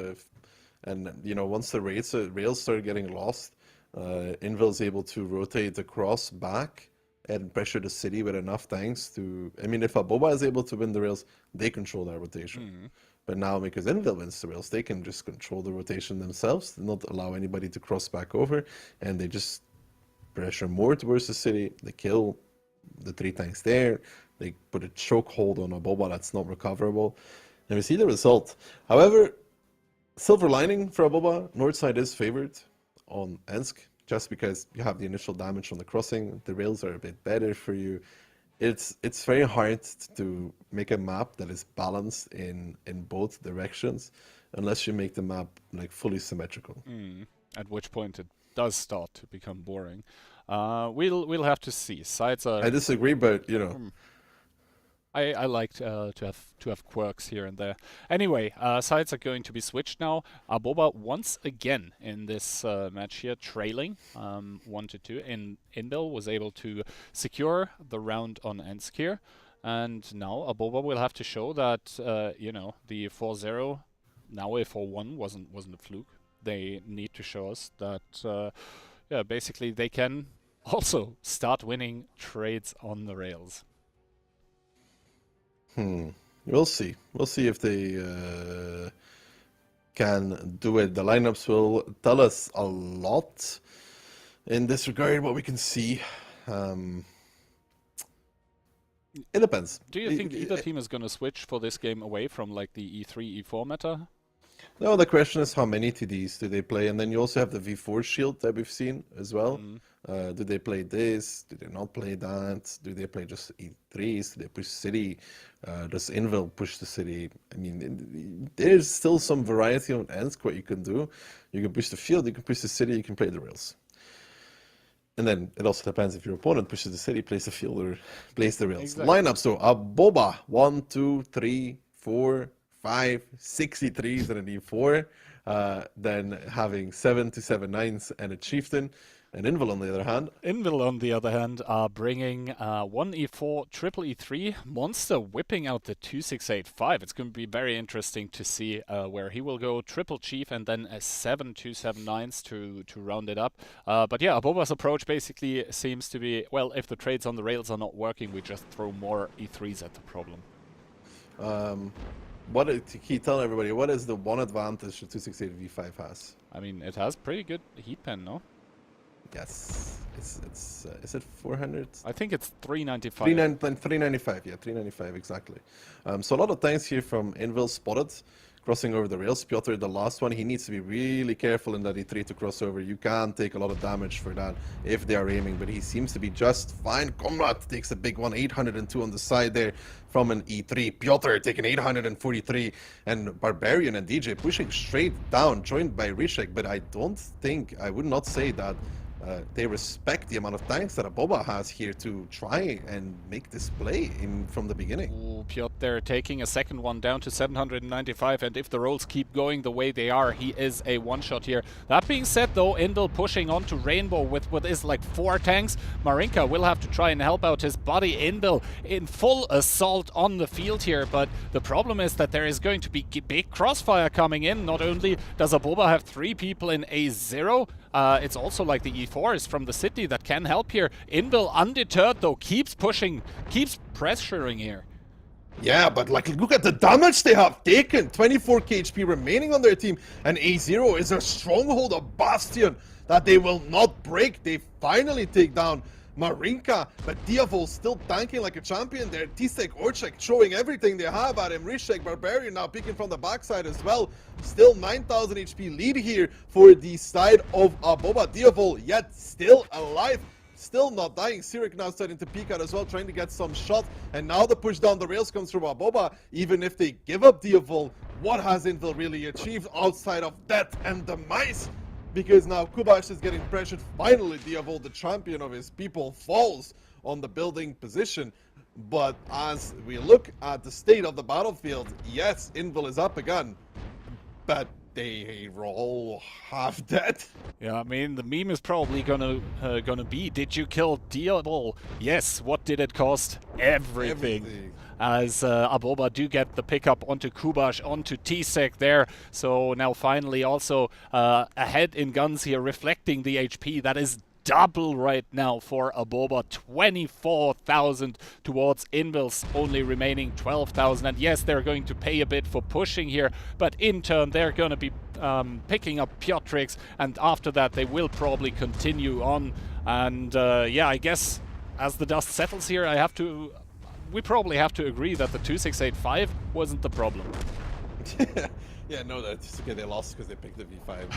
And you know, once the rails start getting lost, Envil's able to rotate across back and pressure the city with enough tanks to. I mean, if Aboba is able to win the rails, they control that rotation. But now, because Envil wins the rails, they can just control the rotation themselves, not allow anybody to cross back over, and they just pressure more towards the city. They kill the 3 tanks there. They put a chokehold on Aboba that's not recoverable, and we see the result. However, silver lining for Aboba, north side is favored on Ensk, just because you have the initial damage on the crossing. The rails are a bit better for you. It's very hard to make a map that is balanced in both directions, unless you make the map like fully symmetrical. At which point it does start to become boring. We'll have to see. Sides are. I disagree, but you know. I like to have quirks here and there. Anyway, sides are going to be switched now. Aboba once again in this match here, trailing 1-2. Envil was able to secure the round on Ensk here, and now Aboba will have to show that you know, the 4-0, now a 4-1 wasn't a fluke. They need to show us that yeah, basically they can also start winning trades on the rails. We'll see. We'll see if they can do it. The lineups will tell us a lot in this regard, what we can see. It depends. Do you think either team is going to switch for this game away from like the E3, E4 meta? No, the question is how many TDs do they play? And then you also have the V4 shield that we've seen as well. Do they play this? Do they not play that? Do they play just E3s? Do they push city? Does Envil push the city? I mean, there's still some variety on Ensk what you can do. You can push the field, you can push the city, you can play the rails. And then it also depends if your opponent pushes the city, plays the field, or plays the rails. Exactly. Lineup, so Aboba, 1, 2, 3, 4, 5, 6 E3s and an E4. Then having 7 to 7 9s and a chieftain. And Envil, on the other hand. Envil, on the other hand, are bringing 1 E4, triple E3, Monster whipping out the 2685. It's going to be very interesting to see where he will go. Triple Chief and then a 7 279s to round it up. But yeah, Aboba's approach basically seems to be, well, if the trades on the rails are not working, we just throw more E3s at the problem. Can you tell everybody, what is the one advantage the 268 V5 has? I mean, it has pretty good heat pen, no? Yes, is it 400? I think it's 395. 395, yeah, 395 exactly. So a lot of times here from Envil spotted crossing over the rails. Piotr, the last one, he needs to be really careful in that E3 to cross over. You can't take a lot of damage for that if they are aiming, but he seems to be just fine. Comrade takes a big one, 802 on the side there from an E3. Piotr taking 843, and Barbarian and DJ pushing straight down, joined by Rishek, but I would not say that they respect the amount of tanks that Aboba has here to try and make this play from the beginning. Ooh, Piotr taking a second one down to 795, and if the rolls keep going the way they are, he is a one-shot here. That being said though, Envil pushing onto Rainbow with what is like 4 tanks. Marinka will have to try and help out his buddy Envil in full assault on the field here, but the problem is that there is going to be big crossfire coming in. Not only does Aboba have 3 people in A0, it's also like the E4s from the city that can help here. Envil, undeterred though, keeps pushing, keeps pressuring here. Yeah, but like, look at the damage they have taken. 24 HP remaining on their team, and A0 is a stronghold, a bastion that they will not break. They finally take down Marinka, but Diavol still tanking like a champion there. Tisek, Orchek showing everything they have at him. Rishek, Barbarian now peeking from the backside as well. Still 9,000 HP lead here for the side of Aboba. Diavol yet still alive, still not dying. Sirik now starting to peek out as well, trying to get some shot. And now the push down the rails comes from Aboba. Even if they give up Diavol, what has Envil really achieved outside of death and demise? Because now Kubash is getting pressured. Finally, Diavol, the champion of his people, falls on the building position. But as we look at the state of the battlefield, yes, Envil is up again, but they all half dead. Yeah, I mean, the meme is probably gonna be, did you kill Diavol? Yes, what did it cost? Everything. As Aboba do get the pickup onto Kubash, onto Tisek there. So now finally also ahead in guns here, reflecting the HP. That is double right now for Aboba. 24,000 towards Envil's only remaining 12,000. And yes, they're going to pay a bit for pushing here, but in turn they're going to be picking up Piotrix, and after that they will probably continue on. And yeah, I guess as the dust settles here, we probably have to agree that the 2685 wasn't the problem. Yeah, no, that's okay. They lost because they picked the V5.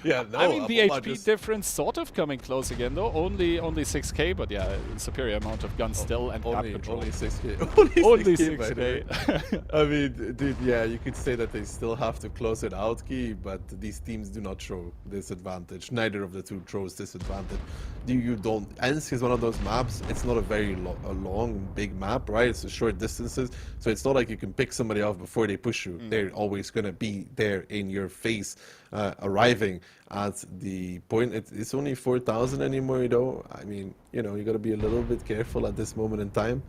Yeah, no. I mean, the Aboba HP difference sort of coming close again, though. Only 6k, but yeah, superior amount of guns still and map control. Only 6k. Only 6k. I mean, dude, yeah, you could say that they still have to close it out, Key, but these teams do not show disadvantage. Neither of the two throws disadvantage. You don't. Ensk is one of those maps. It's not a very long, big map, right? It's a short distances, so it's not like you can pick somebody off before they push you. They're always gonna be there in your face, arriving at the point. It's only 4,000 anymore, though. I mean, you know, you gotta be a little bit careful at this moment in time.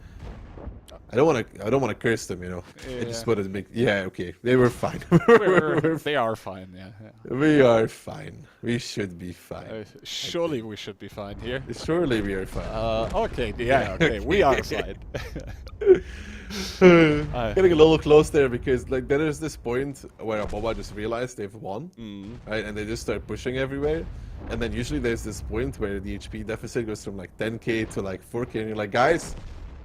I don't want to curse them, you know. Yeah. I just wanted to make. Yeah, okay, they were fine. They are fine, yeah. We are fine. We should be fine. Surely we should be fine here. Surely we are fine. Okay, yeah, okay, we are fine. Getting a little close there, because like there is this point where Aboba just realized they've won, right, and they just start pushing everywhere, and then usually there's this point where the HP deficit goes from like 10k to like 4k, and you're like, guys,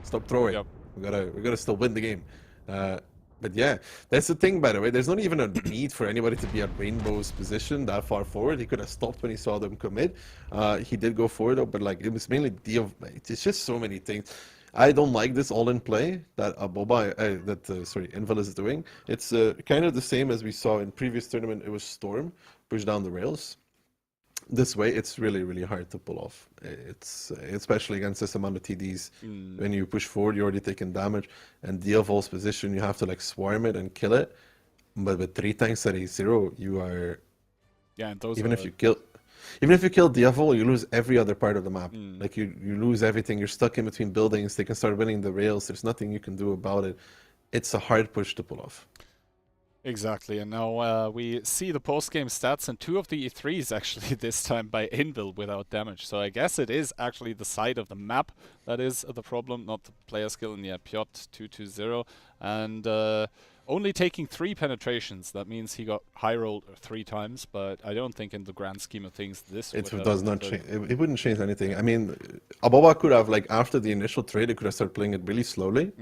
stop throwing. Yep. We gotta still win the game. But yeah, that's the thing, by the way. There's not even a need for anybody to be at Rainbow's position that far forward. He could have stopped when he saw them commit. He did go forward, though, but like it was mainly it's just so many things. I don't like this all-in play that Envil is doing. It's kind of the same as we saw in previous tournament. It was Storm, push down the rails. This way, it's really, really hard to pull off. It's especially against this amount of TDs. When you push forward, you're already taking damage. And Diavol's position, you have to like swarm it and kill it. But with 3 tanks at A0, you are... Yeah, and those Even if you kill Diavol, you lose every other part of the map. Like you lose everything. You're stuck in between buildings. They can start winning the rails. There's nothing you can do about it. It's a hard push to pull off. Exactly, and now we see the post-game stats, and 2 of the E3s actually this time by Envil without damage. So I guess it is actually the side of the map that is the problem, not the player skill. And yeah, Piotr 2-2-0, and only taking 3 penetrations. That means he got high rolled 3 times, but I don't think in the grand scheme of things this It would does not change. It wouldn't change anything. I mean, Aboba could have, like, after the initial trade, they could have started playing it really slowly.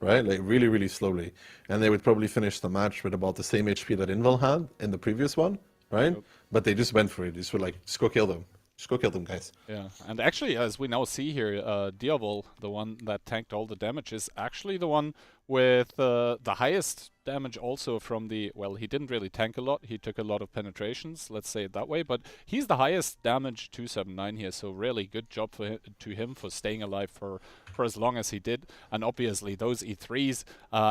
Right, like really, really slowly, and they would probably finish the match with about the same HP that Envil had in the previous one, right? Yep. But they just went for it. They just were like, just go kill them. Just go kill them, guys. Yeah, and actually, as we now see here, Diavol, the one that tanked all the damage, is actually the one with the highest damage also from the... Well, he didn't really tank a lot. He took a lot of penetrations, let's say it that way. But he's the highest damage 279 here, so really good job to him for staying alive for as long as he did. And obviously, those E3s,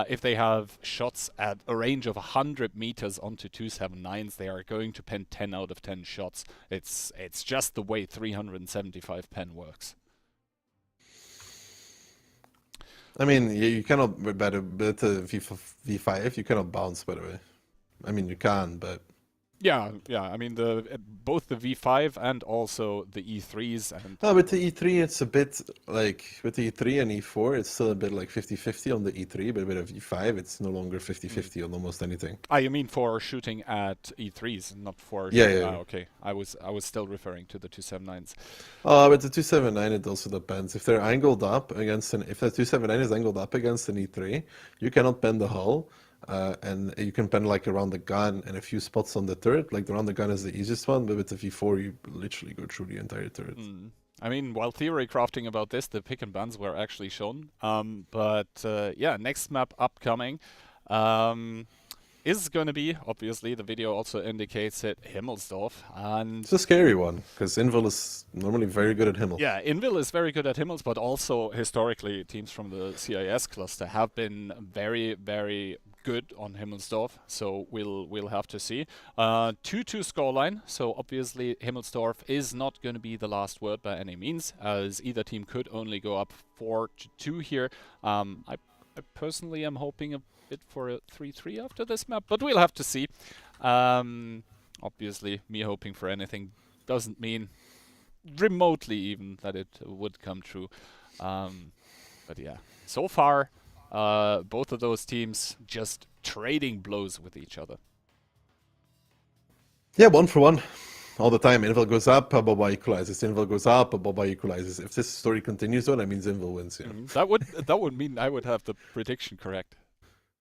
if they have shots at a range of 100 meters onto 279s, they are going to pen 10 out of 10 shots. It's just the way 375 pen works. I mean, you cannot bet a V5. You cannot bounce, by the way. I mean, you can, but Yeah. I mean, both the V5 and also the E3s and... No, with the E3, it's a bit like, with the E3 and E4, it's still a bit like 50-50 on the E3, but with a V5, it's no longer 50-50 on almost anything. Ah, you mean for shooting at E3s, not for... Yeah. Okay, I was still referring to the 279s. With the 279, it also depends. If they're angled up against if the 279 is angled up against an E3, you cannot bend the hull. And you can pen like around the gun and a few spots on the turret. Like around the gun is the easiest one, but with the V4 you literally go through the entire turret. I mean, while theory crafting about this, the pick and bans were actually shown. Yeah, next map upcoming is going to be, obviously, the video also indicates it, Himmelsdorf. And it's a scary one, because Envil is normally very good at Himmel. Yeah, Envil is very good at Himmels, but also historically teams from the CIS cluster have been very, very good on Himmelsdorf, so we'll have to see. 2-2 scoreline, so obviously Himmelsdorf is not going to be the last word by any means, as either team could only go up 4-2 here. I personally am hoping a bit for a 3-3 after this map, but we'll have to see. Obviously, me hoping for anything doesn't mean remotely even that it would come true. But yeah, so far, both of those teams just trading blows with each other. Yeah, 1 for 1. All the time. Envil goes up, Aboba equalizes. Envil goes up, Aboba equalizes. If this story continues, though, that means Envil wins. Yeah. That would mean I would have the prediction correct.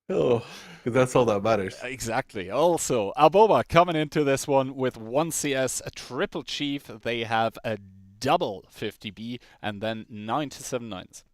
Oh, that's all that matters. Exactly. Also, Aboba coming into this one with 1 CS, a triple chief. They have a double 50B and then 9 to 79s.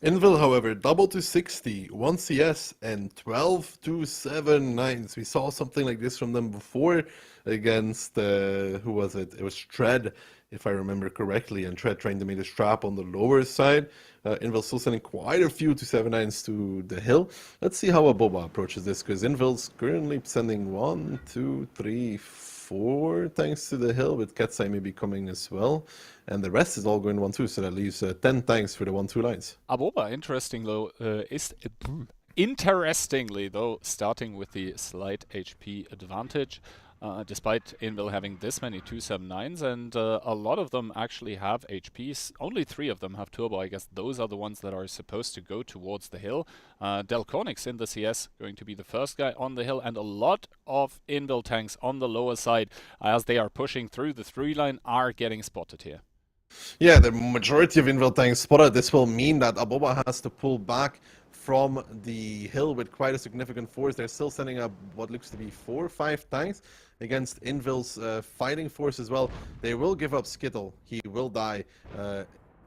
Envil, however, double to 60, 1 CS, and 12 to 79s. We saw something like this from them before against, who was it? It was Tread, if I remember correctly, and Tread trying to make a trap on the lower side. Envil still sending quite a few 279s to the hill. Let's see how Aboba approaches this, because Envil's currently sending 1, 2, 3, 4 tanks to the hill, with Ketsai maybe coming as well. And the rest is all going 1-2, so that leaves 10 tanks for the 1-2 lines. Aboba, interestingly though, starting with the slight HP advantage, despite Envil having this many 279s, and a lot of them actually have HPs. Only 3 of them have turbo. I guess those are the ones that are supposed to go towards the hill. Delconix in the CS going to be the first guy on the hill, and a lot of Envil tanks on the lower side as they are pushing through the 3 line are getting spotted here. Yeah, the majority of Envil tanks spotted. This will mean that Aboba has to pull back from the hill with quite a significant force. They're still sending up what looks to be 4 or 5 tanks against Envil's fighting force as well. They will give up Skittle. He will die.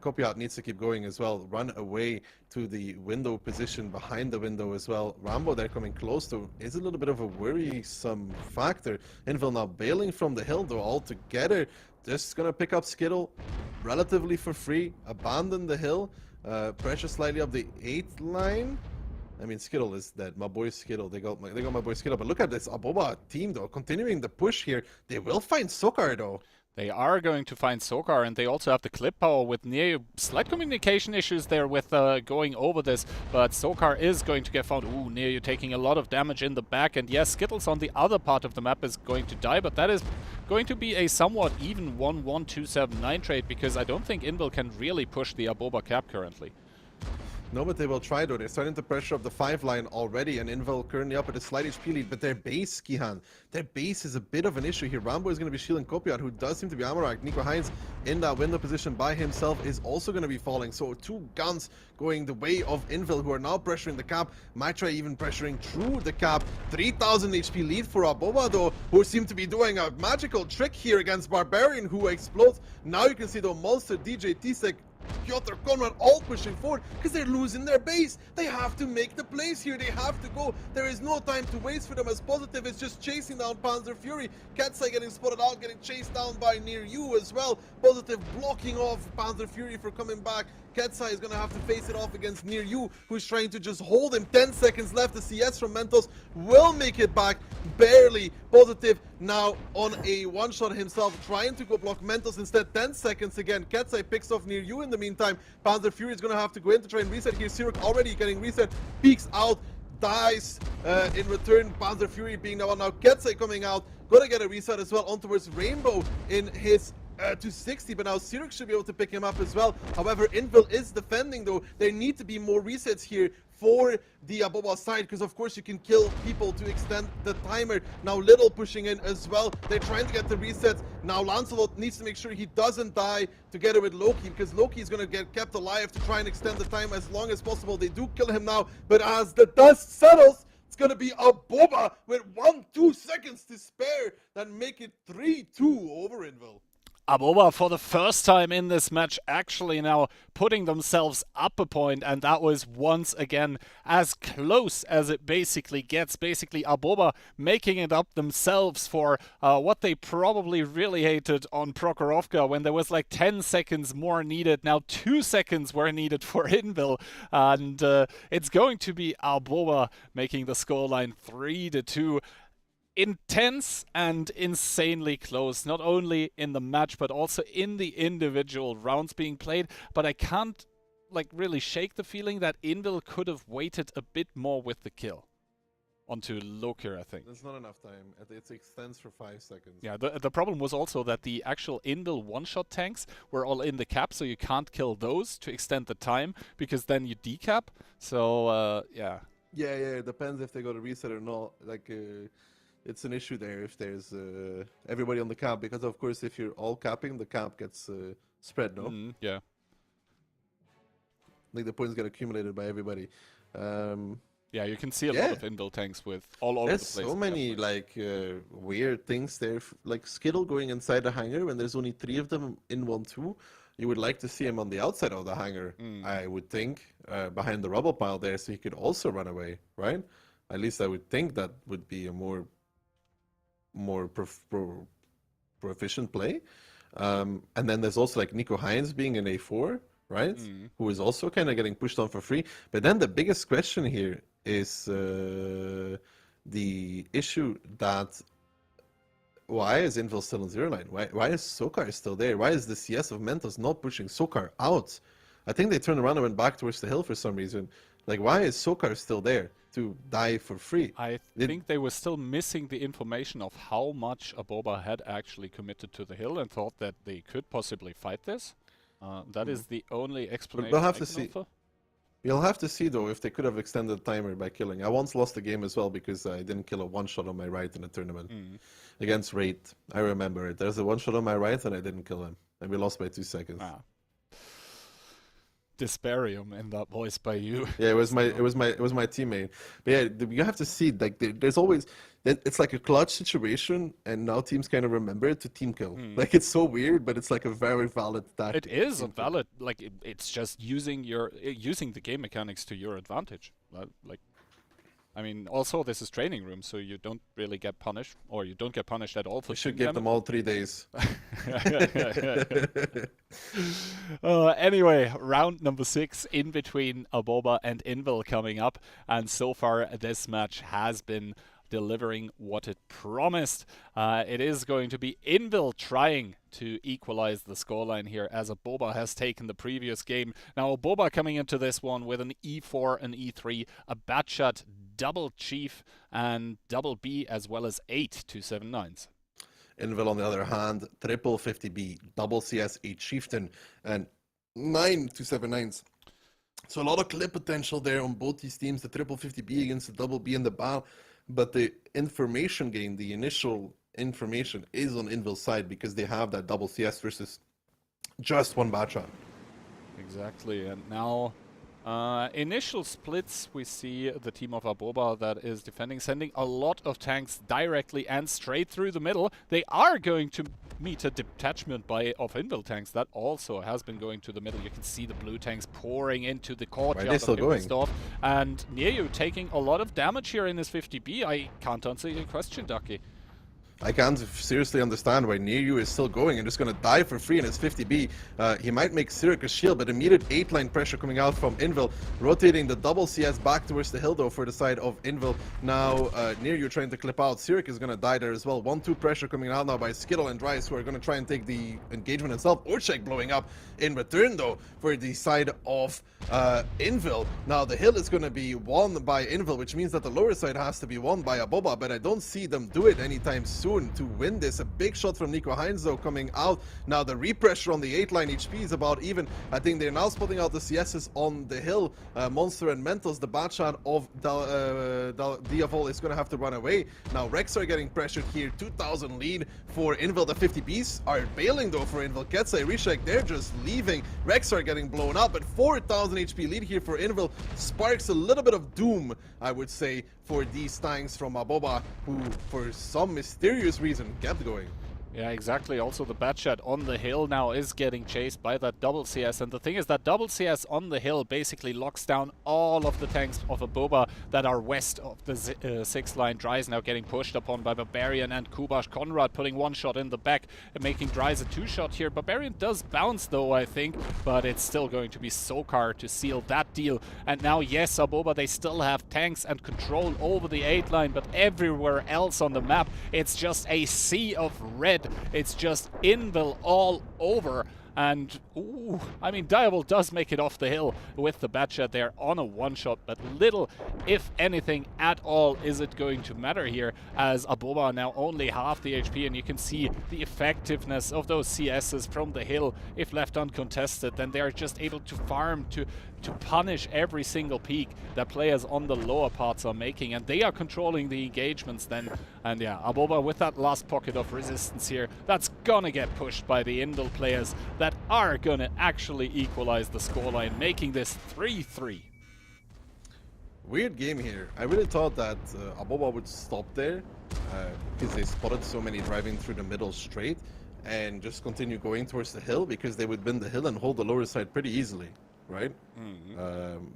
Kopiat needs to keep going as well. Run away to the window position behind the window as well. Rambo, they're coming close to, is a little bit of a worrisome factor. Envil now bailing from the hill though altogether. Just gonna pick up Skittle relatively for free. Abandon the hill. Pressure slightly up the 8th line. I mean, Skittle is dead. My boy Skittle. They got my boy Skittle. But look at this Aboba team though, continuing the push here. They will find Sokar though. They are going to find Sokar, and they also have the clip power with near slight communication issues there with going over this, but Sokar is going to get found. Ooh, Near taking a lot of damage in the back, and yes, Skittles on the other part of the map is going to die, but that is going to be a somewhat even 1-1-2-7-9 trade, because I don't think Envil can really push the Aboba cap currently. No, but they will try though. They're starting to pressure up the 5 line already, and Envil currently up at a slight HP lead, but their base, Kihan, their base is a bit of an issue here. Rambo is going to be shielding Kopiat, who does seem to be ammo-racked. Nico Heinz in that window position by himself is also going to be falling. So 2 guns going the way of Envil, who are now pressuring the cap. Might try even pressuring through the cap. 3000 HP lead for Aboba though, who seem to be doing a magical trick here against Barbarian, who explodes. Now you can see the Monster, DJ, Tisek, Piotr, Konrad all pushing forward because they're losing their base. They have to make the plays here. They have to go. There is no time to waste for them, as Positive is just chasing down Panzer Fury. Katsai getting spotted out, getting chased down by Near You as well. Positive blocking off Panzer Fury for coming back. Katsai is going to have to face it off against Near You, who's trying to just hold him. 10 seconds left. The CS from Mentos will make it back. Barely. Positive now on a one-shot himself, trying to go block Mentos instead. 10 seconds again. Katsai picks off Near You in the meantime. Panzer Fury is going to have to go in to try and reset here. Siruk already getting reset. Peeks out. Dies in return. Panzer Fury being the one now. Katsai coming out. Gonna get a reset as well on towards Rainbow in his 260, but now Siruk should be able to pick him up as well. However, Envil is defending though. There need to be more resets here for the Aboba side, because of course you can kill people to extend the timer. Now Little pushing in as well. They're trying to get the resets. Now Lancelot needs to make sure he doesn't die together with Loki, because Loki is going to get kept alive to try and extend the time as long as possible. They do kill him now, but as the dust settles, it's going to be Aboba with 1-2 seconds to spare that make it 3-2 over Envil. Aboba for the first time in this match actually now putting themselves up a point, and that was once again as close as it basically gets. Basically Aboba making it up themselves for what they probably really hated on Prokhorovka when there was like 10 seconds more needed. Now 2 seconds were needed for Envil, and it's going to be Aboba making the scoreline 3-2. Intense and insanely close, not only in the match but also in the individual rounds being played. But I can't like really shake the feeling that Envil could have waited a bit more with the kill onto Lokir, I think. There's not enough time. It extends for 5 seconds. Yeah, the problem was also that the actual Envil one-shot tanks were all in the cap, so you can't kill those to extend the time, because then you decap. So yeah. Yeah, it depends if they got a reset or not. Like it's an issue there if there's everybody on the cap, because of course if you're all capping, the cap gets spread, no? Yeah. Like the points get accumulated by everybody. Yeah, you can see a lot of Envil tanks with all over the place. There's so many like weird things there, like Skittle going inside the hangar when there's only 3 of them in 1-2. You would like to see him on the outside of the hangar, I would think, behind the rubble pile there, so he could also run away, right? At least I would think that would be a more proficient play. And then there's also like Nico Heinz being an A4, right? Who is also kind of getting pushed on for free. But then the biggest question here is the issue that why is Envil still on 0 line? Why is Sokar still there? Why is the CS of Mentos not pushing Sokar out? I think they turned around and went back towards the hill for some reason. Like, why is Sokar still there to die for free? I think they were still missing the information of how much Aboba had actually committed to the hill and thought that they could possibly fight this. That is the only explanation we'll have I to can see. offer. You'll have to see, though, if they could have extended the timer by killing. I once lost the game as well because I didn't kill a one-shot on my right in a tournament against Raid. I remember it. There's a one-shot on my right and I didn't kill him. And we lost by 2 seconds. desparium in that voice by you. Yeah, it was my teammate. But yeah, you have to see like there's always it's like a clutch situation, and now teams kind of remember it to team kill. Like it's so weird, but it's like a very valid tactic. It is a valid, like it's just using the game mechanics to your advantage. Like, I mean, also this is training room, so you don't really get punished, or you don't get punished at all for. We should give them all 3 days. Anyway, round number 6 in between Aboba and Envil coming up, and so far this match has been delivering what it promised. It is going to be Envil trying to equalize the scoreline here, as Aboba has taken the previous game. Now Aboba coming into this one with an E4, an E3, a bat shot, double chief, and double B, as well as 8 279s. Envil, on the other hand, triple 50B, double CS, 8 chieftain, and 9 279s. So a lot of clip potential there on both these teams, the triple 50B against the double B in the BAL. But the information gain, the initial information, is on Envil's side because they have that double CS versus just one bad shot. Exactly, and now initial splits, we see the team of Aboba that is defending, sending a lot of tanks directly and straight through the middle. They are going to meet a detachment of Envil tanks that also has been going to the middle. You can see the blue tanks pouring into the courtyard of Envilsdorf. And Neyu taking a lot of damage here in his 50B. I can't answer your question, Ducky. I can't seriously understand why Neyu is still going and just going to die for free in his 50B. He might make Sirik a shield, but immediate 8-line pressure coming out from Envil, rotating the double CS back towards the hill though for the side of Envil. Now Neyu trying to clip out. Sirik is going to die there as well. 1-2 pressure coming out now by Skittle and Dryce, who are going to try and take the engagement itself. Orchek blowing up in return though for the side of Envil. Now the hill is going to be won by Envil, which means that the lower side has to be won by Aboba, but I don't see them do it anytime soon to win this. A big shot from Nico Heinz though coming out. Now the repressure on the 8-line HP is about even. I think they're now spotting out the CSs on the hill. Monster and Mentos, the bad shot of Diavol is going to have to run away. Now Rex are getting pressured here. 2,000 lead for Envil. The 50Bs are bailing though for Envil. Ketsa, Rishek, they're just leaving. Rex are getting blown up, but 4,000 HP lead here for Envil sparks a little bit of doom, I would say, for these tanks from Aboba, who for some mysterious reason kept going. Yeah, exactly. Also, the bat shot on the hill now is getting chased by that double CS. And the thing is that double CS on the hill basically locks down all of the tanks of Aboba that are west of the 6-line. Dry's now getting pushed upon by Barbarian and Kubash. Conrad putting one shot in the back and making Dry's a 2-shot here. Barbarian does bounce though, I think, but it's still going to be Sokar to seal that deal. And now, yes, Aboba, they still have tanks and control over the 8-line, but everywhere else on the map, it's just a sea of red. It's just Envil all over. And, ooh, I mean, Diavol does make it off the hill with the bat shot there on a one-shot, but little, if anything at all, is it going to matter here, as Aboba now only half the HP, and you can see the effectiveness of those CSs from the hill. If left uncontested, then they are just able to farm to punish every single peak that players on the lower parts are making, and they are controlling the engagements then. And yeah, Aboba with that last pocket of resistance here, that's gonna get pushed by the Envil players that are gonna actually equalize the scoreline, making this 3-3. Weird game here. I really thought that Aboba would stop there because they spotted so many driving through the middle straight and just continue going towards the hill, because they would win the hill and hold the lower side pretty easily, right?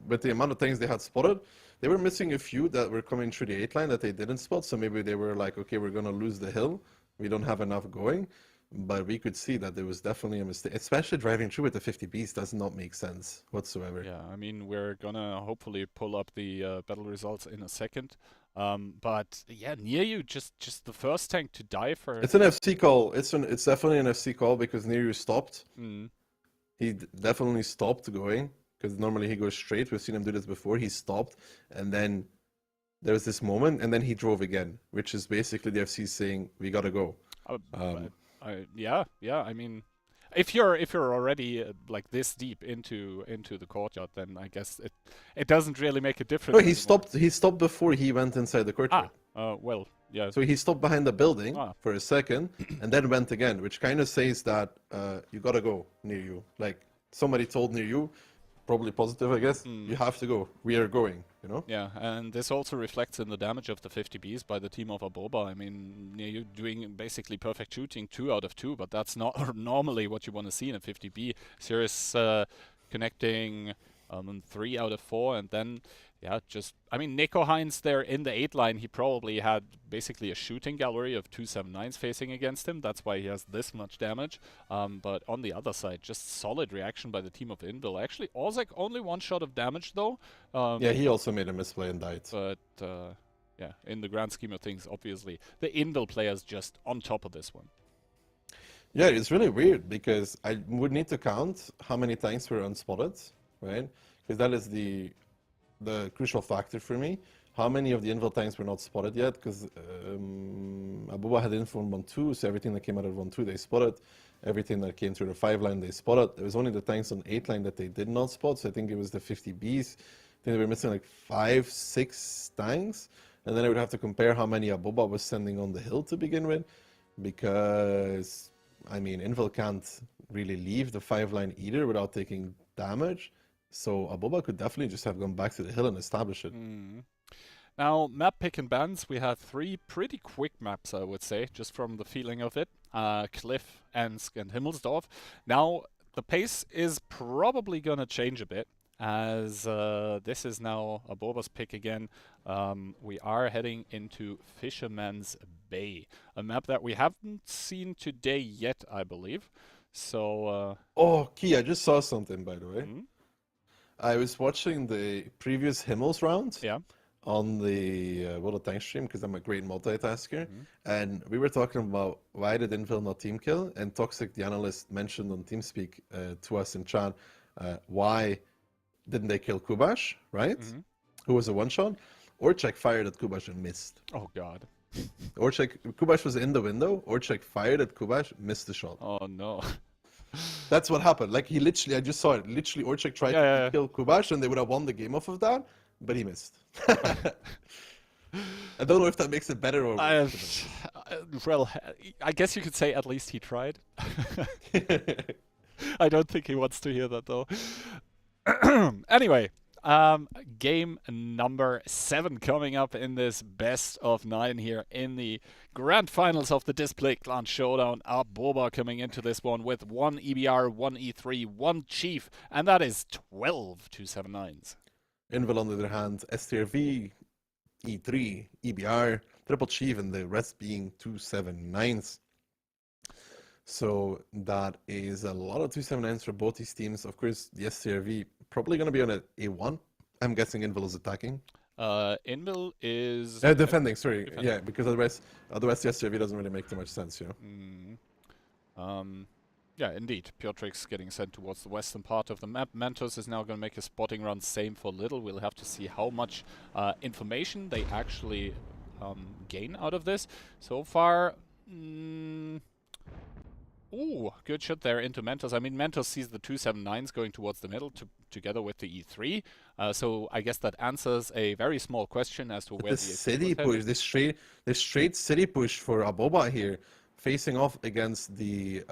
With the amount of things they had spotted, they were missing a few that were coming through the 8-line that they didn't spot, so maybe they were like, okay, we're gonna lose the hill, we don't have enough going. But we could see that there was definitely a mistake, especially driving through with the 50Bs does not make sense whatsoever. Yeah, I mean, we're gonna hopefully pull up the battle results in a second. But yeah, Neyu just the first tank to die for. It's an FC call. It's definitely an FC call because Neyu stopped. He definitely stopped going, because normally he goes straight. We've seen him do this before. He stopped, and then there was this moment, and then he drove again, which is basically the FC saying we gotta go. Yeah. I mean, if you're already like this deep into the courtyard, then I guess it doesn't really make a difference. No, he stopped. He stopped before he went inside the courtyard. Well, yeah. So he stopped behind the building for a second, and then went again, which kind of says that you gotta go near you. Like somebody told near you, probably positive, I guess. You have to go. We are going, you know? Yeah, and this also reflects in the damage of the 50Bs by the team of Aboba. I mean, you're doing basically perfect shooting, 2 out of 2, but that's not normally what you want to see in a 50B. Serious connecting 3 out of 4, and then, yeah, just, I mean, Nico Heinz there in the 8 line, he probably had basically a shooting gallery of 279s facing against him. That's why he has this much damage. But on the other side, just solid reaction by the team of Envil. Actually, Ozek only 1 shot of damage though. Yeah, he also made a misplay and died. But yeah, in the grand scheme of things, obviously, the Envil players just on top of this one. Yeah, it's really weird because I would need to count how many tanks were unspotted, right? Because that is the crucial factor for me. How many of the Envil tanks were not spotted yet? Because Aboba had info on 1-2, so everything that came out of 1-2 they spotted. Everything that came through the 5 line they spotted. It was only the tanks on 8 line that they did not spot, so I think it was the 50Bs. I think they were missing like 5, 6 tanks. And then I would have to compare how many Aboba was sending on the hill to begin with. Because, I mean, Envil can't really leave the 5 line either without taking damage. So Aboba could definitely just have gone back to the hill and establish it. Now, map pick and bans, we had 3 pretty quick maps, I would say, just from the feeling of it. Cliff, Ensk, and Himmelsdorf. Now, the pace is probably going to change a bit, as this is now Aboba's pick again. We are heading into Fisherman's Bay, a map that we haven't seen today yet, I believe. So... Oh, Key, I just saw something, by the way. I was watching the previous Himmels round on the World of Tanks stream because I'm a great multitasker, and we were talking about why did Envil not team kill, and Toxic, the analyst, mentioned on TeamSpeak to us in chat why didn't they kill Kubash, right? Who was a one-shot? Orchek fired at Kubash and missed. Oh god. Kubash was in the window, Orchek fired at Kubash, missed the shot. Oh no. That's what happened. Like, he literally, I just saw it. Literally, Orchek tried to kill Kubash, and they would have won the game off of that, but he missed. I don't know if that makes it better or worse. Well, I guess you could say at least he tried. I don't think he wants to hear that, though. Anyway, game number 7 coming up in this best of 9 here in the grand finals of the Displate Clan Showdown. Aboba coming into this one with 1 EBR, 1 E3, 1 Chief, and that is 12 279s. Envil, on the other hand, STRV, E3, EBR, Triple Chief, and the rest being 279s. So that is a lot of 279s for both these teams. Of course, the STRV probably going to be on an A1. I'm guessing Envil is attacking. Envil is... defending, sorry. Defending. Yeah, because otherwise the STRV doesn't really make too much sense, you know? Yeah, indeed. Piotrik's getting sent towards the western part of the map. Mentos is now going to make a spotting run, same for Little. We'll have to see how much information they actually gain out of this. So far... Ooh, good shot there into Mentos. I mean, Mentos sees the 279s going towards the middle together with the E3. So I guess that answers a very small question as to where the city push, the straight city push for Aboba here, facing off against the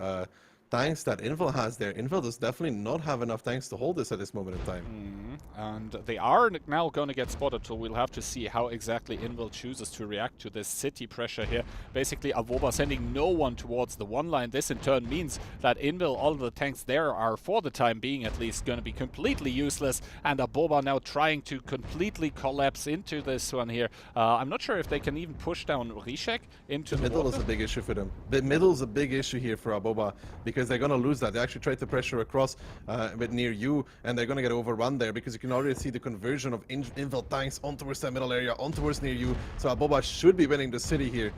tanks that Envil has there. Envil does definitely not have enough tanks to hold this at this moment in time. And they are now going to get spotted, so we'll have to see how exactly Envil chooses to react to this city pressure here. Basically, Aboba sending no one towards the 1 line. This in turn means that Envil, all of the tanks there are, for the time being at least, going to be completely useless, and Aboba now trying to completely collapse into this one here. I'm not sure if they can even push down Rishek into the middle is a big issue for them. The middle is a big issue here for Aboba, because they're going to lose that. They actually tried to pressure across but near you, and they're going to get overrun there, because you can already see the conversion of Envil tanks on towards that middle area, on towards near you. So Aboba should be winning the city here.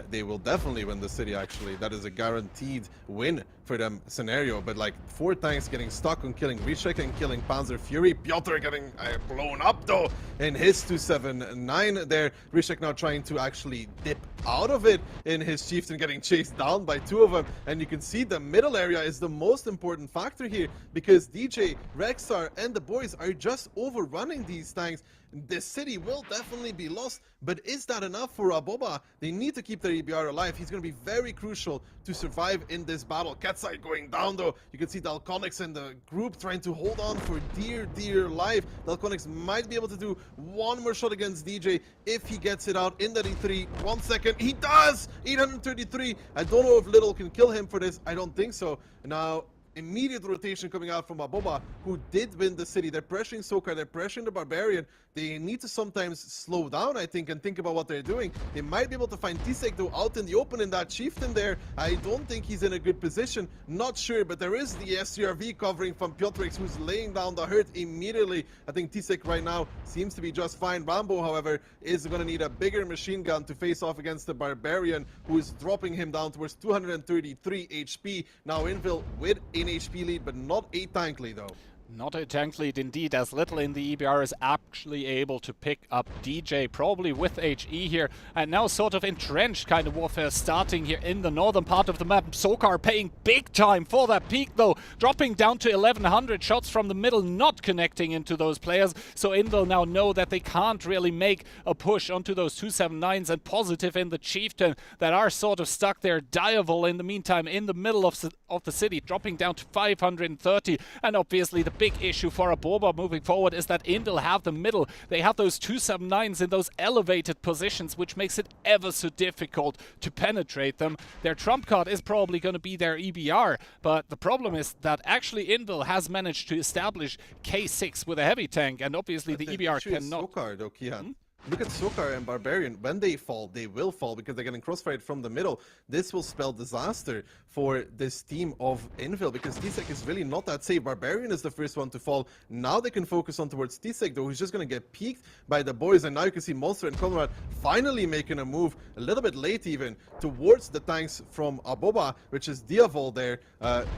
They will definitely win the city, actually. That is a guaranteed win for them scenario. But like 4 tanks getting stuck on killing Rishek and killing Panzer Fury. Piotr getting blown up though in his 279 there. Rishek now trying to actually dip out of it in his chieftain, getting chased down by 2 of them. And you can see the middle area is the most important factor here, because DJ, Rexar, and the boys are just overrunning these tanks. this city will definitely be lost. But is that enough for Aboba? They need to keep their EBR alive. He's going to be very crucial to survive in this battle. Katsai going down though. You can see Dalconix and the group trying to hold on for dear life. Dalconix might be able to do one more shot against DJ if he gets it out in the E3. 1 second. He does! 833. I don't know if Little can kill him for this. I don't think so. Now, immediate rotation coming out from Aboba, who did win the city. They're pressuring Sokar, they're pressuring the Barbarian. They need to sometimes slow down, I think, and think about what they're doing. They might be able to find Tisek, though, out in the open in that Chieftain there. I don't think he's in a good position. Not sure, but there is the STRV covering from Piotrix, who's laying down the hurt immediately. I think Tisek right now seems to be just fine. Rambo, however, is going to need a bigger machine gun to face off against the Barbarian, who is dropping him down towards 233 HP. Now Envil with an HP lead, but not a tank lead, though. Not a tank lead indeed, as Little in the EBR is actually able to pick up DJ, probably with HE here, and now sort of entrenched kind of warfare starting here in the northern part of the map. Sokar paying big time for that peak though, dropping down to 1100 shots from the middle, not connecting into those players, so Envil now know that they can't really make a push onto those 279s, and Positive in the Chieftain that are sort of stuck there. Direvol in the meantime in the middle of the city, dropping down to 530, and obviously the big issue for Aboba moving forward is that Envil have the middle. They have those 279s in those elevated positions, which makes it ever so difficult to penetrate them. Their trump card is probably going to be their EBR, but the problem is that actually Envil has managed to establish K6 with a heavy tank, and obviously the EBR cannot. Sokar, though, Kian. Look at Sokar and Barbarian. When they fall, they will fall because they're getting crossfired from the middle. This will spell disaster for this team of Envil because Tisek is really not that safe. Barbarian is the first one to fall. Now they can focus on towards Tisek, though, who's just going to get peeked by the boys. And now you can see Monster and Conrad finally making a move, a little bit late even, towards the tanks from Aboba, which is Diavol there,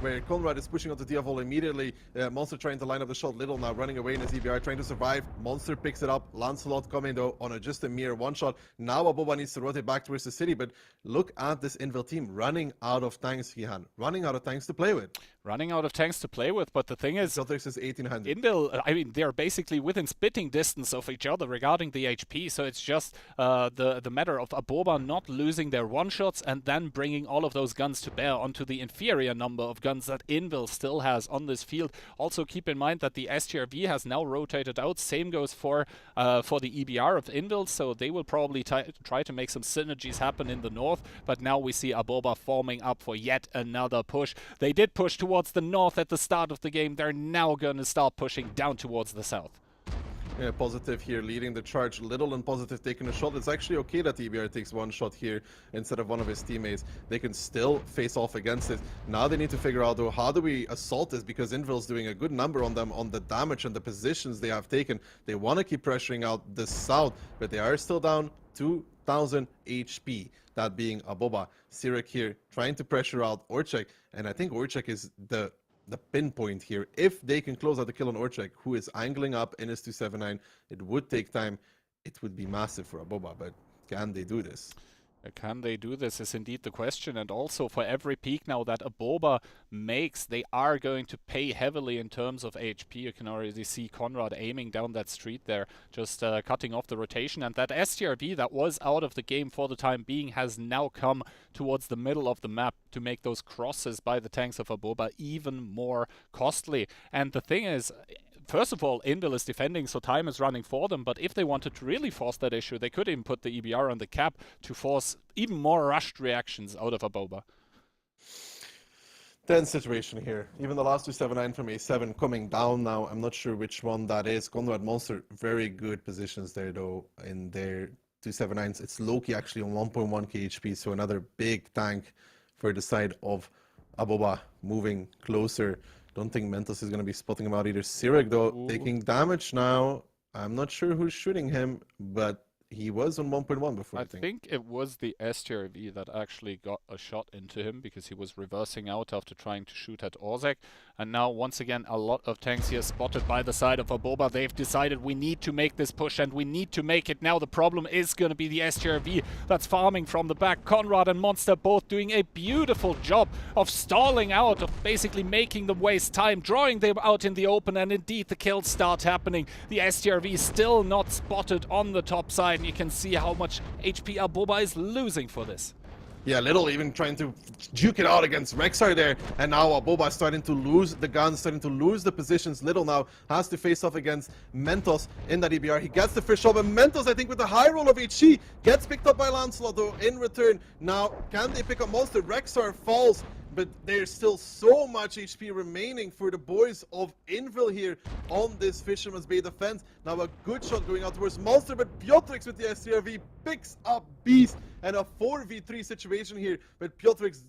where Conrad is pushing onto Diavol immediately. Monster trying to line up the shot. Little now running away in his EBR, trying to survive. Monster picks it up. Lancelot coming, though, on just a mere one shot. Now Aboba needs to rotate back towards the city, but look at this Envil team running out of tanks, Gihan. Running out of tanks to play with. Running out of tanks to play with, but the thing is, Piotrix is 1800. Envil, I mean, they're basically within spitting distance of each other regarding the HP, so it's just the matter of Aboba not losing their one-shots and then bringing all of those guns to bear onto the inferior number of guns that Envil still has on this field. Also keep in mind that the STRV has now rotated out. Same goes for the EBR of Envil, so they will probably try to make some synergies happen in the north, but now we see Aboba forming up for yet another push. They did push towards the north at the start of the game. They're now going to start pushing down towards the south. Yeah, Positive here leading the charge. Little and Positive taking a shot. It's actually okay that the EBR takes one shot here instead of one of his teammates. They can still face off against it. Now they need to figure out, though, how do we assault this? Because Envil's doing a good number on them on the damage and the positions they have taken. They want to keep pressuring out the south, but they are still down 2,000 HP. That being Aboba. Sirik here trying to pressure out Orchek, and I think Orchek is the pinpoint here. If they can close out the kill on Orchek, who is angling up in his 279, it would take time. It would be massive for Aboba, but can they do this? Can they do this is indeed the question, and also for every peak now that Aboba makes, they are going to pay heavily in terms of HP. You can already see Conrad aiming down that street there, just cutting off the rotation, and that STRV that was out of the game for the time being has now come towards the middle of the map to make those crosses by the tanks of Aboba even more costly. And the thing is, first of all, Envil is defending, so time is running for them, but if they wanted to really force that issue, they could even put the EBR on the cap to force even more rushed reactions out of Aboba. Tense situation here. Even the last 279 from A7 coming down now. I'm not sure which one that is. Conrad Monster, very good positions there, though, in their 279s. It's Loki actually on 1.1k HP, so another big tank for the side of Aboba moving closer. Don't think Mentos is going to be spotting him out either. Sirik, though, taking damage now. I'm not sure who's shooting him, but he was on 1.1 before, I think it was the STRV that actually got a shot into him because he was reversing out after trying to shoot at Orzek. And now, once again, a lot of tanks here spotted by the side of Aboba. They've decided we need to make this push, and we need to make it now. The problem is going to be the STRV that's farming from the back. Conrad and Monster both doing a beautiful job of stalling out, of basically making them waste time, drawing them out in the open, and indeed the kills start happening. The STRV still not spotted on the top side, and you can see how much HP Aboba is losing for this. Yeah, Little even trying to duke it out against Rexar there, and now Aboba starting to lose the guns, starting to lose the positions. Little now has to face off against Mentos in that EBR. He gets the first shot, but Mentos, I think with the high roll of HE, gets picked up by Lancelot though in return. Now, can they pick up Monster? Rexar falls, but there's still so much HP remaining for the boys of Envil here on this Fisherman's Bay defense. Now a good shot going out towards Monster, but Piotrix with the STRV picks up Beast, and a 4v3 situation here with Piotrix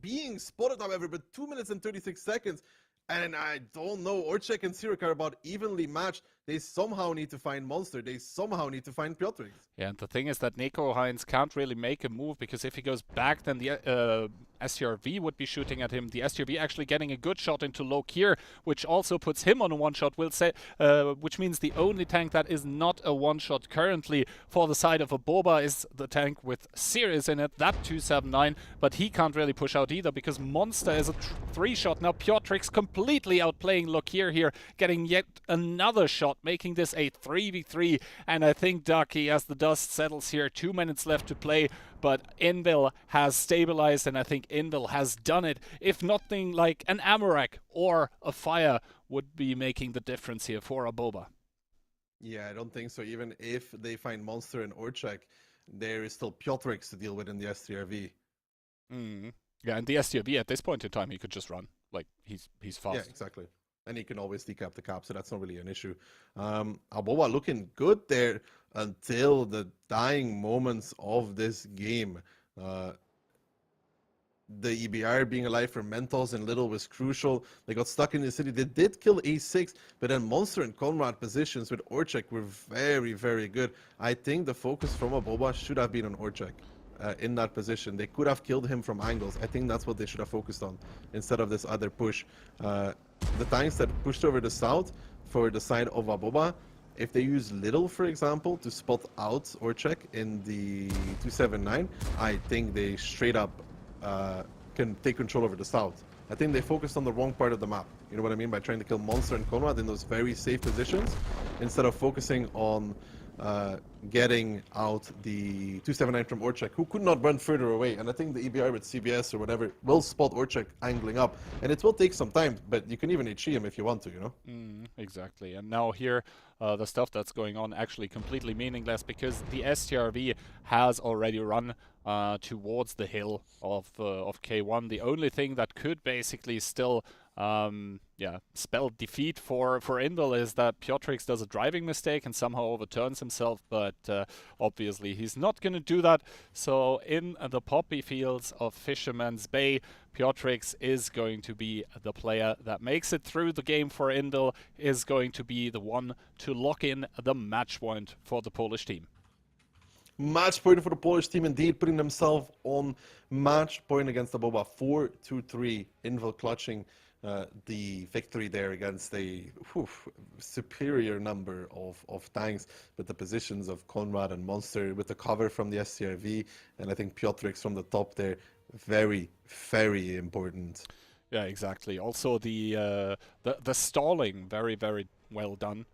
being spotted, however, but 2 minutes and 36 seconds. And I don't know, Orchek and Sirik are about evenly matched. They somehow need to find Monster. They somehow need to find Piotrix. Yeah, and the thing is that Nico Heinz can't really make a move, because if he goes back, then the STRV would be shooting at him. The STRV actually getting a good shot into Lokir, which also puts him on a one-shot, which means the only tank that is not a one-shot currently for the side of Aboba is the tank with Sirius in it, that 279, but he can't really push out either, because Monster is a three-shot. Now Piotrix completely outplaying Lokir here, getting yet another shot, making this a 3v3, and I think Ducky, as the dust settles here, 2 minutes left to play, but Envil has stabilized, and I think Envil has done it. If nothing like an Amarak or a Fire would be making the difference here for Aboba. Yeah, I don't think so. Even if they find Monster and Orchek, there is still Piotrix to deal with in the STRV. Yeah, and the STRV at this point in time, he could just run. Like, he's fast. Yeah, exactly. And he can always decap the cap, so that's not really an issue. Aboba looking good there until the dying moments of this game. The EBR being alive for Mentos and Little was crucial. They got stuck in the city. They did kill A6, but then Monster and Conrad positions with Orchek were very, very good. I think the focus from Aboba should have been on Orchek. In that position, they could have killed him from angles. I think that's what they should have focused on instead of this other push. The tanks that pushed over the south for the side of Aboba, if they use Little, for example, to spot out Orchek in the 279, I think they straight up can take control over the south. I think they focused on the wrong part of the map. You know what I mean? By trying to kill Monster and Conrad in those very safe positions, instead of focusing on getting out the 279 from Orchek, who could not run further away. And I think the EBR with CBS or whatever will spot Orchek angling up. And it will take some time, but you can even HE him if you want to, you know? Exactly. And now here, the stuff that's going on actually completely meaningless, because the STRV has already run towards the hill of K1. The only thing that could basically still spell defeat for Envil is that Piotrix does a driving mistake and somehow overturns himself, but obviously he's not going to do that. So in the poppy fields of Fisherman's Bay, Piotrix is going to be the player that makes it through the game for Envil, is going to be the one to lock in the match point for the Polish team. Match point for the Polish team, indeed, putting themselves on match point against Aboba. 4-2-3, Envil clutching the victory there against a superior number of tanks, with the positions of Conrad and Monster, with the cover from the STRV, and I think Piotrix from the top there, very, very important. Yeah, exactly. Also the stalling, very, very well done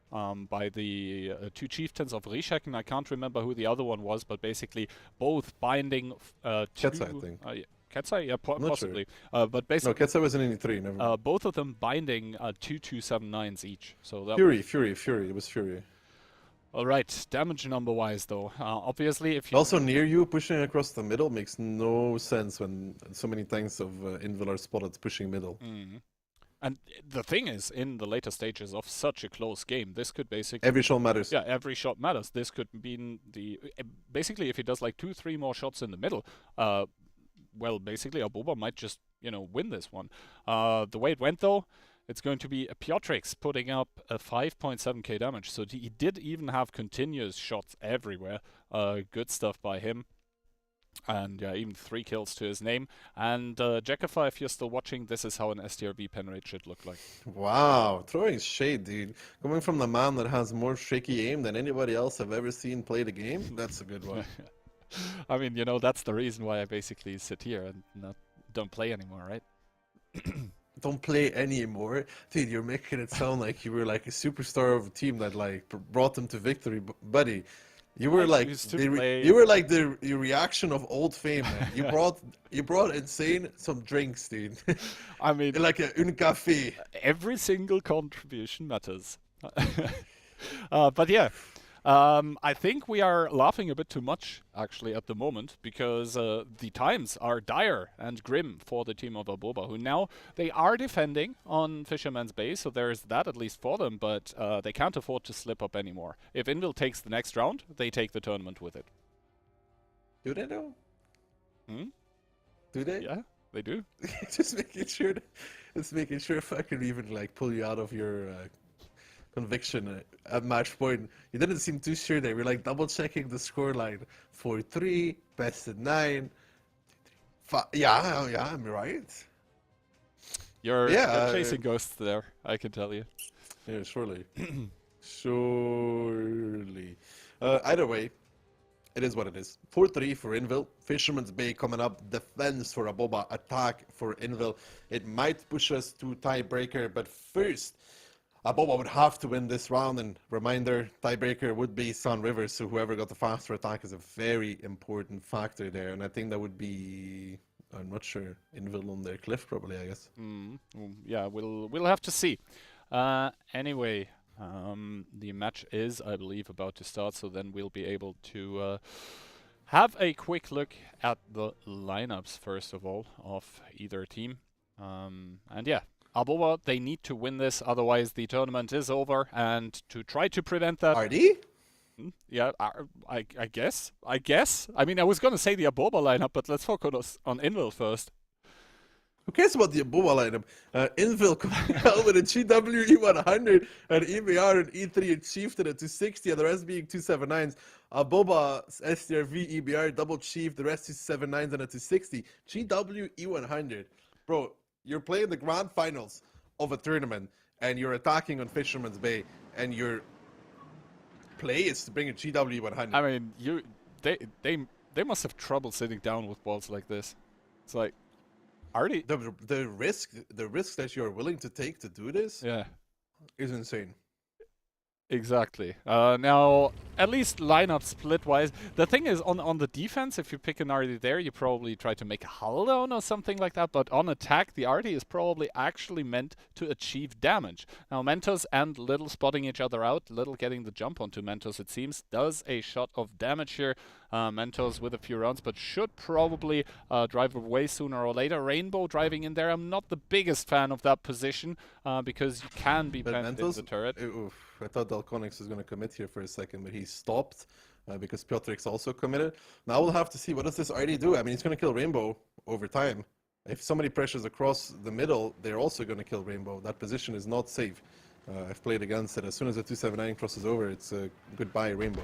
by the two chieftains of Rishek, and I can't remember who the other one was, but basically both binding Ketsa, I think. Ketsa? Yeah, possibly. Sure. But basically, no, Ketsa was in 83. Never mind. both of them binding 279s each. So that Fury. It was Fury. All right, damage number-wise, though, obviously, if you also near you pushing across the middle makes no sense when so many tanks of Envil are spotted pushing middle. And the thing is, in the later stages of such a close game, this could basically... Every shot matters. Yeah, every shot matters. This could be the... Basically, if he does like 2-3 more shots in the middle, well, basically, Aboba might just, win this one. The way it went, though, it's going to be a Piotrix putting up a 5.7k damage. So he did even have continuous shots everywhere. Good stuff by him. And yeah, even 3 kills to his name. And Jackifier, if you're still watching, this is how an STRV pen rate should look like. Wow, throwing shade, dude. Coming from the man that has more shaky aim than anybody else I've ever seen play the game, that's a good one. I mean, you know, that's the reason why I basically sit here and don't play anymore, right? Don't play anymore. Dude, you're making it sound like you were like a superstar of a team that like brought them to victory, buddy. You were like you were like the reaction of old fame, man. You brought insane some drinks, dude. I mean, like un café. Every single contribution matters. But yeah, I think we are laughing a bit too much actually at the moment, because the times are dire and grim for the team of Aboba, who now they are defending on Fisherman's Bay, so there's that at least for them, but they can't afford to slip up anymore. If Envil takes the next round, they take the tournament with it. Do they know? Hmm? Do they? Yeah, they do. Just making sure if I can even like pull you out of your conviction at match point. You didn't seem too sure there. We're like double checking the scoreline. 4-3, best of 9. Yeah, I'm right. You're chasing ghosts there, I can tell you. Yeah, surely. Surely. Either way, it is what it is. 4-3 for Envil. Fisherman's Bay coming up. Defense for Aboba. Attack for Envil. It might push us to tiebreaker, but first, Aboba would have to win this round, and reminder, tiebreaker would be Sun River, so whoever got the faster attack is a very important factor there, and I think that would be, I'm not sure, Envil on their cliff probably, I guess. Yeah, we'll have to see. Anyway, the match is, I believe, about to start, so then we'll be able to have a quick look at the lineups, first of all, of either team. And yeah, Aboba, they need to win this, otherwise the tournament is over, and to try to prevent that... RD? Yeah, I guess. I mean, I was going to say the Aboba lineup, but let's focus on Envil first. Who cares about the Aboba lineup? Envil coming out with a GW E100, an EBR, and E3 achieved at a 260, and the rest being 279s. Aboba, STRV, EBR, double chief, the rest 279s and a 260. GW E100. Bro, you're playing the grand finals of a tournament, and you're attacking on Fisherman's Bay, and your play is to bring a GW 100. I mean, they must have trouble sitting down with balls like this. It's like, already the risk that you're willing to take to do this, yeah, is insane. Exactly. Now, at least lineup split-wise, the thing is, on the defense, if you pick an Artie there, you probably try to make a hull down or something like that, but on attack, the Artie is probably actually meant to achieve damage. Now, Mentos and Little spotting each other out, Little getting the jump onto Mentos, it seems, does a shot of damage here. Mentos with a few rounds, but should probably drive away sooner or later. Rainbow driving in there, I'm not the biggest fan of that position, because you can be planted in the turret. I thought Dalconix was going to commit here for a second, but he stopped because Piotrik's also committed. Now we'll have to see, what does this ID do? I mean, he's going to kill Rainbow over time. If somebody pressures across the middle, they're also going to kill Rainbow. That position is not safe. I've played against it. As soon as the 279 crosses over, it's a goodbye Rainbow.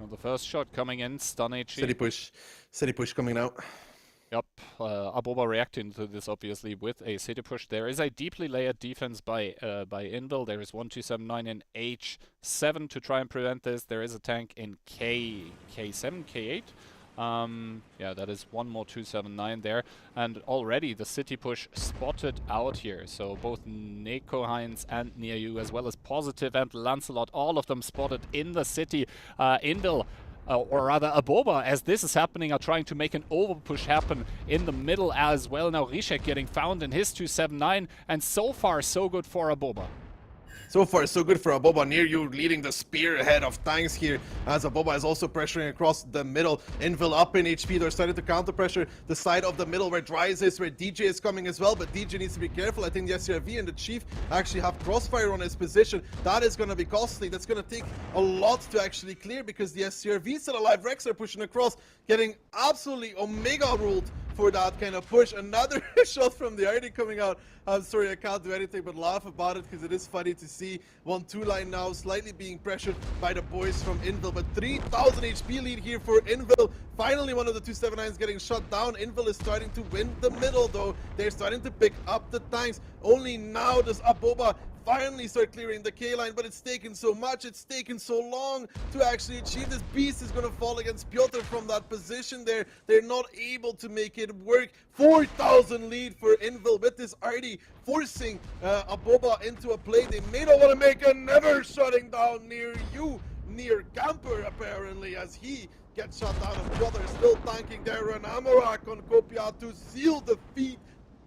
Well, the first shot coming in, stun HE. City push coming out. Yep, Aboba reacting to this obviously with a city push. There is a deeply layered defense by Envil. There is 1279 in H7 to try and prevent this. There is a tank in K7, K8. Yeah, that is one more 279 there. And already the city push spotted out here. So both Neko Heinz and Niayu, as well as Positive and Lancelot, all of them spotted in the city. Envil, or rather Aboba, as this is happening, are trying to make an overpush happen in the middle as well. Now Rishek getting found in his 279, and so far so good for Aboba. So far, so good for Aboba. Near you leading the spearhead of tanks here, as Aboba is also pressuring across the middle. Envil up in HP. They're starting to counter pressure the side of the middle where Dries is, where DJ is coming as well, but DJ needs to be careful. I think the SRV and the Chief actually have crossfire on his position. That is going to be costly. That's going to take a lot to actually clear, because the SRV still alive. Rex are pushing across, getting absolutely Omega ruled for that kind of push. Another shot from the RD coming out. I'm sorry, I can't do anything but laugh about it because it is funny to see 1-2 line now slightly being pressured by the boys from Envil. But 3000 HP lead here for Envil. Finally, one of the 279s getting shut down. Envil is starting to win the middle, though. They're starting to pick up the tanks. Only now does Aboba finally start clearing the K-line, but it's taken so much, it's taken so long to actually achieve. This beast is going to fall against Piotr from that position there. They're not able to make it work. 4,000 lead for Envil with this RD forcing Aboba into a play. They may not want to make a never shutting down near you, near Camper apparently, as he gets shut down. And Piotr still tanking there, and Amorak on Kopia to seal the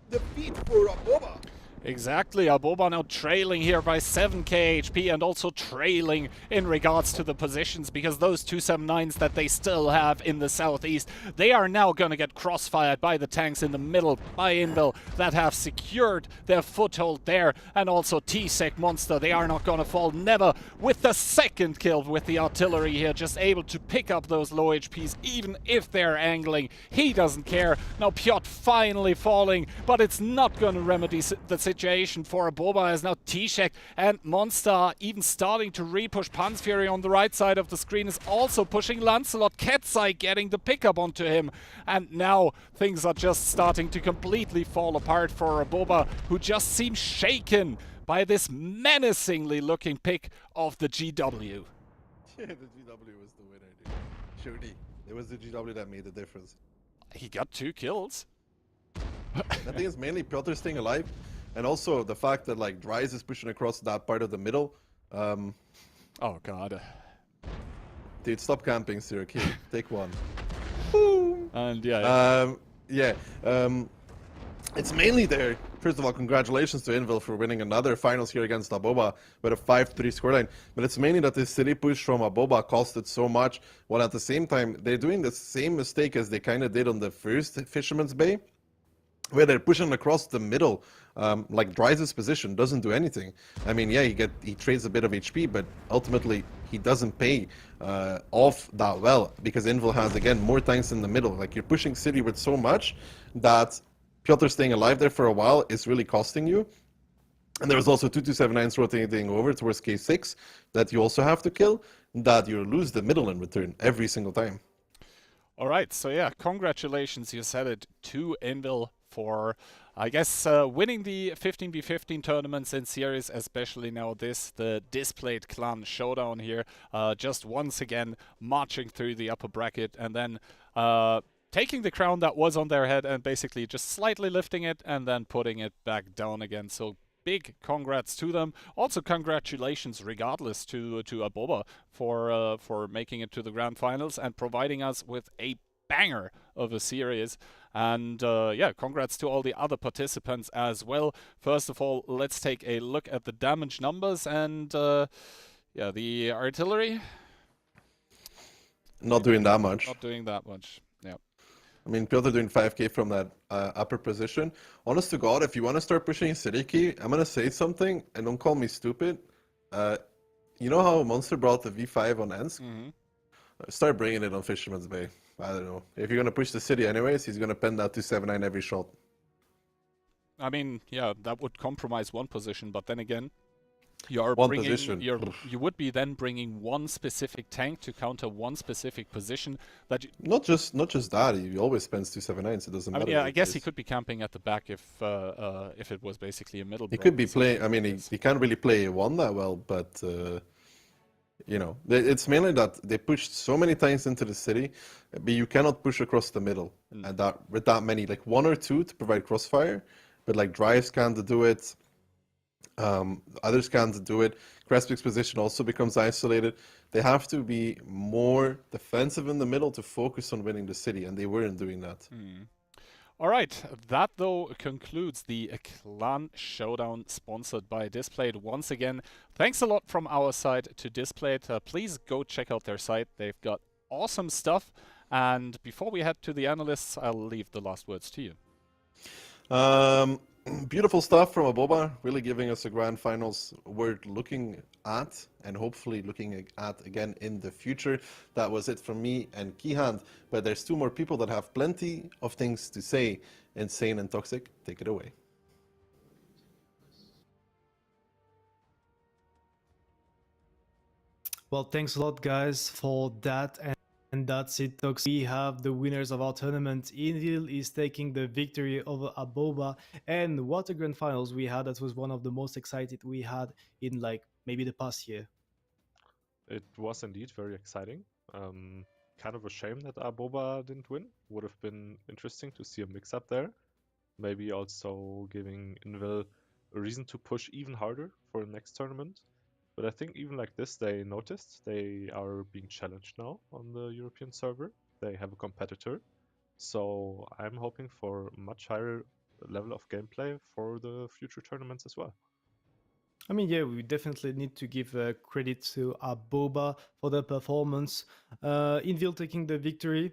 defeat for Aboba. Exactly, Aboba now trailing here by 7k HP and also trailing in regards to the positions, because those 279s that they still have in the southeast, they are now going to get crossfired by the tanks in the middle by Envil that have secured their foothold there, and also T-Sec Monster, they are not going to fall. Never with the second kill with the artillery here, just able to pick up those low HPs even if they're angling. He doesn't care. Now Piotr finally falling, but it's not going to remedy the situation for Aboba, as now T-Sec and Monster even starting to repush. Pan's Fury on the right side of the screen is also pushing Lancelot. Ketzai getting the pickup onto him, and now things are just starting to completely fall apart for Aboba, who just seems shaken by this menacingly looking pick of the GW. Yeah, the GW was the winner, dude. Surely, it was the GW that made the difference. He got 2 kills. I think it's mainly Piotr staying alive, and also the fact that like Dries is pushing across that part of the middle. Oh god. Dude, stop camping, Syracuse. Take one. And yeah. It's mainly there. First of all, congratulations to Envil for winning another finals here against Aboba with a 5-3 scoreline. But it's mainly that this city push from Aboba costed so much, while at the same time, they're doing the same mistake as they kind of did on the first Fisherman's Bay, where they're pushing across the middle. Like Dries' position doesn't do anything. I mean, yeah, he trades a bit of HP, but ultimately he doesn't pay off that well, because Envil has, again, more tanks in the middle. Like, you're pushing city with so much that Piotr staying alive there for a while is really costing you. And there was also 279s rotating over towards K6 that you also have to kill, that you lose the middle in return every single time. All right, so yeah, congratulations, you said it, to Envil for, I guess, winning the 15v15 tournaments in series, especially now the Displate clan Showdown here, just once again marching through the upper bracket, and then taking the crown that was on their head and basically just slightly lifting it and then putting it back down again. So big congrats to them. Also congratulations regardless to Aboba for making it to the grand finals and providing us with a banger of a series. And yeah, congrats to all the other participants as well. First of all, let's take a look at the damage numbers, and yeah, the artillery not doing that much. Not doing that much. Yeah. I mean, Piotr doing 5k from that upper position. Honest to God, if you want to start pushing city key, I'm going to say something, and don't call me stupid. You know how Monster brought the V5 on Ensk? Mm-hmm. Start bringing it on Fisherman's Bay. I don't know. If you're going to push the city anyways, he's going to pen that 279 every shot. I mean, yeah, that would compromise one position, but then again, you would be then bringing one specific tank to counter one specific position. That not just that. He always spends 279, so it doesn't matter. Yeah, I guess he could be camping at the back if it was basically a middle. He could be playing. I mean, he can't really play one that well, but you know, it's mainly that they pushed so many tanks into the city, but you cannot push across the middle, and that with that many, like 1 or 2 to provide crossfire, but like Drives can't do it. Others can't do it. Crespic's position also becomes isolated. They have to be more defensive in the middle to focus on winning the city, and they weren't doing that. All right, that though concludes the Clan Showdown sponsored by Displate. Once again, thanks a lot from our side to Displate. Please go check out their site. They've got awesome stuff. And before we head to the analysts, I'll leave the last words to you. Beautiful stuff from Aboba, really giving us a grand finals worth looking at and hopefully looking at again in the future. That was it from me and Keyhand, but there's two more people that have plenty of things to say. Insane and Toxic, take it away. Well, thanks a lot, guys, for that. And that's it, Tox. We have the winners of our tournament. Envil is taking the victory over Aboba. And what a grand finals we had. That was one of the most excited we had in like maybe the past year. It was indeed very exciting. Kind of a shame that Aboba didn't win. Would have been interesting to see a mix-up there. Maybe also giving Envil a reason to push even harder for the next tournament. But I think even like this, they noticed they are being challenged now on the European server. They have a competitor. So I'm hoping for a much higher level of gameplay for the future tournaments as well. I mean, yeah, we definitely need to give credit to Aboba for the performance. Envil taking the victory,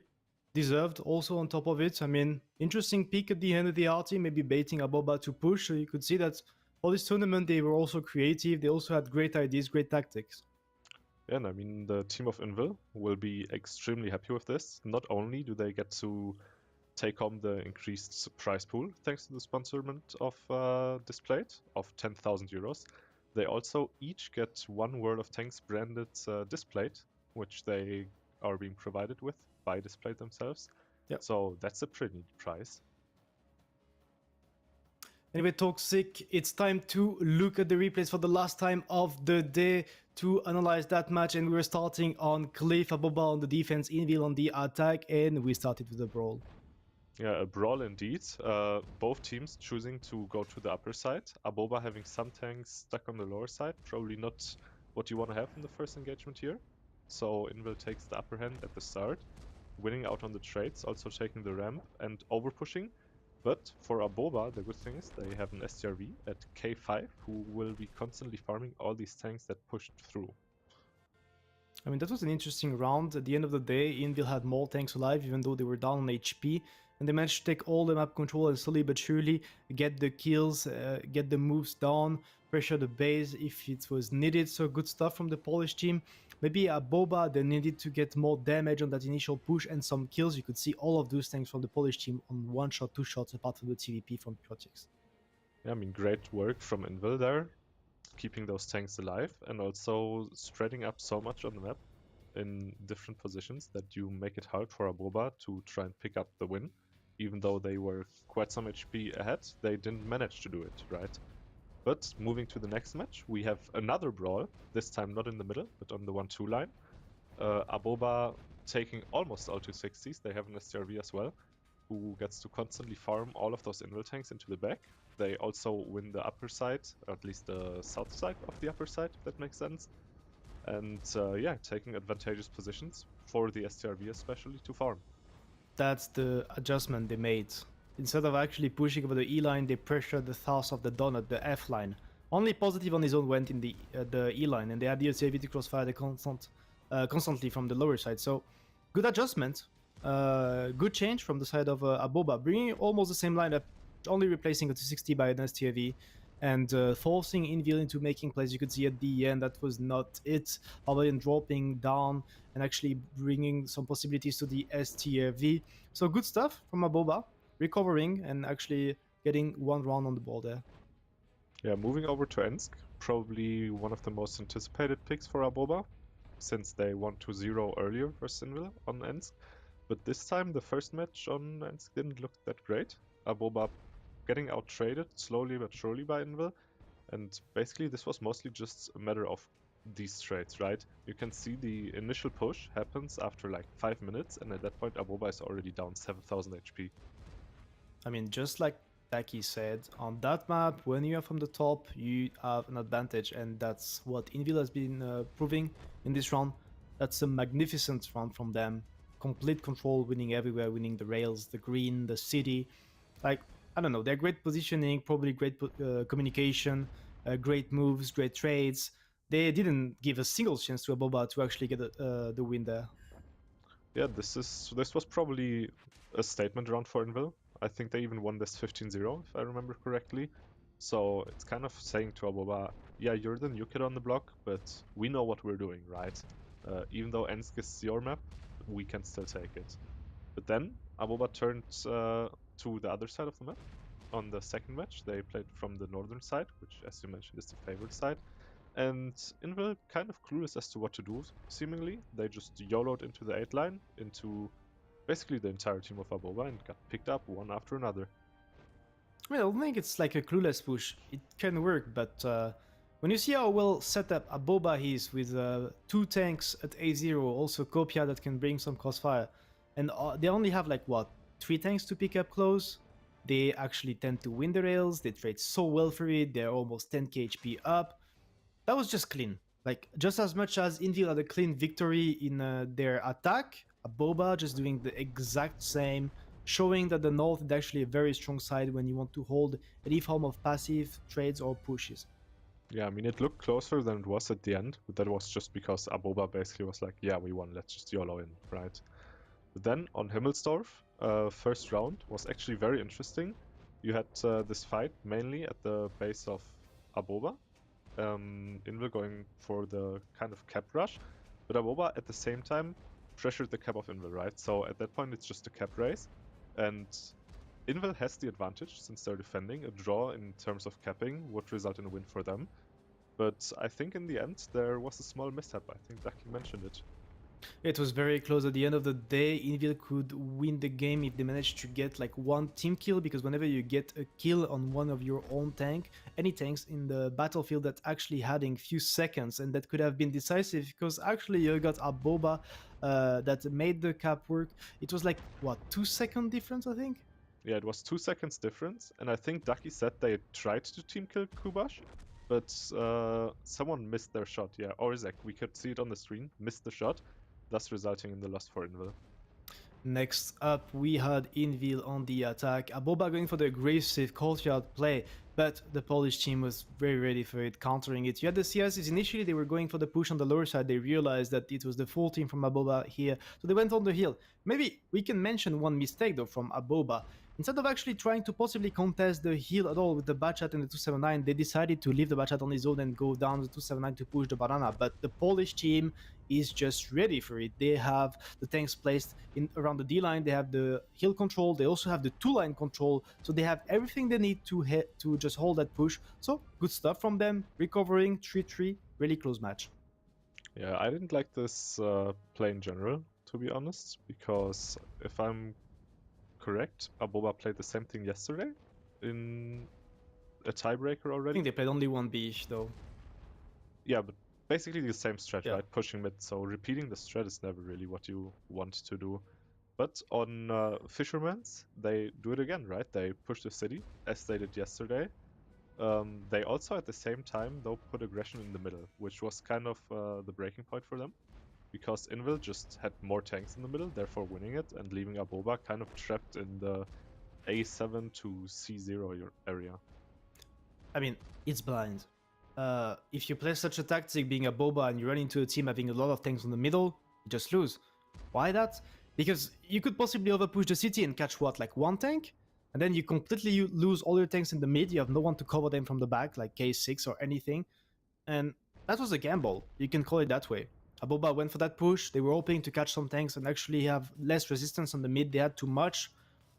deserved also on top of it. I mean, interesting pick at the end of the RT, maybe baiting Aboba to push. So you could see that for this tournament, they were also creative. They also had great ideas, great tactics. Yeah, and I mean, the team of Envil will be extremely happy with this. Not only do they get to take home the increased prize pool thanks to the sponsorment of Displate of 10,000 euros, they also each get one World of Tanks branded Displate, which they are being provided with by Displate themselves. Yep. So that's a pretty neat prize. Anyway, Toxic, it's time to look at the replays for the last time of the day to analyze that match. And we're starting on Cliff, Aboba on the defense, Envil on the attack, and we started with a brawl. Yeah, a brawl indeed. Both teams choosing to go to the upper side. Aboba having some tanks stuck on the lower side, probably not what you want to have in the first engagement here. So Envil takes the upper hand at the start, winning out on the trades, also taking the ramp and over pushing. But for Aboba, the good thing is they have an STRV at K5 who will be constantly farming all these tanks that pushed through. I mean, that was an interesting round. At the end of the day, Envil had more tanks alive, even though they were down on HP. And they managed to take all the map control and slowly but surely get the kills, get the moves down, pressure the base if it was needed. So good stuff from the Polish team. Maybe Aboba, they needed to get more damage on that initial push and some kills. You could see all of those tanks from the Polish team on one shot, two shots, apart from the TVP from Projects. Yeah, I mean, great work from Envil there, keeping those tanks alive and also spreading up so much on the map in different positions that you make it hard for Aboba to try and pick up the win. Even though they were quite some HP ahead, they didn't manage to do it, right? But moving to the next match, we have another brawl, this time not in the middle, but on the 1-2 line. Aboba taking almost all 260s, they have an STRV as well, who gets to constantly farm all of those Envil tanks into the back. They also win the upper side, or at least the south side of the upper side, if that makes sense. And yeah, taking advantageous positions for the STRV especially to farm. That's the adjustment they made. Instead of actually pushing over the E line, they pressured the south of the donut, the F line. Only positive on his own went in the E line, and they had the LCAV to crossfire the constantly from the lower side. So, good adjustment. Good change from the side of Aboba, bringing almost the same lineup, only replacing a 260 by an STRV, and forcing Envil into making plays. You could see at the end that was not it. Other dropping down and actually bringing some possibilities to the STRV. So good stuff from Aboba, recovering and actually getting one round on the board there. Yeah, moving over to Ensk, probably one of the most anticipated picks for Aboba, since they won 2-0 earlier versus Envil on Ensk. But this time the first match on Ensk didn't look that great. Aboba getting out-traded slowly but surely by Envil, and basically this was mostly just a matter of these trades, right? You can see the initial push happens after like 5 minutes, and at that point Aboba is already down 7,000 HP. I mean, just like Taki said, on that map, when you are from the top, you have an advantage, and that's what Envil has been proving in this round. That's a magnificent round from them. Complete control, winning everywhere, winning the rails, the green, the city. Like, I don't know, they're great positioning, probably great communication, great moves, great trades. They didn't give a single chance to Aboba to actually get the win there. Yeah, this was probably a statement round for Envil. I think they even won this 15-0, if I remember correctly. So it's kind of saying to Aboba, yeah, you're the new kid on the block, but we know what we're doing, right? Even though Ensk is your map, we can still take it. But then Aboba turned to the other side of the map. On the second match, they played from the northern side, which, as you mentioned, is the favored side. And Envil kind of clueless as to what to do, seemingly. They just YOLO'd into the 8 line, into basically the entire team of Aboba, and got picked up one after another. I don't think it's like a clueless push. It can work, but when you see how well set up Aboba is with 2 tanks at A0, also Kopia that can bring some crossfire, and they only have like what, 3 tanks to pick up close. They actually tend to win the rails. They trade so well for it. They're almost 10k HP up. That was just clean. Like just as much as Envil had a clean victory in their attack, Aboba just doing the exact same, showing that the North is actually a very strong side when you want to hold any form of passive trades or pushes. Yeah, I mean, it looked closer than it was at the end, but that was just because Aboba basically was like, yeah, we won, let's just YOLO in, right? But then on Himmelsdorf, first round was actually very interesting. You had this fight mainly at the base of Aboba. Envil going for the kind of cap rush, but Aboba at the same time pressured the cap of Envil, right? So at that point it's just a cap race, and Envil has the advantage since they're defending. A draw in terms of capping would result in a win for them. But I think in the end there was a small mishap. I think Ducky mentioned it. It was very close. At the end of the day, Envil could win the game if they managed to get like 1 team kill, because whenever you get a kill on one of your own tank, any tanks in the battlefield that's actually adding few seconds, and that could have been decisive, because actually you got Aboba that made the cap work. It was like, what, 2-second difference, I think? Yeah, it was 2 seconds difference, and I think Ducky said they tried to team kill Kubash, but someone missed their shot. Yeah, Orzek, we could see it on the screen, missed the shot, thus resulting in the loss for Envil. Next up, we had Envil on the attack. Aboba going for the aggressive courtyard play, but the Polish team was very ready for it, countering it. You had the CSs, initially they were going for the push on the lower side. They realized that it was the full team from Aboba here, so they went on the hill. Maybe we can mention one mistake though from Aboba. Instead of actually trying to possibly contest the hill at all with the Batchat and the 279, they decided to leave the Batchat on his own and go down the 279 to push the banana. But the Polish team is just ready for it. They have the tanks placed in around the D line, they have the hill control, they also have the 2-line control, so they have everything they need to just hold that push. So good stuff from them, recovering 3-3, really close match. Yeah, I didn't like this play in general, to be honest, because if I'm correct, Aboba played the same thing yesterday in a tiebreaker I already. think they played only one B though. Yeah, but basically the same strat, Yeah. right? Pushing mid, so repeating the strat is never really what you want to do. But on Fisherman's, they do it again, right? They push the city, as they did yesterday. They also, at the same time, though, put aggression in the middle, which was kind of the breaking point for them. Because Envil just had more tanks in the middle, therefore winning it, and leaving Aboba kind of trapped in the A7 to C0 area. I mean, it's blind. If you play such a tactic being Aboba and you run into a team having a lot of tanks in the middle, you just lose. Why that? Because you could possibly overpush the city and catch what, like 1 tank? And then you completely lose all your tanks in the mid, you have no one to cover them from the back, like K6 or anything. And that was a gamble, you can call it that way. Aboba went for that push, they were hoping to catch some tanks and actually have less resistance on the mid, they had too much.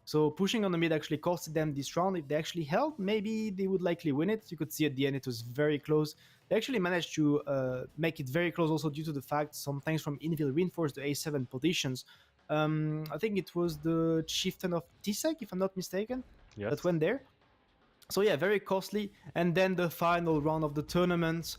So pushing on the mid actually costed them this round. If they actually held, maybe they would likely win it. You could see at the end it was very close. They actually managed to make it very close also due to the fact some tanks from Envil reinforced the A7 positions. I think it was the chieftain of Tisek, if I'm not mistaken, Yes. that went there. So yeah, very costly. And then the final round of the tournament.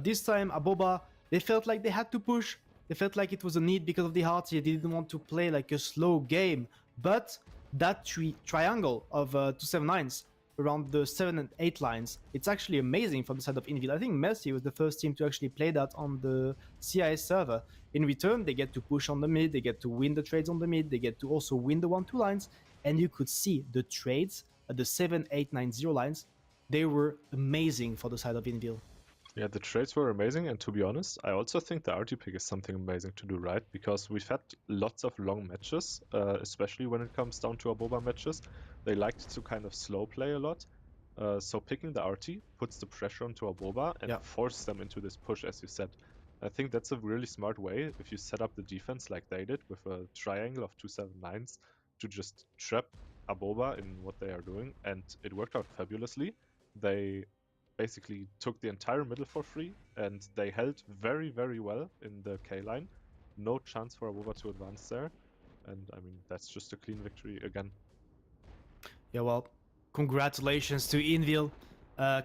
This time Aboba, they felt like they had to push. They felt like it was a need because of the hearts. They didn't want to play like a slow game. But that triangle of 279s around the 7 and 8 lines, it's actually amazing from the side of Envil. I think Mercy was the first team to actually play that on the CIS server. In return, they get to push on the mid, they get to win the trades on the mid, they get to also win the 1-2 lines, and you could see the trades at the 7, 8, 9, 0 lines. They were amazing for the side of Envil. Yeah, the trades were amazing, and to be honest, I also think the RT pick is something amazing to do right, because we've had lots of long matches, especially when it comes down to Aboba matches. They liked to kind of slow play a lot. So picking the RT puts the pressure onto Aboba and Yeah. forces them into this push, as you said. I think that's a really smart way if you set up the defense like they did with a triangle of 279s to just trap Aboba in what they are doing, and it worked out fabulously. They basically took the entire middle for free, and they held very, very well in the K line. No chance for Aboba to advance there. And I mean, that's just a clean victory again. Yeah, well, congratulations to Envil.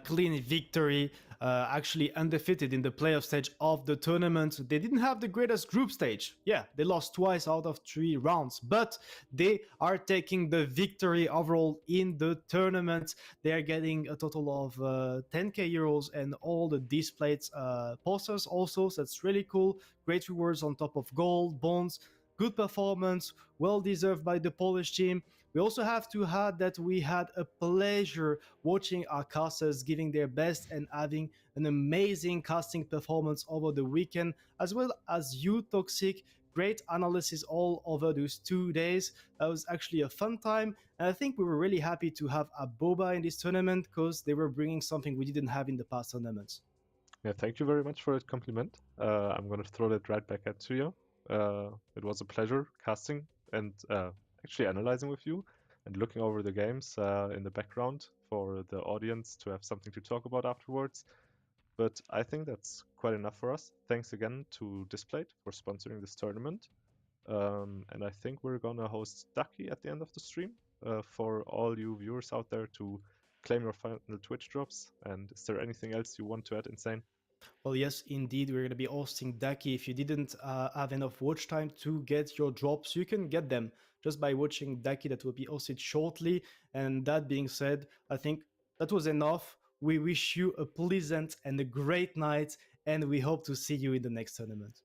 Clean victory, actually undefeated in the playoff stage of the tournament. They didn't have the greatest group stage. Yeah, they lost twice out of 3 rounds, but they are taking the victory overall in the tournament. They are getting a total of 10k euros and all the Displate posters also, so that's really cool. Great rewards on top of gold, bonds, good performance, well deserved by the Polish team. We also have to add that we had a pleasure watching our casters giving their best and having an amazing casting performance over the weekend, as well as you, Toxic. Great analysis all over those 2 days. That was actually a fun time, and I think we were really happy to have Aboba in this tournament because they were bringing something we didn't have in the past tournaments. Yeah, thank you very much for that compliment. I'm going to throw that right back at you. It was a pleasure casting and actually analyzing with you and looking over the games in the background for the audience to have something to talk about afterwards. But I think that's quite enough for us. Thanks again to Displate for sponsoring this tournament. And I think we're going to host Ducky at the end of the stream for all you viewers out there to claim your final Twitch drops. And is there anything else you want to add, Insane? Well, yes, indeed, we're going to be hosting Daki. If you didn't have enough watch time to get your drops, you can get them just by watching Daki that will be hosted shortly. And that being said, I think that was enough. We wish you a pleasant and a great night, and we hope to see you in the next tournament.